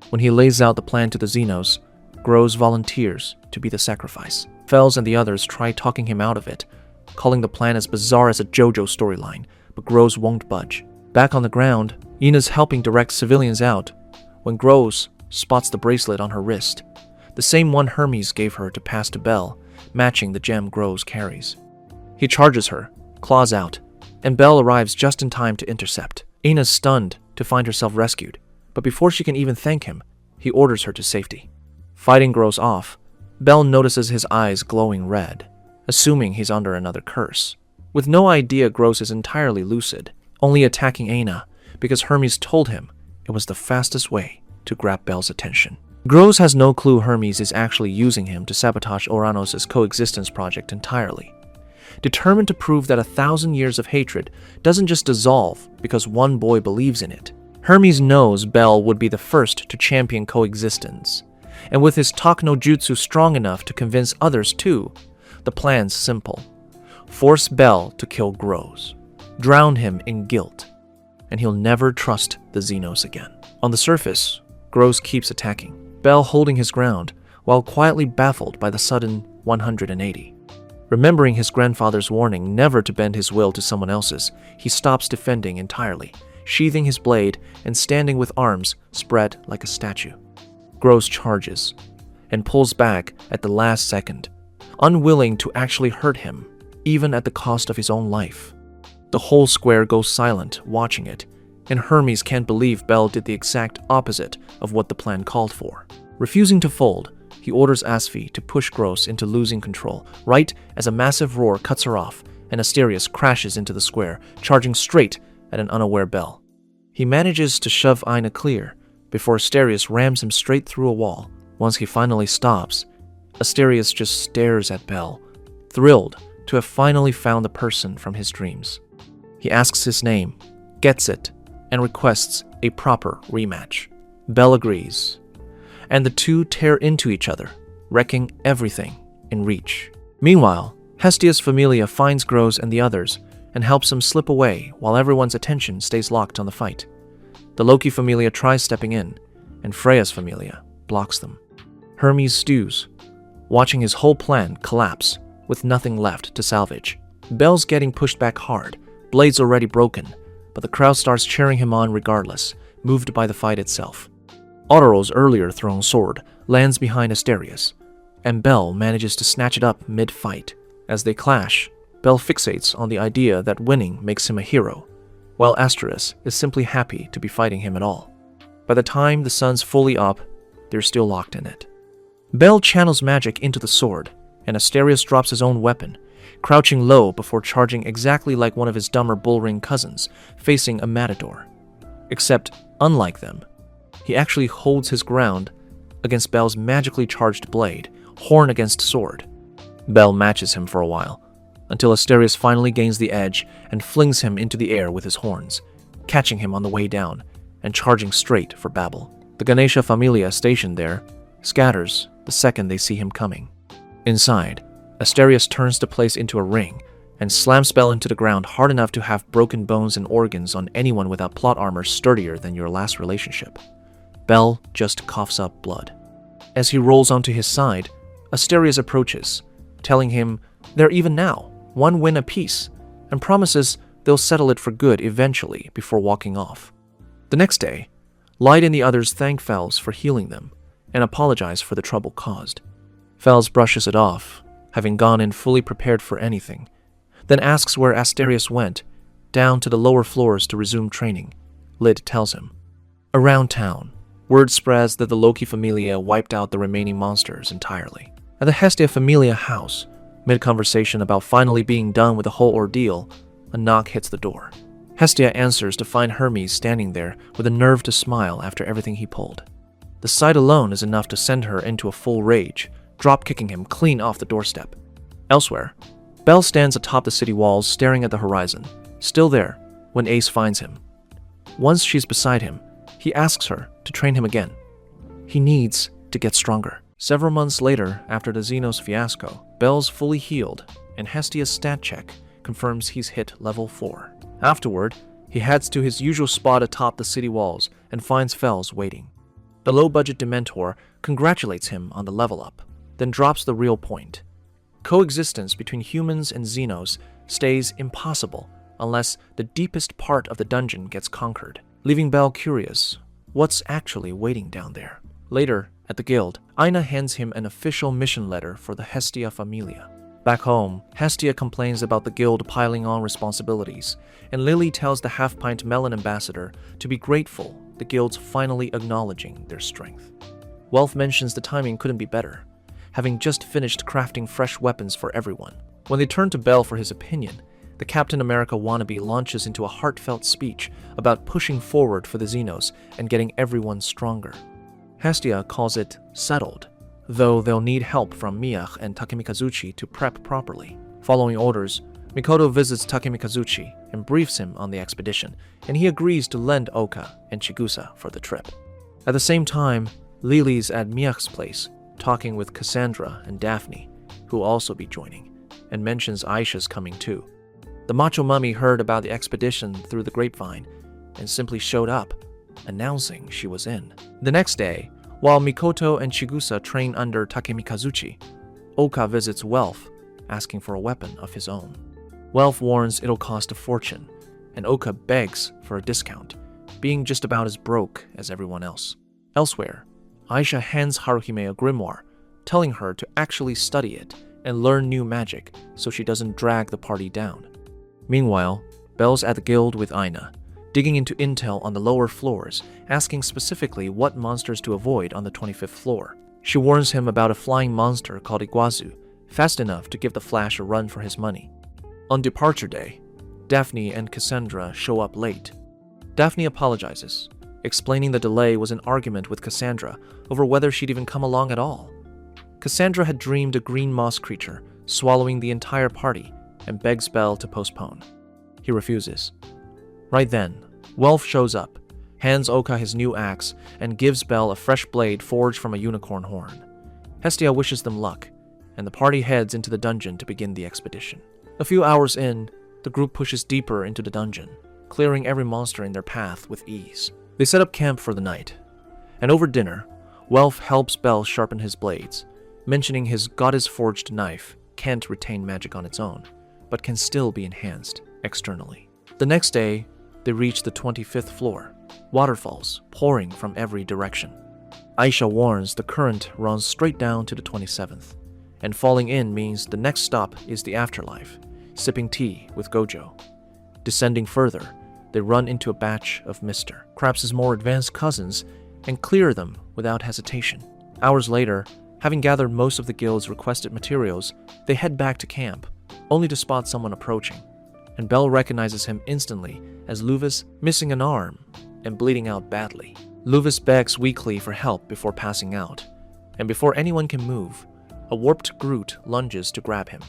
When he lays out the plan to the Xenos, Grows volunteers to be the sacrifice. Fels and the others try talking him out of it, calling the plan as bizarre as a JoJo storyline, but Grows won't budge. Back on the ground, Ina's helping direct civilians out when Grows spots the bracelet on her wrist, the same one Hermes gave her to pass to Belle, matching the gem Grows carries. He charges her, claws out, and Belle arrives just in time to intercept. Ina's stunned to find herself rescued, but before she can even thank him, he orders her to safety. Fighting Grows off, Belle notices his eyes glowing red, assuming he's under another curse. With no idea Grows is entirely lucid, only attacking Aina because Hermes told him it was the fastest way to grab Belle's attention. Grows has no clue Hermes is actually using him to sabotage Oranos' coexistence project entirely. Determined to prove that 1,000 years of hatred doesn't just dissolve because one boy believes in it, Hermes knows Belle would be the first to champion coexistence, and with his talk no jutsu strong enough to convince others too, the plan's simple. Force Belle to kill Grows, drown him in guilt, and he'll never trust the Xenos again. On the surface, Grows keeps attacking, Belle holding his ground, while quietly baffled by the sudden 180. Remembering his grandfather's warning never to bend his will to someone else's, he stops defending entirely, sheathing his blade and standing with arms spread like a statue. Grows charges and pulls back at the last second, unwilling to actually hurt him, even at the cost of his own life. The whole square goes silent watching it, and Hermes can't believe Belle did the exact opposite of what the plan called for. Refusing to fold, he orders Asfi to push Gross into losing control, right as a massive roar cuts her off and Asterius crashes into the square, charging straight at an unaware Belle. He manages to shove Ina clear before Asterius rams him straight through a wall. Once he finally stops, Asterius just stares at Belle, thrilled to have finally found the person from his dreams. He asks his name, gets it, and requests a proper rematch. Belle agrees, and the two tear into each other, wrecking everything in reach. Meanwhile, Hestia's Familia finds Gross and the others and helps them slip away while everyone's attention stays locked on the fight. The Loki Familia tries stepping in, and Freya's Familia blocks them. Hermes stews, watching his whole plan collapse with nothing left to salvage. Belle's getting pushed back hard, blades already broken, but the crowd starts cheering him on regardless, moved by the fight itself. Ottero's earlier thrown sword lands behind Asterius, and Belle manages to snatch it up mid-fight. As they clash, Belle fixates on the idea that winning makes him a hero, while Asterius is simply happy to be fighting him at all. By the time the sun's fully up, they're still locked in it. Belle channels magic into the sword, and Asterius drops his own weapon, crouching low before charging exactly like one of his dumber bullring cousins, facing a matador. Except, unlike them, he actually holds his ground against Belle's magically charged blade, horn against sword. Belle matches him for a while, until Asterius finally gains the edge and flings him into the air with his horns, catching him on the way down and charging straight for Babel. The Ganesha Familia stationed there scatters the second they see him coming. Inside, Asterius turns the place into a ring and slams Belle into the ground hard enough to have broken bones and organs on anyone without plot armor sturdier than your last relationship. Belle just coughs up blood. As he rolls onto his side, Asterius approaches, telling him they're even now, 1 win apiece, and promises they'll settle it for good eventually before walking off. The next day, Light and the others thank Fels for healing them and apologize for the trouble caused. Fels brushes it off, having gone in fully prepared for anything, then asks where Asterius went, down to the lower floors to resume training. Lid tells him. Around town, word spreads that the Loki Familia wiped out the remaining monsters entirely. At the Hestia Familia house, mid-conversation about finally being done with the whole ordeal, a knock hits the door. Hestia answers to find Hermes standing there with a nerve to smile after everything he pulled. The sight alone is enough to send her into a full rage, drop-kicking him clean off the doorstep. Elsewhere, Belle stands atop the city walls staring at the horizon, still there when Ace finds him. Once she's beside him, he asks her to train him again. He needs to get stronger. Several months later, after the Xenos fiasco, Belle's fully healed, and Hestia's stat check confirms he's hit level 4. Afterward, he heads to his usual spot atop the city walls and finds Fels waiting. The low-budget Dementor congratulates him on the level up, then drops the real point. Coexistence between humans and Xenos stays impossible unless the deepest part of the dungeon gets conquered, leaving Belle curious what's actually waiting down there. Later, at the guild, Ina hands him an official mission letter for the Hestia Familia. Back home, Hestia complains about the guild piling on responsibilities, and Lily tells the half-pint melon ambassador to be grateful the guild's finally acknowledging their strength. Welf mentions the timing couldn't be better, having just finished crafting fresh weapons for everyone. When they turn to Belle for his opinion, the Captain America wannabe launches into a heartfelt speech about pushing forward for the Xenos and getting everyone stronger. Hestia calls it settled, though they'll need help from Miyach and Takemikazuchi to prep properly. Following orders, Mikoto visits Takemikazuchi and briefs him on the expedition, and he agrees to lend Oka and Chigusa for the trip. At the same time, Lily's at Miyach's place, talking with Cassandra and Daphne, who'll also be joining, and mentions Aisha's coming too. The Macho Mummy heard about the expedition through the grapevine and simply showed up, announcing she was in. The next day, while Mikoto and Chigusa train under Takemikazuchi, Oka visits Welf, asking for a weapon of his own. Welf warns it'll cost a fortune, and Oka begs for a discount, being just about as broke as everyone else. Elsewhere, Aisha hands Haruhime a grimoire, telling her to actually study it and learn new magic so she doesn't drag the party down. Meanwhile, Belle's at the guild with Aina, digging into intel on the lower floors, asking specifically what monsters to avoid on the 25th floor. She warns him about a flying monster called Iguazu, fast enough to give the Flash a run for his money. On departure day, Daphne and Cassandra show up late. Daphne apologizes, explaining the delay was an argument with Cassandra over whether she'd even come along at all. Cassandra had dreamed a green moss creature swallowing the entire party and begs Belle to postpone. He refuses. Right then, Welf shows up, hands Oka his new axe, and gives Belle a fresh blade forged from a unicorn horn. Hestia wishes them luck, and the party heads into the dungeon to begin the expedition. A few hours in, the group pushes deeper into the dungeon, clearing every monster in their path with ease. They set up camp for the night, and over dinner, Welf helps Belle sharpen his blades, mentioning his goddess-forged knife can't retain magic on its own, but can still be enhanced externally. The next day, they reach the 25th floor, waterfalls pouring from every direction. Aisha warns the current runs straight down to the 27th, and falling in means the next stop is the afterlife, sipping tea with Gojo. Descending further, they run into a batch of Mr. Krabs' more advanced cousins and clear them without hesitation. Hours later, having gathered most of the guild's requested materials, they head back to camp, only to spot someone approaching, and Belle recognizes him instantly as Luvis, missing an arm and bleeding out badly. Luvis begs weakly for help before passing out, and before anyone can move, a warped Groot lunges to grab him.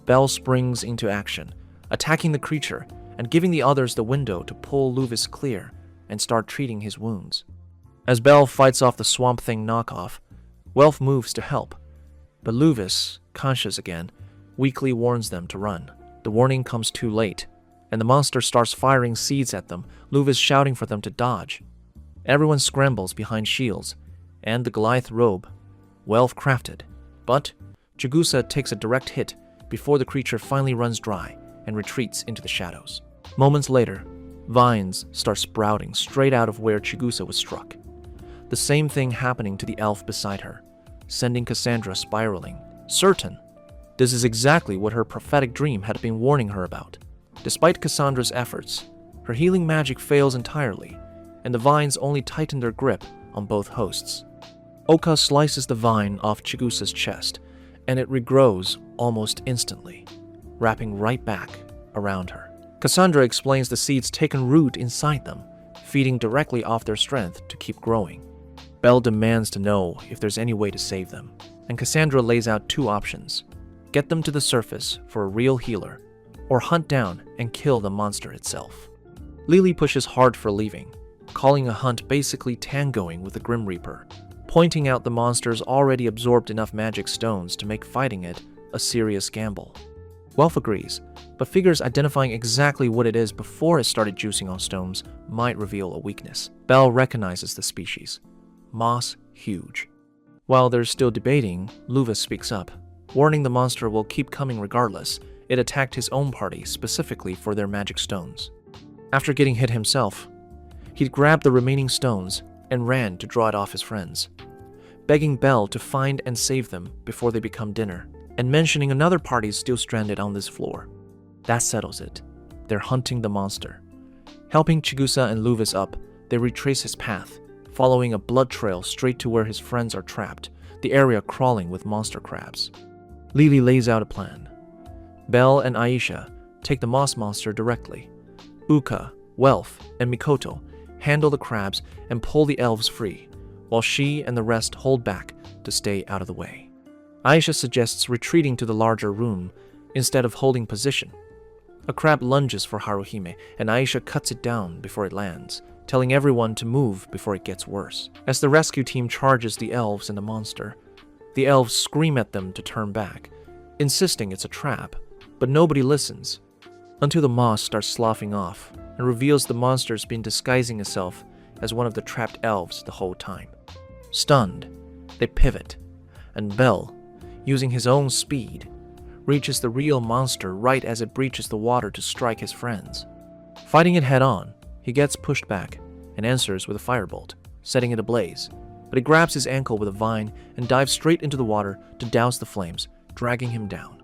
Belle springs into action, attacking the creature and giving the others the window to pull Luvis clear and start treating his wounds. As Belle fights off the Swamp Thing knockoff, Welf moves to help, but Luvis, conscious again, weakly warns them to run. The warning comes too late, and the monster starts firing seeds at them, Luvis shouting for them to dodge. Everyone scrambles behind shields, and the Goliath robe, Welf crafted, but Chigusa takes a direct hit before the creature finally runs dry and retreats into the shadows. Moments later, vines start sprouting straight out of where Chigusa was struck. The same thing happening to the elf beside her, sending Cassandra spiraling, certain this is exactly what her prophetic dream had been warning her about. Despite Cassandra's efforts, her healing magic fails entirely, and the vines only tighten their grip on both hosts. Oka slices the vine off Chigusa's chest, and it regrows almost instantly, wrapping right back around her. Cassandra explains the seeds taken root inside them, feeding directly off their strength to keep growing. Belle demands to know if there's any way to save them, and Cassandra lays out two options: get them to the surface for a real healer, or hunt down and kill the monster itself. Lily pushes hard for leaving, calling a hunt basically tangoing with the Grim Reaper, pointing out the monster's already absorbed enough magic stones to make fighting it a serious gamble. Welf agrees, but figures identifying exactly what it is before it started juicing on stones might reveal a weakness. Belle recognizes the species, Moss Huge. While they're still debating, Luvis speaks up, warning the monster will keep coming regardless. It attacked his own party specifically for their magic stones. After getting hit himself, he grabbed the remaining stones and ran to draw it off his friends, begging Belle to find and save them before they become dinner, and mentioning another party still stranded on this floor. That settles it. They're hunting the monster. Helping Chigusa and Luvis up, they retrace his path, following a blood trail straight to where his friends are trapped, the area crawling with monster crabs. Lily lays out a plan. Belle and Aisha take the moss monster directly. Uka, Welf, and Mikoto handle the crabs and pull the elves free, while she and the rest hold back to stay out of the way. Aisha suggests retreating to the larger room instead of holding position. A crab lunges for Haruhime, and Aisha cuts it down before it lands, telling everyone to move before it gets worse. As the rescue team charges the elves and the monster, the elves scream at them to turn back, insisting it's a trap, but nobody listens, until the moss starts sloughing off and reveals the monster's been disguising itself as one of the trapped elves the whole time. Stunned, they pivot, and Belle, using his own speed, reaches the real monster right as it breaches the water to strike his friends. Fighting it head-on, he gets pushed back and answers with a firebolt, setting it ablaze, but he grabs his ankle with a vine and dives straight into the water to douse the flames, dragging him down.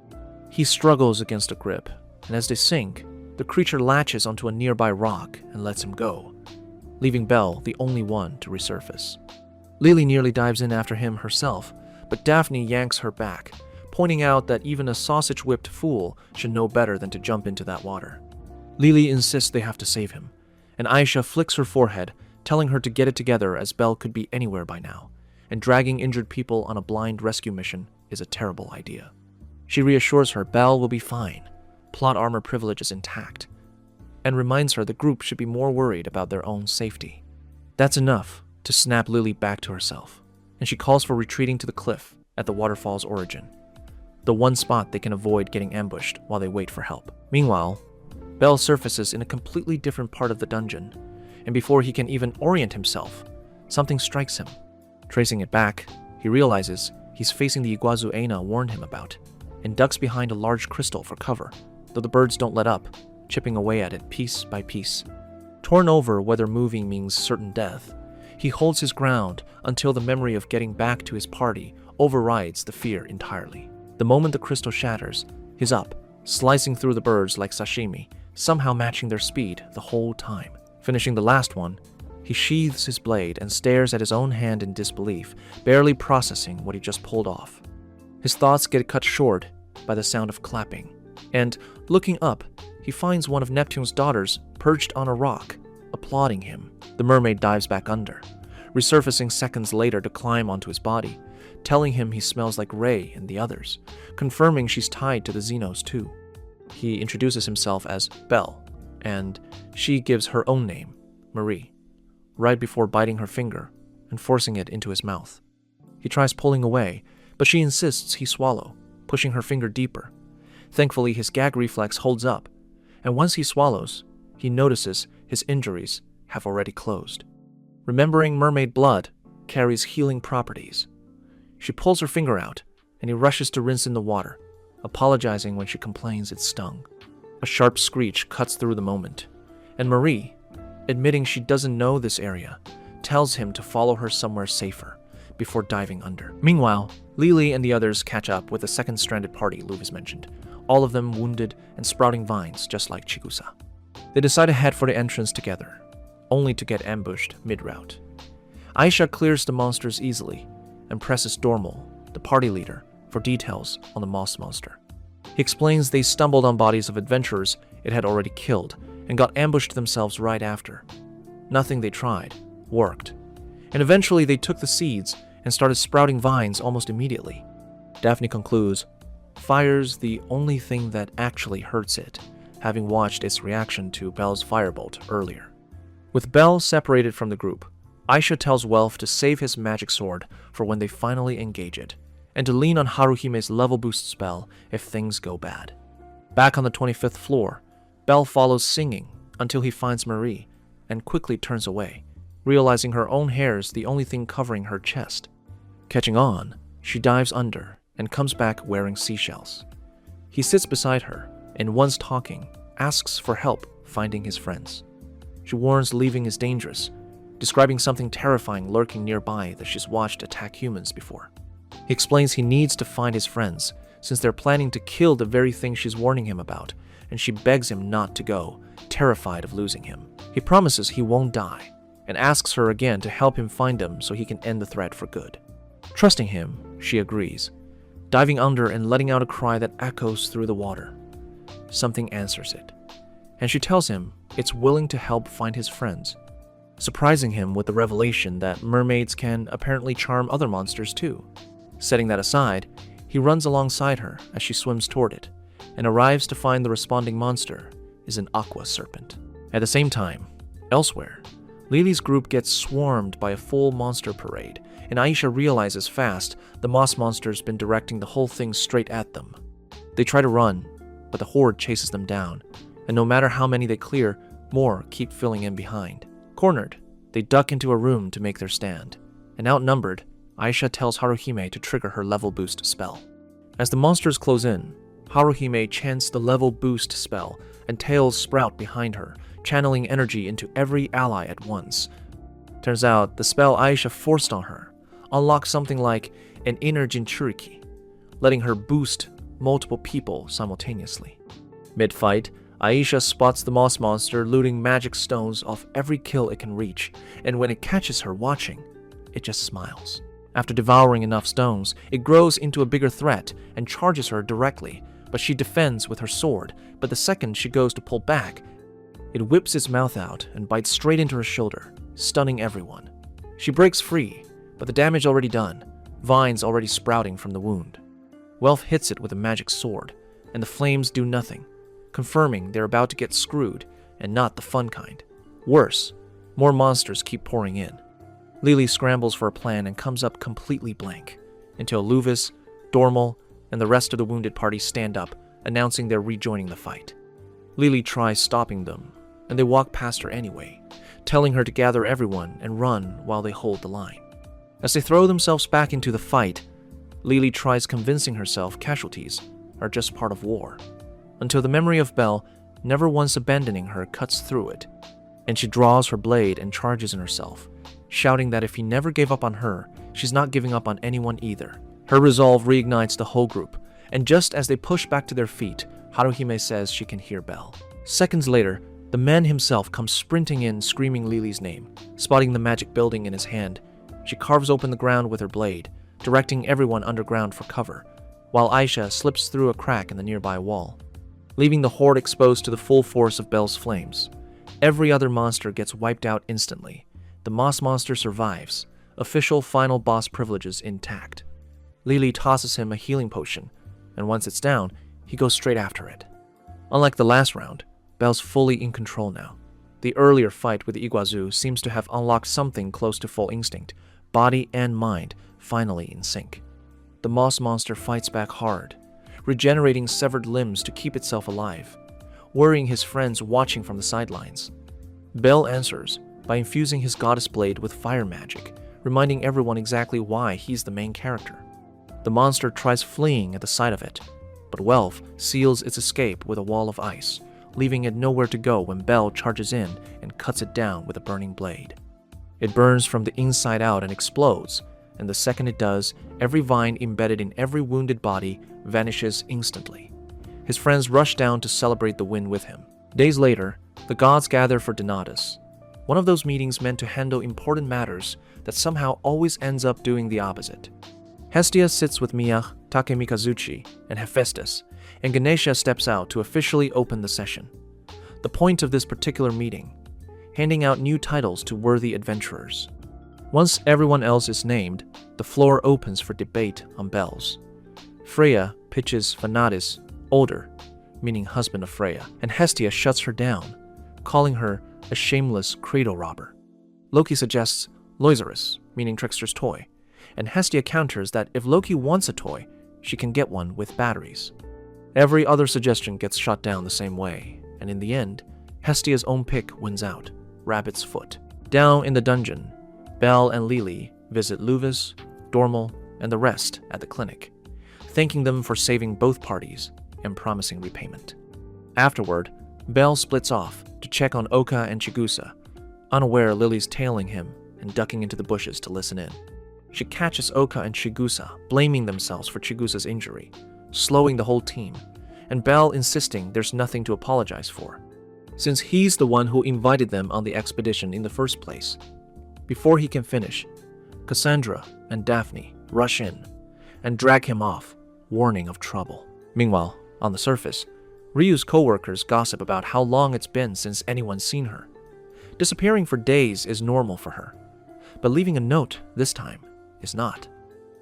He struggles against the grip, and as they sink, the creature latches onto a nearby rock and lets him go, leaving Belle the only one to resurface. Lily nearly dives in after him herself, but Daphne yanks her back, pointing out that even a sausage-whipped fool should know better than to jump into that water. Lily insists they have to save him, and Aisha flicks her forehead, telling her to get it together as Belle could be anywhere by now, and dragging injured people on a blind rescue mission is a terrible idea. She reassures her Belle will be fine, plot armor privilege is intact, and reminds her the group should be more worried about their own safety. That's enough to snap Lily back to herself, and she calls for retreating to the cliff at the waterfall's origin, the one spot they can avoid getting ambushed while they wait for help. Meanwhile, Belle surfaces in a completely different part of the dungeon, and before he can even orient himself, something strikes him. Tracing it back, he realizes he's facing the Iguazu Aina warned him about, and ducks behind a large crystal for cover, though the birds don't let up, chipping away at it piece by piece. Torn over whether moving means certain death, he holds his ground until the memory of getting back to his party overrides the fear entirely. The moment the crystal shatters, he's up, slicing through the birds like sashimi, somehow matching their speed the whole time. Finishing the last one, he sheathes his blade and stares at his own hand in disbelief, barely processing what he just pulled off. His thoughts get cut short by the sound of clapping, and, looking up, he finds one of Neptune's daughters perched on a rock, applauding him. The mermaid dives back under, resurfacing seconds later to climb onto his body, telling him he smells like Ray and the others, confirming she's tied to the Xenos too. He introduces himself as Belle, and she gives her own name, Marie, right before biting her finger and forcing it into his mouth. He tries pulling away, but she insists he swallow, pushing her finger deeper. Thankfully, his gag reflex holds up, and once he swallows, he notices his injuries have already closed. Remembering mermaid blood carries healing properties. She pulls her finger out, and he rushes to rinse in the water, apologizing when she complains it stung. A sharp screech cuts through the moment, and Marie, admitting she doesn't know this area, tells him to follow her somewhere safer before diving under. Meanwhile, Lily and the others catch up with the second stranded party Luvis mentioned, all of them wounded and sprouting vines just like Chigusa. They decide to head for the entrance together, only to get ambushed mid-route. Aisha clears the monsters easily and presses Dormal, the party leader, for details on the moss monster. He explains they stumbled on bodies of adventurers it had already killed and got ambushed themselves right after. Nothing they tried worked, and eventually they took the seeds and started sprouting vines almost immediately. Daphne concludes, fire's the only thing that actually hurts it, having watched its reaction to Belle's firebolt earlier. With Belle separated from the group, Aisha tells Welf to save his magic sword for when they finally engage it, and to lean on Haruhime's level boost spell if things go bad. Back on the 25th floor, Belle follows singing until he finds Marie and quickly turns away, realizing her own hair's the only thing covering her chest. Catching on, she dives under and comes back wearing seashells. He sits beside her and, once talking, asks for help finding his friends. She warns leaving is dangerous, describing something terrifying lurking nearby that she's watched attack humans before. He explains he needs to find his friends since they're planning to kill the very thing she's warning him about, and she begs him not to go, terrified of losing him. He promises he won't die and asks her again to help him find them so he can end the threat for good. Trusting him, she agrees, diving under and letting out a cry that echoes through the water. Something answers it, and she tells him it's willing to help find his friends, surprising him with the revelation that mermaids can apparently charm other monsters too. Setting that aside, he runs alongside her as she swims toward it, and arrives to find the responding monster is an aqua serpent. At the same time, elsewhere, Lily's group gets swarmed by a full monster parade, and Aisha realizes fast the moss monster's been directing the whole thing straight at them. They try to run, but the horde chases them down, and no matter how many they clear, more keep filling in behind. Cornered, they duck into a room to make their stand, and outnumbered, Aisha tells Haruhime to trigger her level boost spell. As the monsters close in, Haruhime chants the level boost spell, and tails sprout behind her, channeling energy into every ally at once. Turns out, the spell Aisha forced on her unlocks something like an inner Jinchuriki, letting her boost multiple people simultaneously. Mid-fight, Aisha spots the moss monster looting magic stones off every kill it can reach, and when it catches her watching, it just smiles. After devouring enough stones, it grows into a bigger threat and charges her directly, but she defends with her sword. But the second she goes to pull back, it whips its mouth out and bites straight into her shoulder, stunning everyone. She breaks free, but the damage already done, vines already sprouting from the wound. Welf hits it with a magic sword, and the flames do nothing, confirming they're about to get screwed, and not the fun kind. Worse, more monsters keep pouring in. Lily scrambles for a plan and comes up completely blank, until Luvis, Dormal, and the rest of the wounded party stand up, announcing they're rejoining the fight. Lily tries stopping them, and they walk past her anyway, telling her to gather everyone and run while they hold the line. As they throw themselves back into the fight, Lily tries convincing herself casualties are just part of war, until the memory of Belle, never once abandoning her, cuts through it, and she draws her blade and charges in herself, shouting that if he never gave up on her, she's not giving up on anyone either. Her resolve reignites the whole group, and just as they push back to their feet, Haruhime says she can hear Belle. Seconds later, the man himself comes sprinting in, screaming Lily's name. Spotting the magic building in his hand, she carves open the ground with her blade, directing everyone underground for cover, while Aisha slips through a crack in the nearby wall, leaving the horde exposed to the full force of Belle's flames. Every other monster gets wiped out instantly. The moss monster survives, official final boss privileges intact. Lily tosses him a healing potion, and once it's down, he goes straight after it. Unlike the last round, Belle's fully in control now. The earlier fight with Iguazu seems to have unlocked something close to full instinct, body and mind finally in sync. The moss monster fights back hard, regenerating severed limbs to keep itself alive, worrying his friends watching from the sidelines. Belle answers by infusing his goddess blade with fire magic, reminding everyone exactly why he's the main character. The monster tries fleeing at the sight of it, but Welf seals its escape with a wall of ice, leaving it nowhere to go when Belle charges in and cuts it down with a burning blade. It burns from the inside out and explodes, and the second it does, every vine embedded in every wounded body vanishes instantly. His friends rush down to celebrate the win with him. Days later, the gods gather for Donatus, one of those meetings meant to handle important matters that somehow always ends up doing the opposite. Hestia sits with Miyach, Takemikazuchi, and Hephaestus, and Ganesha steps out to officially open the session. The point of this particular meeting, handing out new titles to worthy adventurers. Once everyone else is named, the floor opens for debate on bells. Freya pitches Vanadis, older, meaning husband of Freya, and Hestia shuts her down, calling her a shameless cradle robber. Loki suggests Loiserus, meaning trickster's toy, and Hestia counters that if Loki wants a toy, she can get one with batteries. Every other suggestion gets shot down the same way, and in the end, Hestia's own pick wins out, Rabbit's Foot. Down in the dungeon, Belle and Lily visit Luvis, Dormal, and the rest at the clinic, thanking them for saving both parties and promising repayment. Afterward, Belle splits off to check on Oka and Chigusa, unaware Lily's tailing him and ducking into the bushes to listen in. She catches Oka and Chigusa blaming themselves for Chigusa's injury, slowing the whole team, and Belle insisting there's nothing to apologize for, since he's the one who invited them on the expedition in the first place. Before he can finish, Cassandra and Daphne rush in and drag him off, warning of trouble. Meanwhile, on the surface, Ryu's co-workers gossip about how long it's been since anyone's seen her. Disappearing for days is normal for her, but leaving a note this time is not.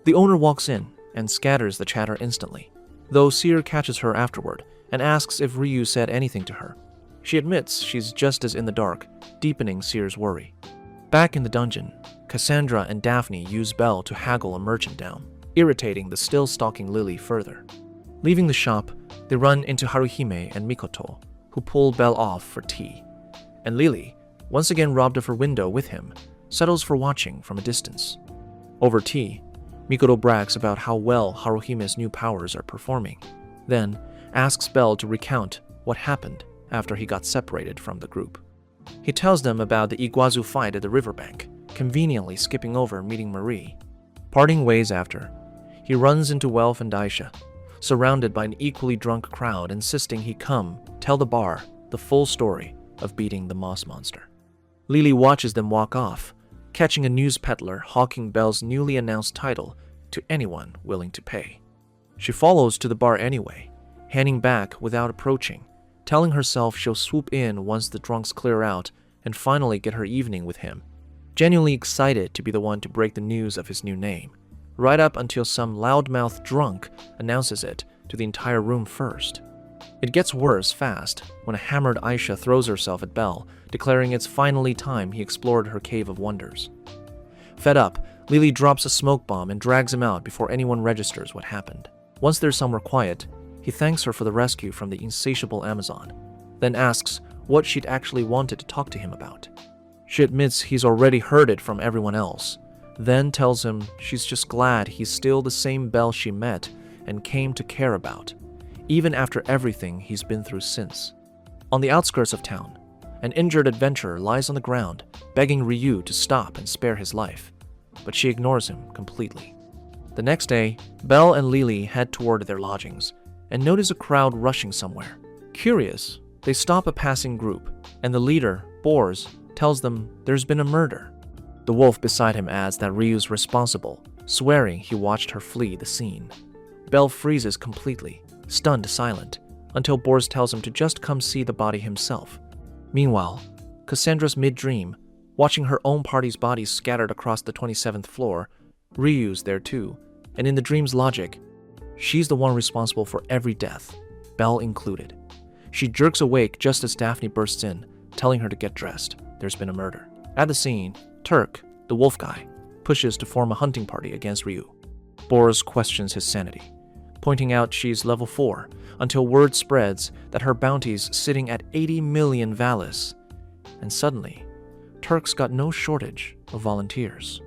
The owner walks in and scatters the chatter instantly, though Seer catches her afterward and asks if Ryu said anything to her. She admits she's just as in the dark, deepening Seer's worry. Back in the dungeon, Cassandra and Daphne use Belle to haggle a merchant down, irritating the still stalking Lily further. Leaving the shop, they run into Haruhime and Mikoto, who pull Belle off for tea, and Lily, once again robbed of her window with him, settles for watching from a distance. Over tea, Mikoto brags about how well Haruhime's new powers are performing, then asks Belle to recount what happened after he got separated from the group. He tells them about the Iguazu fight at the riverbank, conveniently skipping over meeting Marie. Parting ways after, he runs into Welf and Daisha, surrounded by an equally drunk crowd insisting he come tell the bar the full story of beating the moss monster. Lily watches them walk off, catching a news peddler hawking Belle's newly announced title to anyone willing to pay. She follows to the bar anyway, handing back without approaching, telling herself she'll swoop in once the drunks clear out and finally get her evening with him, genuinely excited to be the one to break the news of his new name, right up until some loudmouth drunk announces it to the entire room first. It gets worse fast when a hammered Aisha throws herself at Belle, declaring it's finally time he explored her cave of wonders. Fed up, Lily drops a smoke bomb and drags him out before anyone registers what happened. Once they're somewhere quiet, he thanks her for the rescue from the insatiable Amazon, then asks what she'd actually wanted to talk to him about. She admits he's already heard it from everyone else, then tells him she's just glad he's still the same Belle she met and came to care about, even after everything he's been through since. On the outskirts of town, an injured adventurer lies on the ground, begging Ryu to stop and spare his life, but she ignores him completely. The next day, Belle and Lily head toward their lodgings and notice a crowd rushing somewhere. Curious, they stop a passing group, and the leader, Bors, tells them there's been a murder. The wolf beside him adds that Ryu's responsible, swearing he watched her flee the scene. Belle freezes completely, stunned silent, until Bors tells him to just come see the body himself. Meanwhile, Cassandra's mid-dream, watching her own party's bodies scattered across the 27th floor. Ryu's there too, and in the dream's logic, she's the one responsible for every death, Belle included. She jerks awake just as Daphne bursts in, telling her to get dressed. There's been a murder. At the scene, Turk, the wolf guy, pushes to form a hunting party against Ryu. Boris questions his sanity, pointing out she's level 4, until word spreads that her bounty's sitting at 80 million valis. And suddenly, Turk's got no shortage of volunteers.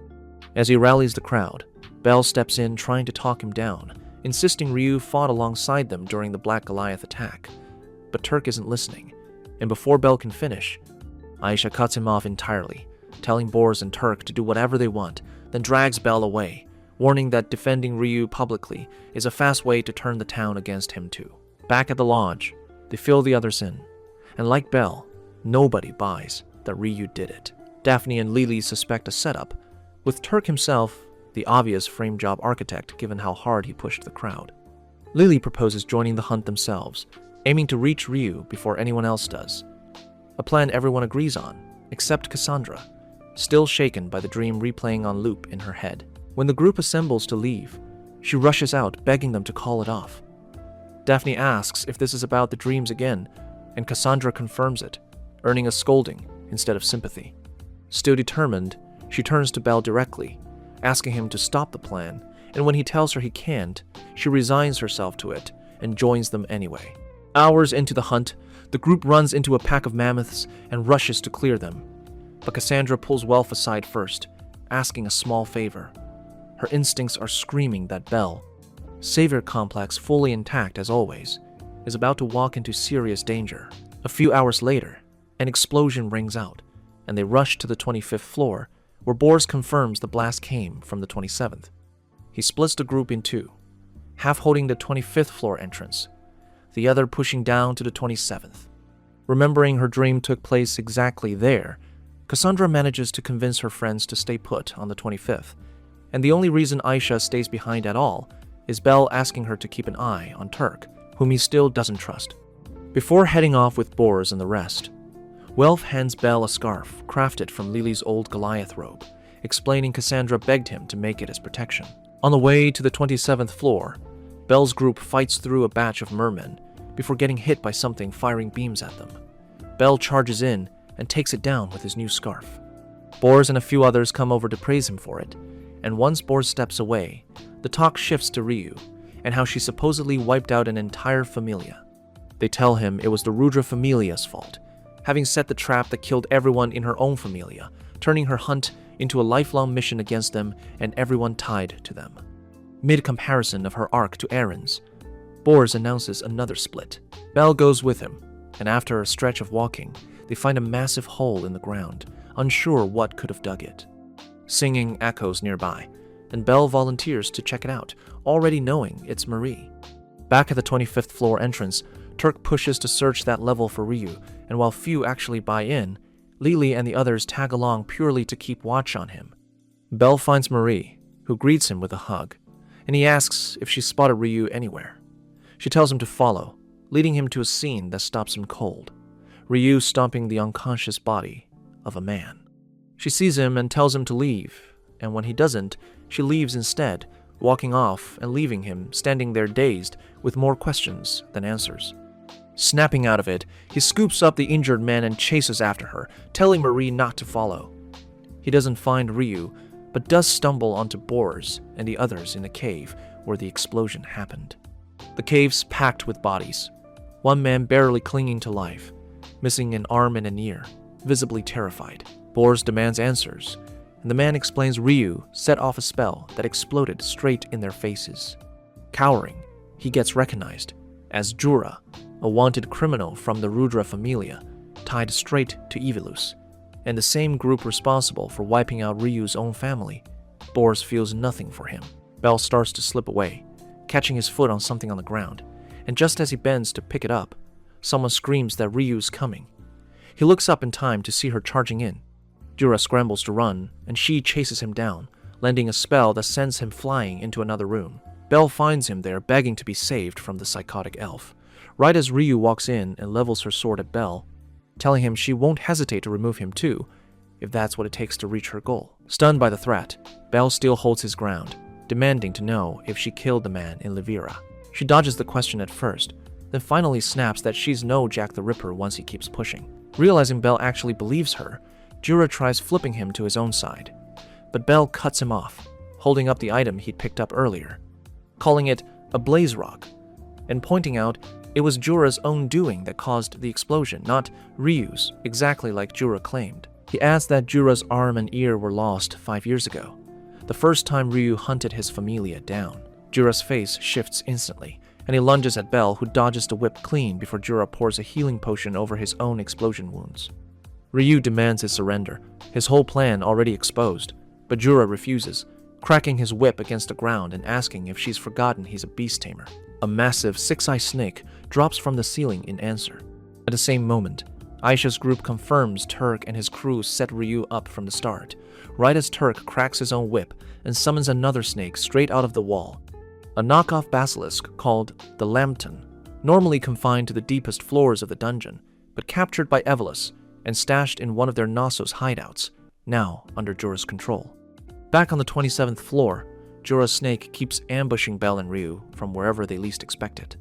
As he rallies the crowd, Belle steps in trying to talk him down, insisting Ryu fought alongside them during the Black Goliath attack. But Turk isn't listening, and before Belle can finish, Aisha cuts him off entirely, telling Bors and Turk to do whatever they want, then drags Belle away, warning that defending Ryu publicly is a fast way to turn the town against him too. Back at the lodge, they fill the others in, and like Belle, nobody buys that Ryu did it. Daphne and Lily suspect a setup, with Turk himself the obvious frame job architect given how hard he pushed the crowd. Lily proposes joining the hunt themselves, aiming to reach Ryu before anyone else does. A plan everyone agrees on, except Cassandra, still shaken by the dream replaying on loop in her head. When the group assembles to leave, she rushes out, begging them to call it off. Daphne asks if this is about the dreams again, and Cassandra confirms it, earning a scolding instead of sympathy. Still determined, she turns to Belle directly, asking him to stop the plan, and when he tells her he can't, she resigns herself to it and joins them anyway. Hours into the hunt, the group runs into a pack of mammoths and rushes to clear them. But Cassandra pulls Welf aside first, asking a small favor. Her instincts are screaming that Belle, savior complex fully intact as always, is about to walk into serious danger. A few hours later, an explosion rings out, and they rush to the 25th floor, where Bors confirms the blast came from the 27th. He splits the group in two, half holding the 25th floor entrance, the other pushing down to the 27th. Remembering her dream took place exactly there, Cassandra manages to convince her friends to stay put on the 25th, and the only reason Aisha stays behind at all is Belle asking her to keep an eye on Turk, whom he still doesn't trust. Before heading off with Bors and the rest, Welf hands Belle a scarf crafted from Lily's old Goliath robe, explaining Cassandra begged him to make it as protection. On the way to the 27th floor, Belle's group fights through a batch of mermen before getting hit by something firing beams at them. Belle charges in and takes it down with his new scarf. Bors and a few others come over to praise him for it, and once Bors steps away, the talk shifts to Ryu and how she supposedly wiped out an entire familia. They tell him it was the Rudra familia's fault, having set the trap that killed everyone in her own familia, turning her hunt into a lifelong mission against them and everyone tied to them. Mid-comparison of her arc to Aaron's, Bors announces another split. Belle goes with him, and after a stretch of walking, they find a massive hole in the ground, unsure what could have dug it. Singing echoes nearby, and Belle volunteers to check it out, already knowing it's Marie. Back at the 25th floor entrance, Turk pushes to search that level for Ryu, and while few actually buy in, Lily and the others tag along purely to keep watch on him. Belle finds Marie, who greets him with a hug, and he asks if she spotted Ryu anywhere. She tells him to follow, leading him to a scene that stops him cold. Ryu stomping the unconscious body of a man. She sees him and tells him to leave, and when he doesn't, she leaves instead, walking off and leaving him standing there dazed with more questions than answers. Snapping out of it, he scoops up the injured man and chases after her, telling Marie not to follow. He doesn't find Ryu, but does stumble onto Boris and the others in the cave where the explosion happened. The cave's packed with bodies. One man barely clinging to life, missing an arm and an ear, visibly terrified. Boris demands answers, and the man explains Ryu set off a spell that exploded straight in their faces. Cowering, he gets recognized as Jura, a wanted criminal from the Rudra familia, tied straight to Evilus, and the same group responsible for wiping out Ryu's own family. Boris feels nothing for him. Belle starts to slip away, catching his foot on something on the ground, and just as he bends to pick it up, someone screams that Ryu's coming. He looks up in time to see her charging in. Jura scrambles to run, and she chases him down, landing a spell that sends him flying into another room. Belle finds him there begging to be saved from the psychotic elf, right as Ryu walks in and levels her sword at Belle, telling him she won't hesitate to remove him too, if that's what it takes to reach her goal. Stunned by the threat, Belle still holds his ground, demanding to know if she killed the man in Livira. She dodges the question at first, then finally snaps that she's no Jack the Ripper once he keeps pushing. Realizing Belle actually believes her, Jura tries flipping him to his own side, but Belle cuts him off, holding up the item he'd picked up earlier, calling it a blaze rock, and pointing out it was Jura's own doing that caused the explosion, not Ryu's, exactly like Jura claimed. He adds that Jura's arm and ear were lost 5 years ago, the first time Ryu hunted his familia down. Jura's face shifts instantly, and he lunges at Belle, who dodges the whip clean before Jura pours a healing potion over his own explosion wounds. Ryu demands his surrender, his whole plan already exposed, but Jura refuses, cracking his whip against the ground and asking if she's forgotten he's a beast tamer. A massive six-eyed snake drops from the ceiling in answer. At the same moment, Aisha's group confirms Turk and his crew set Ryu up from the start, right as Turk cracks his own whip and summons another snake straight out of the wall. A knockoff basilisk called the Lambton, normally confined to the deepest floors of the dungeon, but captured by Evilus and stashed in one of their Knossos hideouts, now under Jura's control. Back on the 27th floor, Jura's snake keeps ambushing Belle and Ryu from wherever they least expect it.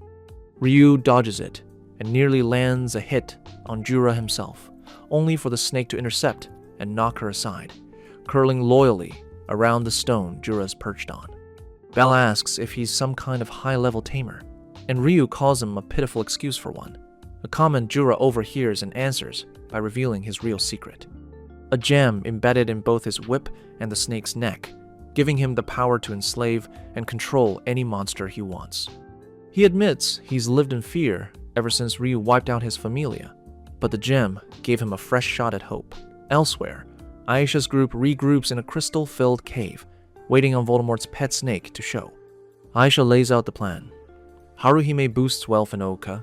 Ryu dodges it and nearly lands a hit on Jura himself, only for the snake to intercept and knock her aside, curling loyally around the stone Jura's perched on. Belle asks if he's some kind of high-level tamer, and Ryu calls him a pitiful excuse for one, a comment Jura overhears and answers by revealing his real secret. A gem embedded in both his whip and the snake's neck, giving him the power to enslave and control any monster he wants. He admits he's lived in fear ever since Ryu wiped out his familia, but the gem gave him a fresh shot at hope. Elsewhere, Aisha's group regroups in a crystal-filled cave, waiting on Voldemort's pet snake to show. Aisha lays out the plan. Haruhime boosts wealth in Oka,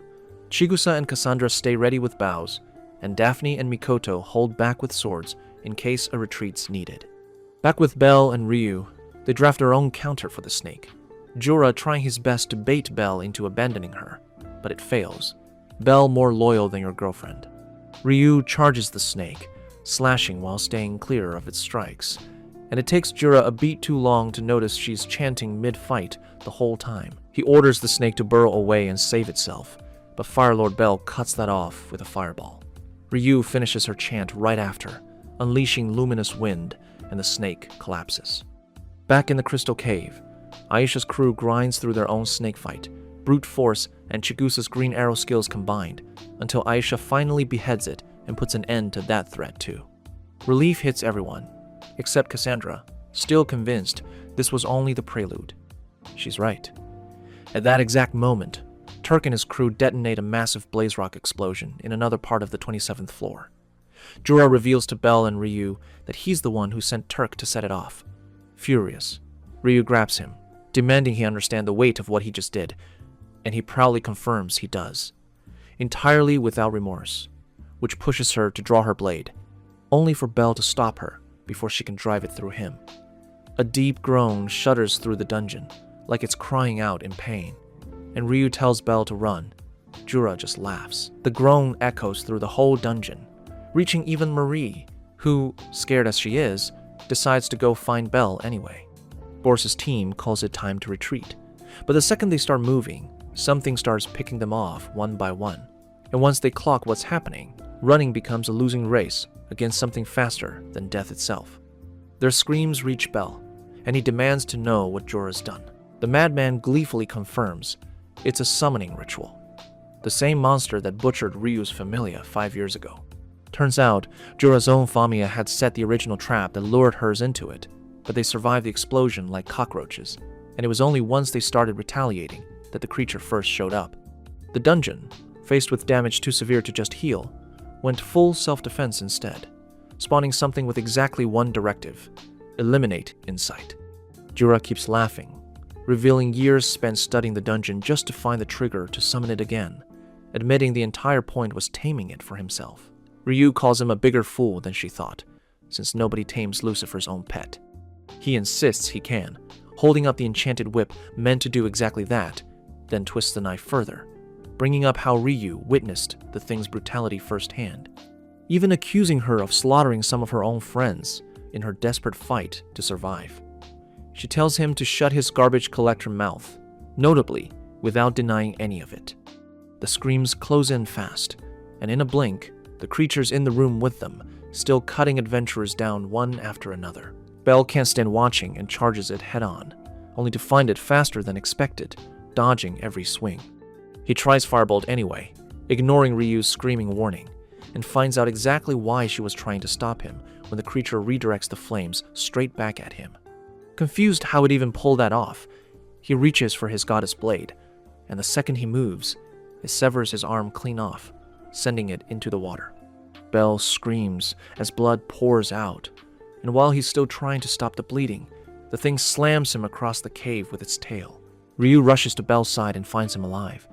Chigusa and Cassandra stay ready with bows, and Daphne and Mikoto hold back with swords in case a retreat's needed. Back with Belle and Ryu, they draft their own counter for the snake, Jura trying his best to bait Belle into abandoning her, but it fails. Belle more loyal than your girlfriend. Ryu charges the snake, slashing while staying clear of its strikes, and it takes Jura a beat too long to notice she's chanting mid-fight the whole time. He orders the snake to burrow away and save itself, but Fire Lord Belle cuts that off with a fireball. Ryu finishes her chant right after, unleashing luminous wind, and the snake collapses. Back in the crystal cave, Aisha's crew grinds through their own snake fight, brute force and Chigusa's green arrow skills combined, until Aisha finally beheads it and puts an end to that threat too. Relief hits everyone, except Cassandra, still convinced this was only the prelude. She's right. At that exact moment, Turk and his crew detonate a massive blaze rock explosion in another part of the 27th floor. Jura reveals to Belle and Ryu that he's the one who sent Turk to set it off. Furious, Ryu grabs him, demanding he understand the weight of what he just did, and he proudly confirms he does, entirely without remorse, which pushes her to draw her blade, only for Belle to stop her before she can drive it through him. A deep groan shudders through the dungeon, like it's crying out in pain, and Ryu tells Belle to run. Jura just laughs. The groan echoes through the whole dungeon, reaching even Marie, who, scared as she is, decides to go find Belle anyway. Boris's team calls it time to retreat, but the second they start moving, something starts picking them off one by one, and once they clock what's happening, running becomes a losing race against something faster than death itself. Their screams reach Belle, and he demands to know what Jura's done. The madman gleefully confirms it's a summoning ritual, the same monster that butchered Ryu's familia 5 years ago. Turns out, Jura's own famia had set the original trap that lured hers into it, but they survived the explosion like cockroaches, and it was only once they started retaliating that the creature first showed up. The dungeon, faced with damage too severe to just heal, went full self-defense instead, spawning something with exactly one directive: eliminate insight. Jura keeps laughing, revealing years spent studying the dungeon just to find the trigger to summon it again, admitting the entire point was taming it for himself. Ryu calls him a bigger fool than she thought, since nobody tames Lucifer's own pet. He insists he can, holding up the enchanted whip meant to do exactly that, then twists the knife further, bringing up how Ryu witnessed the thing's brutality firsthand, even accusing her of slaughtering some of her own friends in her desperate fight to survive. She tells him to shut his garbage collector mouth, notably without denying any of it. The screams close in fast, and in a blink, the creatures in the room with them, still cutting adventurers down one after another. Belle can't stand watching and charges it head-on, only to find it faster than expected, dodging every swing. He tries Firebolt anyway, ignoring Ryu's screaming warning, and finds out exactly why she was trying to stop him when the creature redirects the flames straight back at him. Confused how it even pulled that off, he reaches for his goddess blade, and the second he moves, it severs his arm clean off, sending it into the water. Belle screams as blood pours out, and while he's still trying to stop the bleeding, the thing slams him across the cave with its tail. Ryu rushes to Belle's side and finds him alive,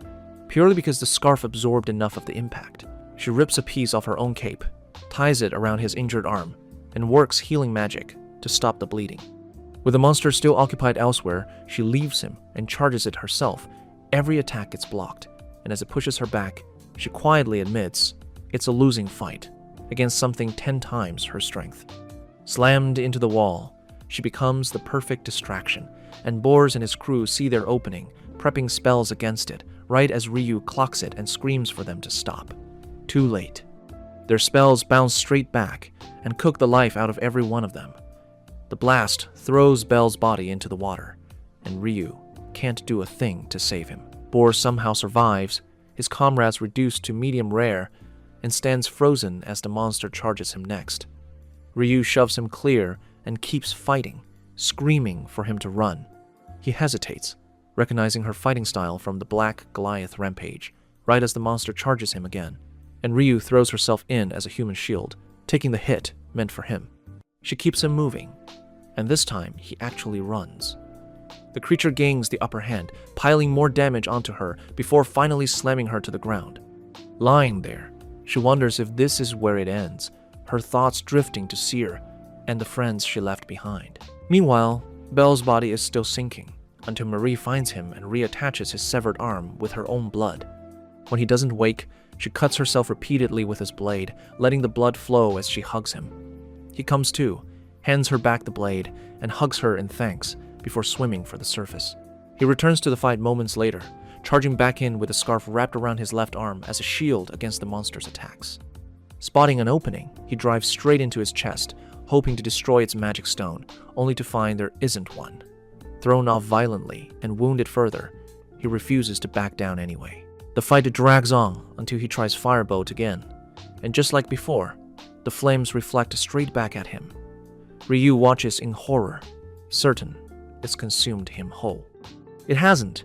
purely because the scarf absorbed enough of the impact. She rips a piece off her own cape, ties it around his injured arm, and works healing magic to stop the bleeding. With the monster still occupied elsewhere, she leaves him and charges it herself. Every attack gets blocked, and as it pushes her back, she quietly admits it's a losing fight against something 10 times her strength. Slammed into the wall, she becomes the perfect distraction, and Boris and his crew see their opening, prepping spells against it, right as Ryu clocks it and screams for them to stop. Too late. Their spells bounce straight back and cook the life out of every one of them. The blast throws Belle's body into the water, and Ryu can't do a thing to save him. Boris somehow survives, his comrades reduced to medium rare, and stands frozen as the monster charges him next. Ryu shoves him clear and keeps fighting, screaming for him to run. He hesitates, recognizing her fighting style from the Black Goliath rampage, right as the monster charges him again, and Ryu throws herself in as a human shield, taking the hit meant for him. She keeps him moving, and this time he actually runs. The creature gains the upper hand, piling more damage onto her before finally slamming her to the ground. Lying there, she wonders if this is where it ends, her thoughts drifting to Seer and the friends she left behind. Meanwhile, Belle's body is still sinking, until Marie finds him and reattaches his severed arm with her own blood. When he doesn't wake, she cuts herself repeatedly with his blade, letting the blood flow as she hugs him. He comes to, hands her back the blade, and hugs her in thanks before swimming for the surface. He returns to the fight moments later, charging back in with a scarf wrapped around his left arm as a shield against the monster's attacks. Spotting an opening, he drives straight into his chest, hoping to destroy its magic stone, only to find there isn't one. Thrown off violently and wounded further, he refuses to back down anyway. The fight drags on until he tries Firebolt again, and just like before, the flames reflect straight back at him. Ryu watches in horror, certain it's consumed him whole. It hasn't.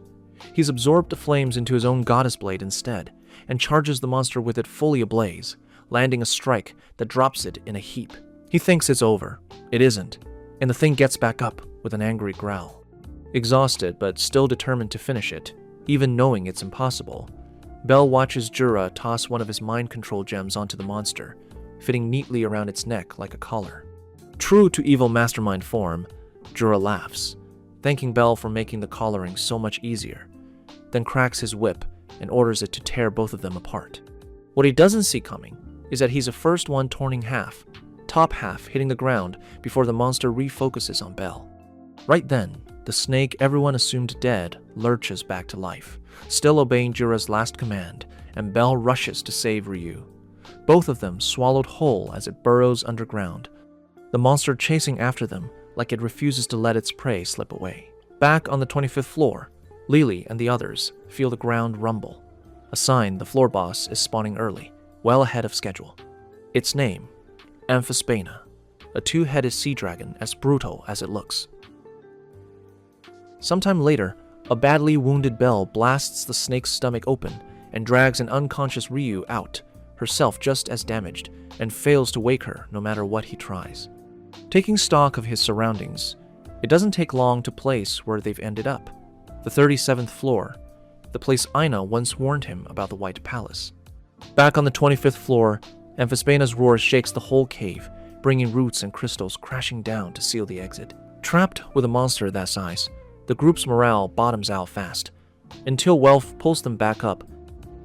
He's absorbed the flames into his own goddess blade instead, and charges the monster with it fully ablaze, landing a strike that drops it in a heap. He thinks it's over. It isn't, and the thing gets back up with an angry growl. Exhausted but still determined to finish it, Even knowing it's impossible, Bell watches Jura toss one of his mind control gems onto the monster, fitting neatly around its neck like a collar. True to evil mastermind form, Jura laughs, thanking Bell for making the collaring so much easier, then cracks his whip and orders it to tear both of them apart. What he doesn't see coming is that he's the first one torn in half, top half hitting the ground before the monster refocuses on Bell. Right then, the snake everyone assumed dead lurches back to life, still obeying Jura's last command, and Bell rushes to save Ryu. Both of them swallowed whole as it burrows underground, the monster chasing after them like it refuses to let its prey slip away. Back on the 25th floor, Lily and the others feel the ground rumble, a sign the floor boss is spawning early, well ahead of schedule. Its name, Amphisbaena, a two-headed sea dragon as brutal as it looks. Sometime later, a badly wounded Bell blasts the snake's stomach open and drags an unconscious Ryu out, herself just as damaged, and fails to wake her no matter what he tries. Taking stock of his surroundings, it doesn't take long to place where they've ended up. The 37th floor, the place Aina once warned him about the White Palace. Back on the 25th floor, Amphisbaena's roar shakes the whole cave, bringing roots and crystals crashing down to seal the exit. Trapped with a monster that size, the group's morale bottoms out fast, until Welf pulls them back up,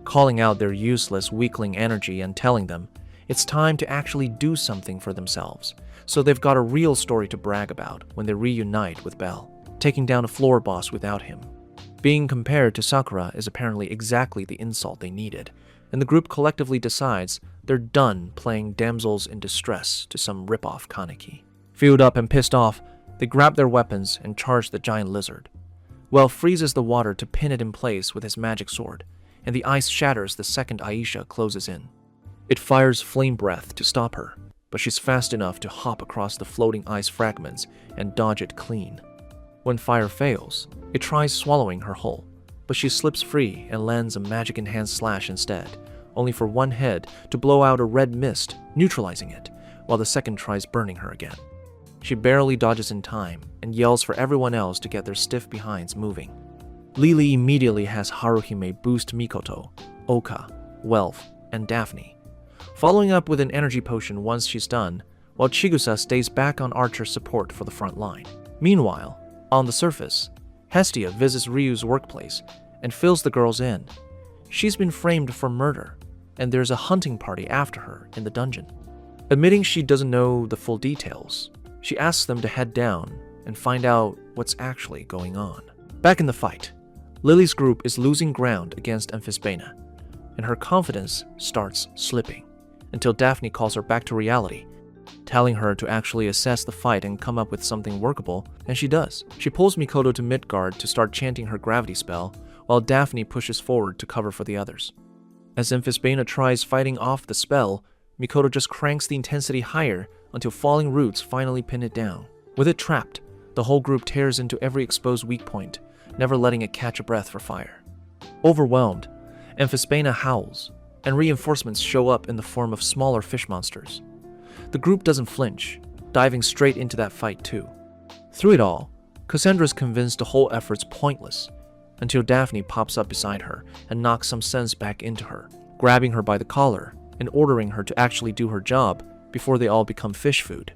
calling out their useless weakling energy and telling them it's time to actually do something for themselves, so they've got a real story to brag about when they reunite with Bell, taking down a floor boss without him. Being compared to Sakura is apparently exactly the insult they needed, and the group collectively decides they're done playing damsels in distress to some rip-off Kaneki. Fueled up and pissed off, they grab their weapons and charge the giant lizard. Well freezes the water to pin it in place with his magic sword, and the ice shatters the second Aisha closes in. It fires flame breath to stop her, but she's fast enough to hop across the floating ice fragments and dodge it clean. When fire fails, it tries swallowing her whole, but she slips free and lands a magic-enhanced slash instead, only for one head to blow out a red mist, neutralizing it, while the second tries burning her again. She barely dodges in time and yells for everyone else to get their stiff behinds moving. Lily immediately has Haruhime boost Mikoto, Oka, Welf, and Daphne, following up with an energy potion once she's done, while Chigusa stays back on Archer support for the front line. Meanwhile, on the surface, Hestia visits Ryu's workplace and fills the girls in. She's been framed for murder, and there's a hunting party after her in the dungeon. Admitting she doesn't know the full details, she asks them to head down and find out what's actually going on. Back in the fight, Lily's group is losing ground against Amphisbaena, and her confidence starts slipping, until Daphne calls her back to reality, telling her to actually assess the fight and come up with something workable, and she does. She pulls Mikoto to Midgard to start chanting her gravity spell, while Daphne pushes forward to cover for the others. As Amphisbaena tries fighting off the spell, Mikoto just cranks the intensity higher until falling roots finally pin it down. With it trapped, the whole group tears into every exposed weak point, never letting it catch a breath for fire. Overwhelmed, Amphisbaena howls, and reinforcements show up in the form of smaller fish monsters. The group doesn't flinch, diving straight into that fight too. Through it all, Cassandra's convinced the whole effort's pointless, until Daphne pops up beside her and knocks some sense back into her, grabbing her by the collar and ordering her to actually do her job before they all become fish food.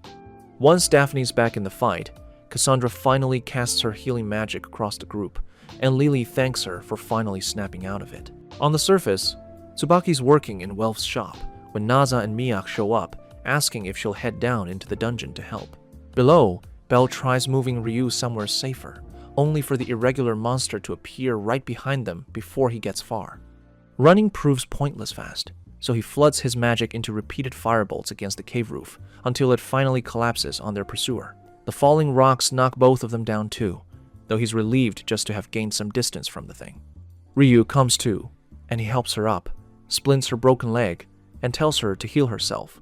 Once Daphne's back in the fight, Cassandra finally casts her healing magic across the group, and Lily thanks her for finally snapping out of it. On the surface, Tsubaki's working in Welf's shop when Naza and Miak show up, asking if she'll head down into the dungeon to help. Below, Belle tries moving Ryu somewhere safer, only for the irregular monster to appear right behind them before he gets far. Running proves pointless fast, so he floods his magic into repeated firebolts against the cave roof until it finally collapses on their pursuer. The falling rocks knock both of them down too, though he's relieved just to have gained some distance from the thing. Ryu comes to, and he helps her up, splints her broken leg, and tells her to heal herself.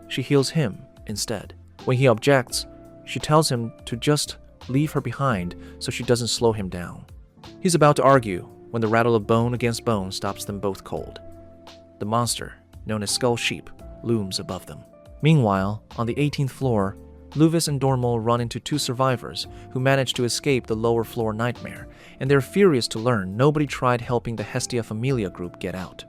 She heals him instead. When he objects, she tells him to just leave her behind so she doesn't slow him down. He's about to argue when the rattle of bone against bone stops them both cold. The monster, known as Skull Sheep, looms above them. Meanwhile, on the 18th floor, Luvis and Dormal run into two survivors who manage to escape the lower floor nightmare, and they're furious to learn nobody tried helping the Hestia Familia group get out.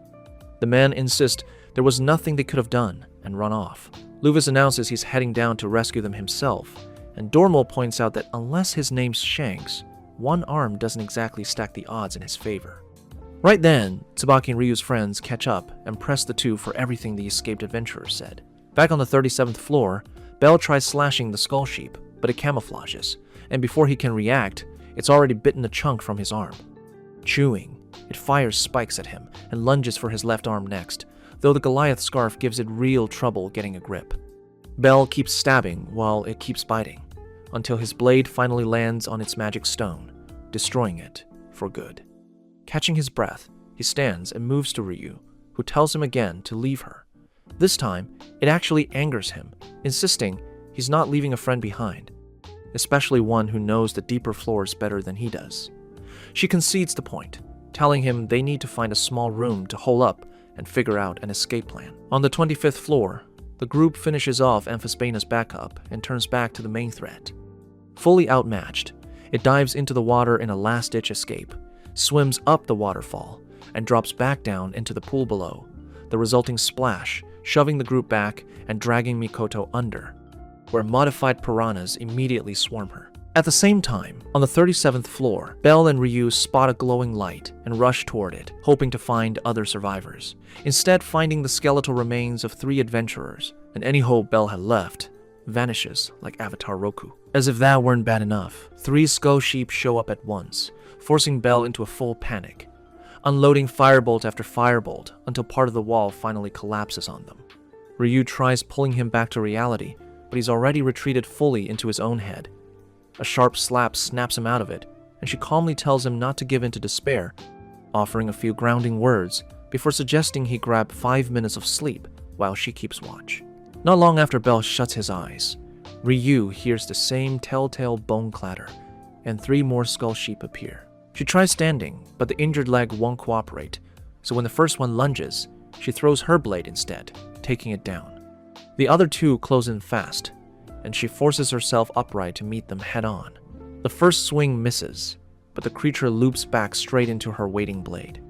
The men insist there was nothing they could have done and run off. Luvis announces he's heading down to rescue them himself, and Dormal points out that unless his name's Shanks, one arm doesn't exactly stack the odds in his favor. Right then, Tsubaki and Ryu's friends catch up and press the two for everything the escaped adventurers said. Back on the 37th floor, Bell tries slashing the skull sheep, but it camouflages, and before he can react, it's already bitten a chunk from his arm. Chewing, it fires spikes at him and lunges for his left arm next, though the Goliath scarf gives it real trouble getting a grip. Bell keeps stabbing while it keeps biting, until his blade finally lands on its magic stone, destroying it for good. Catching his breath, he stands and moves to Ryu, who tells him again to leave her. This time, it actually angers him, insisting he's not leaving a friend behind, especially one who knows the deeper floors better than he does. She concedes the point, telling him they need to find a small room to hole up and figure out an escape plan. On the 25th floor, the group finishes off Amphisbaena's backup and turns back to the main threat. Fully outmatched, it dives into the water in a last-ditch escape, swims up the waterfall, and drops back down into the pool below, the resulting splash shoving the group back and dragging Mikoto under, where modified piranhas immediately swarm her. At the same time, on the 37th floor, Bell and Ryu spot a glowing light and rush toward it, hoping to find other survivors, instead finding the skeletal remains of 3 adventurers, and any hope Bell had left vanishes like Avatar Roku. As if that weren't bad enough, 3 skull sheep show up at once, forcing Bell into a full panic, unloading firebolt after firebolt until part of the wall finally collapses on them. Ryu tries pulling him back to reality, but he's already retreated fully into his own head. A sharp slap snaps him out of it, and she calmly tells him not to give in to despair, offering a few grounding words before suggesting he grab 5 minutes of sleep while she keeps watch. Not long after Bell shuts his eyes, Ryu hears the same telltale bone clatter, and 3 more skull sheep appear. She tries standing, but the injured leg won't cooperate, so when the first one lunges, she throws her blade instead, taking it down. The other 2 close in fast, and she forces herself upright to meet them head-on. The first swing misses, but the creature loops back straight into her waiting blade.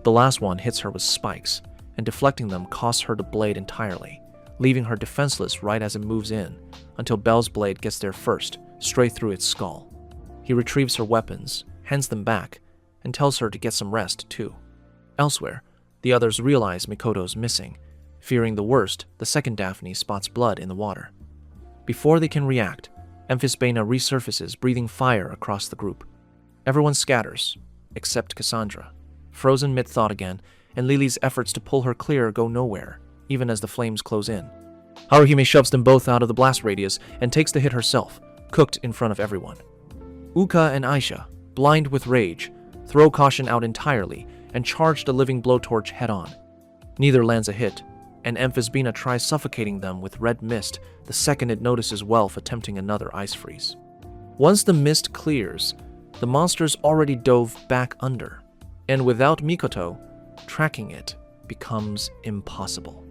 The last one hits her with spikes, and deflecting them costs her the blade entirely, leaving her defenseless right as it moves in, until Bell's blade gets there first, straight through its skull. He retrieves her weapons, hands them back, and tells her to get some rest too. Elsewhere, the others realize Mikoto's missing. Fearing the worst, the second Daphne spots blood in the water. Before they can react, Amphisbaena resurfaces, breathing fire across the group. Everyone scatters, except Cassandra, frozen mid-thought again, and Lily's efforts to pull her clear go nowhere, even as the flames close in. Haruhime shoves them both out of the blast radius and takes the hit herself, cooked in front of everyone. Uka and Aisha, blind with rage, throw caution out entirely and charge the living blowtorch head-on. Neither lands a hit, and Amphisbaena tries suffocating them with red mist the second it notices Welf attempting another ice freeze. Once the mist clears, the monsters already dove back under, and without Mikoto, tracking it becomes impossible.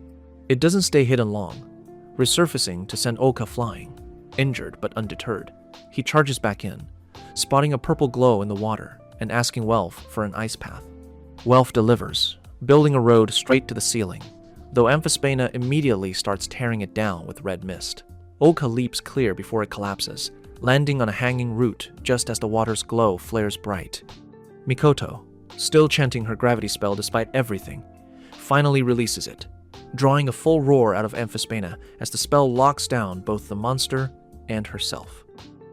It doesn't stay hidden long, resurfacing to send Oka flying. Injured but undeterred, he charges back in, spotting a purple glow in the water and asking Welf for an ice path. Welf delivers, building a road straight to the ceiling, though Amphisbaena immediately starts tearing it down with red mist. Oka leaps clear before it collapses, landing on a hanging root just as the water's glow flares bright. Mikoto, still chanting her gravity spell despite everything, finally releases it, drawing a full roar out of Amphisbaena as the spell locks down both the monster and herself,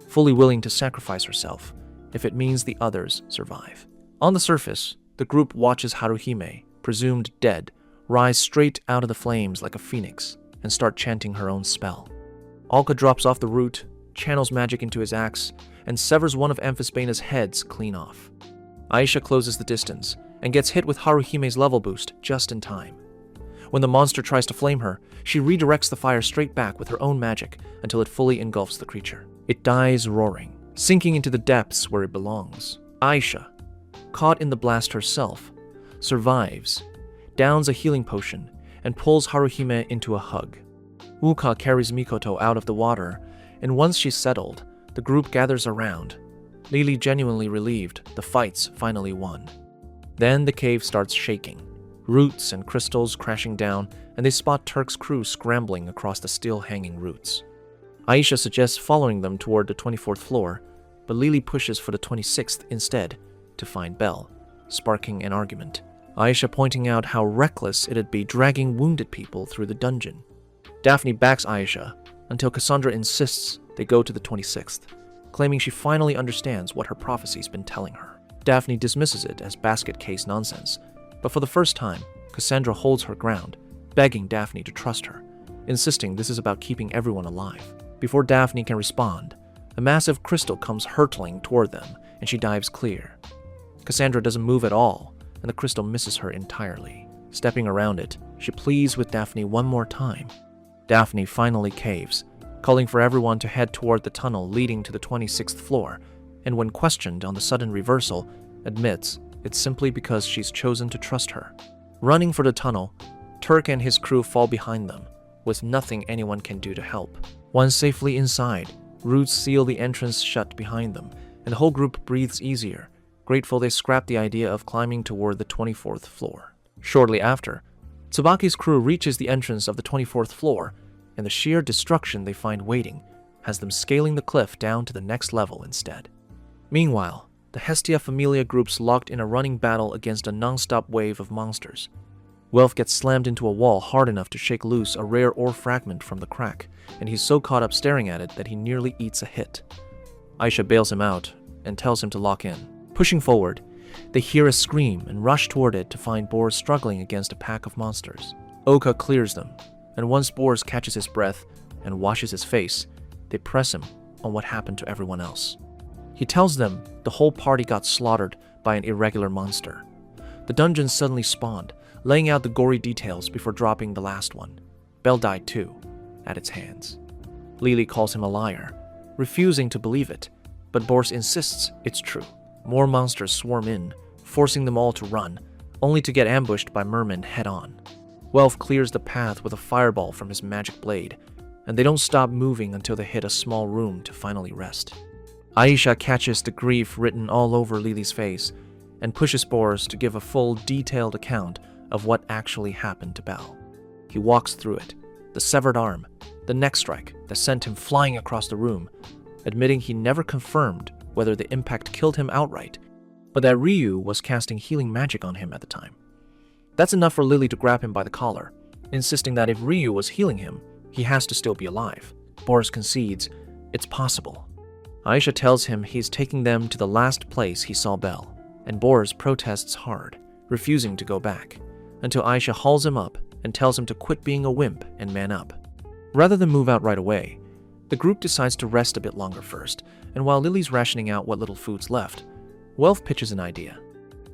fully willing to sacrifice herself if it means the others survive. On the surface, the group watches Haruhime, presumed dead, rise straight out of the flames like a phoenix and start chanting her own spell. Alka drops off the root, channels magic into his axe, and severs one of Amphisbaena's heads clean off. Aisha closes the distance and gets hit with Haruhime's level boost just in time. When the monster tries to flame her, she redirects the fire straight back with her own magic until it fully engulfs the creature. It dies roaring, sinking into the depths where it belongs. Aisha, caught in the blast herself, survives, downs a healing potion, and pulls Haruhime into a hug. Uka carries Mikoto out of the water and once she's settled, the group gathers around. Lily genuinely relieved the fight's finally won. Then the cave starts shaking, roots and crystals crashing down, and they spot Turk's crew scrambling across the still hanging roots. Aisha suggests following them toward the 24th floor, but Lily pushes for the 26th instead to find Belle, sparking an argument. Aisha pointing out how reckless it'd be dragging wounded people through the dungeon. Daphne backs Aisha until Cassandra insists they go to the 26th, claiming she finally understands what her prophecy's been telling her. Daphne dismisses it as basket case nonsense, but for the first time, Cassandra holds her ground, begging Daphne to trust her, insisting this is about keeping everyone alive. Before Daphne can respond, a massive crystal comes hurtling toward them, and she dives clear. Cassandra doesn't move at all, and the crystal misses her entirely. Stepping around it, she pleads with Daphne one more time. Daphne finally caves, calling for everyone to head toward the tunnel leading to the 26th floor, and when questioned on the sudden reversal, admits it's simply because she's chosen to trust her. Running for the tunnel, Turk and his crew fall behind them, with nothing anyone can do to help. Once safely inside, roots seal the entrance shut behind them, and the whole group breathes easier, grateful they scrapped the idea of climbing toward the 24th floor. Shortly after, Tsubaki's crew reaches the entrance of the 24th floor, and the sheer destruction they find waiting has them scaling the cliff down to the next level instead. Meanwhile, the Hestia Familia group's locked in a running battle against a non-stop wave of monsters. Welf gets slammed into a wall hard enough to shake loose a rare ore fragment from the crack, and he's so caught up staring at it that he nearly eats a hit. Aisha bails him out and tells him to lock in. Pushing forward, they hear a scream and rush toward it to find Boris struggling against a pack of monsters. Oka clears them, and once Boris catches his breath and washes his face, they press him on what happened to everyone else. He tells them the whole party got slaughtered by an irregular monster. The dungeon suddenly spawned, laying out the gory details before dropping the last one. Belle died too, at its hands. Lily calls him a liar, refusing to believe it, but Boris insists it's true. More monsters swarm in, forcing them all to run, only to get ambushed by Merman head-on. Welf clears the path with a fireball from his magic blade, and they don't stop moving until they hit a small room to finally rest. Aisha catches the grief written all over Lily's face and pushes Boris to give a full, detailed account of what actually happened to Belle. He walks through it, the severed arm, the neck strike that sent him flying across the room, admitting he never confirmed whether the impact killed him outright, but that Ryu was casting healing magic on him at the time. That's enough for Lily to grab him by the collar, insisting that if Ryu was healing him, he has to still be alive. Boris concedes it's possible. Aisha tells him he's taking them to the last place he saw Belle, and Boris protests hard, refusing to go back, until Aisha hauls him up and tells him to quit being a wimp and man up. Rather than move out right away, the group decides to rest a bit longer first, and while Lily's rationing out what little food's left, Welf pitches an idea.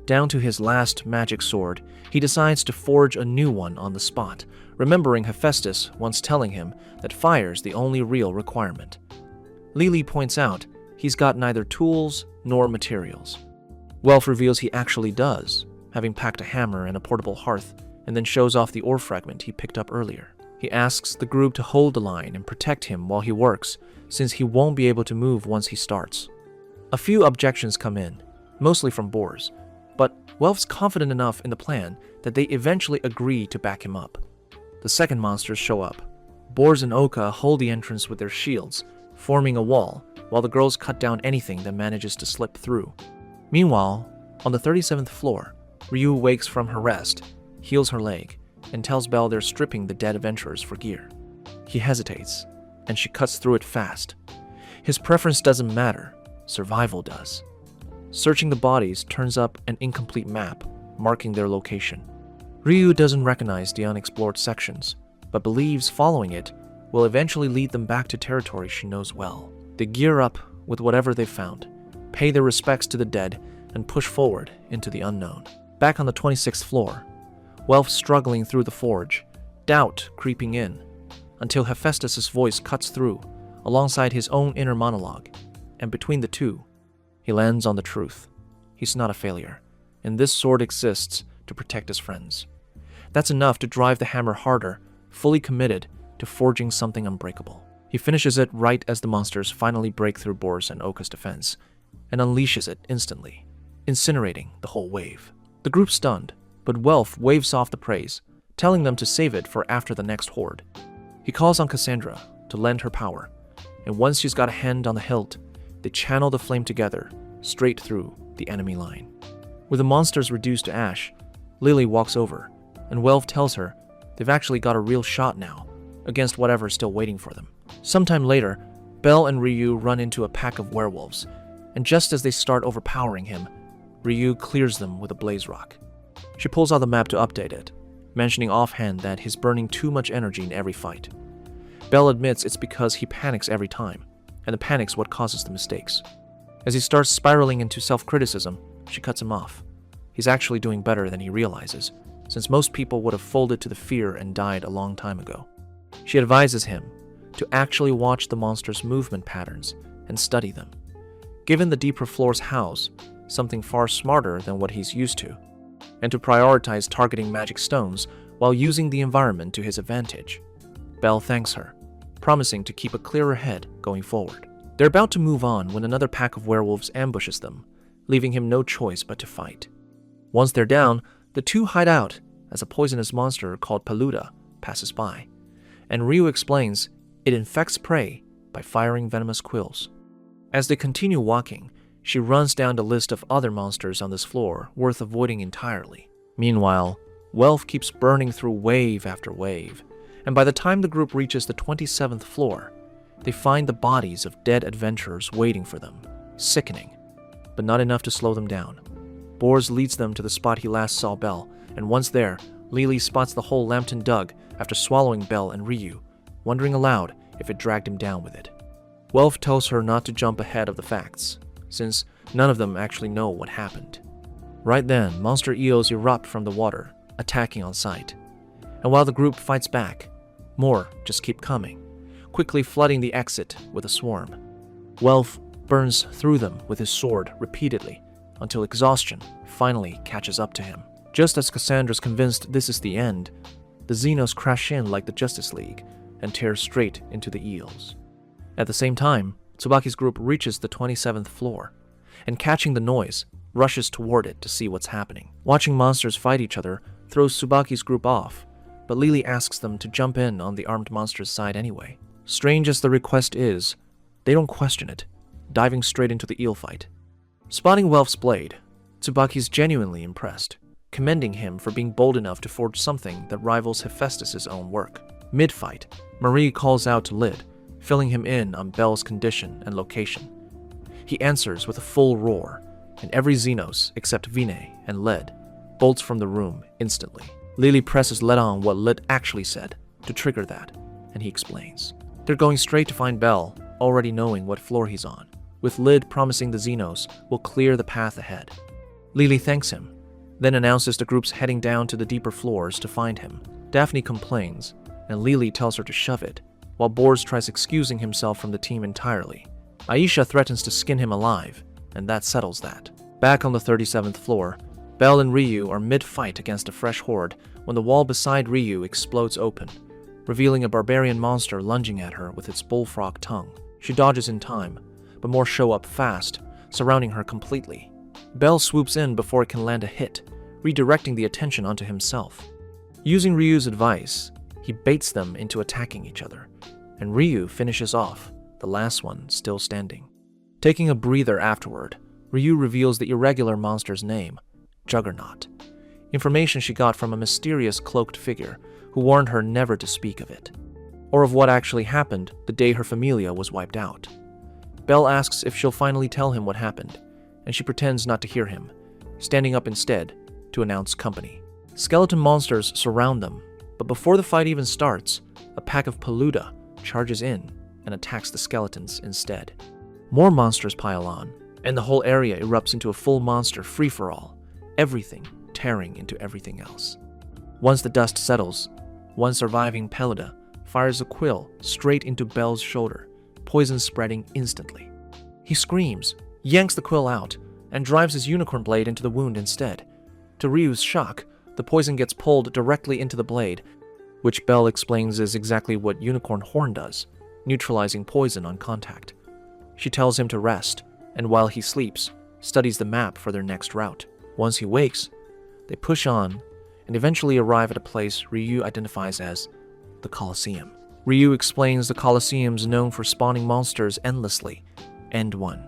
Down to his last magic sword, he decides to forge a new one on the spot, remembering Hephaestus once telling him that fire's the only real requirement. Lily points out he's got neither tools nor materials. Welf reveals he actually does, having packed a hammer and a portable hearth, and then shows off the ore fragment he picked up earlier. He asks the group to hold the line and protect him while he works, since he won't be able to move once he starts. A few objections come in, mostly from Boris, but Welf's confident enough in the plan that they eventually agree to back him up. The second monsters show up. Boris and Oka hold the entrance with their shields, forming a wall, while the girls cut down anything that manages to slip through. Meanwhile, on the 37th floor, Ryu wakes from her rest, heals her leg, and tells Belle they're stripping the dead adventurers for gear. He hesitates, and she cuts through it fast. His preference doesn't matter, survival does. Searching the bodies turns up an incomplete map, marking their location. Ryu doesn't recognize the unexplored sections, but believes following it will eventually lead them back to territory she knows well. They gear up with whatever they've found, pay their respects to the dead, and push forward into the unknown. Back on the 26th floor, Welf struggling through the forge, doubt creeping in, until Hephaestus' voice cuts through, alongside his own inner monologue, and between the two, he lands on the truth. He's not a failure, and this sword exists to protect his friends. That's enough to drive the hammer harder, fully committed to forging something unbreakable. He finishes it right as the monsters finally break through Boris and Oka's defense, and unleashes it instantly, incinerating the whole wave. The group's stunned, but Welf waves off the praise, telling them to save it for after the next horde. He calls on Cassandra to lend her power, and once she's got a hand on the hilt, they channel the flame together, straight through the enemy line. With the monsters reduced to ash, Lily walks over, and Welf tells her they've actually got a real shot now, against whatever's still waiting for them. Sometime later, Belle and Ryu run into a pack of werewolves, and just as they start overpowering him, Ryu clears them with a blaze rock. She pulls out the map to update it, mentioning offhand that he's burning too much energy in every fight. Belle admits it's because he panics every time, and the panic's what causes the mistakes. As he starts spiraling into self-criticism, she cuts him off. He's actually doing better than he realizes, since most people would have folded to the fear and died a long time ago. She advises him to actually watch the monsters' movement patterns and study them. Given the deeper floor's house, something far smarter than what he's used to, and to prioritize targeting magic stones while using the environment to his advantage. Belle thanks her, promising to keep a clearer head going forward. They're about to move on when another pack of werewolves ambushes them, leaving him no choice but to fight. Once they're down, the two hide out as a poisonous monster called Paluda passes by, and Ryu explains it infects prey by firing venomous quills. As they continue walking, she runs down the list of other monsters on this floor worth avoiding entirely. Meanwhile, Welf keeps burning through wave after wave, and by the time the group reaches the 27th floor, they find the bodies of dead adventurers waiting for them. Sickening, but not enough to slow them down. Boris leads them to the spot he last saw Belle, and once there, Lily spots the hole Lambton dug after swallowing Belle and Ryu, wondering aloud if it dragged him down with it. Welf tells her not to jump ahead of the facts, since none of them actually know what happened. Right then, monster eels erupt from the water, attacking on sight. And while the group fights back, more just keep coming, quickly flooding the exit with a swarm. Welf burns through them with his sword repeatedly, until exhaustion finally catches up to him. Just as Cassandra's convinced this is the end, the Xenos crash in like the Justice League and tear straight into the eels. At the same time, Tsubaki's group reaches the 27th floor, and catching the noise, rushes toward it to see what's happening. Watching monsters fight each other throws Tsubaki's group off, but Lily asks them to jump in on the armed monster's side anyway. Strange as the request is, they don't question it, diving straight into the eel fight. Spotting Welf's blade, Tsubaki's genuinely impressed, commending him for being bold enough to forge something that rivals Hephaestus' own work. Mid-fight, Marie calls out to Lid, filling him in on Belle's condition and location. He answers with a full roar, and every Xenos, except Vinay and Led, bolts from the room instantly. Lily presses Led on what Lid actually said to trigger that, and he explains. They're going straight to find Belle, already knowing what floor he's on, with Lid promising the Xenos will clear the path ahead. Lily thanks him, then announces the group's heading down to the deeper floors to find him. Daphne complains, and Lily tells her to shove it, while Boris tries excusing himself from the team entirely. Aisha threatens to skin him alive, and that settles that. Back on the 37th floor, Belle and Ryu are mid-fight against a fresh horde when the wall beside Ryu explodes open, revealing a barbarian monster lunging at her with its bullfrog tongue. She dodges in time, but more show up fast, surrounding her completely. Belle swoops in before it can land a hit, redirecting the attention onto himself. Using Ryu's advice, he baits them into attacking each other, and Ryu finishes off, the last one still standing. Taking a breather afterward, Ryu reveals the irregular monster's name, Juggernaut, information she got from a mysterious cloaked figure who warned her never to speak of it, or of what actually happened the day her familia was wiped out. Belle asks if she'll finally tell him what happened, and she pretends not to hear him, standing up instead to announce company. Skeleton monsters surround them, but before the fight even starts, a pack of Paluda charges in and attacks the skeletons instead. More monsters pile on, and the whole area erupts into a full monster free-for-all, everything tearing into everything else. Once the dust settles, one surviving Paluda fires a quill straight into Belle's shoulder, poison spreading instantly. He screams, yanks the quill out, and drives his unicorn blade into the wound instead. To Ryu's shock, the poison gets pulled directly into the blade, which Belle explains is exactly what unicorn horn does, neutralizing poison on contact. She tells him to rest, and while he sleeps, studies the map for their next route. Once he wakes, they push on and eventually arrive at a place Ryu identifies as the Colosseum. Ryu explains the Colosseum's known for spawning monsters endlessly, End 1,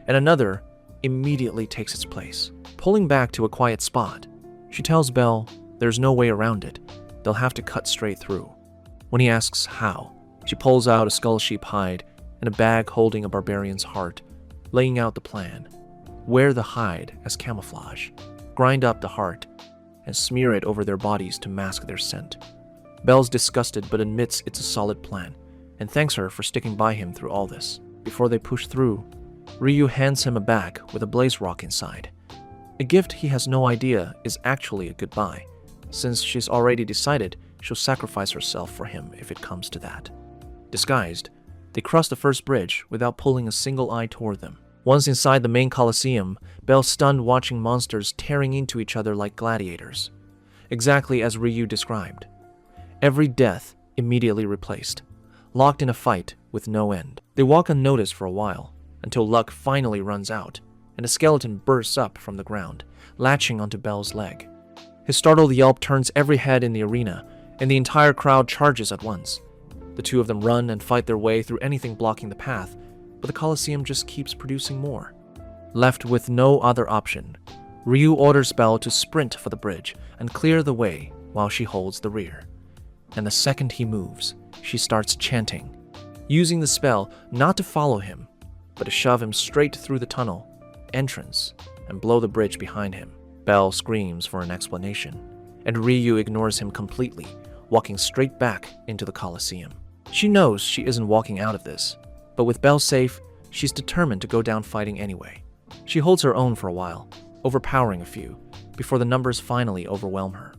and another immediately takes its place. Pulling back to a quiet spot, she tells Belle there's no way around it, they'll have to cut straight through. When he asks how, she pulls out a skull sheep hide and a bag holding a barbarian's heart, laying out the plan. Wear the hide as camouflage, grind up the heart, and smear it over their bodies to mask their scent. Belle's disgusted but admits it's a solid plan, and thanks her for sticking by him through all this. Before they push through, Ryu hands him a bag with a blaze rock inside. A gift he has no idea is actually a goodbye, since she's already decided she'll sacrifice herself for him if it comes to that. Disguised, they cross the first bridge without pulling a single eye toward them. Once inside the main Colosseum, Belle's stunned watching monsters tearing into each other like gladiators, exactly as Ryu described. Every death immediately replaced, locked in a fight with no end. They walk unnoticed for a while, until luck finally runs out, and a skeleton bursts up from the ground, latching onto Belle's leg. His startled yelp turns every head in the arena, and the entire crowd charges at once. The two of them run and fight their way through anything blocking the path, but the Colosseum just keeps producing more. Left with no other option, Ryu orders Belle to sprint for the bridge and clear the way while she holds the rear. And the second he moves, she starts chanting, using the spell not to follow him, but to shove him straight through the tunnel, entrance, and blow the bridge behind him. Belle screams for an explanation, and Ryu ignores him completely, walking straight back into the Colosseum. She knows she isn't walking out of this, but with Belle safe, she's determined to go down fighting anyway. She holds her own for a while, overpowering a few, before the numbers finally overwhelm her.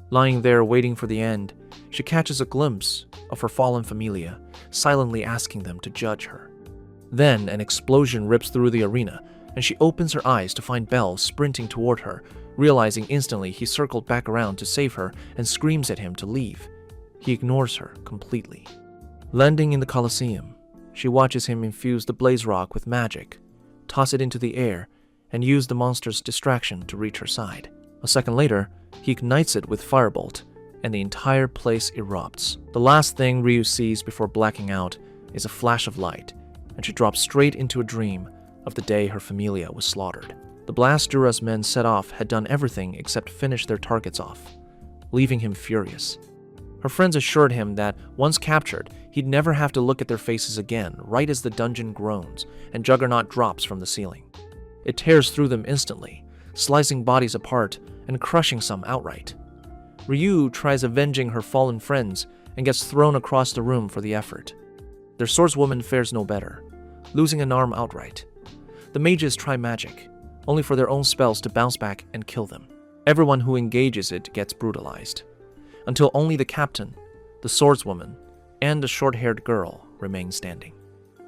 Lying there waiting for the end, she catches a glimpse of her fallen familia, silently asking them to judge her. Then an explosion rips through the arena, and she opens her eyes to find Belle sprinting toward her, realizing instantly he circled back around to save her and screams at him to leave. He ignores her completely. Landing in the Colosseum, she watches him infuse the blaze rock with magic, toss it into the air, and use the monster's distraction to reach her side. A second later, he ignites it with firebolt, and the entire place erupts. The last thing Ryu sees before blacking out is a flash of light, and she drops straight into a dream of the day her familia was slaughtered. The blast Jura's men set off had done everything except finish their targets off, leaving him furious. Her friends assured him that once captured, he'd never have to look at their faces again, right as the dungeon groans and Juggernaut drops from the ceiling. It tears through them instantly, slicing bodies apart and crushing some outright. Ryu tries avenging her fallen friends and gets thrown across the room for the effort. Their swordswoman fares no better, losing an arm outright. The mages try magic, only for their own spells to bounce back and kill them. Everyone who engages it gets brutalized, until only the captain, the swordswoman, and the short-haired girl remain standing.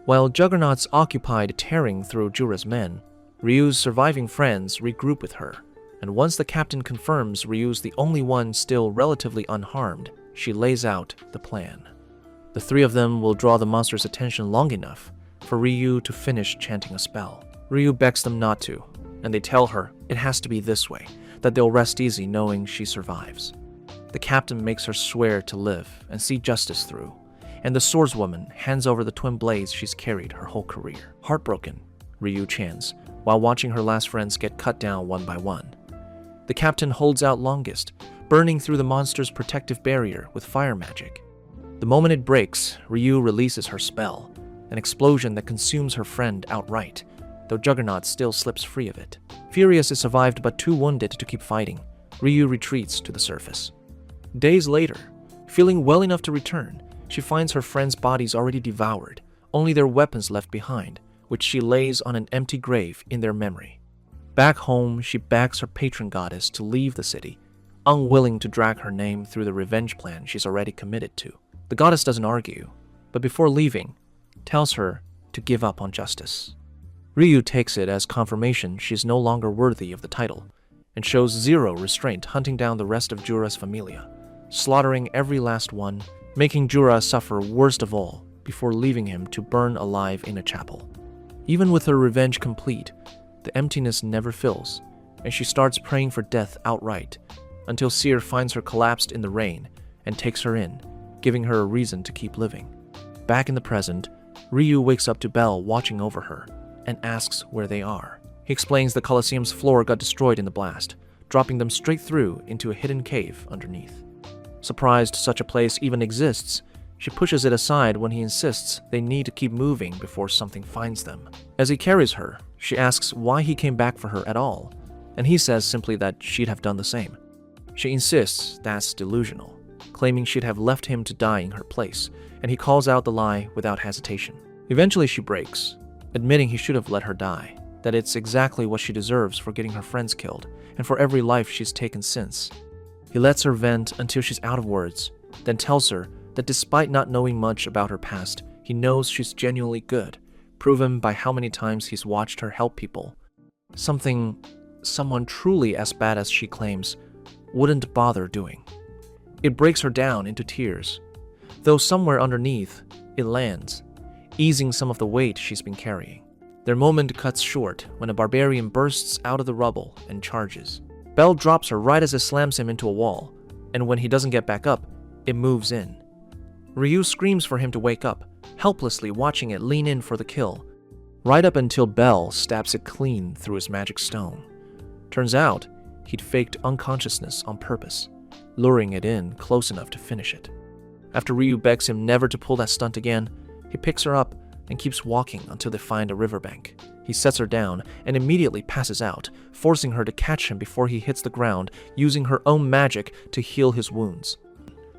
While Juggernaut's occupied tearing through Jura's men, Ryu's surviving friends regroup with her, and once the captain confirms Ryu's the only one still relatively unharmed, she lays out the plan. The three of them will draw the monster's attention long enough for Ryu to finish chanting a spell. Ryu begs them not to, and they tell her it has to be this way, that they'll rest easy knowing she survives. The captain makes her swear to live and see justice through, and the swordswoman hands over the twin blades she's carried her whole career. Heartbroken, Ryu chants, while watching her last friends get cut down one by one. The captain holds out longest, burning through the monster's protective barrier with fire magic. The moment it breaks, Ryu releases her spell, an explosion that consumes her friend outright, though Juggernaut still slips free of it. Furious is survived but too wounded to keep fighting. Ryu retreats to the surface. Days later, feeling well enough to return, she finds her friends' bodies already devoured, only their weapons left behind, which she lays on an empty grave in their memory. Back home, she begs her patron goddess to leave the city, unwilling to drag her name through the revenge plan she's already committed to. The goddess doesn't argue, but before leaving, tells her to give up on justice. Ryu takes it as confirmation she's no longer worthy of the title, and shows zero restraint hunting down the rest of Jura's familia, slaughtering every last one, making Jura suffer worst of all before leaving him to burn alive in a chapel. Even with her revenge complete, the emptiness never fills, and she starts praying for death outright, until Seer finds her collapsed in the rain and takes her in, giving her a reason to keep living. Back in the present, Ryu wakes up to Belle watching over her and asks where they are. He explains the Colosseum's floor got destroyed in the blast, dropping them straight through into a hidden cave underneath. Surprised such a place even exists, she pushes it aside when he insists they need to keep moving before something finds them. As he carries her, she asks why he came back for her at all, and he says simply that she'd have done the same. She insists that's delusional, claiming she'd have left him to die in her place, and he calls out the lie without hesitation. Eventually she breaks, admitting he should have let her die, that it's exactly what she deserves for getting her friends killed, and for every life she's taken since. He lets her vent until she's out of words, then tells her that despite not knowing much about her past, he knows she's genuinely good, proven by how many times he's watched her help people. Someone truly as bad as she claims wouldn't bother doing. It breaks her down into tears, though somewhere underneath, it lands, easing some of the weight she's been carrying. Their moment cuts short when a barbarian bursts out of the rubble and charges. Belle drops her right as it slams him into a wall, and when he doesn't get back up, it moves in. Ryu screams for him to wake up, helplessly watching it lean in for the kill, right up until Belle stabs it clean through his magic stone. Turns out, he'd faked unconsciousness on purpose, luring it in close enough to finish it. After Ryu begs him never to pull that stunt again, he picks her up and keeps walking until they find a riverbank. He sets her down and immediately passes out, forcing her to catch him before he hits the ground, using her own magic to heal his wounds.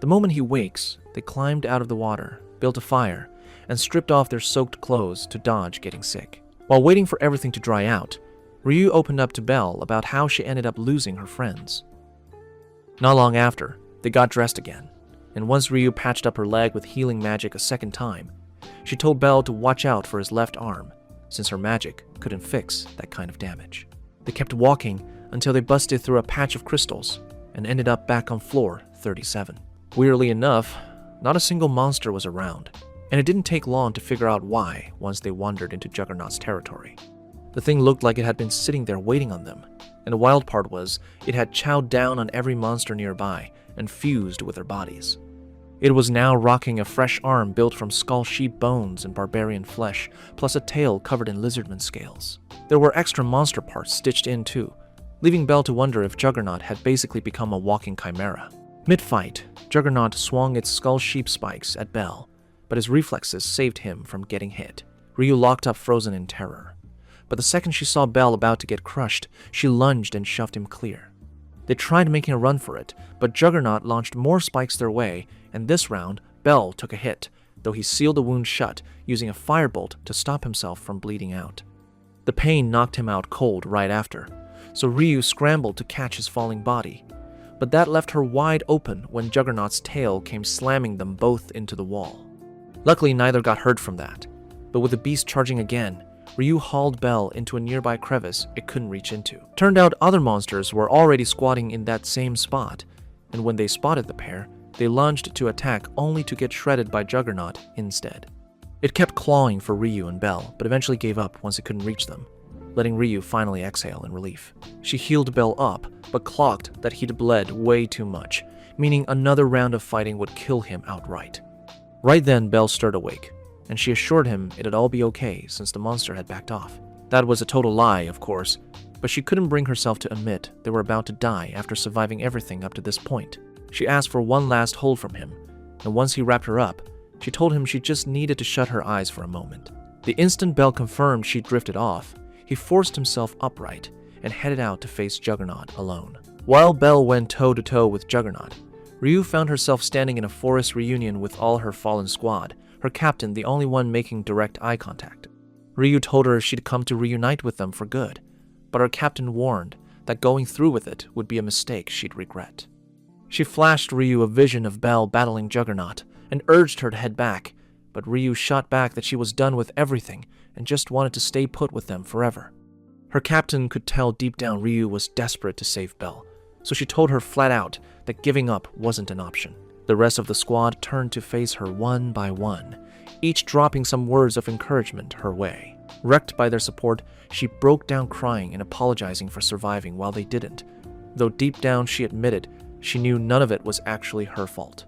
The moment he wakes, they climbed out of the water, built a fire, and stripped off their soaked clothes to dodge getting sick. While waiting for everything to dry out, Ryu opened up to Belle about how she ended up losing her friends. Not long after, they got dressed again, and once Ryu patched up her leg with healing magic a second time, she told Belle to watch out for his left arm, since her magic couldn't fix that kind of damage. They kept walking until they busted through a patch of crystals and ended up back on floor 37. Weirdly enough, not a single monster was around, and it didn't take long to figure out why once they wandered into Juggernaut's territory. The thing looked like it had been sitting there waiting on them, and the wild part was it had chowed down on every monster nearby and fused with their bodies. It was now rocking a fresh arm built from skull sheep bones and barbarian flesh, plus a tail covered in lizardman scales. There were extra monster parts stitched in too, leaving Belle to wonder if Juggernaut had basically become a walking chimera. Mid-fight, Juggernaut swung its skull sheep spikes at Belle, but his reflexes saved him from getting hit. Ryu locked up frozen in terror. But the second she saw Belle about to get crushed, she lunged and shoved him clear. They tried making a run for it, but Juggernaut launched more spikes their way, and this round, Belle took a hit, though he sealed the wound shut, using a firebolt to stop himself from bleeding out. The pain knocked him out cold right after, so Ryu scrambled to catch his falling body, but that left her wide open when Juggernaut's tail came slamming them both into the wall. Luckily, neither got hurt from that, but with the beast charging again, Ryu hauled Belle into a nearby crevice it couldn't reach into. Turned out other monsters were already squatting in that same spot, and when they spotted the pair, they lunged to attack only to get shredded by Juggernaut instead. It kept clawing for Ryu and Belle, but eventually gave up once it couldn't reach them, letting Ryu finally exhale in relief. She healed Belle up, but clocked that he'd bled way too much, meaning another round of fighting would kill him outright. Right then, Belle stirred awake, and she assured him it'd all be okay since the monster had backed off. That was a total lie, of course, but she couldn't bring herself to admit they were about to die after surviving everything up to this point. She asked for one last hold from him, and once he wrapped her up, she told him she just needed to shut her eyes for a moment. The instant Belle confirmed she'd drifted off, he forced himself upright and headed out to face Juggernaut alone. While Belle went toe-to-toe with Juggernaut, Ryu found herself standing in a forest reunion with all her fallen squad, her captain the only one making direct eye contact. Ryu told her she'd come to reunite with them for good, but her captain warned that going through with it would be a mistake she'd regret. She flashed Ryu a vision of Belle battling Juggernaut and urged her to head back, but Ryu shot back that she was done with everything and just wanted to stay put with them forever. Her captain could tell deep down Ryu was desperate to save Belle, so she told her flat out that giving up wasn't an option. The rest of the squad turned to face her one by one, each dropping some words of encouragement her way. Wrecked by their support, she broke down crying and apologizing for surviving while they didn't, though deep down she admitted she knew none of it was actually her fault.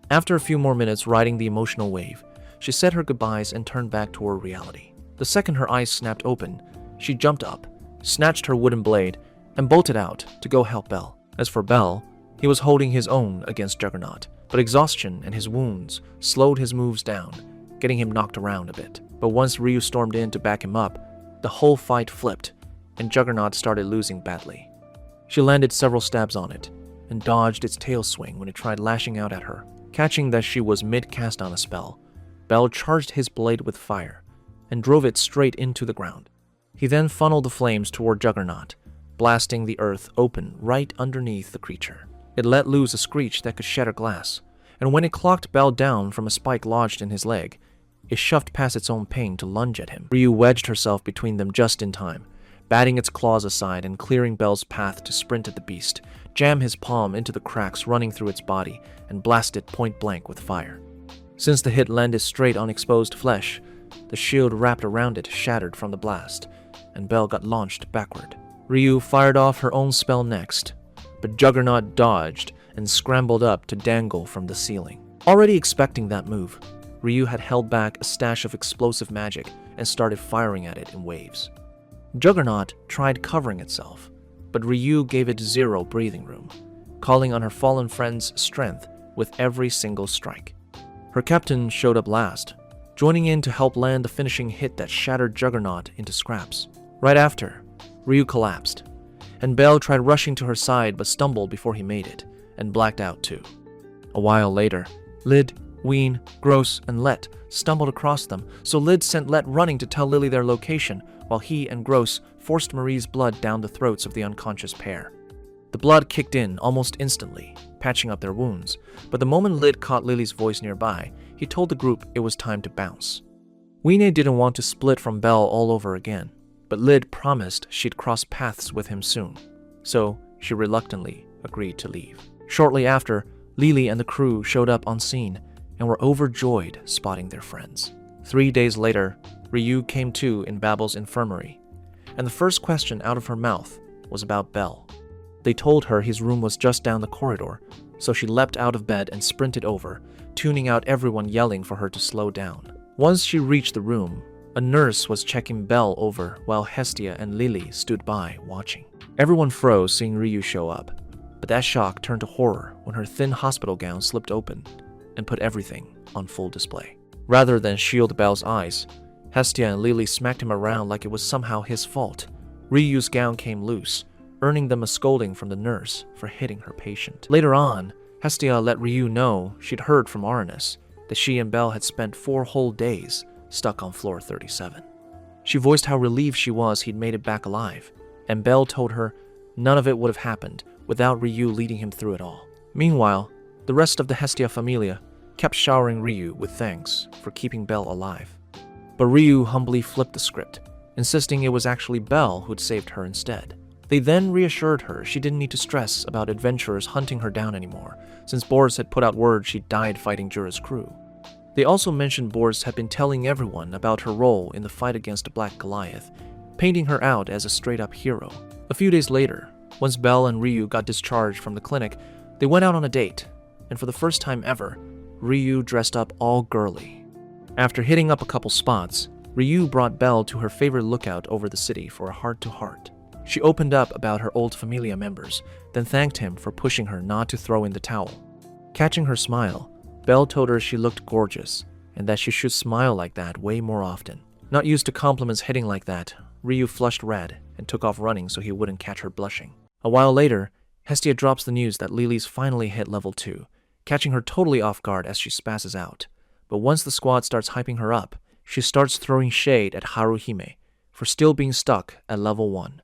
After a few more minutes riding the emotional wave, she said her goodbyes and turned back toward reality. The second her eyes snapped open, she jumped up, snatched her wooden blade, and bolted out to go help Bell. As for Bell, he was holding his own against Juggernaut, but exhaustion and his wounds slowed his moves down, getting him knocked around a bit. But once Ryu stormed in to back him up, the whole fight flipped, and Juggernaut started losing badly. She landed several stabs on it, and dodged its tail swing when it tried lashing out at her. Catching that she was mid-cast on a spell, Bell charged his blade with fire, and drove it straight into the ground. He then funneled the flames toward Juggernaut, blasting the earth open right underneath the creature. It let loose a screech that could shatter glass, and when it clocked Bell down from a spike lodged in his leg, it shoved past its own pain to lunge at him. Ryu wedged herself between them just in time, batting its claws aside and clearing Bell's path to sprint at the beast, jam his palm into the cracks running through its body, and blast it point blank with fire. Since the hit landed straight on exposed flesh, the shield wrapped around it shattered from the blast, and Bell got launched backward. Ryu fired off her own spell next, but Juggernaut dodged and scrambled up to dangle from the ceiling. Already expecting that move, Ryu had held back a stash of explosive magic and started firing at it in waves. Juggernaut tried covering itself, but Ryu gave it zero breathing room, calling on her fallen friend's strength with every single strike. Her captain showed up last, joining in to help land the finishing hit that shattered Juggernaut into scraps. Right after, Ryu collapsed, and Bell tried rushing to her side but stumbled before he made it, and blacked out too. A while later, Lid, Ween, Gross, and Let stumbled across them, so Lid sent Let running to tell Lily their location, while he and Gross forced Marie's blood down the throats of the unconscious pair. The blood kicked in almost instantly, patching up their wounds, but the moment Lid caught Lily's voice nearby, he told the group it was time to bounce. Weene didn't want to split from Bell all over again, but Lid promised she'd cross paths with him soon, so she reluctantly agreed to leave. Shortly after, Lily and the crew showed up on scene and were overjoyed spotting their friends. 3 days later, Ryu came to in Babel's infirmary, and the first question out of her mouth was about Bell. They told her his room was just down the corridor, so she leapt out of bed and sprinted over, tuning out everyone yelling for her to slow down. Once she reached the room, a nurse was checking Bell over while Hestia and Lily stood by watching. Everyone froze seeing Ryu show up, but that shock turned to horror when her thin hospital gown slipped open and put everything on full display. Rather than shield Bell's eyes, Hestia and Lily smacked him around like it was somehow his fault. Ryu's gown came loose, earning them a scolding from the nurse for hitting her patient. Later on, Hestia let Ryu know she'd heard from Aranus that she and Bell had spent 4 whole days stuck on floor 37. She voiced how relieved she was he'd made it back alive, and Bell told her none of it would have happened without Ryu leading him through it all. Meanwhile, the rest of the Hestia familia kept showering Ryu with thanks for keeping Bell alive. But Ryu humbly flipped the script, insisting it was actually Bell who'd saved her instead. They then reassured her she didn't need to stress about adventurers hunting her down anymore, since Boris had put out word she died fighting Jura's crew. They also mentioned Boris had been telling everyone about her role in the fight against Black Goliath, painting her out as a straight-up hero. A few days later, once Bell and Ryu got discharged from the clinic, they went out on a date, and for the first time ever, Ryu dressed up all girly. After hitting up a couple spots, Ryu brought Bell to her favorite lookout over the city for a heart-to-heart. She opened up about her old familia members, then thanked him for pushing her not to throw in the towel. Catching her smile, Bell told her she looked gorgeous, and that she should smile like that way more often. Not used to compliments hitting like that, Ryu flushed red and took off running so he wouldn't catch her blushing. A while later, Hestia drops the news that Lily's finally hit level 2, catching her totally off guard as she spasses out. But once the squad starts hyping her up, she starts throwing shade at Haruhime for still being stuck at level 1.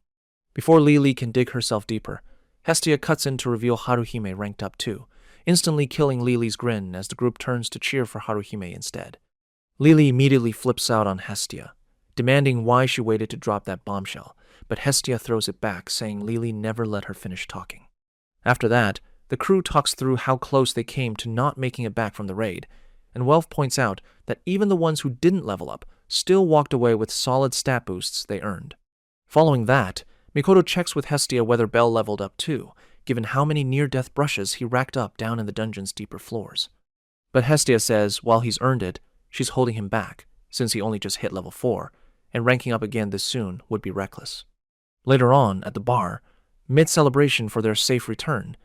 Before Lily can dig herself deeper, Hestia cuts in to reveal Haruhime ranked up too, instantly killing Lily's grin as the group turns to cheer for Haruhime instead. Lily immediately flips out on Hestia, demanding why she waited to drop that bombshell, but Hestia throws it back, saying Lily never let her finish talking. After that, the crew talks through how close they came to not making it back from the raid, and Welf points out that even the ones who didn't level up still walked away with solid stat boosts they earned. Following that, Mikoto checks with Hestia whether Bell leveled up too, given how many near-death brushes he racked up down in the dungeon's deeper floors. But Hestia says while he's earned it, she's holding him back, since he only just hit level 4, and ranking up again this soon would be reckless. Later on, at the bar, mid-celebration for their safe return,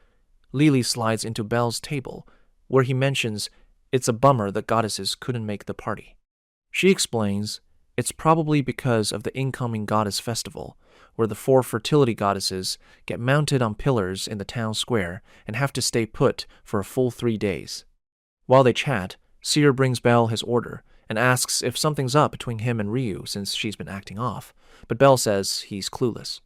Lily slides into Bell's table, where he mentions it's a bummer the goddesses couldn't make the party. She explains it's probably because of the incoming goddess festival, where the 4 fertility goddesses get mounted on pillars in the town square and have to stay put for a full 3 days. While they chat, Seer brings Bell his order and asks if something's up between him and Ryu since she's been acting off, but Bell says he's clueless.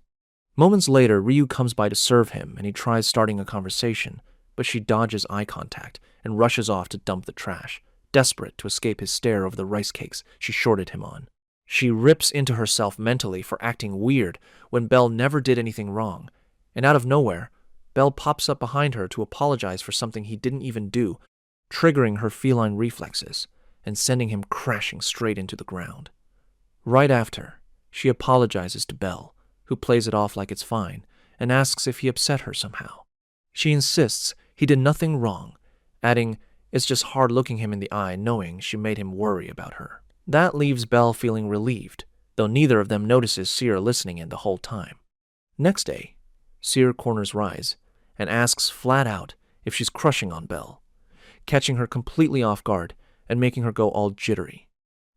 Moments later, Ryu comes by to serve him and he tries starting a conversation, but she dodges eye contact and rushes off to dump the trash, desperate to escape his stare over the rice cakes she shorted him on. She rips into herself mentally for acting weird when Bell never did anything wrong, and out of nowhere, Bell pops up behind her to apologize for something he didn't even do, triggering her feline reflexes and sending him crashing straight into the ground. Right after, she apologizes to Bell, who plays it off like it's fine, and asks if he upset her somehow. She insists he did nothing wrong, adding it's just hard looking him in the eye knowing she made him worry about her. That leaves Bell feeling relieved, though neither of them notices Seer listening in the whole time. Next day, Seer corners Rise and asks flat out if she's crushing on Bell, catching her completely off guard and making her go all jittery.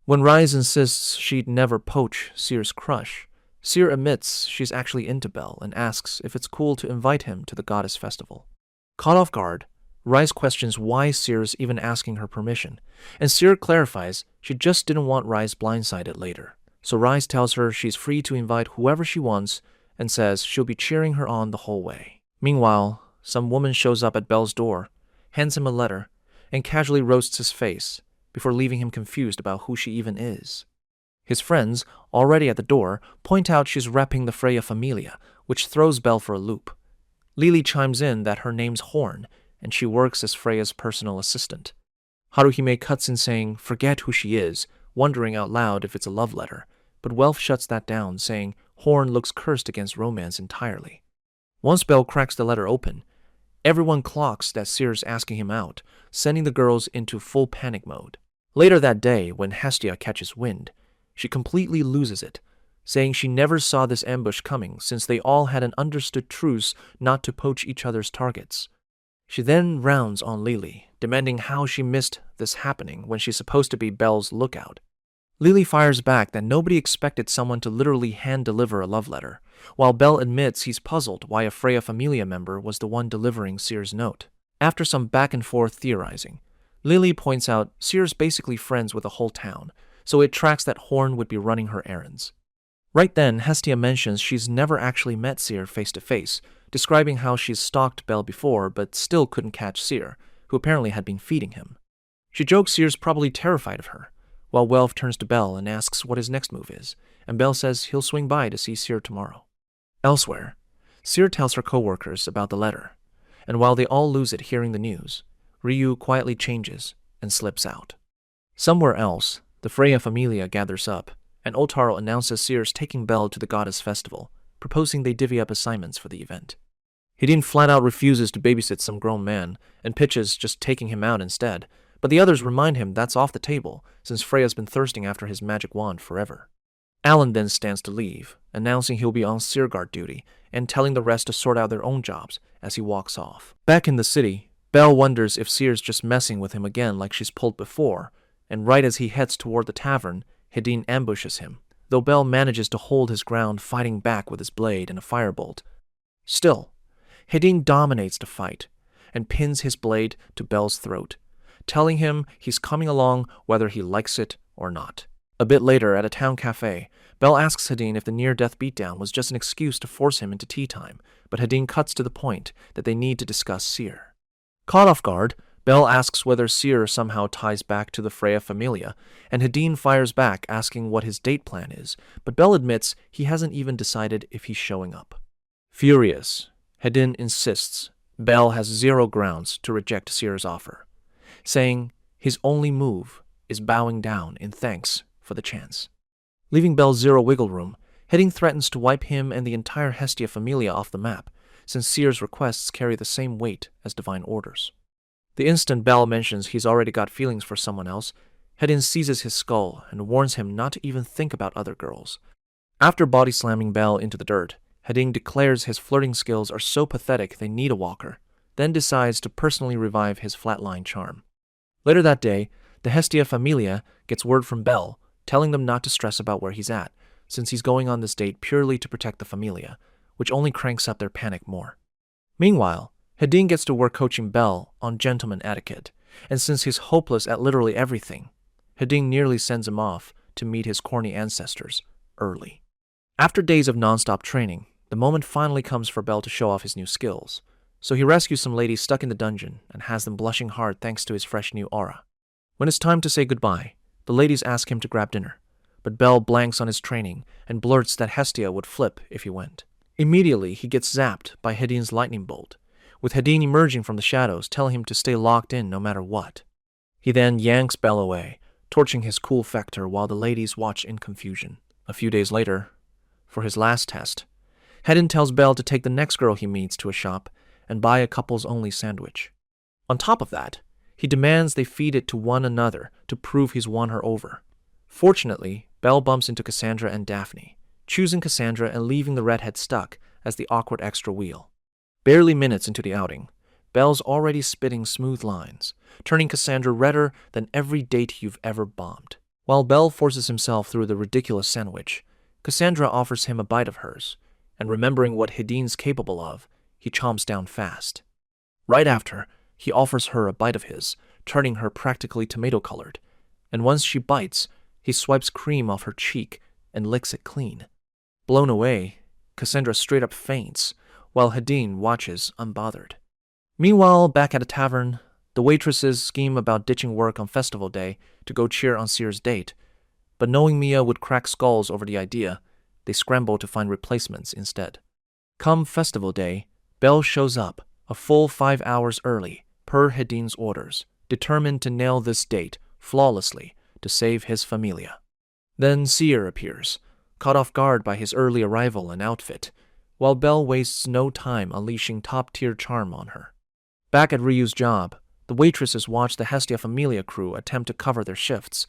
When Rise insists she'd never poach Seer's crush, Seer admits she's actually into Bell and asks if it's cool to invite him to the goddess festival. Caught off guard, Rise questions why Seer's even asking her permission, and Seer clarifies she just didn't want Rise blindsided later. So Rise tells her she's free to invite whoever she wants and says she'll be cheering her on the whole way. Meanwhile, some woman shows up at Bell's door, hands him a letter, and casually roasts his face before leaving him confused about who she even is. His friends, already at the door, point out she's repping the Freya Familia, which throws Bell for a loop. Lily chimes in that her name's Horn, and she works as Freya's personal assistant. Haruhime cuts in saying, forget who she is, wondering out loud if it's a love letter, but Welf shuts that down, saying Horn looks cursed against romance entirely. Once Bell cracks the letter open, everyone clocks that Seer's asking him out, sending the girls into full panic mode. Later that day, when Hestia catches wind, she completely loses it, saying she never saw this ambush coming since they all had an understood truce not to poach each other's targets. She then rounds on Lily, demanding how she missed this happening when she's supposed to be Bell's lookout. Lily fires back that nobody expected someone to literally hand-deliver a love letter, while Bell admits he's puzzled why a Freya Familia member was the one delivering Seer's note. After some back-and-forth theorizing, Lily points out Seer's basically friends with the whole town, so it tracks that Horn would be running her errands. Right then, Hestia mentions she's never actually met Seer face-to-face, describing how she's stalked Bell before but still couldn't catch Seer, who apparently had been feeding him. She jokes Seer's probably terrified of her, while Welf turns to Bell and asks what his next move is, and Bell says he'll swing by to see Seer tomorrow. Elsewhere, Seer tells her co-workers about the letter, and while they all lose it hearing the news, Ryu quietly changes and slips out. Somewhere else, the Freya Familia gathers up, and Otaro announces Seer's taking Bell to the goddess festival, proposing they divvy up assignments for the event. Hidin flat out refuses to babysit some grown man, and pitches just taking him out instead, but the others remind him that's off the table, since Freya's been thirsting after his magic wand forever. Alan then stands to leave, announcing he'll be on Seerguard duty, and telling the rest to sort out their own jobs as he walks off. Back in the city, Bell wonders if Seer's just messing with him again like she's pulled before, and right as he heads toward the tavern, Hidin ambushes him, though Bell manages to hold his ground fighting back with his blade and a firebolt. Still, Hidin dominates the fight, and pins his blade to Bell's throat, telling him he's coming along whether he likes it or not. A bit later, at a town cafe, Bell asks Hidin if the near-death beatdown was just an excuse to force him into tea time, but Hidin cuts to the point that they need to discuss Seer. Caught off guard, Bell asks whether Seer somehow ties back to the Freya Familia, and Hidin fires back asking what his date plan is, but Bell admits he hasn't even decided if he's showing up. Furious, Hidin insists Bell has zero grounds to reject Seer's offer, saying His only move is bowing down in thanks for the chance. Leaving Bell zero wiggle room, Hedin threatens to wipe him and the entire Hestia familia off the map, since Seer's requests carry the same weight as divine orders. The instant Bell mentions he's already got feelings for someone else, Hedin seizes his skull and warns him not to even think about other girls. After body slamming Bell into the dirt, Hedin declares his flirting skills are so pathetic they need a walker, then decides to personally revive his flatline charm. Later that day, the Hestia familia gets word from Bell, telling them not to stress about where he's at, since he's going on this date purely to protect the familia, which only cranks up their panic more. Meanwhile, Hedin gets to work coaching Bell on gentleman etiquette, and since he's hopeless at literally everything, Hedin nearly sends him off to meet his corny ancestors early. After days of non-stop training, the moment finally comes for Bell to show off his new skills, so he rescues some ladies stuck in the dungeon and has them blushing hard thanks to his fresh new aura. When it's time to say goodbye, the ladies ask him to grab dinner, but Bell blanks on his training and blurts that Hestia would flip if he went. Immediately, he gets zapped by Hedin's lightning bolt, with Hedin emerging from the shadows telling him to stay locked in no matter what. He then yanks Bell away, torching his cool factor while the ladies watch in confusion. A few days later, for his last test, Hedin tells Bell to take the next girl he meets to a shop and buy a couples-only sandwich. On top of that, he demands they feed it to one another to prove he's won her over. Fortunately, Bell bumps into Cassandra and Daphne, choosing Cassandra and leaving the redhead stuck as the awkward extra wheel. Barely minutes into the outing, Bell's already spitting smooth lines, turning Cassandra redder than every date you've ever bombed. While Bell forces himself through the ridiculous sandwich, Cassandra offers him a bite of hers, and remembering what Hedin's capable of, he chomps down fast. Right after, he offers her a bite of his, turning her practically tomato-colored, and once she bites, he swipes cream off her cheek and licks it clean. Blown away, Cassandra straight up faints, while Hedin watches unbothered. Meanwhile, back at a tavern, the waitresses scheme about ditching work on festival day to go cheer on Seer's date, but knowing Mia would crack skulls over the idea, they scramble to find replacements instead. Come festival day, Bell shows up a full 5 hours early, per Hedin's orders, determined to nail this date flawlessly to save his familia. Then Seer appears, caught off guard by his early arrival and outfit, while Bell wastes no time unleashing top-tier charm on her. Back at Ryu's job, the waitresses watch the Hestia Familia crew attempt to cover their shifts,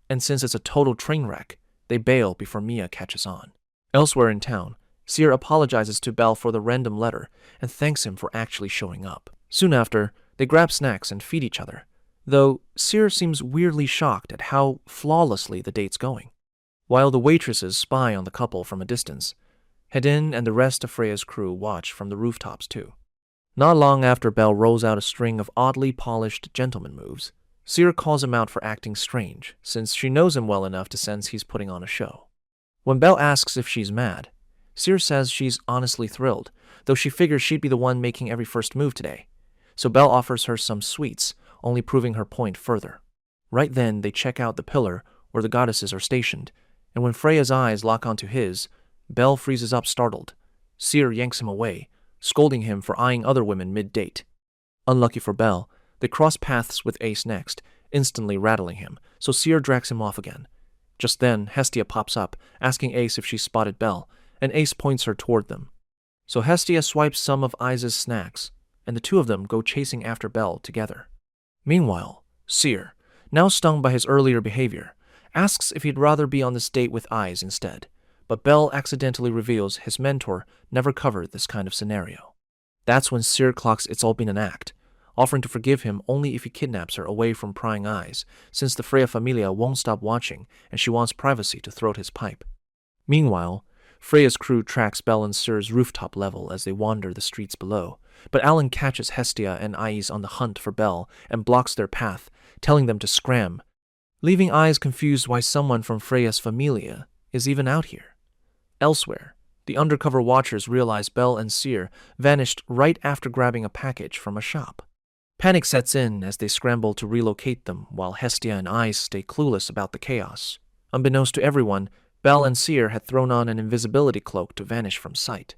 and since it's a total train wreck, they bail before Mia catches on. Elsewhere in town, Seer apologizes to Bell for the random letter and thanks him for actually showing up. Soon after, they grab snacks and feed each other, though Seer seems weirdly shocked at how flawlessly the date's going. While the waitresses spy on the couple from a distance, Hedin and the rest of Freya's crew watch from the rooftops too. Not long after Bell rolls out a string of oddly polished gentleman moves, Seer calls him out for acting strange, since she knows him well enough to sense he's putting on a show. When Bell asks if she's mad, Seer says she's honestly thrilled, though she figures she'd be the one making every first move today. So Bell offers her some sweets, only proving her point further. Right then, they check out the pillar where the goddesses are stationed, and when Freya's eyes lock onto his, Bell freezes up startled. Seer yanks him away, scolding him for eyeing other women mid-date. Unlucky for Bell, they cross paths with Ace next, instantly rattling him, so Seer drags him off again. Just then, Hestia pops up, asking Ace if she spotted Bell, and Ace points her toward them. So Hestia swipes some of Aiza's snacks, and the two of them go chasing after Bell together. Meanwhile, Seer, now stung by his earlier behavior, asks if he'd rather be on this date with Aiz instead, but Bell accidentally reveals his mentor never covered this kind of scenario. That's when Seer clocks it's all been an act, offering to forgive him only if he kidnaps her away from prying eyes, since the Freya Familia won't stop watching and she wants privacy to throat his pipe. Meanwhile, Freya's crew tracks Bell and Seer's rooftop level as they wander the streets below, but Alan catches Hestia and Aiz on the hunt for Bell and blocks their path, telling them to scram, leaving Aiz confused why someone from Freya's Familia is even out here. Elsewhere, the undercover watchers realize Bell and Seer vanished right after grabbing a package from a shop. Panic sets in as they scramble to relocate them while Hestia and Aiz stay clueless about the chaos. Unbeknownst to everyone, Bell and Seer had thrown on an invisibility cloak to vanish from sight.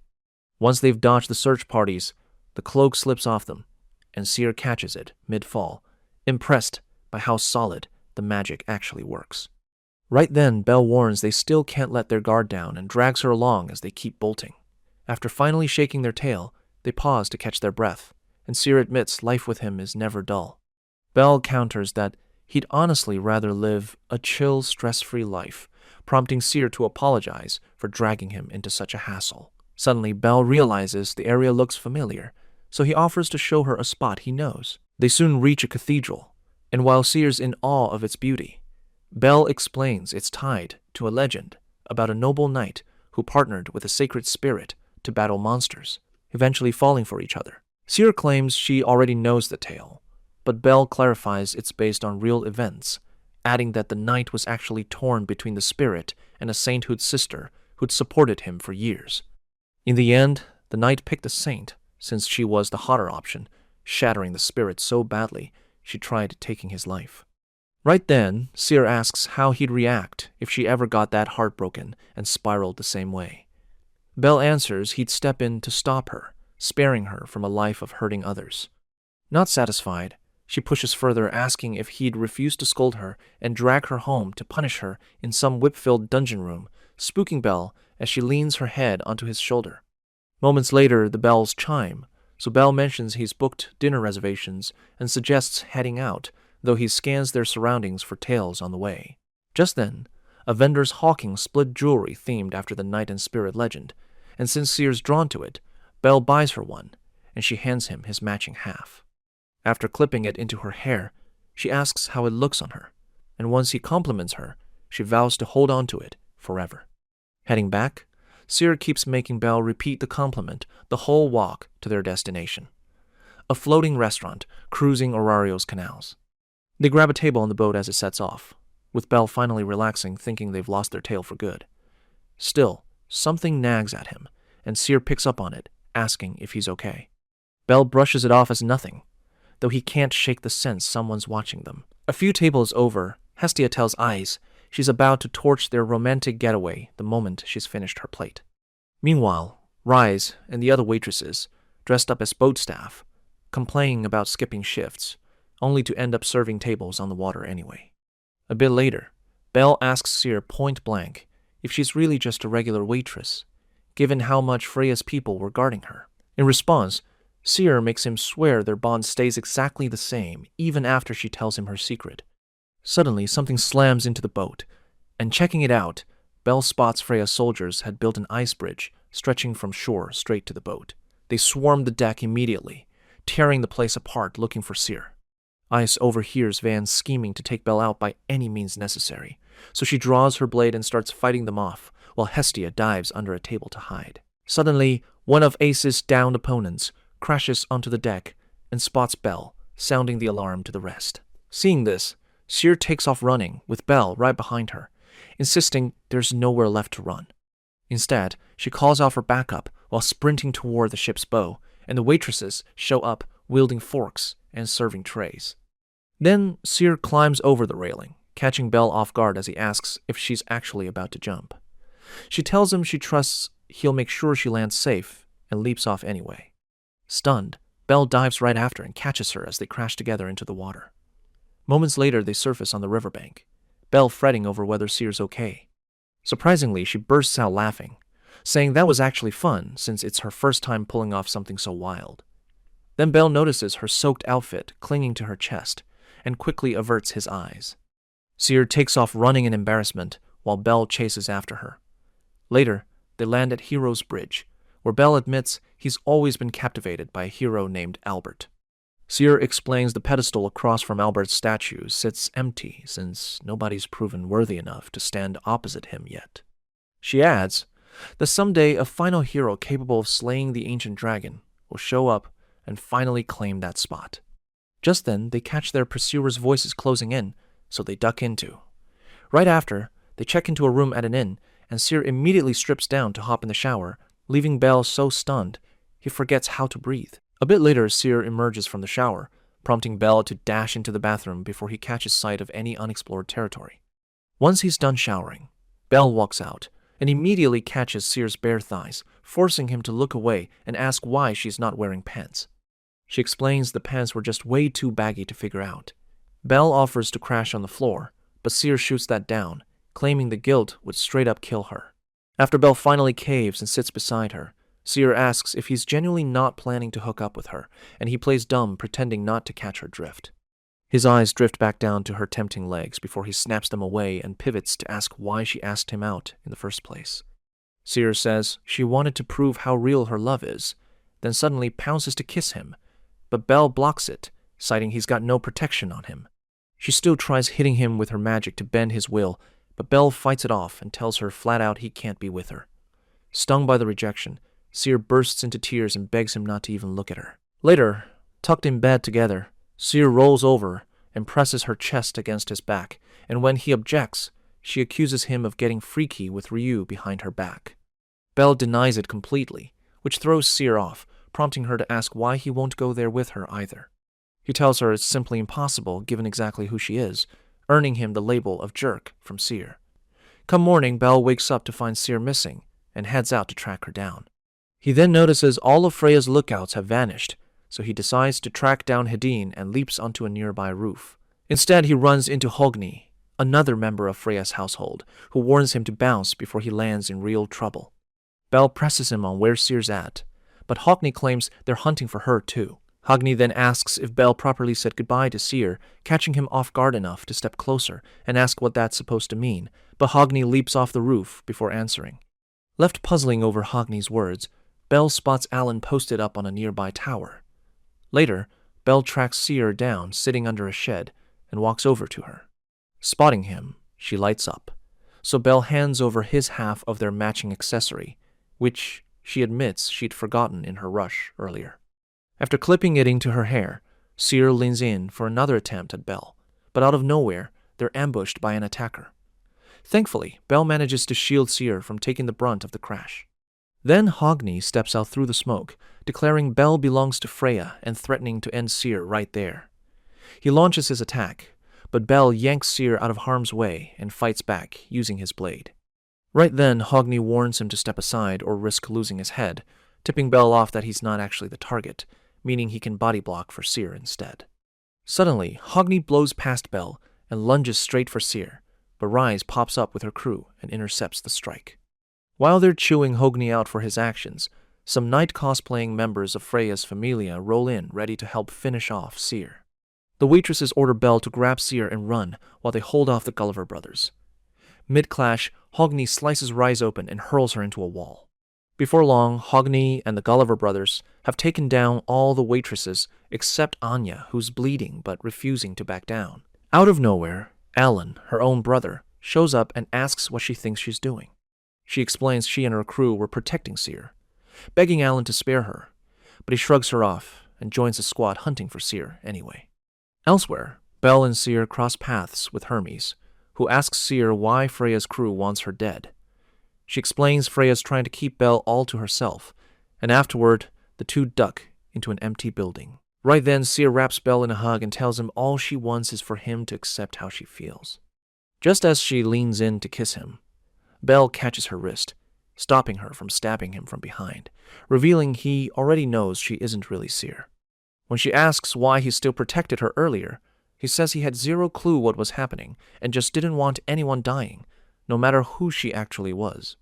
Once they've dodged the search parties, the cloak slips off them, and Seer catches it mid-fall, impressed by how solid the magic actually works. Right then, Belle warns they still can't let their guard down and drags her along as they keep bolting. After finally shaking their tail, they pause to catch their breath, and Seer admits life with him is never dull. Belle counters that he'd honestly rather live a chill, stress-free life, prompting Seer to apologize for dragging him into such a hassle. Suddenly, Belle realizes the area looks familiar, so he offers to show her a spot he knows. They soon reach a cathedral, and while Seer's in awe of its beauty, Belle explains it's tied to a legend about a noble knight who partnered with a sacred spirit to battle monsters, eventually falling for each other. Seer claims she already knows the tale, but Belle clarifies it's based on real events, adding that the knight was actually torn between the spirit and a sainthood sister who'd supported him for years. In the end, the knight picked the saint, since she was the hotter option, shattering the spirit so badly she tried taking his life. Right then, Seer asks how he'd react if she ever got that heartbroken and spiraled the same way. Belle answers he'd step in to stop her, sparing her from a life of hurting others. Not satisfied, she pushes further, asking if he'd refuse to scold her and drag her home to punish her in some whip-filled dungeon room, spooking Belle as she leans her head onto his shoulder. Moments later, the bells chime, so Belle mentions he's booked dinner reservations and suggests heading out, though he scans their surroundings for tales on the way. Just then, a vendor's hawking split jewelry themed after the knight and spirit legend, and since Seer's drawn to it, Belle buys her one, and she hands him his matching half. After clipping it into her hair, she asks how it looks on her, and once he compliments her, she vows to hold on to it forever. Heading back, Seer keeps making Belle repeat the compliment the whole walk to their destination, a floating restaurant cruising Orario's canals. They grab a table on the boat as it sets off, with Belle finally relaxing, thinking they've lost their tail for good. Still, something nags at him, and Seer picks up on it, asking if he's okay. Belle brushes it off as nothing, though he can't shake the sense someone's watching them. A few tables over, Hestia tells Eyes she's about to torch their romantic getaway the moment she's finished her plate. Meanwhile, Rise and the other waitresses, dressed up as boat staff, complain about skipping shifts, only to end up serving tables on the water anyway. A bit later, Belle asks Seer point blank if she's really just a regular waitress, given how much Freya's people were guarding her. In response, Seer makes him swear their bond stays exactly the same even after she tells him her secret. Suddenly, something slams into the boat, and checking it out, Belle spots Freya's soldiers had built an ice bridge stretching from shore straight to the boat. They swarm the deck immediately, tearing the place apart looking for Seer. Ice overhears Van scheming to take Belle out by any means necessary, so she draws her blade and starts fighting them off, while Hestia dives under a table to hide. Suddenly, one of Ace's downed opponents crashes onto the deck and spots Belle, sounding the alarm to the rest. Seeing this, Seer takes off running, with Belle right behind her, insisting there's nowhere left to run. Instead, she calls off her backup while sprinting toward the ship's bow, and the waitresses show up wielding forks and serving trays. Then Seer climbs over the railing, catching Belle off guard as he asks if she's actually about to jump. She tells him she trusts he'll make sure she lands safe and leaps off anyway. Stunned, Belle dives right after and catches her as they crash together into the water. Moments later, they surface on the riverbank, Belle fretting over whether Seer's okay. Surprisingly, she bursts out laughing, saying that was actually fun since it's her first time pulling off something so wild. Then Belle notices her soaked outfit clinging to her chest and quickly averts his eyes. Seer takes off running in embarrassment while Belle chases after her. Later, they land at Hero's Bridge, where Belle admits he's always been captivated by a hero named Albert. Seer explains the pedestal across from Albert's statue sits empty since nobody's proven worthy enough to stand opposite him yet. She adds that someday a final hero capable of slaying the ancient dragon will show up and finally claim that spot. Just then, they catch their pursuers' voices closing in, so they duck into. Right after, they check into a room at an inn, and Seer immediately strips down to hop in the shower, leaving Belle so stunned he forgets how to breathe. A bit later, Seer emerges from the shower, prompting Belle to dash into the bathroom before he catches sight of any unexplored territory. Once he's done showering, Belle walks out and immediately catches Seer's bare thighs, forcing him to look away and ask why she's not wearing pants. She explains the pants were just way too baggy to figure out. Belle offers to crash on the floor, but Seer shoots that down, claiming the guilt would straight up kill her. After Belle finally caves and sits beside her, Seer asks if he's genuinely not planning to hook up with her, and he plays dumb, pretending not to catch her drift. His eyes drift back down to her tempting legs before he snaps them away and pivots to ask why she asked him out in the first place. Seer says she wanted to prove how real her love is, then suddenly pounces to kiss him, but Belle blocks it, citing he's got no protection on him. She still tries hitting him with her magic to bend his will, but Belle fights it off and tells her flat out he can't be with her. Stung by the rejection, Seer bursts into tears and begs him not to even look at her. Later, tucked in bed together, Seer rolls over and presses her chest against his back, and when he objects, she accuses him of getting freaky with Ryu behind her back. Belle denies it completely, which throws Seer off, prompting her to ask why he won't go there with her either. He tells her it's simply impossible given exactly who she is, earning him the label of jerk from Seer. Come morning, Belle wakes up to find Seer missing and heads out to track her down. He then notices all of Freya's lookouts have vanished, so he decides to track down Hedin and leaps onto a nearby roof. Instead, he runs into Hogni, another member of Freya's household, who warns him to bounce before he lands in real trouble. Belle presses him on where Seer's at, but Hogni claims they're hunting for her too. Hogni then asks if Belle properly said goodbye to Seer, catching him off guard enough to step closer and ask what that's supposed to mean, but Hogni leaps off the roof before answering. Left puzzling over Hogni's words, Belle spots Alan posted up on a nearby tower. Later, Belle tracks Seer down sitting under a shed and walks over to her. Spotting him, she lights up, so Belle hands over his half of their matching accessory, which she admits she'd forgotten in her rush earlier. After clipping it into her hair, Seer leans in for another attempt at Belle, but out of nowhere, they're ambushed by an attacker. Thankfully, Belle manages to shield Seer from taking the brunt of the crash. Then Hogni steps out through the smoke, declaring Belle belongs to Freya and threatening to end Seer right there. He launches his attack, but Belle yanks Seer out of harm's way and fights back using his blade. Right then, Hogni warns him to step aside or risk losing his head, tipping Belle off that he's not actually the target, meaning he can body block for Seer instead. Suddenly, Hogni blows past Belle and lunges straight for Seer, but Rise pops up with her crew and intercepts the strike. While they're chewing Hogni out for his actions, some night cosplaying members of Freya's Familia roll in ready to help finish off Seer. The waitresses order Belle to grab Seer and run while they hold off the Gulliver brothers. Mid-clash, Hogni slices Rise open and hurls her into a wall. Before long, Hogni and the Gulliver brothers have taken down all the waitresses except Anya, who's bleeding but refusing to back down. Out of nowhere, Alan, her own brother, shows up and asks what she thinks she's doing. She explains she and her crew were protecting Seer, begging Alan to spare her, but he shrugs her off and joins the squad hunting for Seer anyway. Elsewhere, Belle and Seer cross paths with Hermes, who asks Seer why Freya's crew wants her dead. She explains Freya's trying to keep Belle all to herself, and afterward, the two duck into an empty building. Right then, Seer wraps Belle in a hug and tells him all she wants is for him to accept how she feels. Just as she leans in to kiss him, Belle catches her wrist, stopping her from stabbing him from behind, revealing he already knows she isn't really Seer. When she asks why he still protected her earlier, he says he had zero clue what was happening and just didn't want anyone dying, no matter who she actually was.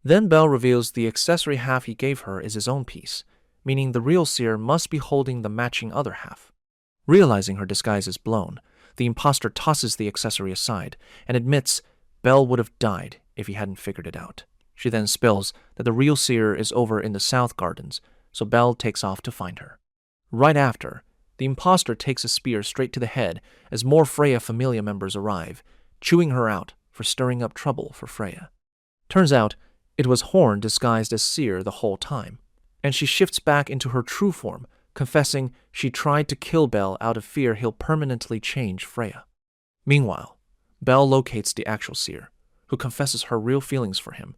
Then Belle reveals the accessory half he gave her is his own piece, meaning the real Seer must be holding the matching other half. Realizing her disguise is blown, the imposter tosses the accessory aside and admits Belle would have died if he hadn't figured it out. She then spills that the real Seer is over in the South Gardens, so Belle takes off to find her. Right after, the imposter takes a spear straight to the head as more Freya Familia members arrive, chewing her out for stirring up trouble for Freya. Turns out, it was Horn disguised as Seer the whole time, and she shifts back into her true form, confessing she tried to kill Belle out of fear he'll permanently change Freya. Meanwhile, Belle locates the actual Seer, who confesses her real feelings for him,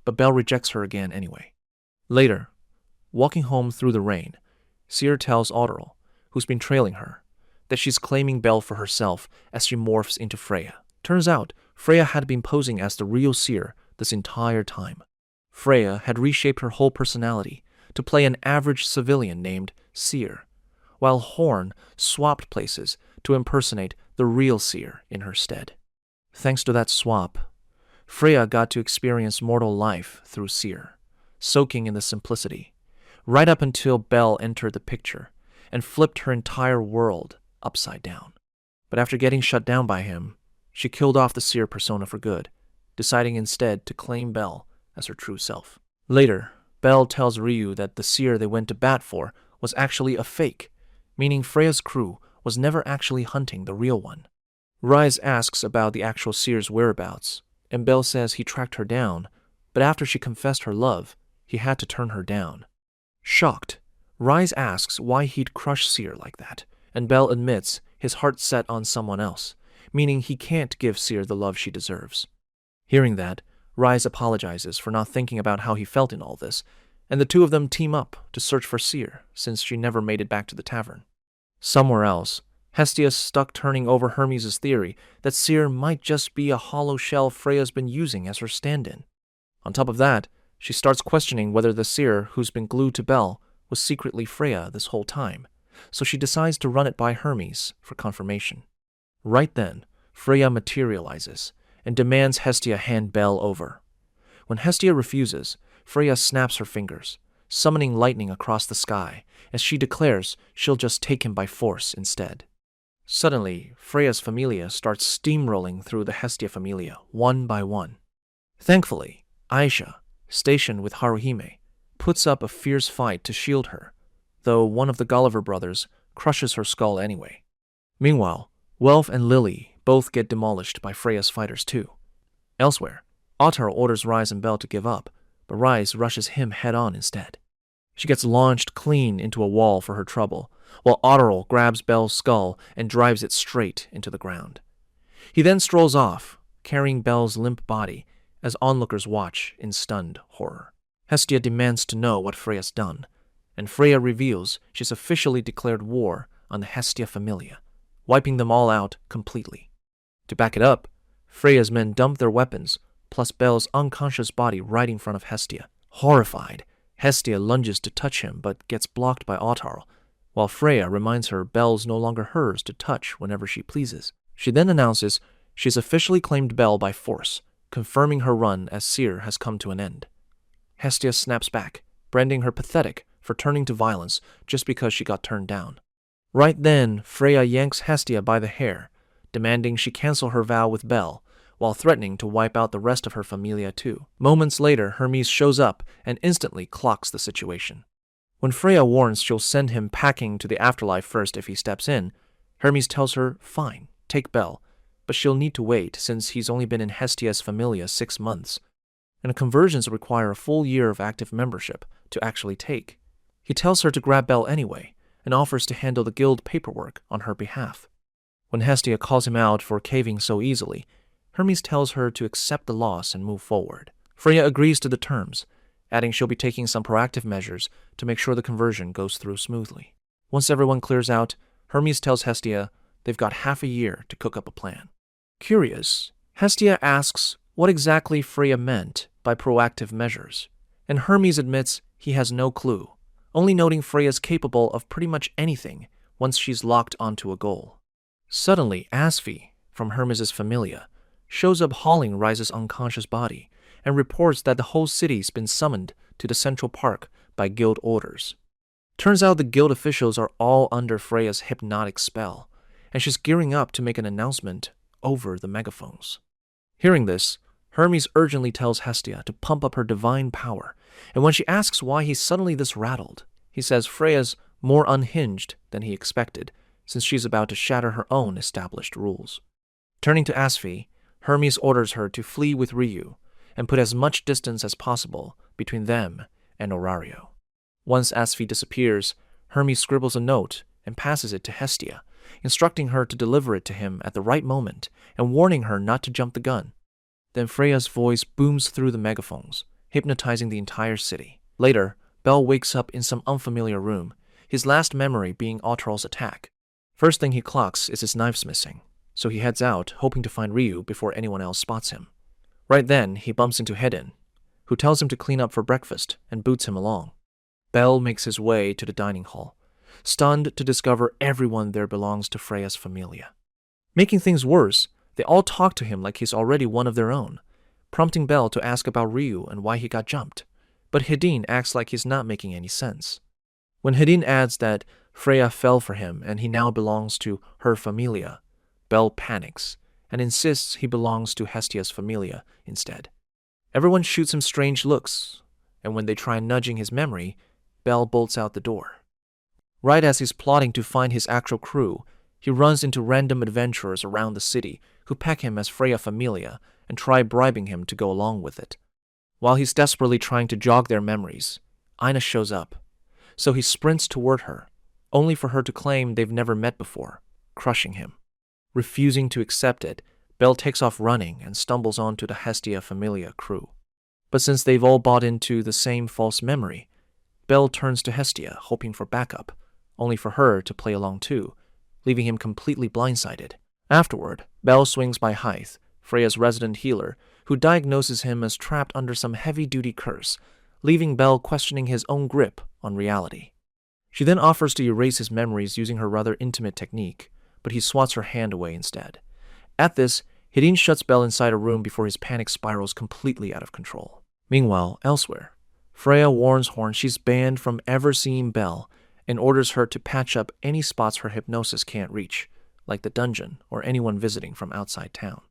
but Belle rejects her again anyway. Later, walking home through the rain, Seer tells Otterl, who's been trailing her, that she's claiming Belle for herself as she morphs into Freya. Turns out, Freya had been posing as the real Seer this entire time. Freya had reshaped her whole personality to play an average civilian named Seer, while Horn swapped places to impersonate the real seer in her stead. Thanks to that swap, Freya got to experience mortal life through seer, soaking in the simplicity, right up until Bel entered the picture and flipped her entire world upside down. But after getting shut down by him, she killed off the seer persona for good, deciding instead to claim Bel as her true self. Later, Bel tells Ryu that the seer they went to bat for was actually a fake, meaning Freya's crew was never actually hunting the real one. Rise asks about the actual seer's whereabouts, and Bel says he tracked her down, but after she confessed her love, he had to turn her down. Shocked, Rise asks why he'd crush Seer like that, and Bel admits his heart's set on someone else, meaning he can't give Seer the love she deserves. Hearing that, Rise apologizes for not thinking about how he felt in all this, and the two of them team up to search for Seer, since she never made it back to the tavern. Somewhere else, Hestia's stuck turning over Hermes' theory that Seer might just be a hollow shell Freya's been using as her stand-in. On top of that, she starts questioning whether the Seer who's been glued to Bel was secretly Freya this whole time, so she decides to run it by Hermes for confirmation. Right then, Freya materializes and demands Hestia hand Bel over. When Hestia refuses, Freya snaps her fingers, summoning lightning across the sky, as she declares she'll just take him by force instead. Suddenly, Freya's familia starts steamrolling through the Hestia familia, one by one. Thankfully, Aisha, stationed with Haruhime, puts up a fierce fight to shield her, though one of the Gulliver brothers crushes her skull anyway. Meanwhile, Welf and Lily both get demolished by Freya's fighters too. Elsewhere, Ottar orders Rise and Bel to give up, but Rise rushes him head-on instead. She gets launched clean into a wall for her trouble, while Otterl grabs Bel's skull and drives it straight into the ground. He then strolls off, carrying Bel's limp body, as onlookers watch in stunned horror. Hestia demands to know what Freya's done, and Freya reveals she's officially declared war on the Hestia familia, wiping them all out completely. To back it up, Freya's men dump their weapons, plus Bel's unconscious body right in front of Hestia. Horrified, Hestia lunges to touch him but gets blocked by Ottarl, while Freya reminds her Bel's no longer hers to touch whenever she pleases. She then announces she's officially claimed Bel by force, confirming her run as Seer has come to an end. Hestia snaps back, branding her pathetic for turning to violence just because she got turned down. Right then, Freya yanks Hestia by the hair, demanding she cancel her vow with Bel, while threatening to wipe out the rest of her familia too. Moments later, Hermes shows up and instantly clocks the situation. When Freya warns she'll send him packing to the afterlife first if he steps in, Hermes tells her, fine, take Bel, but she'll need to wait since he's only been in Hestia's familia 6 months, and conversions require a full year of active membership to actually take. He tells her to grab Bel anyway, and offers to handle the guild paperwork on her behalf. When Hestia calls him out for caving so easily, Hermes tells her to accept the loss and move forward. Freya agrees to the terms, adding she'll be taking some proactive measures to make sure the conversion goes through smoothly. Once everyone clears out, Hermes tells Hestia they've got half a year to cook up a plan. Curious, Hestia asks what exactly Freya meant by proactive measures, and Hermes admits he has no clue, only noting Freya's capable of pretty much anything once she's locked onto a goal. Suddenly, Asfi, from Hermes' familia, shows up hauling Rise's unconscious body and reports that the whole city's been summoned to the central park by guild orders. Turns out the guild officials are all under Freya's hypnotic spell, and she's gearing up to make an announcement over the megaphones. Hearing this, Hermes urgently tells Hestia to pump up her divine power, and when she asks why he's suddenly this rattled, he says Freya's more unhinged than he expected, since she's about to shatter her own established rules. Turning to Asfi, Hermes orders her to flee with Ryu, and put as much distance as possible between them and Orario. Once Asfi disappears, Hermes scribbles a note and passes it to Hestia, instructing her to deliver it to him at the right moment and warning her not to jump the gun. Then Freya's voice booms through the megaphones, hypnotizing the entire city. Later, Bel wakes up in some unfamiliar room, his last memory being Ottarl's attack. First thing he clocks is his knives missing, so he heads out, hoping to find Ryu before anyone else spots him. Right then, he bumps into Hedin, who tells him to clean up for breakfast and boots him along. Bel makes his way to the dining hall, stunned to discover everyone there belongs to Freya's familia. Making things worse, they all talk to him like he's already one of their own, prompting Belle to ask about Ryu and why he got jumped. But Hedin acts like he's not making any sense. When Hedin adds that Freya fell for him and he now belongs to her familia, Belle panics and insists he belongs to Hestia's familia instead. Everyone shoots him strange looks, and when they try nudging his memory, Belle bolts out the door. Right as he's plotting to find his actual crew, he runs into random adventurers around the city who peg him as Freya familia and try bribing him to go along with it. While he's desperately trying to jog their memories, Aina shows up, so he sprints toward her, only for her to claim they've never met before, crushing him. Refusing to accept it, Belle takes off running and stumbles onto the Hestia familia crew. But since they've all bought into the same false memory, Belle turns to Hestia, hoping for backup, only for her to play along too, leaving him completely blindsided. Afterward, Belle swings by Hythe, Freya's resident healer, who diagnoses him as trapped under some heavy-duty curse, leaving Belle questioning his own grip on reality. She then offers to erase his memories using her rather intimate technique, but he swats her hand away instead. At this, Hedin shuts Belle inside a room before his panic spirals completely out of control. Meanwhile, elsewhere, Freya warns Horn she's banned from ever seeing Belle and orders her to patch up any spots her hypnosis can't reach, like the dungeon or anyone visiting from outside town.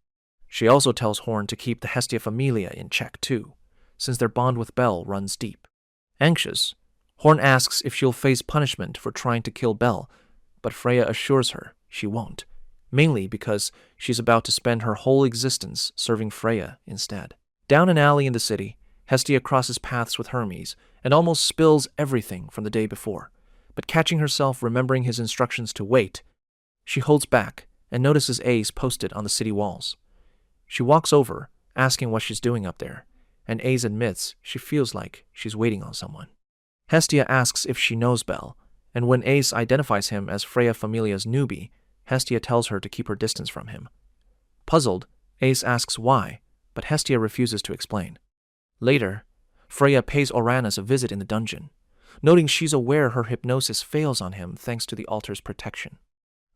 She also tells Horn to keep the Hestia familia in check too, since their bond with Belle runs deep. Anxious, Horn asks if she'll face punishment for trying to kill Belle, but Freya assures her she won't, mainly because she's about to spend her whole existence serving Freya instead. Down an alley in the city, Hestia crosses paths with Hermes and almost spills everything from the day before, but catching herself remembering his instructions to wait, she holds back and notices Ace posted on the city walls. She walks over, asking what she's doing up there, and Ace admits she feels like she's waiting on someone. Hestia asks if she knows Belle, and when Ace identifies him as Freya Familia's newbie, Hestia tells her to keep her distance from him. Puzzled, Ace asks why, but Hestia refuses to explain. Later, Freya pays Uranus a visit in the dungeon, noting she's aware her hypnosis fails on him thanks to the altar's protection.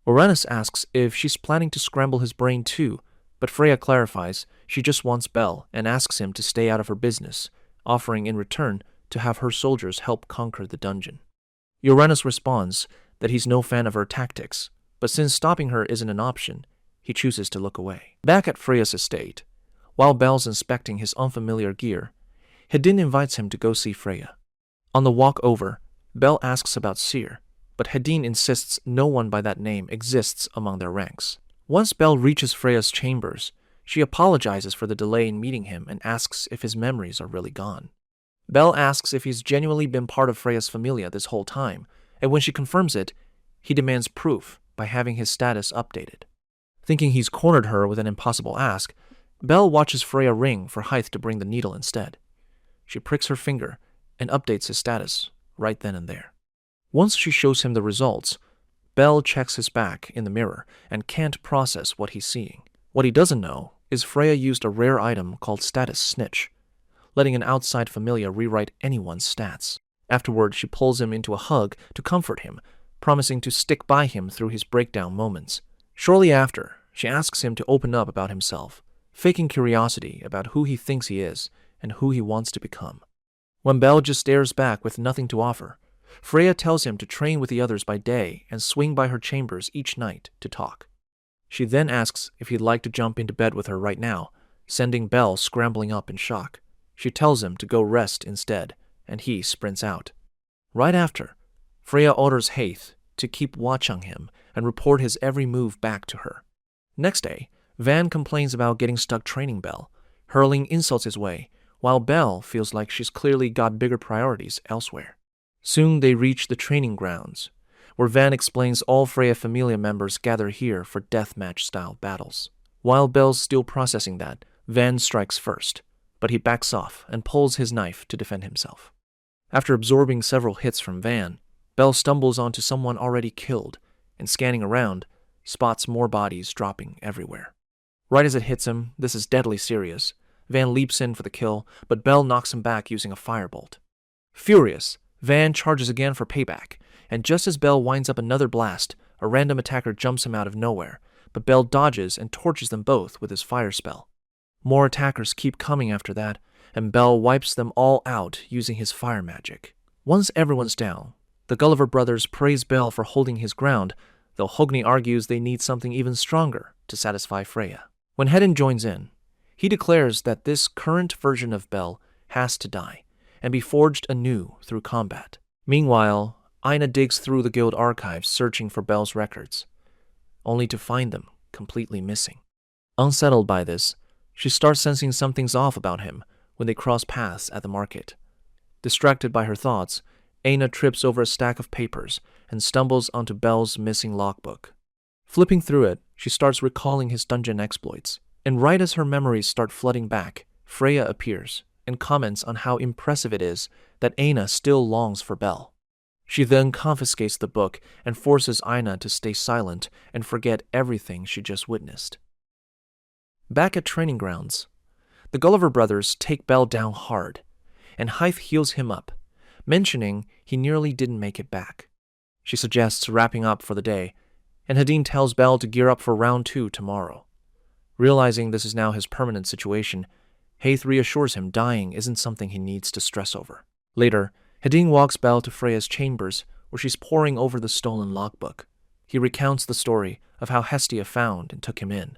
Uranus asks if she's planning to scramble his brain too, but Freya clarifies she just wants Belle and asks him to stay out of her business, offering in return to have her soldiers help conquer the dungeon. Uranus responds that he's no fan of her tactics, but since stopping her isn't an option, he chooses to look away. Back at Freya's estate, while Belle's inspecting his unfamiliar gear, Hedin invites him to go see Freya. On the walk over, Belle asks about Seer, but Hedin insists no one by that name exists among their ranks. Once Belle reaches Freya's chambers, she apologizes for the delay in meeting him and asks if his memories are really gone. Belle asks if he's genuinely been part of Freya's familia this whole time, and when she confirms it, he demands proof by having his status updated. Thinking he's cornered her with an impossible ask, Belle watches Freya ring for Hythe to bring the needle instead. She pricks her finger and updates his status right then and there. Once she shows him the results, Belle checks his back in the mirror and can't process what he's seeing. What he doesn't know is Freya used a rare item called Status Snitch, letting an outside familia rewrite anyone's stats. Afterward, she pulls him into a hug to comfort him, promising to stick by him through his breakdown moments. Shortly after, she asks him to open up about himself, faking curiosity about who he thinks he is and who he wants to become. When Belle just stares back with nothing to offer, Freya tells him to train with the others by day and swing by her chambers each night to talk. She then asks if he'd like to jump into bed with her right now, sending Belle scrambling up in shock. She tells him to go rest instead, and he sprints out. Right after, Freya orders Hythe to keep watch on him and report his every move back to her. Next day, Van complains about getting stuck training Belle, hurling insults his way, while Belle feels like she's clearly got bigger priorities elsewhere. Soon they reach the training grounds, where Van explains all Freya Familia members gather here for deathmatch-style battles. While Belle's still processing that, Van strikes first, but he backs off and pulls his knife to defend himself. After absorbing several hits from Van, Belle stumbles onto someone already killed, and scanning around, spots more bodies dropping everywhere. Right as it hits him, this is deadly serious. Van leaps in for the kill, but Belle knocks him back using a firebolt. Furious, Van charges again for payback, and just as Belle winds up another blast, a random attacker jumps him out of nowhere, but Bell dodges and torches them both with his fire spell. More attackers keep coming after that, and Bell wipes them all out using his fire magic. Once everyone's down, the Gulliver brothers praise Bell for holding his ground, though Hogni argues they need something even stronger to satisfy Freya. When Hedin joins in, he declares that this current version of Bell has to die and be forged anew through combat. Meanwhile, Aina digs through the guild archives searching for Bell's records, only to find them completely missing. Unsettled by this, she starts sensing something's off about him when they cross paths at the market. Distracted by her thoughts, Aina trips over a stack of papers and stumbles onto Bell's missing logbook. Flipping through it, she starts recalling his dungeon exploits, and right as her memories start flooding back, Freya appears and comments on how impressive it is that Aina still longs for Bell. She then confiscates the book and forces Aina to stay silent and forget everything she just witnessed. Back at training grounds, the Gulliver brothers take Bell down hard, and Hythe heals him up, mentioning he nearly didn't make it back. She suggests wrapping up for the day, and Hedin tells Bell to gear up for round 2 tomorrow. Realizing this is now his permanent situation, Hythe reassures him dying isn't something he needs to stress over. Later, Hedin walks Bell to Freya's chambers, where she's poring over the stolen logbook. He recounts the story of how Hestia found and took him in.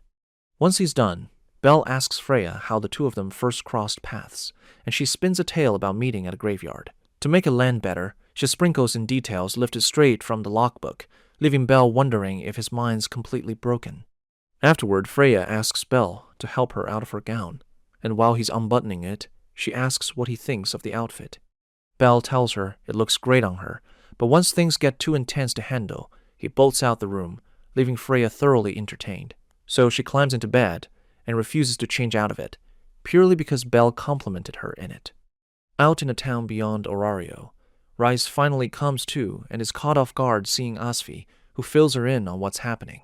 Once he's done, Bell asks Freya how the two of them first crossed paths, and she spins a tale about meeting at a graveyard. To make it land better, she sprinkles in details lifted straight from the logbook, leaving Bell wondering if his mind's completely broken. Afterward, Freya asks Bell to help her out of her gown, and while he's unbuttoning it, she asks what he thinks of the outfit. Bell tells her it looks great on her, but once things get too intense to handle, he bolts out the room, leaving Freya thoroughly entertained. So she climbs into bed and refuses to change out of it, purely because Bell complimented her in it. Out in a town beyond Orario, Rise finally comes to and is caught off guard seeing Asfi, who fills her in on what's happening.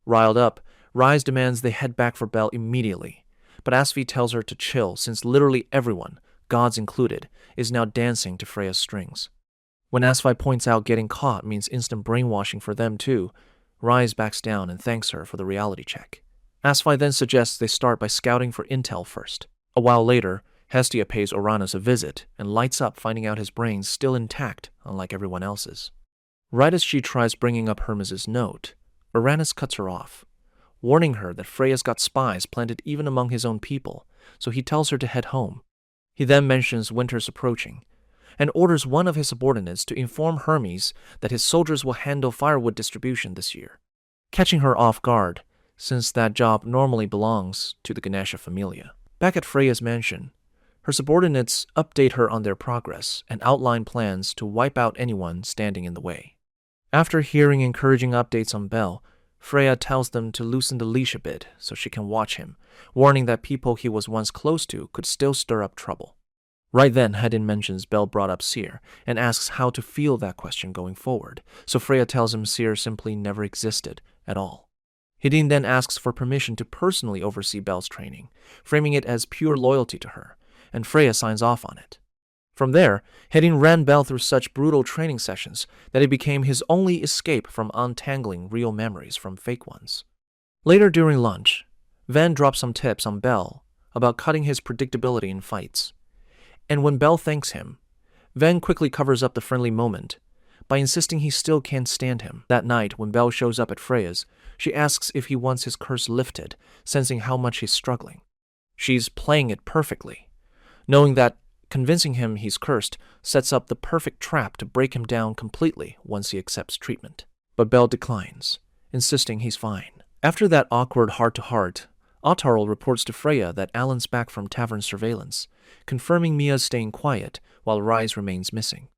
Riled up, Rise demands they head back for Bell immediately, but Asfi tells her to chill since literally everyone, gods included, is now dancing to Freya's strings. When Asfi points out getting caught means instant brainwashing for them too, Rise backs down and thanks her for the reality check. Asfi then suggests they start by scouting for intel first. A while later, Hestia pays Uranus a visit and lights up finding out his brain's still intact, unlike everyone else's. Right as she tries bringing up Hermes' note, Uranus cuts her off, warning her that Freya's got spies planted even among his own people, so he tells her to head home. He then mentions winter's approaching, and orders one of his subordinates to inform Hermes that his soldiers will handle firewood distribution this year, catching her off guard, since that job normally belongs to the Ganesha familia. Back at Freya's mansion, her subordinates update her on their progress and outline plans to wipe out anyone standing in the way. After hearing encouraging updates on Bell, Freya tells them to loosen the leash a bit so she can watch him, warning that people he was once close to could still stir up trouble. Right then, Hedin mentions Bell brought up Seer and asks how to feel that question going forward, so Freya tells him Seer simply never existed at all. Hedin then asks for permission to personally oversee Bell's training, framing it as pure loyalty to her, and Freya signs off on it. From there, Hedin ran Bell through such brutal training sessions that it became his only escape from untangling real memories from fake ones. Later during lunch, Van drops some tips on Bell about cutting his predictability in fights. And when Bell thanks him, Van quickly covers up the friendly moment by insisting he still can't stand him. That night, when Bell shows up at Freya's, she asks if he wants his curse lifted, sensing how much he's struggling. She's playing it perfectly, knowing that convincing him he's cursed sets up the perfect trap to break him down completely once he accepts treatment. But Bell declines, insisting he's fine. After that awkward heart-to-heart, Autarl reports to Freya that Alan's back from tavern surveillance, confirming Mia's staying quiet while Rise remains missing.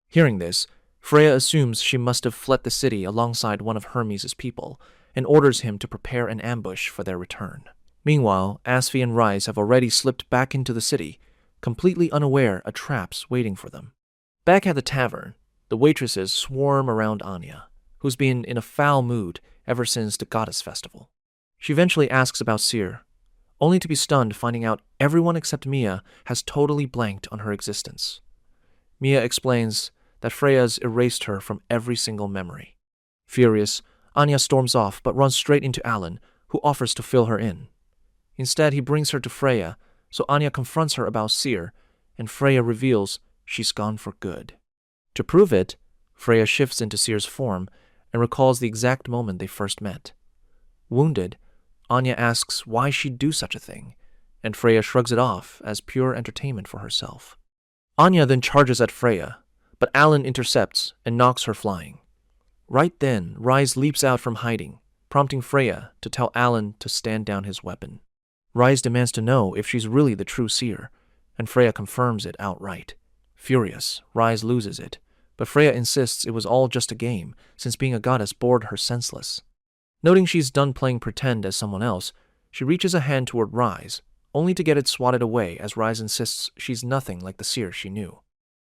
Hearing this, Freya assumes she must have fled the city alongside one of Hermes' people and orders him to prepare an ambush for their return. Meanwhile, Asfi and Rise have already slipped back into the city, completely unaware a trap's waiting for them. Back at the tavern, the waitresses swarm around Anya, who's been in a foul mood ever since the goddess festival. She eventually asks about Seer, only to be stunned finding out everyone except Mia has totally blanked on her existence. Mia explains that Freya's erased her from every single memory. Furious, Anya storms off but runs straight into Alan, who offers to fill her in. Instead, he brings her to Freya, so Anya confronts her about Seer, and Freya reveals she's gone for good. To prove it, Freya shifts into Seer's form and recalls the exact moment they first met. Wounded, Anya asks why she'd do such a thing, and Freya shrugs it off as pure entertainment for herself. Anya then charges at Freya, but Alan intercepts and knocks her flying. Right then, Rise leaps out from hiding, prompting Freya to tell Alan to stand down his weapon. Rise demands to know if she's really the true Seer, and Freya confirms it outright. Furious, Rise loses it, but Freya insists it was all just a game, since being a goddess bored her senseless. Noting she's done playing pretend as someone else, she reaches a hand toward Rise, only to get it swatted away as Rise insists she's nothing like the Seer she knew.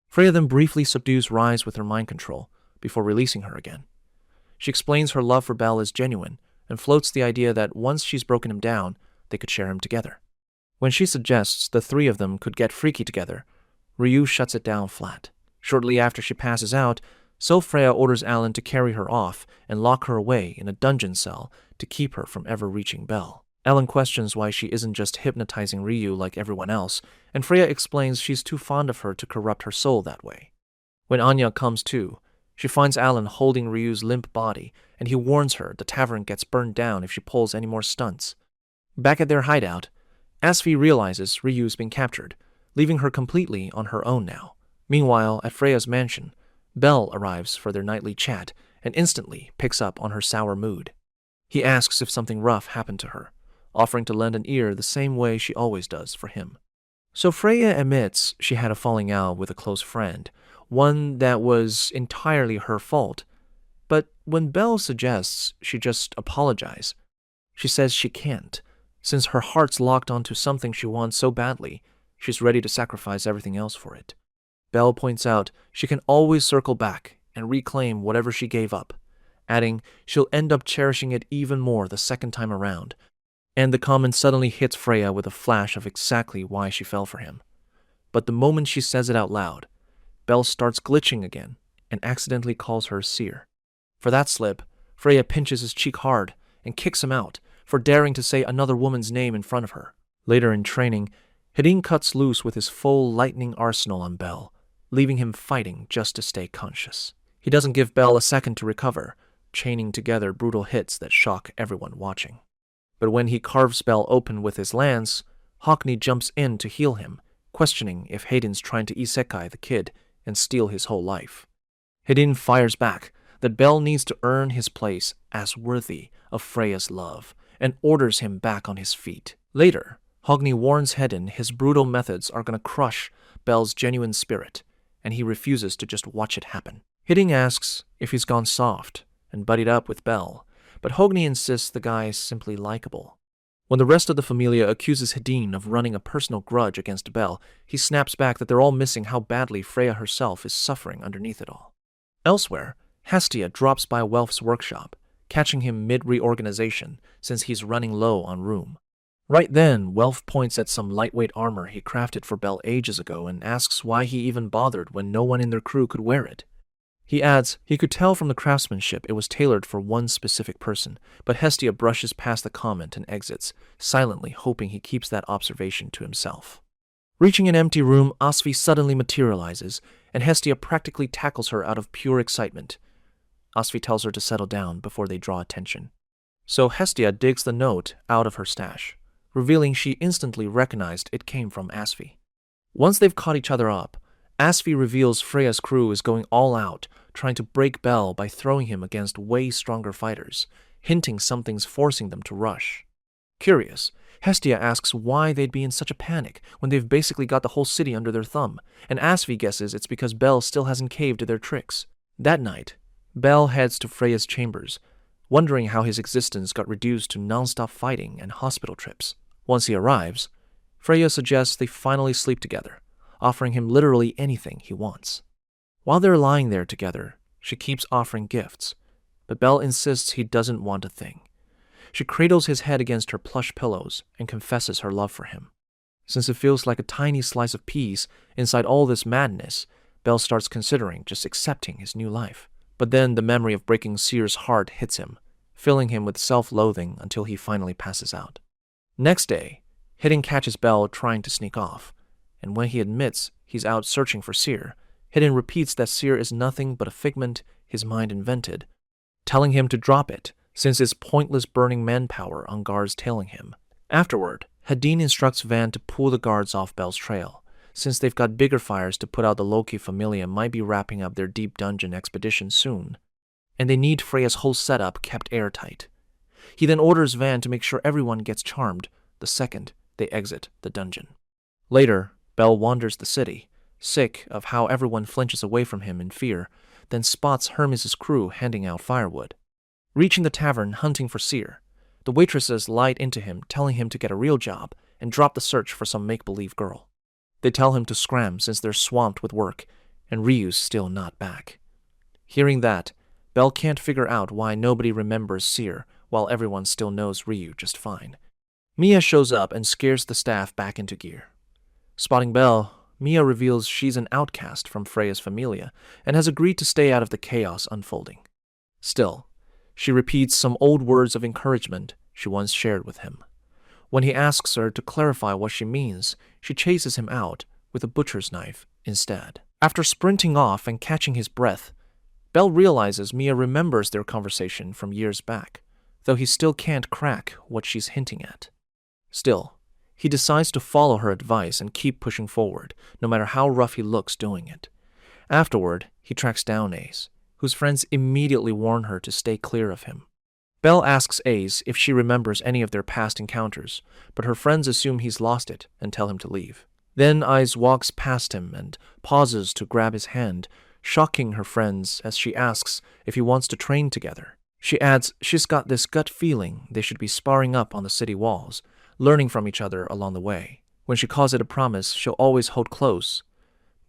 Freya then briefly subdues Rise with her mind control, before releasing her again. She explains her love for Bel is genuine, and floats the idea that once she's broken him down, they could share him together. When she suggests the three of them could get freaky together, Ryu shuts it down flat. Shortly after she passes out, Freya orders Alan to carry her off and lock her away in a dungeon cell to keep her from ever reaching Bel. Alan questions why she isn't just hypnotizing Ryu like everyone else, and Freya explains she's too fond of her to corrupt her soul that way. When Anya comes to, she finds Alan holding Ryu's limp body, and he warns her the tavern gets burned down if she pulls any more stunts. Back at their hideout, Asfi realizes Ryu's been captured, leaving her completely on her own now. Meanwhile, at Freya's mansion, Bel arrives for their nightly chat and instantly picks up on her sour mood. He asks if something rough happened to her, offering to lend an ear the same way she always does for him. So Freya admits she had a falling out with a close friend, one that was entirely her fault. But when Bel suggests she just apologize, she says she can't, since her heart's locked onto something she wants so badly, she's ready to sacrifice everything else for it. Bel points out she can always circle back and reclaim whatever she gave up, adding she'll end up cherishing it even more the second time around, and the comment suddenly hits Freya with a flash of exactly why she fell for him. But the moment she says it out loud, Bel starts glitching again and accidentally calls her Seer. For that slip, Freya pinches his cheek hard and kicks him out for daring to say another woman's name in front of her. Later in training, Hedin cuts loose with his full lightning arsenal on Bel, leaving him fighting just to stay conscious. He doesn't give Bel a second to recover, chaining together brutal hits that shock everyone watching. But when he carves Bel open with his lance, Hockney jumps in to heal him, questioning if Hayden's trying to isekai the kid and steal his whole life. Hedin fires back that Bel needs to earn his place as worthy of Freya's love, and orders him back on his feet. Later, Hockney warns Hedin his brutal methods are going to crush Bel's genuine spirit, and he refuses to just watch it happen. Hedin asks if he's gone soft and buddied up with Bel, but Hockney insists the guy is simply likable. When the rest of the Familia accuses Hedin of running a personal grudge against Bel, he snaps back that they're all missing how badly Freya herself is suffering underneath it all. Elsewhere, Hestia drops by Welf's workshop, catching him mid-reorganization since he's running low on room. Right then, Welf points at some lightweight armor he crafted for Bel ages ago and asks why he even bothered when no one in their crew could wear it. He adds he could tell from the craftsmanship it was tailored for one specific person, but Hestia brushes past the comment and exits, silently hoping he keeps that observation to himself. Reaching an empty room, Asfi suddenly materializes, and Hestia practically tackles her out of pure excitement. Asfi tells her to settle down before they draw attention. So Hestia digs the note out of her stash, revealing she instantly recognized it came from Asfi. Once they've caught each other up, Asfi reveals Freya's crew is going all out, trying to break Bel by throwing him against way stronger fighters, hinting something's forcing them to rush. Curious, Hestia asks why they'd be in such a panic when they've basically got the whole city under their thumb, and Asfi guesses it's because Bel still hasn't caved to their tricks. That night, Bel heads to Freya's chambers, wondering how his existence got reduced to non-stop fighting and hospital trips. Once he arrives, Freya suggests they finally sleep together, offering him literally anything he wants. While they're lying there together, she keeps offering gifts, but Bel insists he doesn't want a thing. She cradles his head against her plush pillows and confesses her love for him. Since it feels like a tiny slice of peace inside all this madness, Bel starts considering just accepting his new life. But then the memory of breaking Seer's heart hits him, filling him with self-loathing until he finally passes out. Next day, Hidden catches Bell trying to sneak off, and when he admits he's out searching for Seer, Hidden repeats that Seer is nothing but a figment his mind invented, telling him to drop it since it's pointless burning manpower on guards tailing him. Afterward, Hadin instructs Van to pull the guards off Bell's trail, since they've got bigger fires to put out. The Loki Familia might be wrapping up their deep dungeon expedition soon, and they need Freya's whole setup kept airtight. He then orders Van to make sure everyone gets charmed the second they exit the dungeon. Later, Bell wanders the city, sick of how everyone flinches away from him in fear, then spots Hermes' crew handing out firewood. Reaching the tavern hunting for Seer, the waitresses lied into him, telling him to get a real job and drop the search for some make-believe girl. They tell him to scram since they're swamped with work, and Ryu's still not back. Hearing that, Bell can't figure out why nobody remembers Seer while everyone still knows Ryu just fine. Mia shows up and scares the staff back into gear. Spotting Bell, Mia reveals she's an outcast from Freya's Familia and has agreed to stay out of the chaos unfolding. Still, she repeats some old words of encouragement she once shared with him. When he asks her to clarify what she means, she chases him out with a butcher's knife instead. After sprinting off and catching his breath, Bell realizes Mia remembers their conversation from years back, though he still can't crack what she's hinting at. Still, he decides to follow her advice and keep pushing forward, no matter how rough he looks doing it. Afterward, he tracks down Ace, whose friends immediately warn her to stay clear of him. Bell asks Ace if she remembers any of their past encounters, but her friends assume he's lost it and tell him to leave. Then Ace walks past him and pauses to grab his hand, shocking her friends as she asks if he wants to train together. She adds she's got this gut feeling they should be sparring up on the city walls, learning from each other along the way. When she calls it a promise she'll always hold close,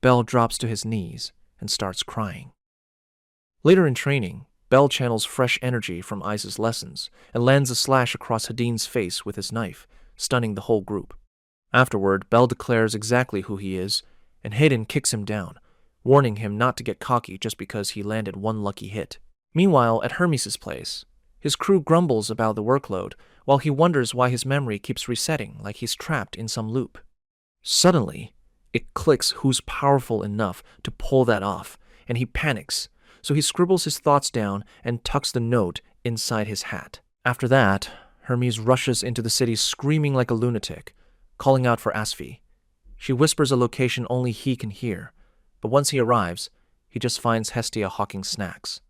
Bell drops to his knees and starts crying. Later in training, Bell channels fresh energy from Ace's lessons and lands a slash across Hadin's face with his knife, stunning the whole group. Afterward, Bell declares exactly who he is, and Hayden kicks him down, warning him not to get cocky just because he landed one lucky hit. Meanwhile, at Hermes' place, his crew grumbles about the workload, while he wonders why his memory keeps resetting like he's trapped in some loop. Suddenly, it clicks who's powerful enough to pull that off, and he panics, so he scribbles his thoughts down and tucks the note inside his hat. After that, Hermes rushes into the city screaming like a lunatic, calling out for Asfi. She whispers a location only he can hear, but once he arrives, he just finds Hestia hawking snacks.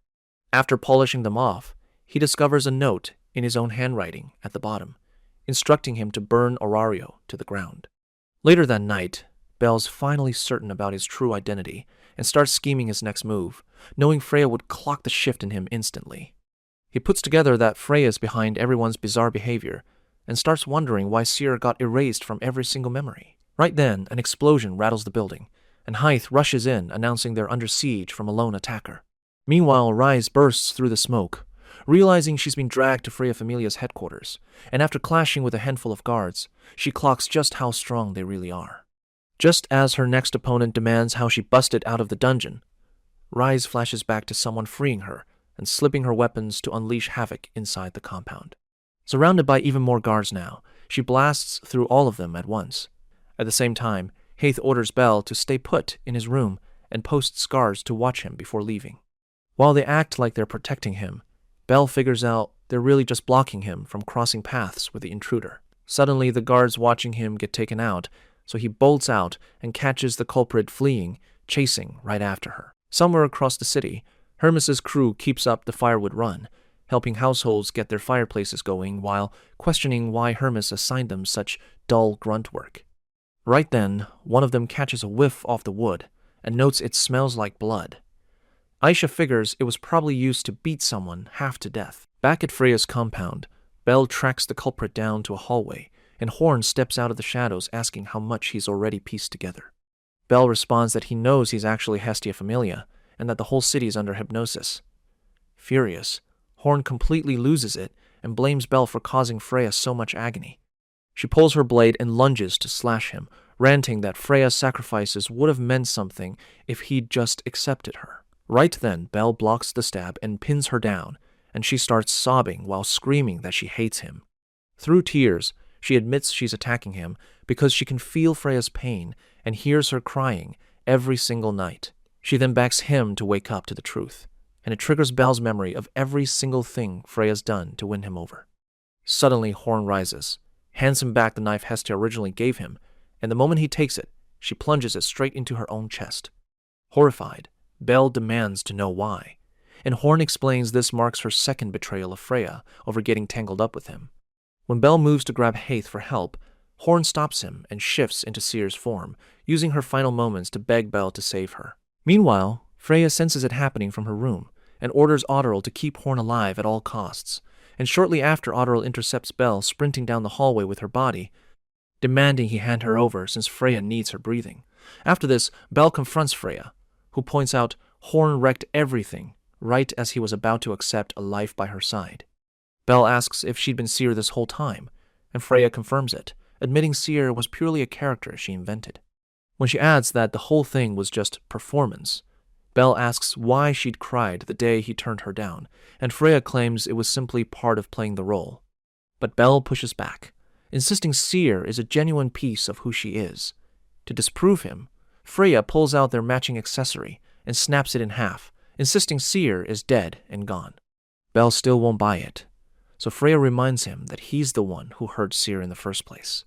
After polishing them off, he discovers a note in his own handwriting at the bottom, instructing him to burn Aurario to the ground. Later that night, Bell's finally certain about his true identity and starts scheming his next move, knowing Freya would clock the shift in him instantly. He puts together that Freya's behind everyone's bizarre behavior and starts wondering why Seer got erased from every single memory. Right then, an explosion rattles the building, and Hythe rushes in, announcing they're under siege from a lone attacker. Meanwhile, Rise bursts through the smoke, realizing she's been dragged to Freya Familia's headquarters, and after clashing with a handful of guards, she clocks just how strong they really are. Just as her next opponent demands how she busted out of the dungeon, Rise flashes back to someone freeing her and slipping her weapons to unleash havoc inside the compound. Surrounded by even more guards now, she blasts through all of them at once. At the same time, Hayth orders Bell to stay put in his room and posts guards to watch him before leaving. While they act like they're protecting him, Bell figures out they're really just blocking him from crossing paths with the intruder. Suddenly, the guards watching him get taken out, so he bolts out and catches the culprit fleeing, chasing right after her. Somewhere across the city, Hermes' crew keeps up the firewood run, helping households get their fireplaces going while questioning why Hermes assigned them such dull grunt work. Right then, one of them catches a whiff off the wood and notes it smells like blood. Aisha figures it was probably used to beat someone half to death. Back at Freya's compound, Bell tracks the culprit down to a hallway, and Horn steps out of the shadows asking how much he's already pieced together. Bell responds that he knows he's actually Hestia Familia, and that the whole city's under hypnosis. Furious, Horn completely loses it and blames Bell for causing Freya so much agony. She pulls her blade and lunges to slash him, ranting that Freya's sacrifices would have meant something if he'd just accepted her. Right then, Bell blocks the stab and pins her down, and she starts sobbing while screaming that she hates him. Through tears, she admits she's attacking him because she can feel Freya's pain and hears her crying every single night. She then begs him to wake up to the truth, and it triggers Belle's memory of every single thing Freya's done to win him over. Suddenly, Horn rises, hands him back the knife Hestia originally gave him, and the moment he takes it, she plunges it straight into her own chest. Horrified, Belle demands to know why, and Horn explains this marks her second betrayal of Freya over getting tangled up with him. When Belle moves to grab Haith for help, Horn stops him and shifts into Seer's form, using her final moments to beg Belle to save her. Meanwhile, Freya senses it happening from her room and orders Otterl to keep Horn alive at all costs, and shortly after Otterl intercepts Belle sprinting down the hallway with her body, demanding he hand her over since Freya needs her breathing. After this, Belle confronts Freya, who points out Horn wrecked everything right as he was about to accept a life by her side. Belle asks if she'd been Seer this whole time, and Freya confirms it, admitting Seer was purely a character she invented. When she adds that the whole thing was just performance, Belle asks why she'd cried the day he turned her down, and Freya claims it was simply part of playing the role. But Belle pushes back, insisting Seer is a genuine piece of who she is. To disprove him, Freya pulls out their matching accessory and snaps it in half, insisting Seer is dead and gone. Belle still won't buy it, so Freya reminds him that he's the one who hurt Seer in the first place.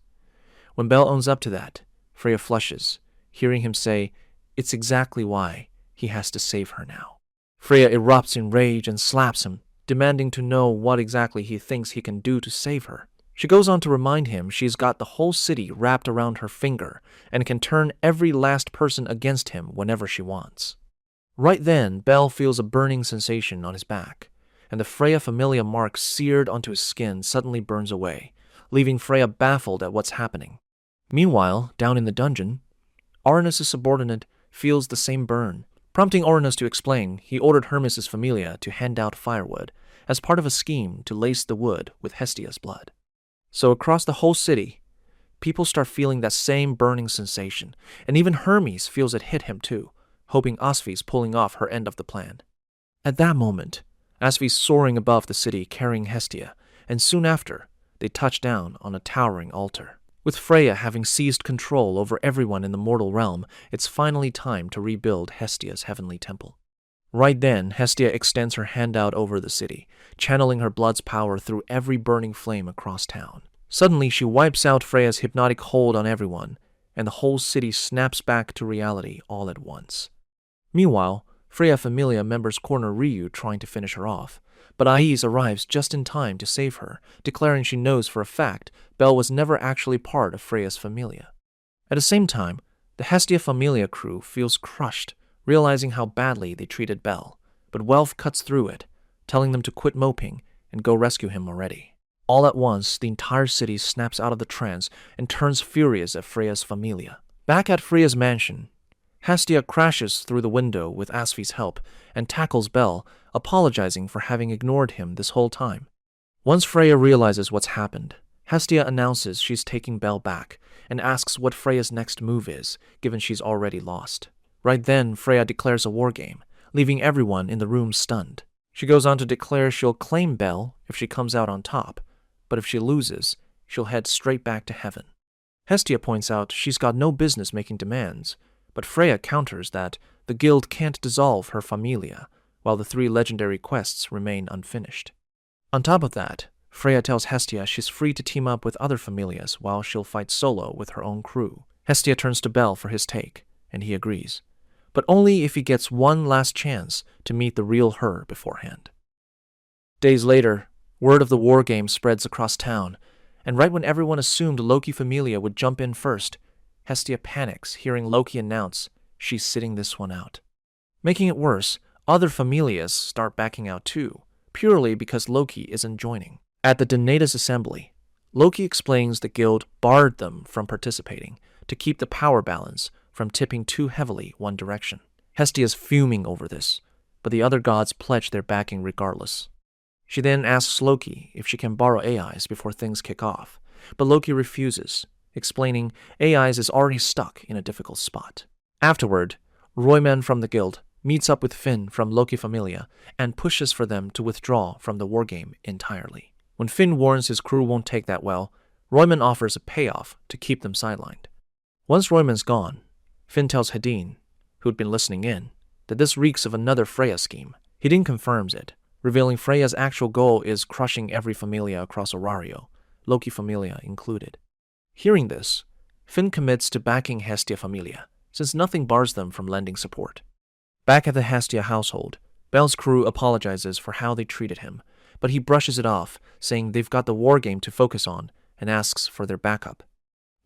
When Belle owns up to that, Freya flushes, hearing him say it's exactly why he has to save her now. Freya erupts in rage and slaps him, demanding to know what exactly he thinks he can do to save her. She goes on to remind him she's got the whole city wrapped around her finger and can turn every last person against him whenever she wants. Right then, Belle feels a burning sensation on his back, and the Freya Familia mark seared onto his skin suddenly burns away, leaving Freya baffled at what's happening. Meanwhile, down in the dungeon, Arnus' subordinate feels the same burn. Prompting Arnus to explain, he ordered Hermes' Familia to hand out firewood as part of a scheme to lace the wood with Hestia's blood. So across the whole city, people start feeling that same burning sensation, and even Hermes feels it hit him too, hoping Asvi's pulling off her end of the plan. At that moment, Asvi's soaring above the city carrying Hestia, and soon after, they touch down on a towering altar. With Freya having seized control over everyone in the mortal realm, it's finally time to rebuild Hestia's heavenly temple. Right then, Hestia extends her hand out over the city, channeling her blood's power through every burning flame across town. Suddenly, she wipes out Freya's hypnotic hold on everyone, and the whole city snaps back to reality all at once. Meanwhile, Freya Familia members corner Ryu trying to finish her off, but Aiz arrives just in time to save her, declaring she knows for a fact Belle was never actually part of Freya's Familia. At the same time, the Hestia Familia crew feels crushed, realizing how badly they treated Belle, but Welf cuts through it, telling them to quit moping and go rescue him already. All at once, the entire city snaps out of the trance and turns furious at Freya's Familia. Back at Freya's mansion, Hestia crashes through the window with Asvi's help and tackles Belle, apologizing for having ignored him this whole time. Once Freya realizes what's happened, Hestia announces she's taking Belle back and asks what Freya's next move is, given she's already lost. Right then, Freya declares a war game, leaving everyone in the room stunned. She goes on to declare she'll claim Belle if she comes out on top, but if she loses, she'll head straight back to heaven. Hestia points out she's got no business making demands, but Freya counters that the guild can't dissolve her Familia, while the 3 legendary quests remain unfinished. On top of that, Freya tells Hestia she's free to team up with other Familias while she'll fight solo with her own crew. Hestia turns to Belle for his take, and he agrees, but only if he gets one last chance to meet the real her beforehand. Days later, word of the war game spreads across town, and right when everyone assumed Loki Familia would jump in first, Hestia panics hearing Loki announce she's sitting this one out. Making it worse, other Familias start backing out too, purely because Loki isn't joining. At the Donatus assembly, Loki explains the guild barred them from participating to keep the power balance from tipping too heavily one direction. Hestia's fuming over this, but the other gods pledge their backing regardless. She then asks Loki if she can borrow AIs before things kick off, but Loki refuses, explaining AIs is already stuck in a difficult spot. Afterward, Royman from the guild meets up with Finn from Loki Familia and pushes for them to withdraw from the wargame entirely. When Finn warns his crew won't take that well, Royman offers a payoff to keep them sidelined. Once Royman's gone, Finn tells Hedin, who'd been listening in, that this reeks of another Freya scheme. Hedin confirms it, revealing Freya's actual goal is crushing every familia across Orario, Loki Familia included. Hearing this, Finn commits to backing Hestia Familia, since nothing bars them from lending support. Back at the Hestia household, Bel's crew apologizes for how they treated him, but he brushes it off, saying they've got the wargame to focus on, and asks for their backup.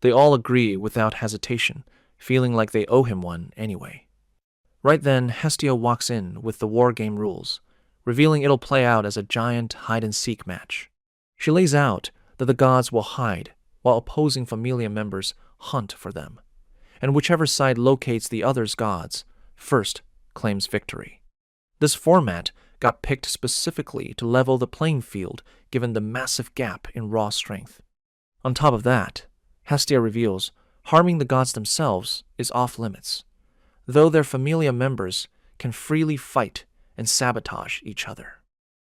They all agree without hesitation, feeling like they owe him one anyway. Right then, Hestia walks in with the wargame rules, revealing it'll play out as a giant hide-and-seek match. She lays out that the gods will hide while opposing Familia members hunt for them, and whichever side locates the other's gods first claims victory. This format got picked specifically to level the playing field given the massive gap in raw strength. On top of that, Hestia reveals harming the gods themselves is off-limits, though their Familia members can freely fight and sabotage each other.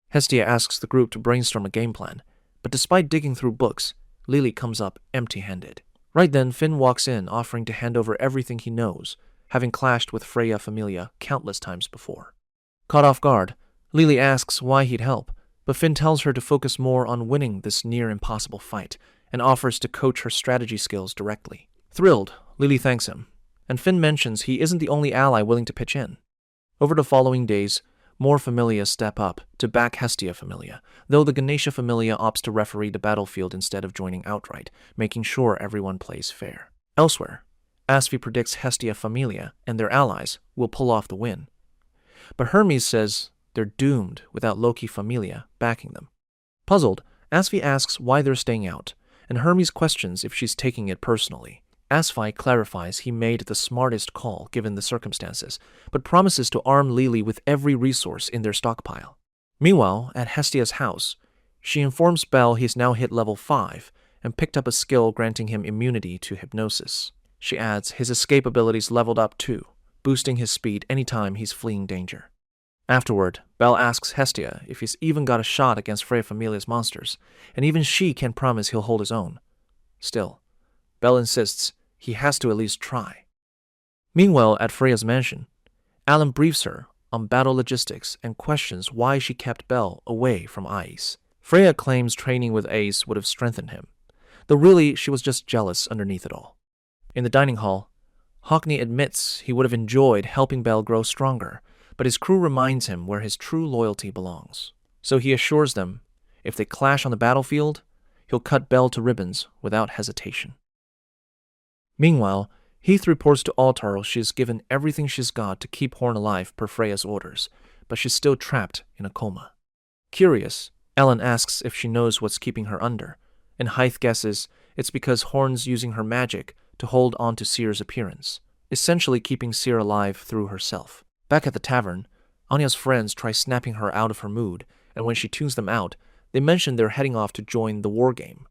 Hestia asks the group to brainstorm a game plan, but despite digging through books, Lily comes up empty-handed. Right then, Finn walks in offering to hand over everything he knows, having clashed with Freya Familia countless times before. Caught off guard, Lily asks why he'd help, but Finn tells her to focus more on winning this near-impossible fight and offers to coach her strategy skills directly. Thrilled, Lily thanks him, and Finn mentions he isn't the only ally willing to pitch in. Over the following days, more Familia step up to back Hestia Familia, though the Ganesha Familia opts to referee the battlefield instead of joining outright, making sure everyone plays fair. Elsewhere, Asfi predicts Hestia Familia and their allies will pull off the win. But Hermes says they're doomed without Loki Familia backing them. Puzzled, Asfi asks why they're staying out, and Hermes questions if she's taking it personally. Asfi clarifies he made the smartest call given the circumstances, but promises to arm Lily with every resource in their stockpile. Meanwhile, at Hestia's house, she informs Bel he's now hit level 5 and picked up a skill granting him immunity to hypnosis. She adds his escape abilities leveled up too, boosting his speed anytime he's fleeing danger. Afterward, Bel asks Hestia if he's even got a shot against Freya Familia's monsters, and even she can't promise he'll hold his own. Still, Bel insists he has to at least try. Meanwhile, at Freya's mansion, Alan briefs her on battle logistics and questions why she kept Bel away from Ace. Freya claims training with Ace would have strengthened him, though really she was just jealous underneath it all. In the dining hall, Hockney admits he would have enjoyed helping Bel grow stronger, but his crew reminds him where his true loyalty belongs. So he assures them, if they clash on the battlefield, he'll cut Bel to ribbons without hesitation. Meanwhile, Heath reports to Altar she's given everything she's got to keep Horn alive per Freya's orders, but she's still trapped in a coma. Curious, Ellen asks if she knows what's keeping her under, and Hythe guesses it's because Horn's using her magic to hold on to Seer's appearance, essentially keeping Seer alive through herself. Back at the tavern, Anya's friends try snapping her out of her mood, and when she tunes them out, they mention they're heading off to join the war game.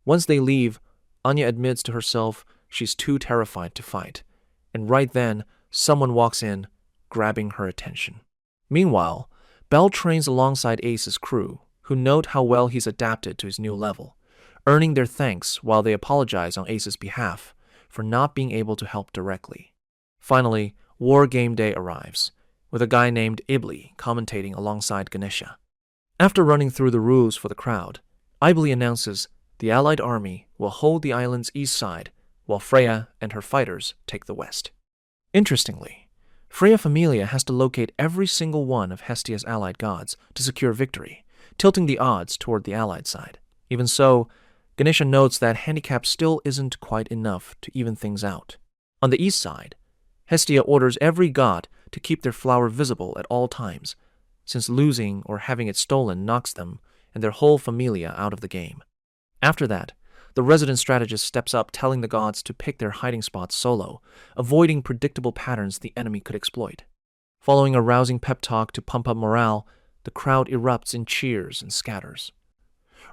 Once they leave, Anya admits to herself she's too terrified to fight, and right then, someone walks in, grabbing her attention. Meanwhile, Bel trains alongside Ace's crew, who note how well he's adapted to his new level, earning their thanks while they apologize on Ace's behalf for not being able to help directly. Finally, War Game Day arrives, with a guy named Ibli commentating alongside Ganesha. After running through the rules for the crowd, Ibli announces the Allied army will hold the island's east side while Freya and her fighters take the west. Interestingly, Freya Familia has to locate every single one of Hestia's allied gods to secure victory, tilting the odds toward the allied side. Even so, Ganesha notes that handicap still isn't quite enough to even things out. On the east side, Hestia orders every god to keep their flower visible at all times, since losing or having it stolen knocks them and their whole familia out of the game. After that, the resident strategist steps up telling the gods to pick their hiding spots solo, avoiding predictable patterns the enemy could exploit. Following a rousing pep talk to pump up morale, the crowd erupts in cheers and scatters.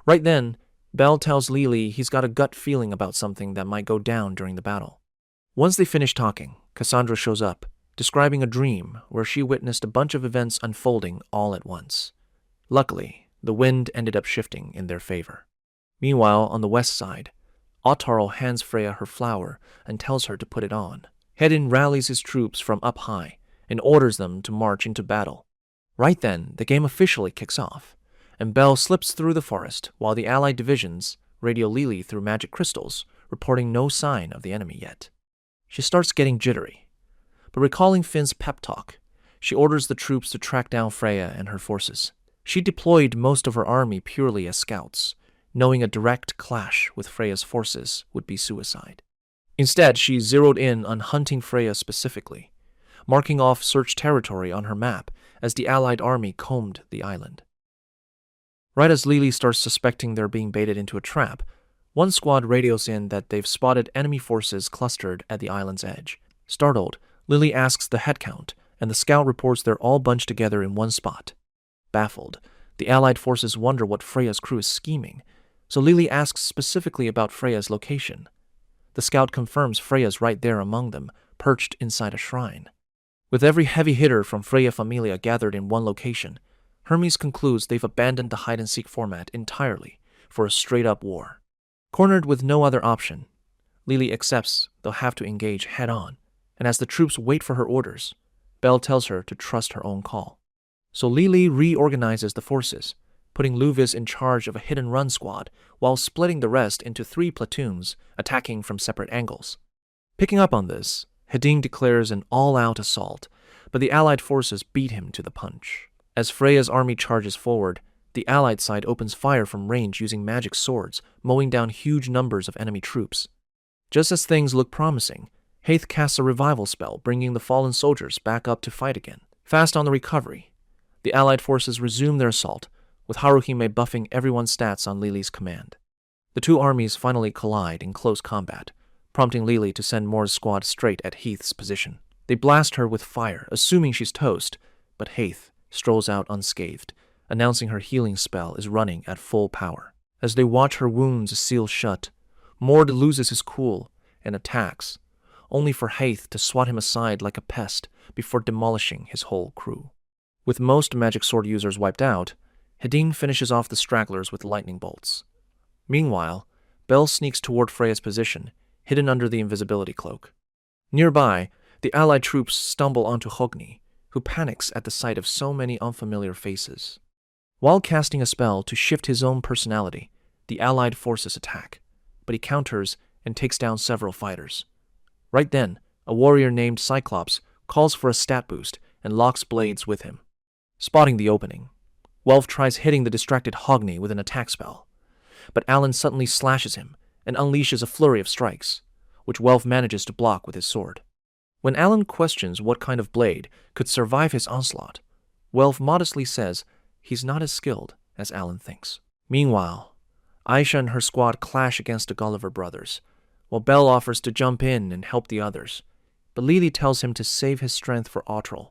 Right then, Bel tells Lily he's got a gut feeling about something that might go down during the battle. Once they finish talking, Cassandra shows up describing a dream where she witnessed a bunch of events unfolding all at once. Luckily, the wind ended up shifting in their favor. Meanwhile, on the west side, Ottarl hands Freya her flower and tells her to put it on. Hedin rallies his troops from up high and orders them to march into battle. Right then, the game officially kicks off, and Bel slips through the forest while the allied divisions radio Lily through magic crystals, reporting no sign of the enemy yet. She starts getting jittery, but recalling Finn's pep talk, she orders the troops to track down Freya and her forces. She deployed most of her army purely as scouts, knowing a direct clash with Freya's forces would be suicide. Instead, she zeroed in on hunting Freya specifically, marking off search territory on her map as the allied army combed the island. Right as Lily starts suspecting they're being baited into a trap, one squad radios in that they've spotted enemy forces clustered at the island's edge. Startled, Lily asks the head count, and the scout reports they're all bunched together in one spot. Baffled, the allied forces wonder what Freya's crew is scheming, so Lily asks specifically about Freya's location. The scout confirms Freya's right there among them, perched inside a shrine. With every heavy hitter from Freya Familia gathered in one location, Hermes concludes they've abandoned the hide-and-seek format entirely for a straight-up war. Cornered with no other option, Lily accepts they'll have to engage head-on, and as the troops wait for her orders, Bel tells her to trust her own call. So Lily reorganizes the forces, putting Luvis in charge of a hit-and-run squad while splitting the rest into 3 platoons attacking from separate angles. Picking up on this, Hedin declares an all-out assault, but the allied forces beat him to the punch. As Freya's army charges forward, the allied side opens fire from range using magic swords, mowing down huge numbers of enemy troops. Just as things look promising, Haith casts a revival spell, bringing the fallen soldiers back up to fight again. Fast on the recovery, the allied forces resume their assault, with Haruhime buffing everyone's stats on Lily's command. The two armies finally collide in close combat, prompting Lily to send Moore's squad straight at Heath's position. They blast her with fire, assuming she's toast, but Haith strolls out unscathed, announcing her healing spell is running at full power. As they watch her wounds seal shut, Mord loses his cool and attacks, only for Haith to swat him aside like a pest before demolishing his whole crew. With most magic sword users wiped out, Hedin finishes off the stragglers with lightning bolts. Meanwhile, Bel sneaks toward Freya's position, hidden under the invisibility cloak. Nearby, the allied troops stumble onto Hogni, who panics at the sight of so many unfamiliar faces. While casting a spell to shift his own personality, the allied forces attack, but he counters and takes down several fighters. Right then, a warrior named Cyclops calls for a stat boost and locks blades with him. Spotting the opening, Welf tries hitting the distracted Hogni with an attack spell, but Alan suddenly slashes him and unleashes a flurry of strikes, which Welf manages to block with his sword. When Alan questions what kind of blade could survive his onslaught, Welf modestly says he's not as skilled as Alan thinks. Meanwhile, Aisha and her squad clash against the Gulliver brothers, while Bel offers to jump in and help the others, but Lily tells him to save his strength for Ottrel,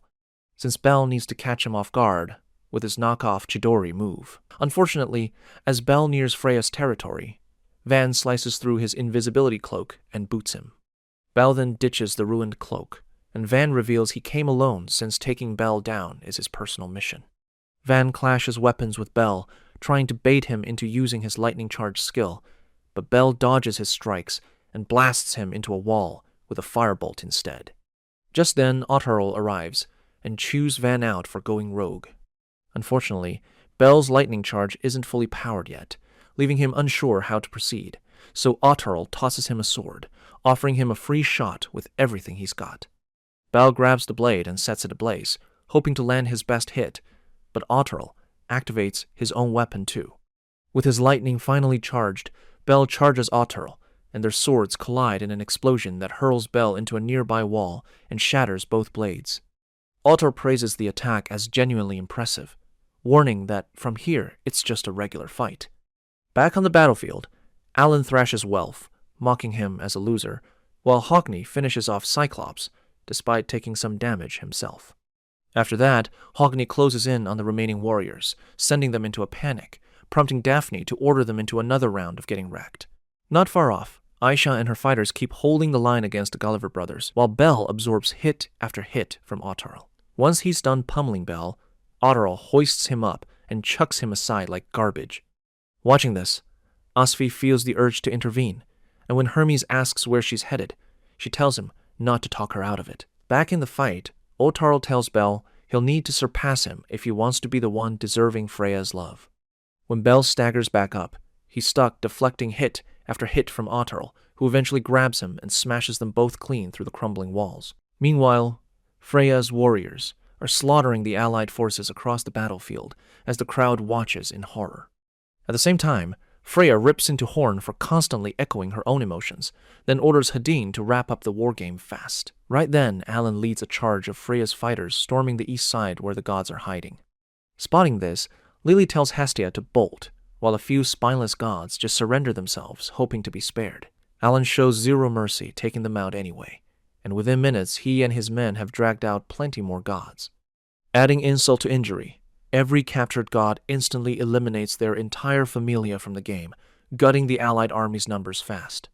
since Bel needs to catch him off guard with his knockoff Chidori move. Unfortunately, as Bel nears Freya's territory, Van slices through his invisibility cloak and boots him. Bel then ditches the ruined cloak, and Van reveals he came alone since taking Bel down is his personal mission. Van clashes weapons with Bel, trying to bait him into using his lightning charge skill, but Bel dodges his strikes and blasts him into a wall with a firebolt instead. Just then, Ottarl arrives and chews Van out for going rogue. Unfortunately, Bel's lightning charge isn't fully powered yet, leaving him unsure how to proceed, so Ottarl tosses him a sword, offering him a free shot with everything he's got. Bel grabs the blade and sets it ablaze, hoping to land his best hit, but Ottarl activates his own weapon too. With his lightning finally charged, Bel charges Ottarl, and their swords collide in an explosion that hurls Bel into a nearby wall and shatters both blades. Ottarl praises the attack as genuinely impressive, warning that from here it's just a regular fight. Back on the battlefield, Alan thrashes Welf, mocking him as a loser, while Hogni finishes off Cyclops, despite taking some damage himself. After that, Hogni closes in on the remaining warriors, sending them into a panic, prompting Daphne to order them into another round of getting wrecked. Not far off, Aisha and her fighters keep holding the line against the Gulliver brothers, while Bell absorbs hit after hit from Otterl. Once he's done pummeling Bell, Otterl hoists him up and chucks him aside like garbage. Watching this, Asfi feels the urge to intervene, and when Hermes asks where she's headed, she tells him not to talk her out of it. Back in the fight, Otterl tells Bell he'll need to surpass him if he wants to be the one deserving Freya's love. When Bell staggers back up, he's stuck deflecting hit after hit from Otterl, who eventually grabs him and smashes them both clean through the crumbling walls. Meanwhile, Freya's warriors are slaughtering the allied forces across the battlefield as the crowd watches in horror. At the same time, Freya rips into Horn for constantly echoing her own emotions, then orders Hedin to wrap up the wargame fast. Right then, Alan leads a charge of Freya's fighters storming the east side where the gods are hiding. Spotting this, Lily tells Hestia to bolt, while a few spineless gods just surrender themselves, hoping to be spared. Alan shows zero mercy, taking them out anyway, and within minutes he and his men have dragged out plenty more gods. Adding insult to injury, every captured god instantly eliminates their entire familia from the game, gutting the allied army's numbers fast.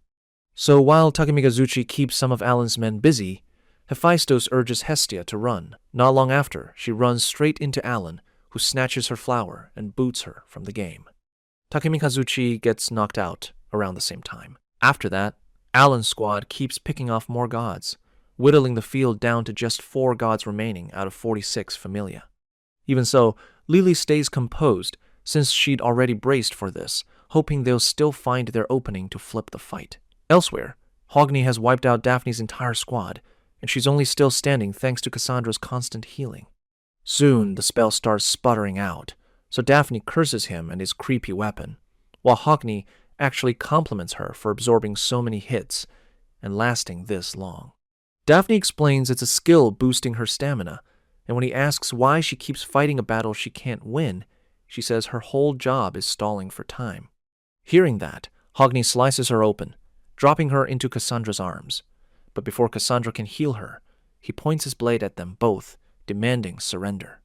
So while Takemigazuchi keeps some of Alan's men busy, Hephaestus urges Hestia to run. Not long after, she runs straight into Alan, who snatches her flower and boots her from the game. Takemigazuchi gets knocked out around the same time. After that, Alan's squad keeps picking off more gods, whittling the field down to just 4 gods remaining out of 46 familia. Even so, Lily stays composed since she'd already braced for this, hoping they'll still find their opening to flip the fight. Elsewhere, Hogni has wiped out Daphne's entire squad, and she's only still standing thanks to Cassandra's constant healing. Soon, the spell starts sputtering out, so Daphne curses him and his creepy weapon, while Hogni actually compliments her for absorbing so many hits and lasting this long. Daphne explains it's a skill boosting her stamina, and when he asks why she keeps fighting a battle she can't win, she says her whole job is stalling for time. Hearing that, Hogni slices her open, dropping her into Cassandra's arms. But before Cassandra can heal her, he points his blade at them both, demanding surrender.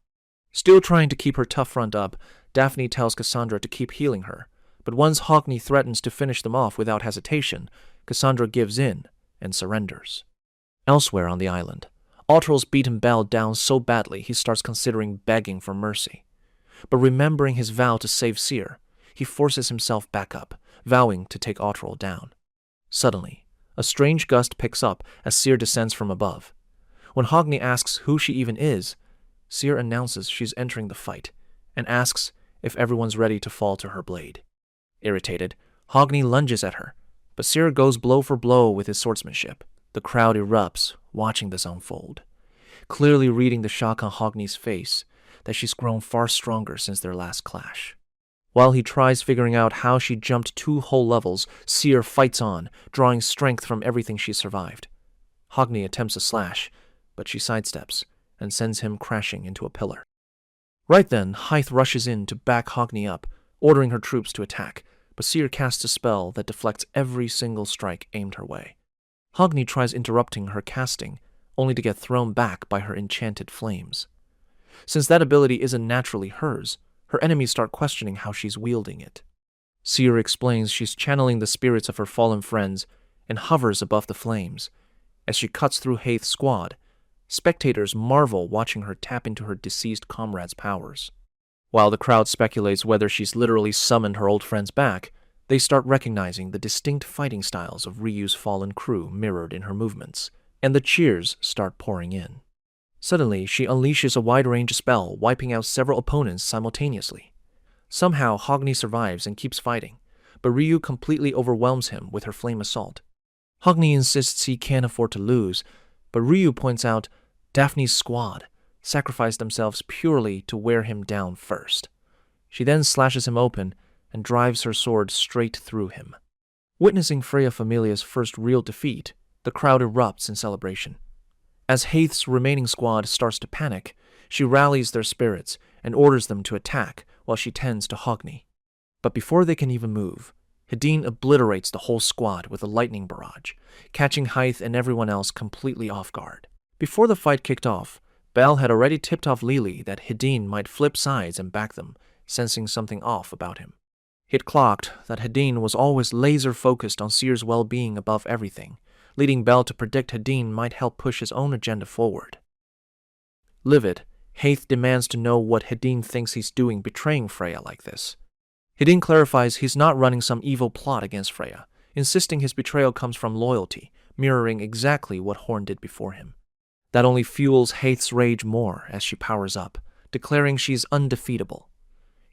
Still trying to keep her tough front up, Daphne tells Cassandra to keep healing her, but once Hogni threatens to finish them off without hesitation, Cassandra gives in and surrenders. Elsewhere on the island, Otterl's beaten Bell down so badly he starts considering begging for mercy. But remembering his vow to save Seer, he forces himself back up, vowing to take Otterl down. Suddenly, a strange gust picks up as Seer descends from above. When Hogni asks who she even is, Seer announces she's entering the fight and asks if everyone's ready to fall to her blade. Irritated, Hogni lunges at her, but Seer goes blow for blow with his swordsmanship. The crowd erupts, watching this unfold, clearly reading the shock on Hogni's face that she's grown far stronger since their last clash. While he tries figuring out how she jumped 2 whole levels, Seer fights on, drawing strength from everything she survived. Hogni attempts a slash, but she sidesteps and sends him crashing into a pillar. Right then, Hythe rushes in to back Hogni up, ordering her troops to attack, but Seer casts a spell that deflects every single strike aimed her way. Hogni tries interrupting her casting, only to get thrown back by her enchanted flames. Since that ability isn't naturally hers, her enemies start questioning how she's wielding it. Seer explains she's channeling the spirits of her fallen friends and hovers above the flames. As she cuts through Hythe's squad, spectators marvel watching her tap into her deceased comrades' powers. While the crowd speculates whether she's literally summoned her old friends back, they start recognizing the distinct fighting styles of Ryu's fallen crew mirrored in her movements, and the cheers start pouring in. Suddenly, she unleashes a wide-range spell, wiping out several opponents simultaneously. Somehow, Hogni survives and keeps fighting, but Ryu completely overwhelms him with her flame assault. Hogni insists he can't afford to lose, but Ryu points out Daphne's squad sacrificed themselves purely to wear him down first. She then slashes him open and drives her sword straight through him. Witnessing Freya Familia's first real defeat, the crowd erupts in celebration. As Hythe's remaining squad starts to panic, she rallies their spirits and orders them to attack while she tends to Hogni. But before they can even move, Hedin obliterates the whole squad with a lightning barrage, catching Hythe and everyone else completely off guard. Before the fight kicked off, Bell had already tipped off Lily that Hedin might flip sides and back them, sensing something off about him. He had clocked that Hedin was always laser-focused on Seer's well-being above everything, leading Bell to predict Hedin might help push his own agenda forward. Livid, Haith demands to know what Hedin thinks he's doing betraying Freya like this. Hedin clarifies he's not running some evil plot against Freya, insisting his betrayal comes from loyalty, mirroring exactly what Horn did before him. That only fuels Haith's rage more as she powers up, declaring she's undefeatable.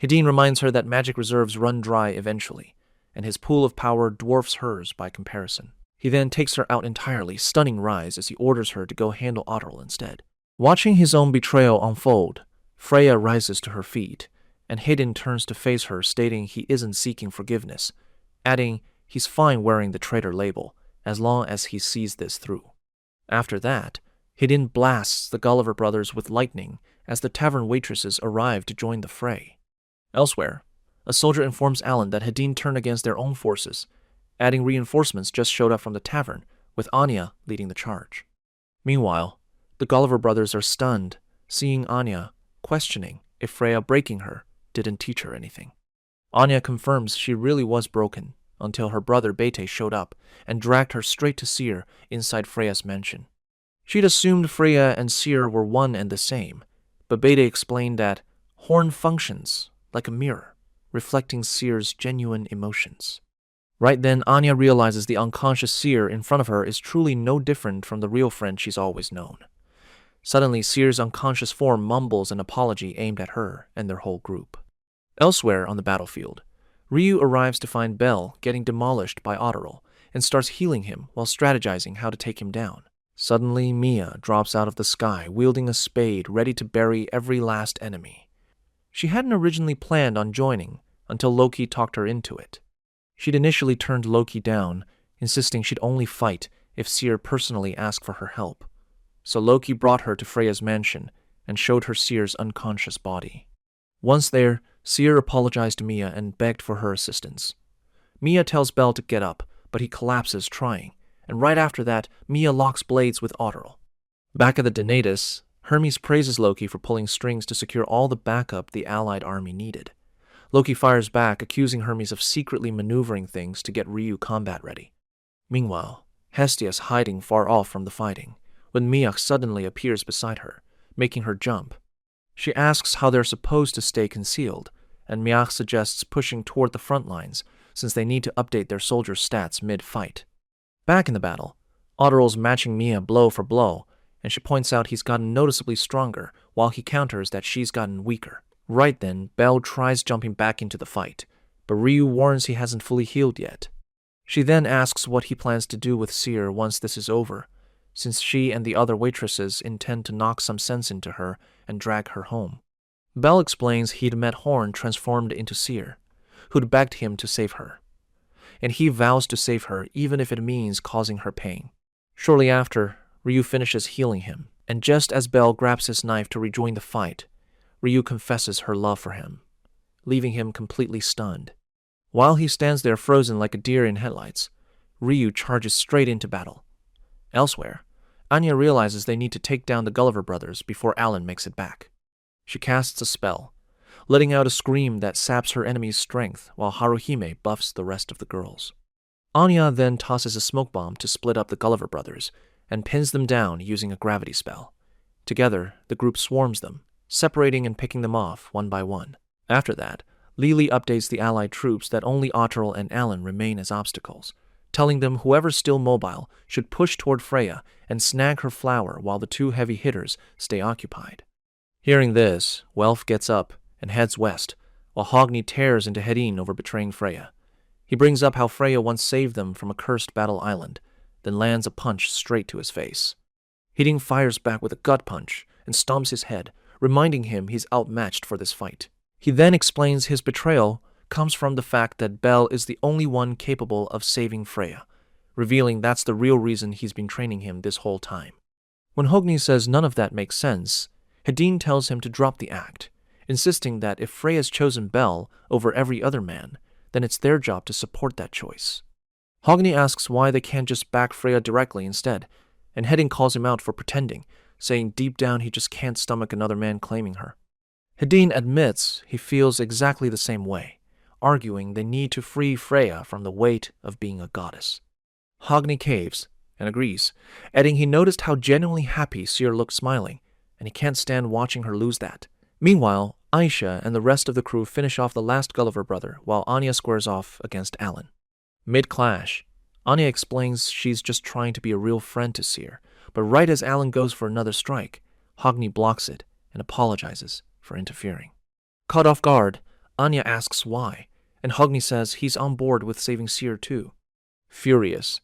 Hedin reminds her that magic reserves run dry eventually, and his pool of power dwarfs hers by comparison. He then takes her out entirely, stunning Rise as he orders her to go handle Otterl instead. Watching his own betrayal unfold, Freya rises to her feet, and Hedin turns to face her, stating he isn't seeking forgiveness, adding he's fine wearing the traitor label, as long as he sees this through. After that, Hedin blasts the Gulliver brothers with lightning as the tavern waitresses arrive to join the fray. Elsewhere, a soldier informs Alan that Hedin turned against their own forces, adding reinforcements just showed up from the tavern, with Anya leading the charge. Meanwhile, the Gulliver brothers are stunned, seeing Anya, questioning if Freya breaking her didn't teach her anything. Anya confirms she really was broken, until her brother Bete showed up and dragged her straight to Seer inside Freya's mansion. She'd assumed Freya and Seer were one and the same, but Bete explained that Horn functions like a mirror, reflecting Seer's genuine emotions. Right then, Anya realizes the unconscious Seer in front of her is truly no different from the real friend she's always known. Suddenly, Seer's unconscious form mumbles an apology aimed at her and their whole group. Elsewhere on the battlefield, Ryu arrives to find Bell getting demolished by Otterl and starts healing him while strategizing how to take him down. Suddenly, Mia drops out of the sky wielding a spade ready to bury every last enemy. She hadn't originally planned on joining until Loki talked her into it. She'd initially turned Loki down, insisting she'd only fight if Seer personally asked for her help. So Loki brought her to Freya's mansion and showed her Seer's unconscious body. Once there, Seer apologized to Mia and begged for her assistance. Mia tells Bell to get up, but he collapses trying, and right after that, Mia locks blades with Otterl. Back at the Donatus, Hermes praises Loki for pulling strings to secure all the backup the allied army needed. Loki fires back, accusing Hermes of secretly maneuvering things to get Ryu combat ready. Meanwhile, Hestia's hiding far off from the fighting, when Miak suddenly appears beside her, making her jump. She asks how they're supposed to stay concealed, and Miak suggests pushing toward the front lines, since they need to update their soldiers' stats mid-fight. Back in the battle, Otterl's matching Mia blow for blow, and she points out he's gotten noticeably stronger, while he counters that she's gotten weaker. Right then, Bell tries jumping back into the fight, but Ryu warns he hasn't fully healed yet. She then asks what he plans to do with Seer once this is over, since she and the other waitresses intend to knock some sense into her and drag her home. Bell explains he'd met Horn transformed into Seer, who'd begged him to save her, and he vows to save her even if it means causing her pain. Shortly after, Ryu finishes healing him, and just as Bell grabs his knife to rejoin the fight, Ryu confesses her love for him, leaving him completely stunned. While he stands there frozen like a deer in headlights, Ryu charges straight into battle. Elsewhere, Anya realizes they need to take down the Gulliver brothers before Alan makes it back. She casts a spell, letting out a scream that saps her enemy's strength while Haruhime buffs the rest of the girls. Anya then tosses a smoke bomb to split up the Gulliver brothers and pins them down using a gravity spell. Together, the group swarms them, separating and picking them off one by one. After that, Lily updates the allied troops that only Otterl and Alan remain as obstacles, telling them whoever's still mobile should push toward Freya and snag her flower while the two heavy hitters stay occupied. Hearing this, Welf gets up and heads west, while Hogni tears into Hedin over betraying Freya. He brings up how Freya once saved them from a cursed battle island, then lands a punch straight to his face. Hedin fires back with a gut punch and stomps his head, reminding him he's outmatched for this fight. He then explains his betrayal comes from the fact that Bell is the only one capable of saving Freya, revealing that's the real reason he's been training him this whole time. When Hogni says none of that makes sense, Hedin tells him to drop the act, insisting that if Freya's chosen Bell over every other man, then it's their job to support that choice. Hogni asks why they can't just back Freya directly instead, and Hedin calls him out for pretending, saying deep down he just can't stomach another man claiming her. Hedin admits he feels exactly the same way, arguing they need to free Freya from the weight of being a goddess. Hogni caves and agrees, adding he noticed how genuinely happy Seer looked smiling, and he can't stand watching her lose that. Meanwhile, Aisha and the rest of the crew finish off the last Gulliver brother while Anya squares off against Alan. Mid-clash, Anya explains she's just trying to be a real friend to Seer, but right as Alan goes for another strike, Hogni blocks it and apologizes for interfering. Caught off guard, Anya asks why, and Hogni says he's on board with saving Seer too. Furious,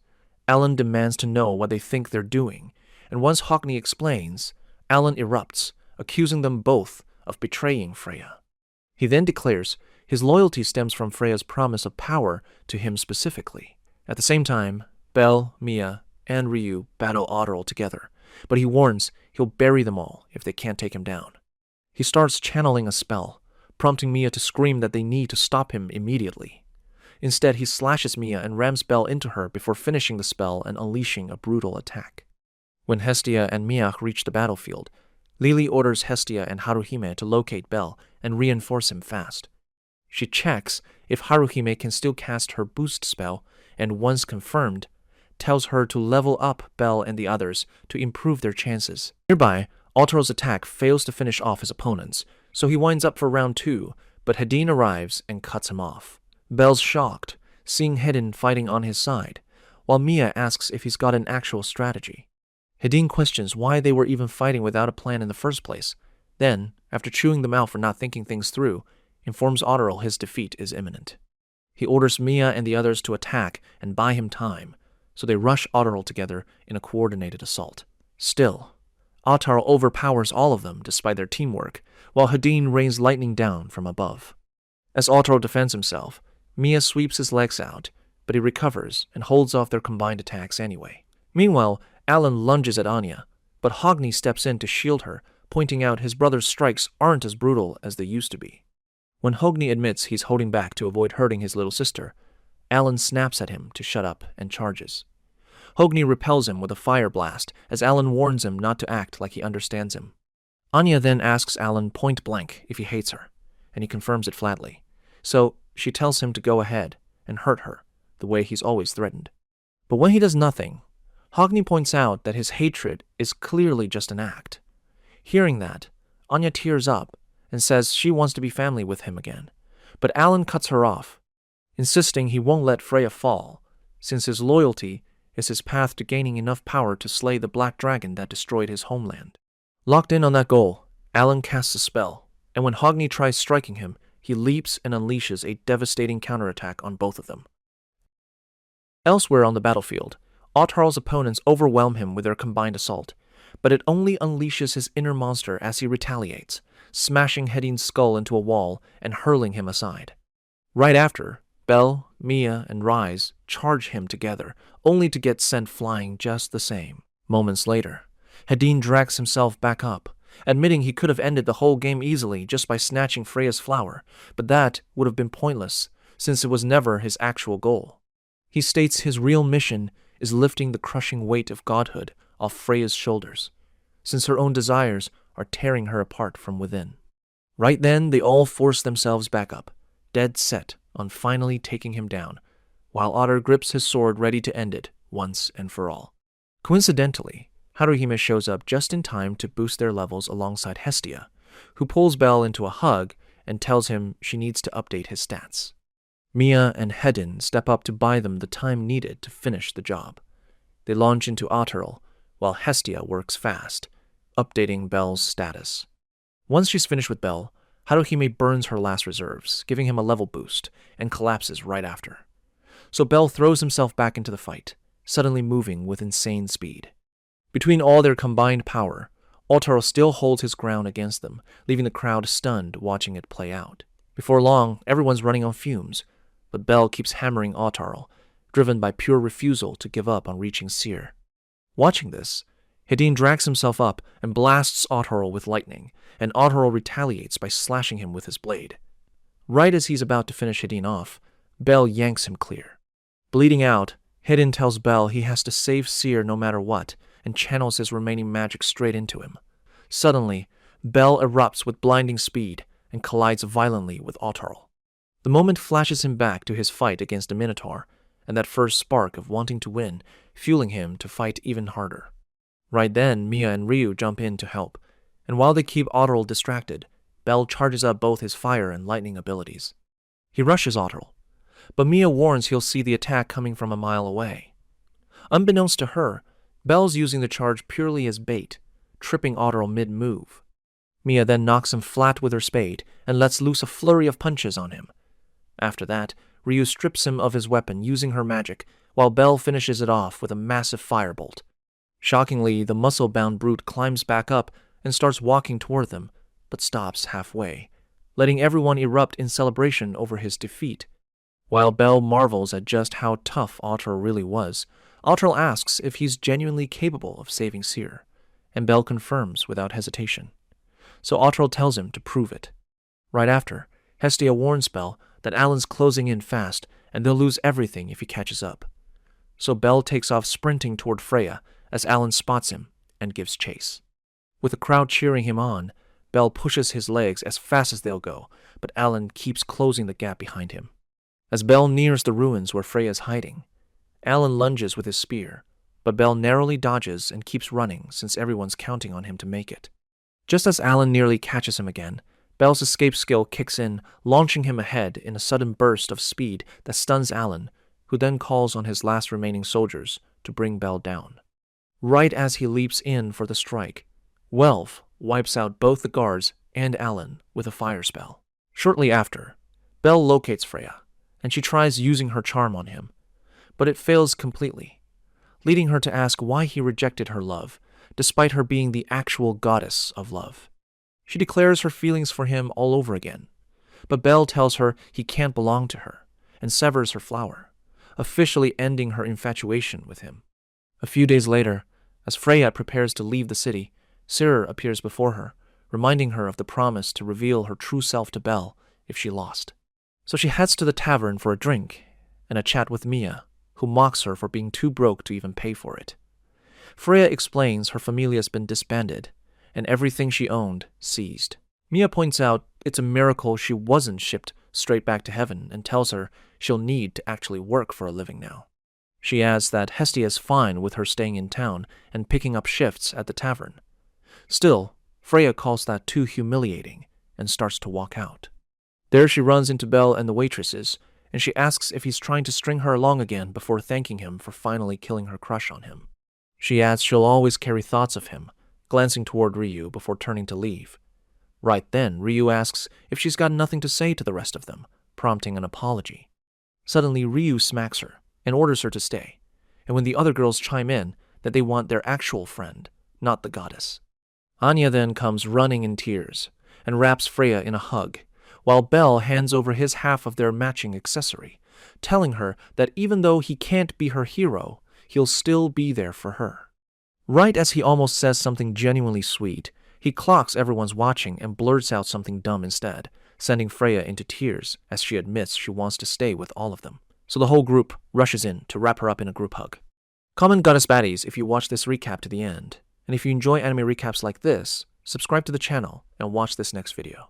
Alan demands to know what they think they're doing, and once Hogni explains, Alan erupts, accusing them both of betraying Freya. He then declares his loyalty stems from Freya's promise of power to him specifically. At the same time, Belle, Mia, and Ryu battle Otterl together, but he warns he'll bury them all if they can't take him down. He starts channeling a spell, prompting Mia to scream that they need to stop him immediately. Instead, he slashes Mia and rams Belle into her before finishing the spell and unleashing a brutal attack. When Hestia and Miach reach the battlefield, Lily orders Hestia and Haruhime to locate Belle and reinforce him fast. She checks if Haruhime can still cast her boost spell, and once confirmed, tells her to level up Belle and the others to improve their chances. Nearby, Otterl's attack fails to finish off his opponents, so he winds up for round 2, but Hedin arrives and cuts him off. Belle's shocked, seeing Hedin fighting on his side, while Mia asks if he's got an actual strategy. Hedin questions why they were even fighting without a plan in the first place, then, after chewing them out for not thinking things through, informs Otterl his defeat is imminent. He orders Mia and the others to attack and buy him time, so they rush Otterl together in a coordinated assault. Still, Otterl overpowers all of them despite their teamwork, while Hedin rains lightning down from above. As Otterl defends himself, Mia sweeps his legs out, but he recovers and holds off their combined attacks anyway. Meanwhile, Alan lunges at Anya, but Hogni steps in to shield her, pointing out his brother's strikes aren't as brutal as they used to be. When Hogni admits he's holding back to avoid hurting his little sister, Alan snaps at him to shut up and charges. Hogni repels him with a fire blast as Alan warns him not to act like he understands him. Anya then asks Alan point blank if he hates her, and he confirms it flatly. So she tells him to go ahead and hurt her, the way he's always threatened. But when he does nothing, Hogni points out that his hatred is clearly just an act. Hearing that, Anya tears up and says she wants to be family with him again, but Alan cuts her off, insisting he won't let Freya fall, since his loyalty is his path to gaining enough power to slay the black dragon that destroyed his homeland. Locked in on that goal, Alan casts a spell, and when Hogni tries striking him, he leaps and unleashes a devastating counterattack on both of them. Elsewhere on the battlefield, Otterl's opponents overwhelm him with their combined assault, but it only unleashes his inner monster as he retaliates, smashing Hedin's skull into a wall and hurling him aside. Right after, Belle, Mia, and Rise charge him together, only to get sent flying just the same. Moments later, Hedin drags himself back up, admitting he could have ended the whole game easily just by snatching Freya's flower, but that would have been pointless, since it was never his actual goal. He states his real mission is lifting the crushing weight of godhood off Freya's shoulders, since her own desires are tearing her apart from within. Right then, they all force themselves back up, dead set on finally taking him down, while Otter grips his sword ready to end it once and for all. Coincidentally, Haruhime shows up just in time to boost their levels alongside Hestia, who pulls Belle into a hug and tells him she needs to update his stats. Mia and Hedin step up to buy them the time needed to finish the job. They launch into Otterl, while Hestia works fast, updating Belle's status. Once she's finished with Belle, Haruhime burns her last reserves, giving him a level boost, and collapses right after. So Belle throws himself back into the fight, suddenly moving with insane speed. Between all their combined power, Otterl still holds his ground against them, leaving the crowd stunned watching it play out. Before long, everyone's running on fumes, but Belle keeps hammering Otterl, driven by pure refusal to give up on reaching Seer. Watching this, Hedin drags himself up and blasts Otterl with lightning, and Otterl retaliates by slashing him with his blade. Right as he's about to finish Hedin off, Belle yanks him clear. Bleeding out, Hedin tells Belle he has to save Seer no matter what, and channels his remaining magic straight into him. Suddenly, Belle erupts with blinding speed and collides violently with Otterl. The moment flashes him back to his fight against the Minotaur, and that first spark of wanting to win, fueling him to fight even harder. Right then, Mia and Ryu jump in to help, and while they keep Otterl distracted, Bell charges up both his fire and lightning abilities. He rushes Otterl, but Mia warns he'll see the attack coming from a mile away. Unbeknownst to her, Bell's using the charge purely as bait, tripping Otterl mid-move. Mia then knocks him flat with her spade and lets loose a flurry of punches on him. After that, Ryu strips him of his weapon using her magic, while Bell finishes it off with a massive firebolt. Shockingly, the muscle-bound brute climbs back up and starts walking toward them, but stops halfway, letting everyone erupt in celebration over his defeat. While Bell marvels at just how tough Otterl really was, Otterl asks if he's genuinely capable of saving Seer, and Bell confirms without hesitation. So Otterl tells him to prove it. Right after, Hestia warns Bell that Alan's closing in fast and they'll lose everything if he catches up. So Bell takes off sprinting toward Freya as Alan spots him and gives chase. With the crowd cheering him on, Bell pushes his legs as fast as they'll go, but Alan keeps closing the gap behind him. As Bell nears the ruins where Freya's hiding, Alan lunges with his spear, but Bell narrowly dodges and keeps running since everyone's counting on him to make it. Just as Alan nearly catches him again, Bell's escape skill kicks in, launching him ahead in a sudden burst of speed that stuns Alan, who then calls on his last remaining soldiers to bring Bell down. Right as he leaps in for the strike, Welf wipes out both the guards and Alan with a fire spell. Shortly after, Bell locates Freya, and she tries using her charm on him, but it fails completely, leading her to ask why he rejected her love, despite her being the actual goddess of love. She declares her feelings for him all over again, but Bell tells her he can't belong to her, and severs her flower, officially ending her infatuation with him. A few days later, as Freya prepares to leave the city, Cyr appears before her, reminding her of the promise to reveal her true self to Bell if she lost. So she heads to the tavern for a drink and a chat with Mia, who mocks her for being too broke to even pay for it. Freya explains her familia's been disbanded, and everything she owned seized. Mia points out it's a miracle she wasn't shipped straight back to heaven and tells her she'll need to actually work for a living now. She adds that Hestia's fine with her staying in town and picking up shifts at the tavern. Still, Freya calls that too humiliating and starts to walk out. There she runs into Bell and the waitresses, and she asks if he's trying to string her along again before thanking him for finally killing her crush on him. She adds she'll always carry thoughts of him, glancing toward Ryu before turning to leave. Right then, Ryu asks if she's got nothing to say to the rest of them, prompting an apology. Suddenly, Ryu smacks her and orders her to stay, and when the other girls chime in that they want their actual friend, not the goddess. Anya then comes running in tears and wraps Freya in a hug, while Bell hands over his half of their matching accessory, telling her that even though he can't be her hero, he'll still be there for her. Right as he almost says something genuinely sweet, he clocks everyone's watching and blurts out something dumb instead, sending Freya into tears as she admits she wants to stay with all of them. So the whole group rushes in to wrap her up in a group hug. Comment Goddess Baddies if you watch this recap to the end, and if you enjoy anime recaps like this, subscribe to the channel and watch this next video.